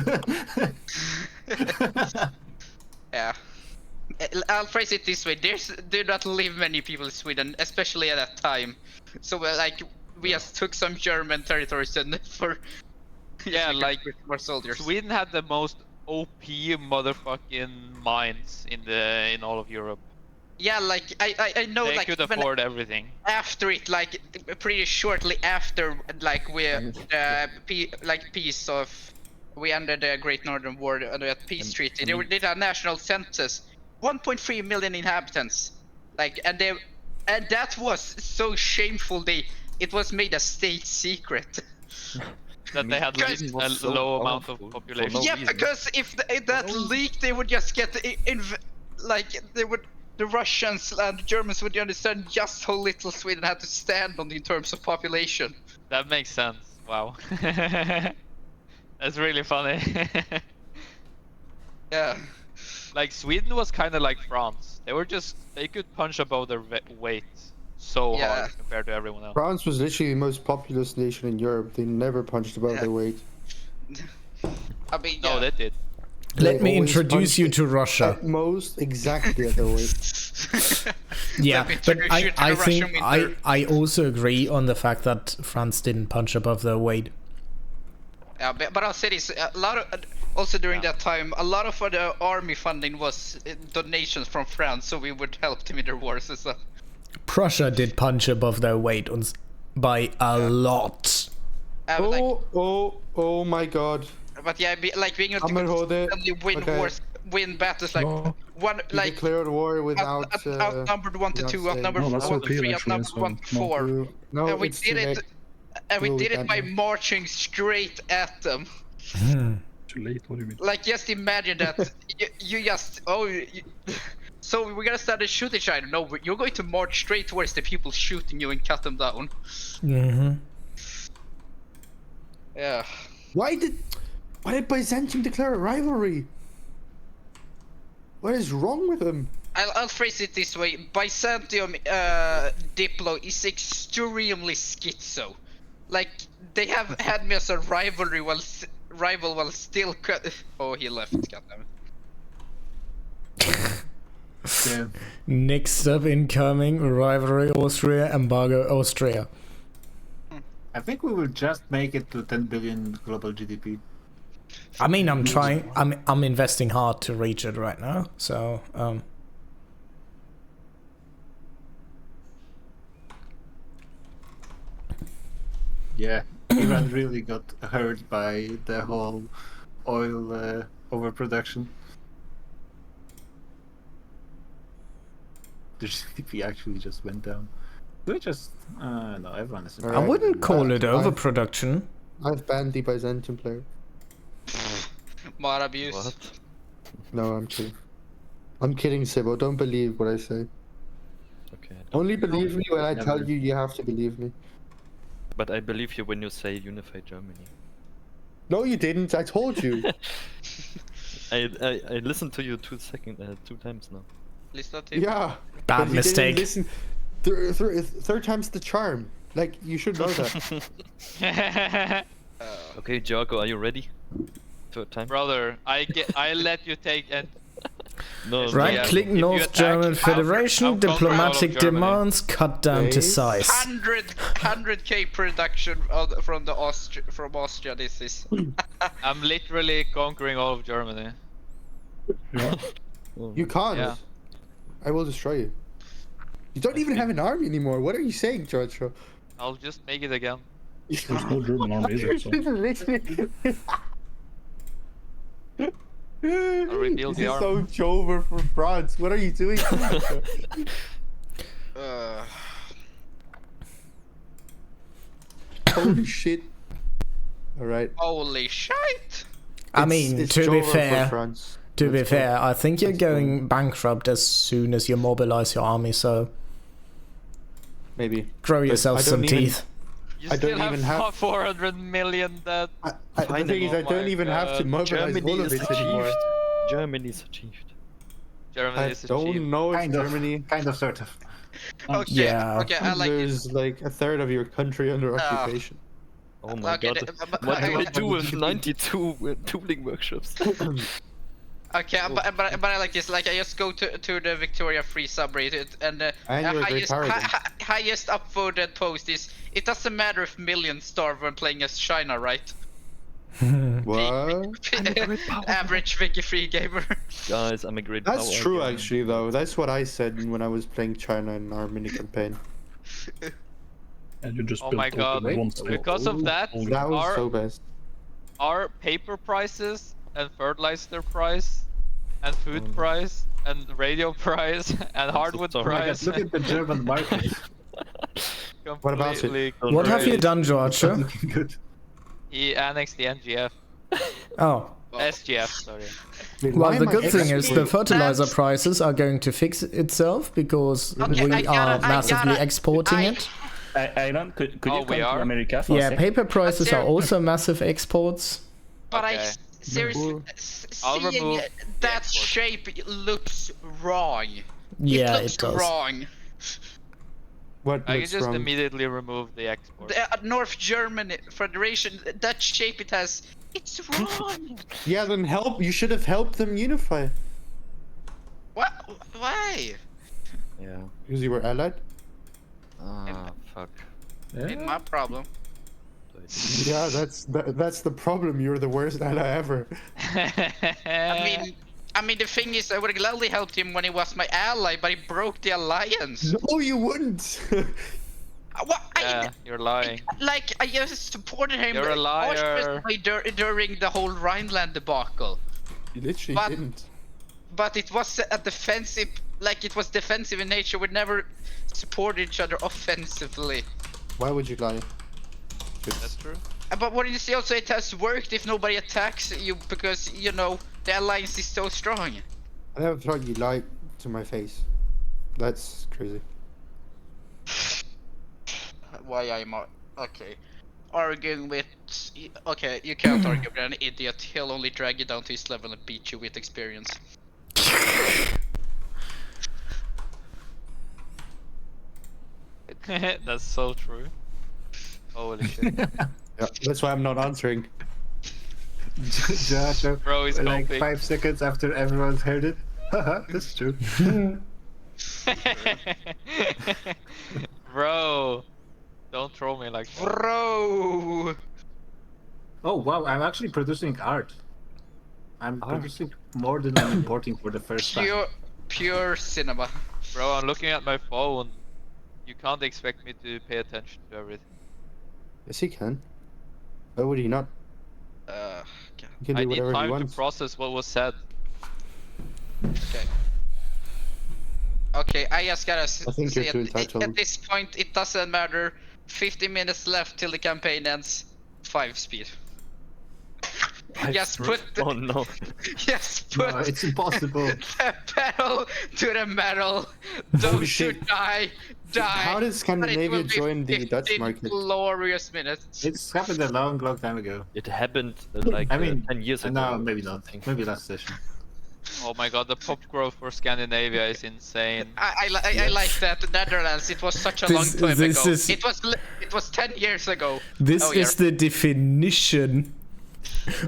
S5: Yeah. I'll phrase it this way: do not live many people in Sweden, especially at that time. So, like, we just took some German territories and for
S3: Yeah, like
S5: more soldiers.
S3: Sweden had the most OP motherfucking mines in all of Europe.
S5: Yeah, like I know
S3: They
S5: like
S3: could
S5: even
S3: afford everything.
S5: after it, like pretty shortly after, like we peace of we ended the Great Northern War at peace treaty. They did a national census, 1.3 million inhabitants, like and that was so shameful. It was made a state secret.
S3: That they had
S5: Because-
S3: a low amount of population.
S5: Yeah, because if that leaked, they would just get the Russians and the Germans would understand just how little Sweden had to stand on in terms of population.
S3: That makes sense. Wow. That's really funny.
S5: Yeah.
S3: Like Sweden was kind of like France. They could punch above their weight so
S5: Yeah.
S3: hard compared to everyone else.
S15: France was literally the most populous nation in Europe. They never punched above their weight.
S5: I mean,
S3: No, they did.
S1: Let me
S15: always
S1: introduce
S15: punched
S1: you to Russia.
S15: At most, exactly at their weight.
S1: Yeah,
S5: me
S1: but
S5: introduce you to
S1: I
S5: the
S1: think
S5: Russian winter.
S1: I also agree on the fact that France didn't punch above their weight.
S5: Yeah, but I'll say this: a lot of also during that time, a lot of the army funding was donations from France, so we would help them in their wars and stuff.
S1: Prussia did punch above their weight by a lot.
S15: Oh my God.
S5: But yeah, being able
S15: Ahmed
S5: to
S15: Hode.
S5: consistently win
S15: Okay.
S5: wars, win battles like one
S15: You declared war without
S5: outnumbered 1 to 2, outnumbered 4 to 3, outnumbered 1 to 4.
S15: No,
S5: and we
S15: it's
S5: did
S15: too
S5: it.
S15: late.
S5: And we
S15: No, we
S5: did it
S15: can't
S5: by
S15: now.
S5: marching straight at them.
S11: Too late. What do you mean?
S5: Like, just imagine that you just so we're gonna start to shoot each other. No, you're going to march straight towards the people shooting you and cut them down.
S1: Mm-hmm.
S5: Yeah.
S15: Why did Byzantium declare a rivalry? What is wrong with them?
S5: I'll phrase it this way: Byzantium Diplo is extremely schizo. Like they have had me as a rival while still. Oh, he left. Goddamn.
S7: Yeah.
S1: Next up incoming, rivalry Austria, embargo Austria.
S7: I think we will just make it to 10 billion global GDP.
S1: I mean, I'm trying. I'm investing hard to reach it right now. So
S7: Yeah, Iran really got hurt by the whole oil overproduction. The GDP actually just went down. Do we just? No, everyone is.
S1: I wouldn't call it overproduction.
S15: I've banned the Byzantium player.
S5: Mod abuse.
S14: What?
S15: No, I'm kidding. I'm kidding, Sibo. Don't believe what I say.
S14: Okay.
S15: Only believe me when I tell
S14: Never.
S15: you. You have to believe me.
S14: But I believe you when you say unify Germany.
S15: No, you didn't. I told you.
S14: I listened to you 2 times now.
S5: Listen to
S15: Yeah.
S1: Bad
S15: but you
S1: mistake.
S15: didn't listen. Third time's the charm. Like, you should know that.
S14: Okay, Jago, are you ready? Third time?
S3: Brother, I let you take and
S14: No.
S1: Right click
S3: If you
S1: North
S3: attack,
S1: German
S3: I'll
S1: Federation,
S3: conquer all of
S1: diplomatic
S3: Germany.
S1: demands cut down to
S15: Base.
S1: size.
S5: 100k production from Austria. This is.
S3: I'm literally conquering all of Germany.
S15: You can't.
S3: Yeah.
S15: I will destroy you. You don't even have an army anymore. What are you saying, Joshua?
S3: I'll just make it again.
S11: There's no German army, is there? So.
S3: I'll rebuild
S2: This
S3: the
S2: is
S3: army.
S2: so Jover for France. What are you doing?
S15: Holy shit. Alright.
S5: Holy shit!
S1: I mean,
S15: It's
S1: to be
S15: Jover for
S1: fair,
S15: France.
S1: to be
S15: Let's
S1: fair, I think you're going bankrupt as soon as you mobilize your army. So
S15: Maybe.
S1: grow yourself
S15: I
S1: some
S15: don't even-
S1: teeth.
S3: You
S15: I
S3: still
S15: don't
S3: have
S15: even have-
S3: 400 million that.
S15: The thing is, I
S3: Oh
S15: don't
S3: my
S15: even have to
S3: God.
S15: mobilize
S14: Germany
S15: all of
S14: is
S15: it anymore.
S14: achieved. Germany is achieved.
S3: Germany
S15: I
S3: is
S15: don't
S3: achieved.
S15: know if
S7: Kind of.
S15: Germany.
S7: Kind of, sort of.
S5: Okay,
S1: Yeah.
S5: okay, I like it.
S15: There's like a third of your country under occupation.
S14: Oh my
S5: Okay,
S14: god.
S5: but
S14: What do I
S5: okay.
S14: do with 92 tooling workshops?
S5: Okay, but I like this. Like, I just go to the Victoria Free subreddit, and
S15: And you're a great paragon.
S5: highest upvoted post is, it doesn't matter if millions starve when playing as China, right?
S15: What?
S5: Average Vicky Free gamer.
S14: Guys, I'm a great
S15: That's
S14: power
S15: true,
S14: gamer.
S15: actually, though. That's what I said when I was playing China in our mini campaign.
S11: And you just
S3: Oh
S11: built
S3: my
S11: up
S3: god,
S11: in one state.
S3: because of that,
S15: That was so best.
S3: our paper prices and fertilizer price and food price and radio price and hardwood
S14: sorry.
S3: price.
S7: Look at the German market.
S15: What about it?
S3: completely
S1: What have you
S3: crazy.
S1: done, George?
S7: Looking good.
S3: He annexed the NGF.
S1: Oh.
S3: SGF, sorry.
S15: Wait,
S1: Well,
S15: why
S1: the
S15: am I
S1: good thing is the
S15: expert?
S1: fertilizer prices are going to fix itself because
S5: Okay,
S1: we
S5: I
S1: are
S5: gotta-
S1: massively exporting it.
S10: Iron, could
S3: Oh,
S10: you come
S3: we
S10: to
S3: are?
S10: America for a
S1: Yeah,
S10: sec?
S1: paper prices are
S5: there-
S1: also massive exports.
S5: But
S3: Okay.
S5: seriously,
S3: I'll
S5: seeing
S3: remove
S5: that
S3: export.
S5: shape looks wrong.
S1: Yeah,
S5: it looks
S1: it does.
S5: wrong.
S15: What
S3: I can
S15: looks
S3: just
S15: wrong?
S3: immediately remove the export.
S5: The North German Federation, that shape it has, it's wrong.
S15: Yeah, then help. You should have helped them unify.
S5: What? Why?
S14: Yeah.
S15: Because you were allied?
S14: Ah, fuck.
S5: Ain't my problem.
S15: Yeah, that's the problem. You're the worst ally ever.
S5: I mean, the thing is, I would have gladly helped him when he was my ally, but he broke the alliance.
S15: No, you wouldn't.
S5: What?
S3: Yeah, you're lying.
S5: Like, I just supported him
S3: You're a liar.
S5: cautiously during the whole Rhineland debacle.
S15: You literally
S5: But-
S15: didn't.
S5: But it was a defensive, like it was defensive in nature. We never supported each other offensively.
S15: Why would you lie?
S3: That's true.
S5: But what did you see also? It has worked if nobody attacks you because, you know, the alliance is so strong.
S15: I never thought you lied to my face. That's crazy.
S5: Why I'm okay. Arguing with... Okay, you can't argue with an idiot. He'll only drag you down to his level and beat you with experience.
S3: That's so true. Holy shit.
S15: Yeah, that's why I'm not answering.
S7: Joshua,
S3: Bro, he's
S7: like
S3: comping.
S7: 5 seconds after everyone's heard it. Haha, that's true.
S3: Bro, don't troll me like that.
S5: Bro!
S7: Oh wow, I'm actually producing art. I'm producing more than I'm importing for the first time.
S5: Pure cinema.
S3: Bro, I'm looking at my phone. You can't expect me to pay attention to everything.
S15: Yes, he can. Why would he not? He can
S3: I
S15: do
S3: need
S15: whatever he
S3: time to
S15: wants.
S3: process what was said.
S5: Okay. Okay, I just gotta
S15: I think you're
S5: say
S15: too
S5: at
S15: entitled.
S5: this point, it doesn't matter. 50 minutes left till the campaign ends. 5 speed. Just put the,
S14: Oh no.
S5: just put
S7: No, it's impossible.
S5: the pedal to the metal. Don't you
S15: shit.
S5: die.
S15: How did
S5: But it
S15: Scandinavia
S5: will be
S15: join the Dutch
S5: 15
S15: market?
S5: glorious minutes.
S7: It's happened a long time ago.
S14: It happened like
S7: I mean,
S14: 10 years ago.
S7: no, maybe not. Maybe last session.
S3: Oh my god, the pop growth for Scandinavia is insane.
S5: I like that. The Netherlands, it was such a
S1: This-
S5: long time
S1: this
S5: ago.
S1: is-
S5: It was 10 years ago.
S1: This
S5: Oh,
S1: is the definition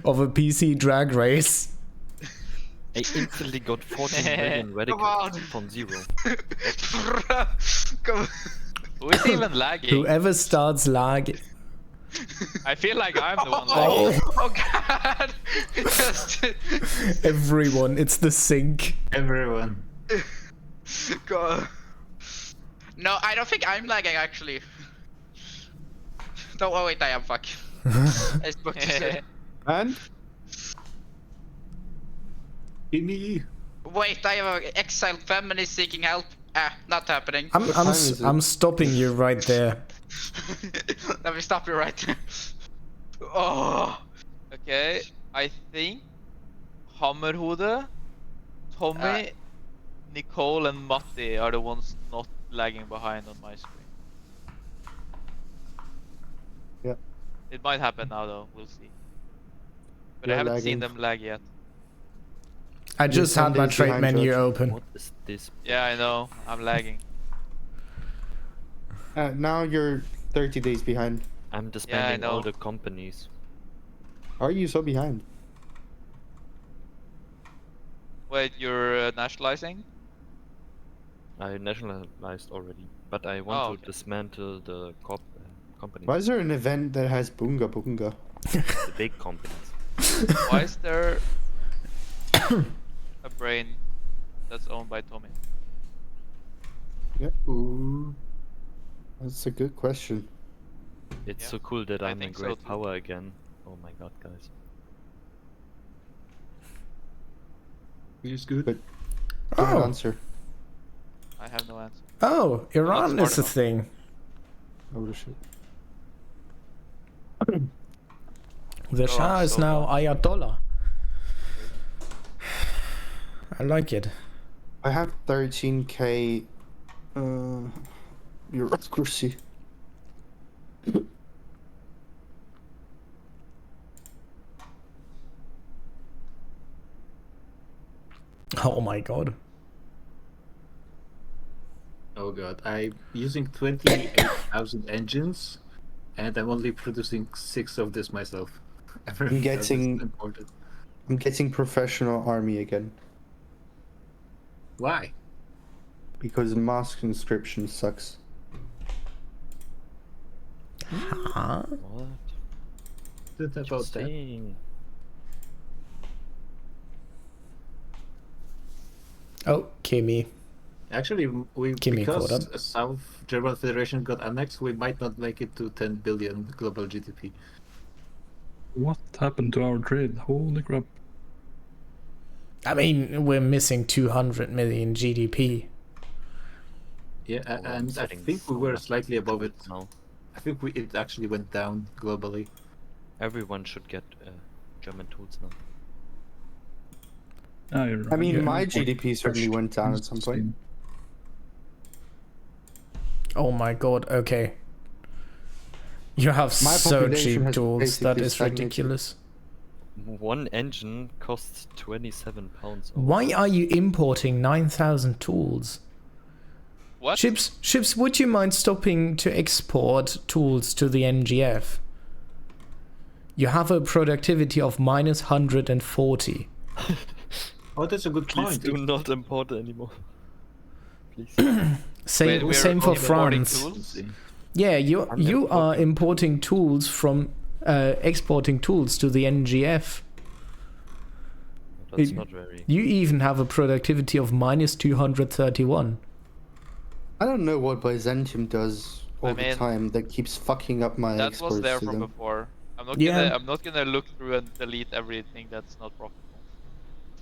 S1: of a PC drag race.
S14: I instantly got 14 million
S5: Come
S14: radicals
S5: on.
S14: from 0.
S5: Come
S3: Who is even lagging?
S1: Whoever starts lag.
S3: I feel like I'm the one lagging.
S5: Oh god! Just
S1: Everyone, it's the sync.
S7: Everyone.
S5: go. No, I don't think I'm lagging actually. No, oh wait, I am. Fuck. I was about to say.
S15: And
S7: Gimme.
S5: Wait, I have an exiled feminist seeking help. Ah, not happening.
S1: I'm stopping you right there.
S5: Let me stop you right there. Oh.
S3: Okay, I think Hammerhode, Tommy, Nicole and Matti are the ones not lagging behind on my screen.
S15: Yeah.
S3: It might happen now though, we'll see. But I
S15: You're
S3: haven't seen
S15: lagging.
S3: them lag yet.
S1: I just had my
S15: Sundays
S1: trade
S15: behind
S1: menu
S15: George.
S1: open.
S14: What is this?
S3: Yeah, I know, I'm lagging.
S15: now you're 30 days behind.
S14: I'm disbanding all
S3: know.
S14: the companies.
S15: Are you so behind?
S3: Wait, you're nationalizing?
S14: I nationalized already, but I want to dismantle the company.
S15: Why is there an event that has Bunga Bunga?
S14: The big companies.
S3: Why is there a brain that's owned by Tommy?
S15: Yeah. Ooh. That's a good question.
S14: It's
S3: Yeah,
S14: so cool that
S3: I
S14: I'm in
S3: think so
S14: great
S3: too.
S14: power again. Oh my god, guys.
S7: Which is good.
S15: But good
S1: Oh.
S15: answer.
S3: I have no answer.
S1: Oh, Iran
S3: smart
S1: is a
S3: enough.
S1: thing.
S15: Oh shit.
S1: The Shah is
S3: so
S1: now Ayatollah. I like it.
S15: I have 13k bureaucracy.
S1: Oh my god.
S7: Oh god, I'm using 28,000 engines, and I'm only producing 6 of this myself. Everything else is
S15: getting-
S7: imported.
S15: I'm getting professional army again
S7: Why?
S15: because mass conscription sucks.
S1: Huh?
S14: What?
S7: Didn't know about that.
S14: Interesting.
S1: Oh, Kimmy.
S7: Actually, we
S1: Give me a
S7: because
S1: quota.
S7: South German Federation got annexed, we might not make it to 10 billion global GDP.
S11: What happened to our trade? Holy crap.
S1: I mean, we're missing 200 million GDP.
S7: Yeah,
S14: Oh, I'm
S7: and I
S14: setting
S7: think we
S14: so
S7: were
S14: much
S7: slightly above it.
S14: now.
S7: I think it actually went down globally.
S14: Everyone should get German tools now.
S11: Ah, you're
S15: I
S11: right.
S15: mean,
S11: Yeah,
S15: my
S11: but
S15: GDP certainly
S11: first,
S15: went down at
S11: it's
S15: some
S11: the
S15: point.
S11: same.
S1: Oh my god, okay. You have
S15: My
S1: so
S15: population
S1: cheap
S15: has
S1: tools, that
S15: basically
S1: is
S15: stagnated.
S1: ridiculous.
S14: One engine costs 27 pounds.
S1: Why are you importing 9,000 tools?
S3: What?
S1: Ships, would you mind stopping to export tools to the NGF? You have a productivity of minus 140.
S7: Oh, that's a good
S14: Please
S7: point.
S14: do not import anymore. Please.
S1: Same,
S3: We're
S1: same for
S3: importing
S1: France.
S3: tools?
S1: Yeah, you
S14: I'm
S1: you are
S14: importing-
S1: importing tools from exporting tools to the NGF.
S14: That's
S1: It-
S14: not very.
S1: You even have a productivity of minus 231.
S15: I don't know what Byzantium does all
S3: I
S15: the
S3: mean,
S15: time that keeps fucking up my
S3: That
S15: exports
S3: was there
S15: to
S3: from
S15: them.
S3: before.
S1: Yeah.
S3: I'm not gonna look through and delete everything that's not profitable.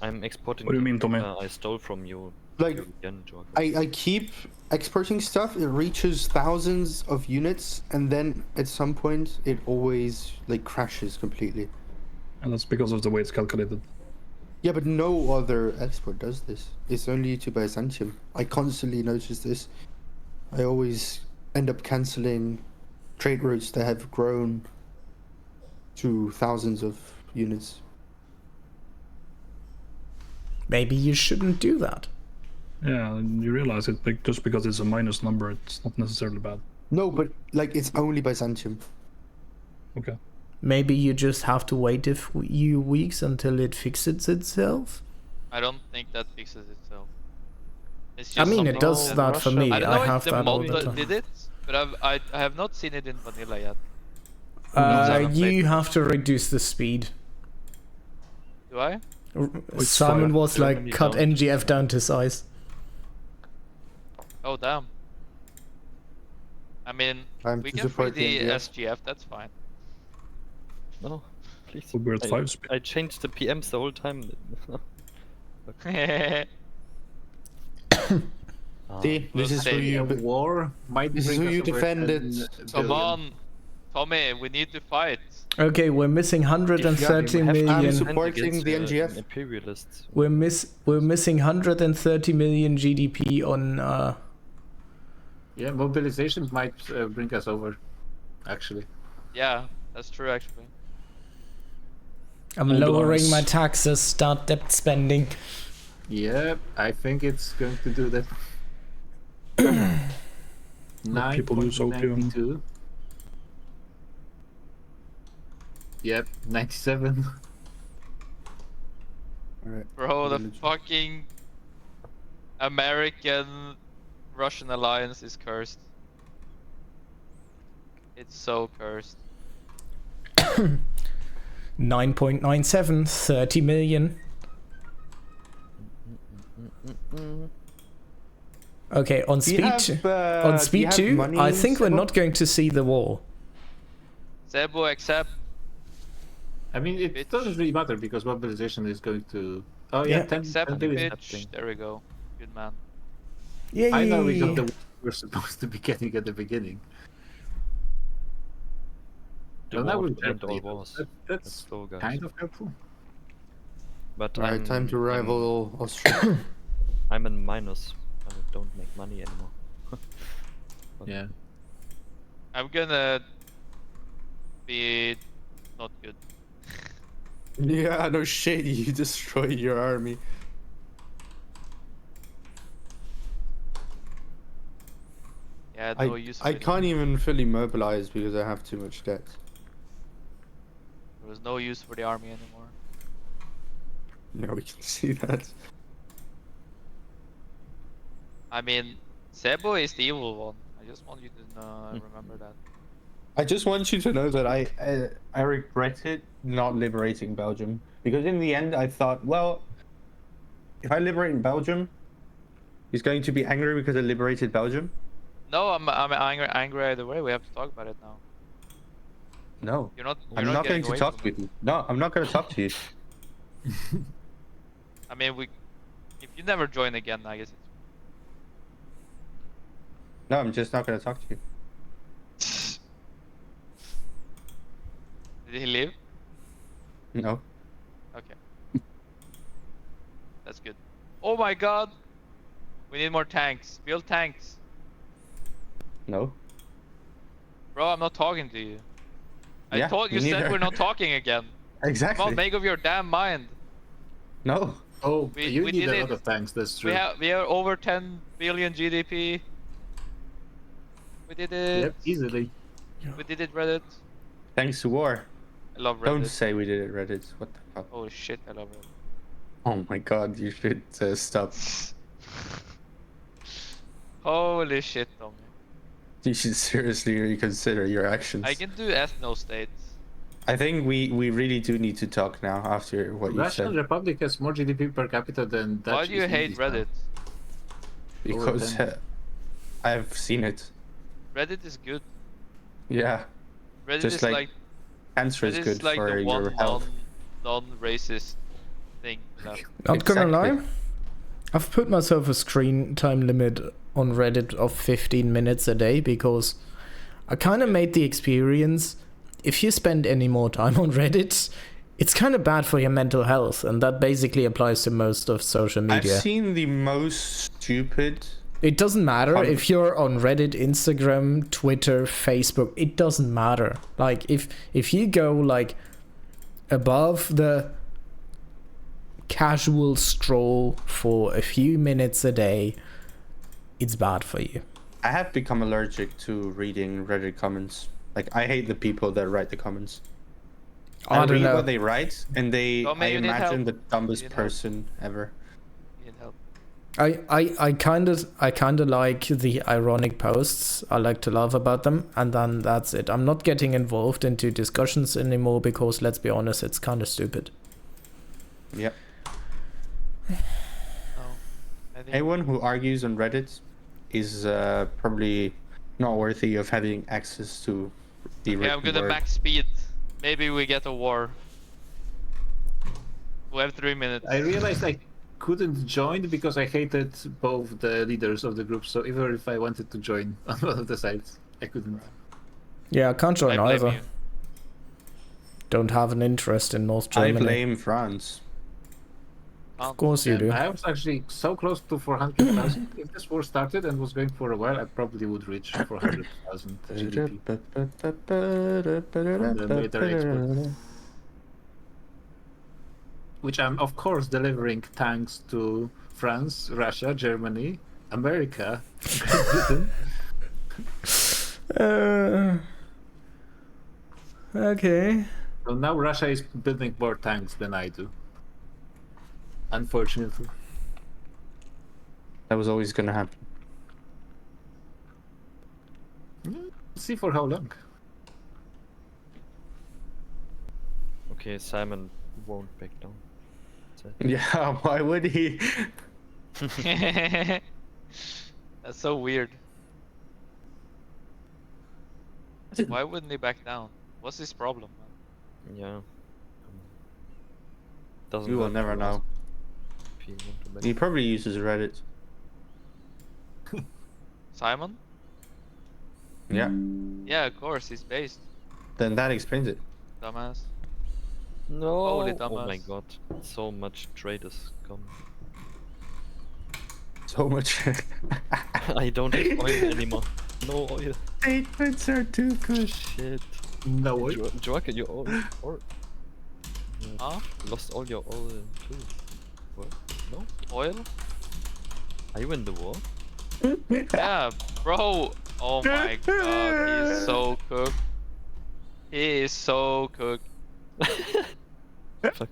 S14: I'm exporting.
S11: What do you mean, Tommy?
S14: I stole from you.
S15: Like,
S14: again, Jorg.
S15: I keep exporting stuff, it reaches thousands of units, and then at some point it always like crashes completely.
S11: And that's because of the way it's calculated.
S15: Yeah, but no other export does this. It's only to Byzantium. I constantly notice this. I always end up cancelling trade routes that have grown to thousands of units.
S1: Maybe you shouldn't do that.
S11: Yeah, and you realize it, like, just because it's a minus number, it's not necessarily bad.
S15: No, but like it's only Byzantium.
S11: Okay.
S1: Maybe you just have to wait a few weeks until it fixes itself.
S3: I don't think that fixes itself. It's
S1: I
S3: just
S1: mean, it
S3: something
S1: does
S3: that-
S1: that for me.
S3: I don't
S1: I
S3: know
S1: have
S3: if the
S1: that all
S3: mod
S1: the time.
S3: did it, but I have not seen it in vanilla yet.
S1: You have to reduce the speed.
S3: Do I?
S1: Simon was
S14: Germany
S1: like, cut
S14: down to
S1: NGF down to size.
S3: Oh damn. I mean,
S15: I'm
S3: we
S15: to
S3: can free
S15: support the
S3: the
S15: NGF.
S3: SGF. That's fine.
S14: No, please.
S11: We're at
S14: I,
S11: 5 speed.
S14: I changed the PMs the whole time.
S15: See,
S3: We'll
S15: this is who
S3: save
S15: you.
S7: A war might
S15: This is
S7: bring
S15: who
S7: us
S15: you
S7: over
S15: defended.
S7: 10
S3: Come
S7: billion.
S3: on, Tommy. We need to fight.
S1: Okay, we're missing 130
S14: We have to
S1: million.
S15: support- supporting
S14: against,
S15: the NGF.
S14: Imperialists.
S1: We're missing 130 million GDP on.
S7: Yeah, mobilization might bring us over, actually.
S3: Yeah, that's true actually.
S1: I'm
S11: All
S1: lowering
S11: dollars.
S1: my taxes. Start debt spending.
S7: Yeah, I think it's going to do that.
S11: people use opium.
S7: 9.92. Yep, 97.
S15: Alright.
S3: Bro, the
S15: Religion.
S3: fucking American-Russian alliance is cursed. It's so cursed.
S1: 9.97, 30 million. Okay, on
S2: Do you
S1: speed
S2: have,
S1: two,
S2: do
S1: on
S2: you
S1: speed
S2: have
S1: 2,
S2: money,
S1: I think we're
S2: Sebo?
S1: not going to see the wall.
S3: Sebo, accept.
S7: I mean, it
S3: Bitch.
S7: doesn't really matter because mobilization is going to. Oh yeah,
S1: Yeah.
S7: 10
S3: Accept,
S7: billion.
S3: bitch. There we go. Good man.
S1: Yay!
S7: I know we got the we're supposed to be getting at the beginning.
S14: The
S7: So now
S14: war
S7: we're
S14: to end all
S7: Germany,
S14: wars.
S7: That's
S14: Let's go, guys.
S7: kind of helpful.
S14: But
S15: Alright, time to rival Austria.
S14: I'm in minus. I don't make money anymore. But
S7: Yeah.
S3: I'm gonna be not good.
S2: Yeah, no shit, you destroyed your army.
S3: Yeah, no use for
S2: I
S3: it.
S2: can't even fully mobilize because I have too much debt.
S3: There was no use for the army anymore.
S2: Yeah, we can see that.
S3: I mean, Sebo is the evil one. I just want you to remember that.
S2: I just want you to know that I regretted not liberating Belgium because in the end I thought, well, if I liberate Belgium, he's going to be angry because I liberated Belgium.
S3: No, I'm angry either way. We have to talk about it now.
S2: No,
S3: You're not.
S2: I'm
S3: You're
S2: not going
S3: getting
S2: to
S3: away
S2: talk
S3: from
S2: with you. No, I'm not going to talk to you.
S3: I mean, if you never join again, I guess it's.
S2: No, I'm just not going to talk to you.
S3: Did he leave?
S2: No.
S3: Okay. That's good. Oh my god! We need more tanks. Build tanks.
S2: No.
S3: Bro, I'm not talking to you. I
S2: Yeah,
S3: thought you
S2: me
S3: said
S2: neither.
S3: we're not talking again.
S2: Exactly.
S3: Come on, make up your damn mind.
S2: No.
S7: Oh,
S3: We-
S7: you
S3: we
S7: need
S3: did
S7: a
S3: it.
S7: lot of tanks. That's true.
S3: We are over 10 billion GDP. We did it.
S7: Yep, easily.
S3: We did it, Reddit.
S2: Thanks to war.
S3: I love Reddit.
S2: Don't say we did it, Reddit. What the fuck?
S3: Oh shit, I love Reddit.
S2: Oh my god, you should stop.
S3: Holy shit, Tommy.
S2: You should seriously reconsider your actions.
S3: I can do ethno states.
S2: I think we really do need to talk now after what you
S7: Russian
S2: said.
S7: Republic has more GDP per capita than Dutch.
S3: Why do you
S7: East
S3: hate
S7: Indies now.
S3: Reddit?
S2: Because
S7: Over 10.
S2: I've seen it.
S3: Reddit is good.
S2: Yeah.
S3: Reddit
S2: Just
S3: is
S2: like
S3: like
S2: cancer is
S3: Reddit
S2: good
S3: is like
S2: for
S3: the
S2: your
S3: one
S2: health.
S3: non-racist thing.
S1: Not gonna
S2: Exactly.
S1: lie, I've put myself a screen time limit on Reddit of 15 minutes a day because I kind of made the experience, if you spend any more time on Reddit, it's kind of bad for your mental health, and that basically applies to most of social media.
S2: I've seen the most stupid.
S1: It doesn't matter
S2: Con-
S1: if you're on Reddit, Instagram, Twitter, Facebook. It doesn't matter. Like if you go like above the casual stroll for a few minutes a day, it's bad for you.
S2: I have become allergic to reading Reddit comments. Like I hate the people that write the comments.
S1: I
S2: I
S1: don't
S2: read
S1: know.
S2: what they write, and I
S3: Tommy, you need
S2: imagine
S3: help.
S2: the dumbest
S3: You need help.
S2: person ever.
S3: You need help.
S1: I kind of like the ironic posts. I like to laugh about them, and then that's it. I'm not getting involved into discussions anymore because, let's be honest, it's kind of stupid.
S2: Yep.
S3: Oh, I think
S2: Anyone who argues on Reddit is probably not worthy of having access to the
S3: okay, I'm
S2: written
S3: gonna
S2: word.
S3: max speed. Maybe we get a war. We have 3 minutes.
S7: I realized I couldn't join because I hated both the leaders of the group. So even if I wanted to join on one of the sides, I couldn't.
S1: Yeah, I can't join
S3: I blame
S1: either.
S3: you.
S1: Don't have an interest in North
S2: I
S1: Germany.
S2: blame France.
S1: Of course you do.
S7: I was actually so close to 400,000. If this war started and was going for a while, I probably would reach 400,000 GDP. From the military export. Which I'm, of course, delivering tanks to France, Russia, Germany, America, Great Britain.
S1: Okay.
S7: So now Russia is building more tanks than I do. Unfortunately.
S2: That was always gonna happen.
S7: Let's see for how long.
S14: Okay, Simon won't back down.
S2: Yeah, why would he?
S3: That's so weird. Why wouldn't he back down? What's his problem?
S14: Yeah. Doesn't
S2: You will
S14: hurt
S2: never
S14: to
S2: know.
S14: ask if he want to back
S2: He probably uses Reddit.
S3: Simon?
S2: Yeah.
S3: Yeah, of course, he's based.
S2: Then that explains it.
S3: Dumbass.
S14: No!
S3: Holy
S14: Oh my
S3: dumbass.
S14: god, so much trade is gone.
S2: So much.
S14: I don't have oil anymore. No oil.
S2: Statements are too good.
S14: Shit.
S7: No oil?
S14: Joaquin, your oil. Or...
S3: Huh?
S14: Lost all your oil too. What? No?
S3: Oil?
S14: Are you in the war?
S3: Yeah, bro. Oh my god, he's so cooked. He is so cooked.
S14: Fuck.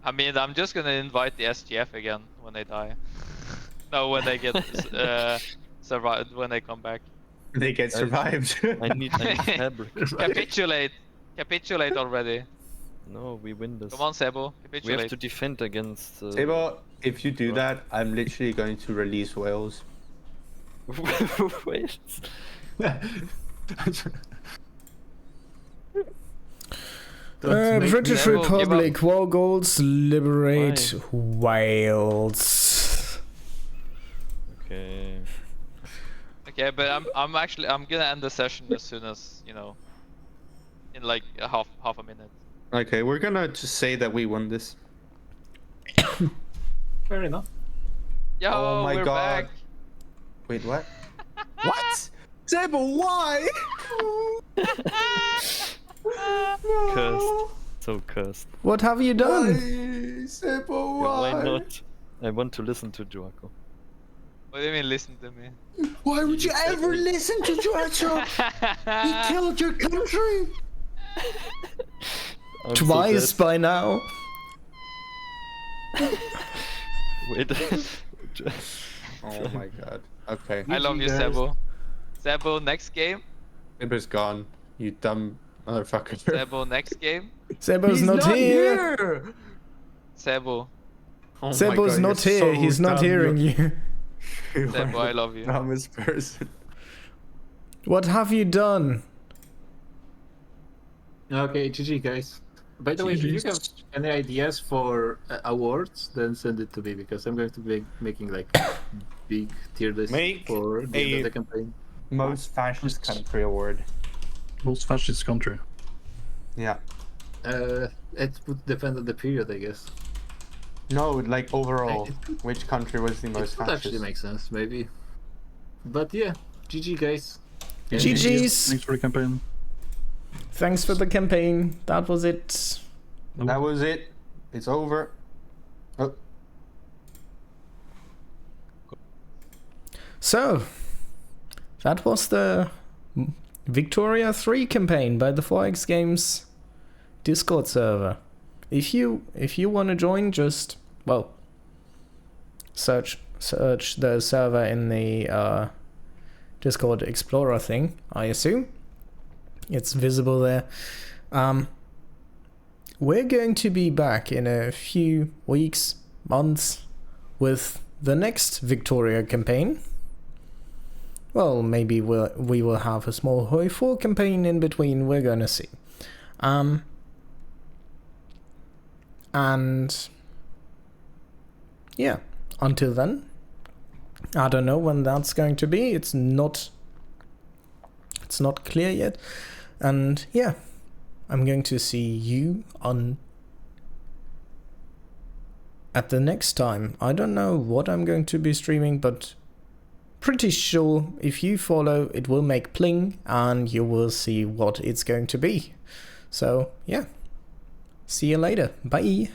S3: I mean, I'm just gonna invite the SGF again when they die. No, when they get survived, when they come back.
S2: They get survived.
S14: I need fabric.
S3: Capitulate already.
S14: No, we win this.
S3: Come on, Sebo,
S14: We
S3: capitulate.
S14: have to defend against.
S2: Sebo, if you do that, I'm literally going to release Wales.
S14: Wait.
S1: British
S3: Sebo, give
S1: Republic, war goals, liberate Wales.
S14: Okay.
S3: Okay, but I'm gonna end the session as soon as, you know, in like half a minute.
S2: Okay, we're gonna just say that we won this.
S7: Fair enough.
S3: Yo,
S2: Oh my
S3: we're
S2: God.
S3: back.
S2: Wait, what? What? Sebo, why?
S14: Cursed. So cursed.
S1: What have you done?
S2: Sebo,
S14: Yeah, why not? I want to listen to Joaco.
S3: What do you mean, listen to me?
S15: Why would you ever listen to Joaco? He killed your country.
S14: I'm so
S1: Twice
S14: dead.
S1: by now.
S14: Wait.
S2: Oh my god. Okay.
S3: I love you,
S2: guys.
S3: Sebo. Sebo, next game.
S2: Sebo's gone. You dumb motherfucker.
S3: Sebo, next game.
S1: Sebo's not here.
S3: Sebo.
S2: Oh my
S1: Sebo's
S2: God,
S1: not
S2: you're
S1: here.
S2: so
S1: He's not
S2: dumb.
S1: hearing you.
S3: Sebo, I love you.
S2: Dumbest person.
S1: What have you done?
S7: Okay, GG guys. By the way, if you have any ideas for awards, then send it to me because I'm going to be making like big tier list
S2: Make
S7: for the end
S2: a
S7: of the campaign.
S2: Most fascist country award.
S11: Most fascist country.
S2: Yeah.
S7: It would depend on the period, I guess.
S2: No, like overall, which country was the
S7: It
S2: most
S7: would
S2: fascist?
S7: actually make sense, maybe. But yeah, GG guys.
S1: GG's.
S11: Thanks for the campaign.
S1: Thanks for the campaign. That was it.
S2: That was it. It's over. Oh.
S1: So, that was the Victoria 3 campaign by the 4X Games Discord server. If you want to join, just, well, search the server in the Discord Explorer thing, I assume. It's visible there. We're going to be back in a few weeks, months, with the next Victoria campaign. Well, maybe we will have a small Hoi 4 campaign in between, we're gonna see. And yeah, until then, I don't know when that's going to be. It's not clear yet. And yeah, I'm going to see you at the next time. I don't know what I'm going to be streaming, but pretty sure if you follow, it will make pling and you will see what it's going to be. So yeah, see you later. Bye.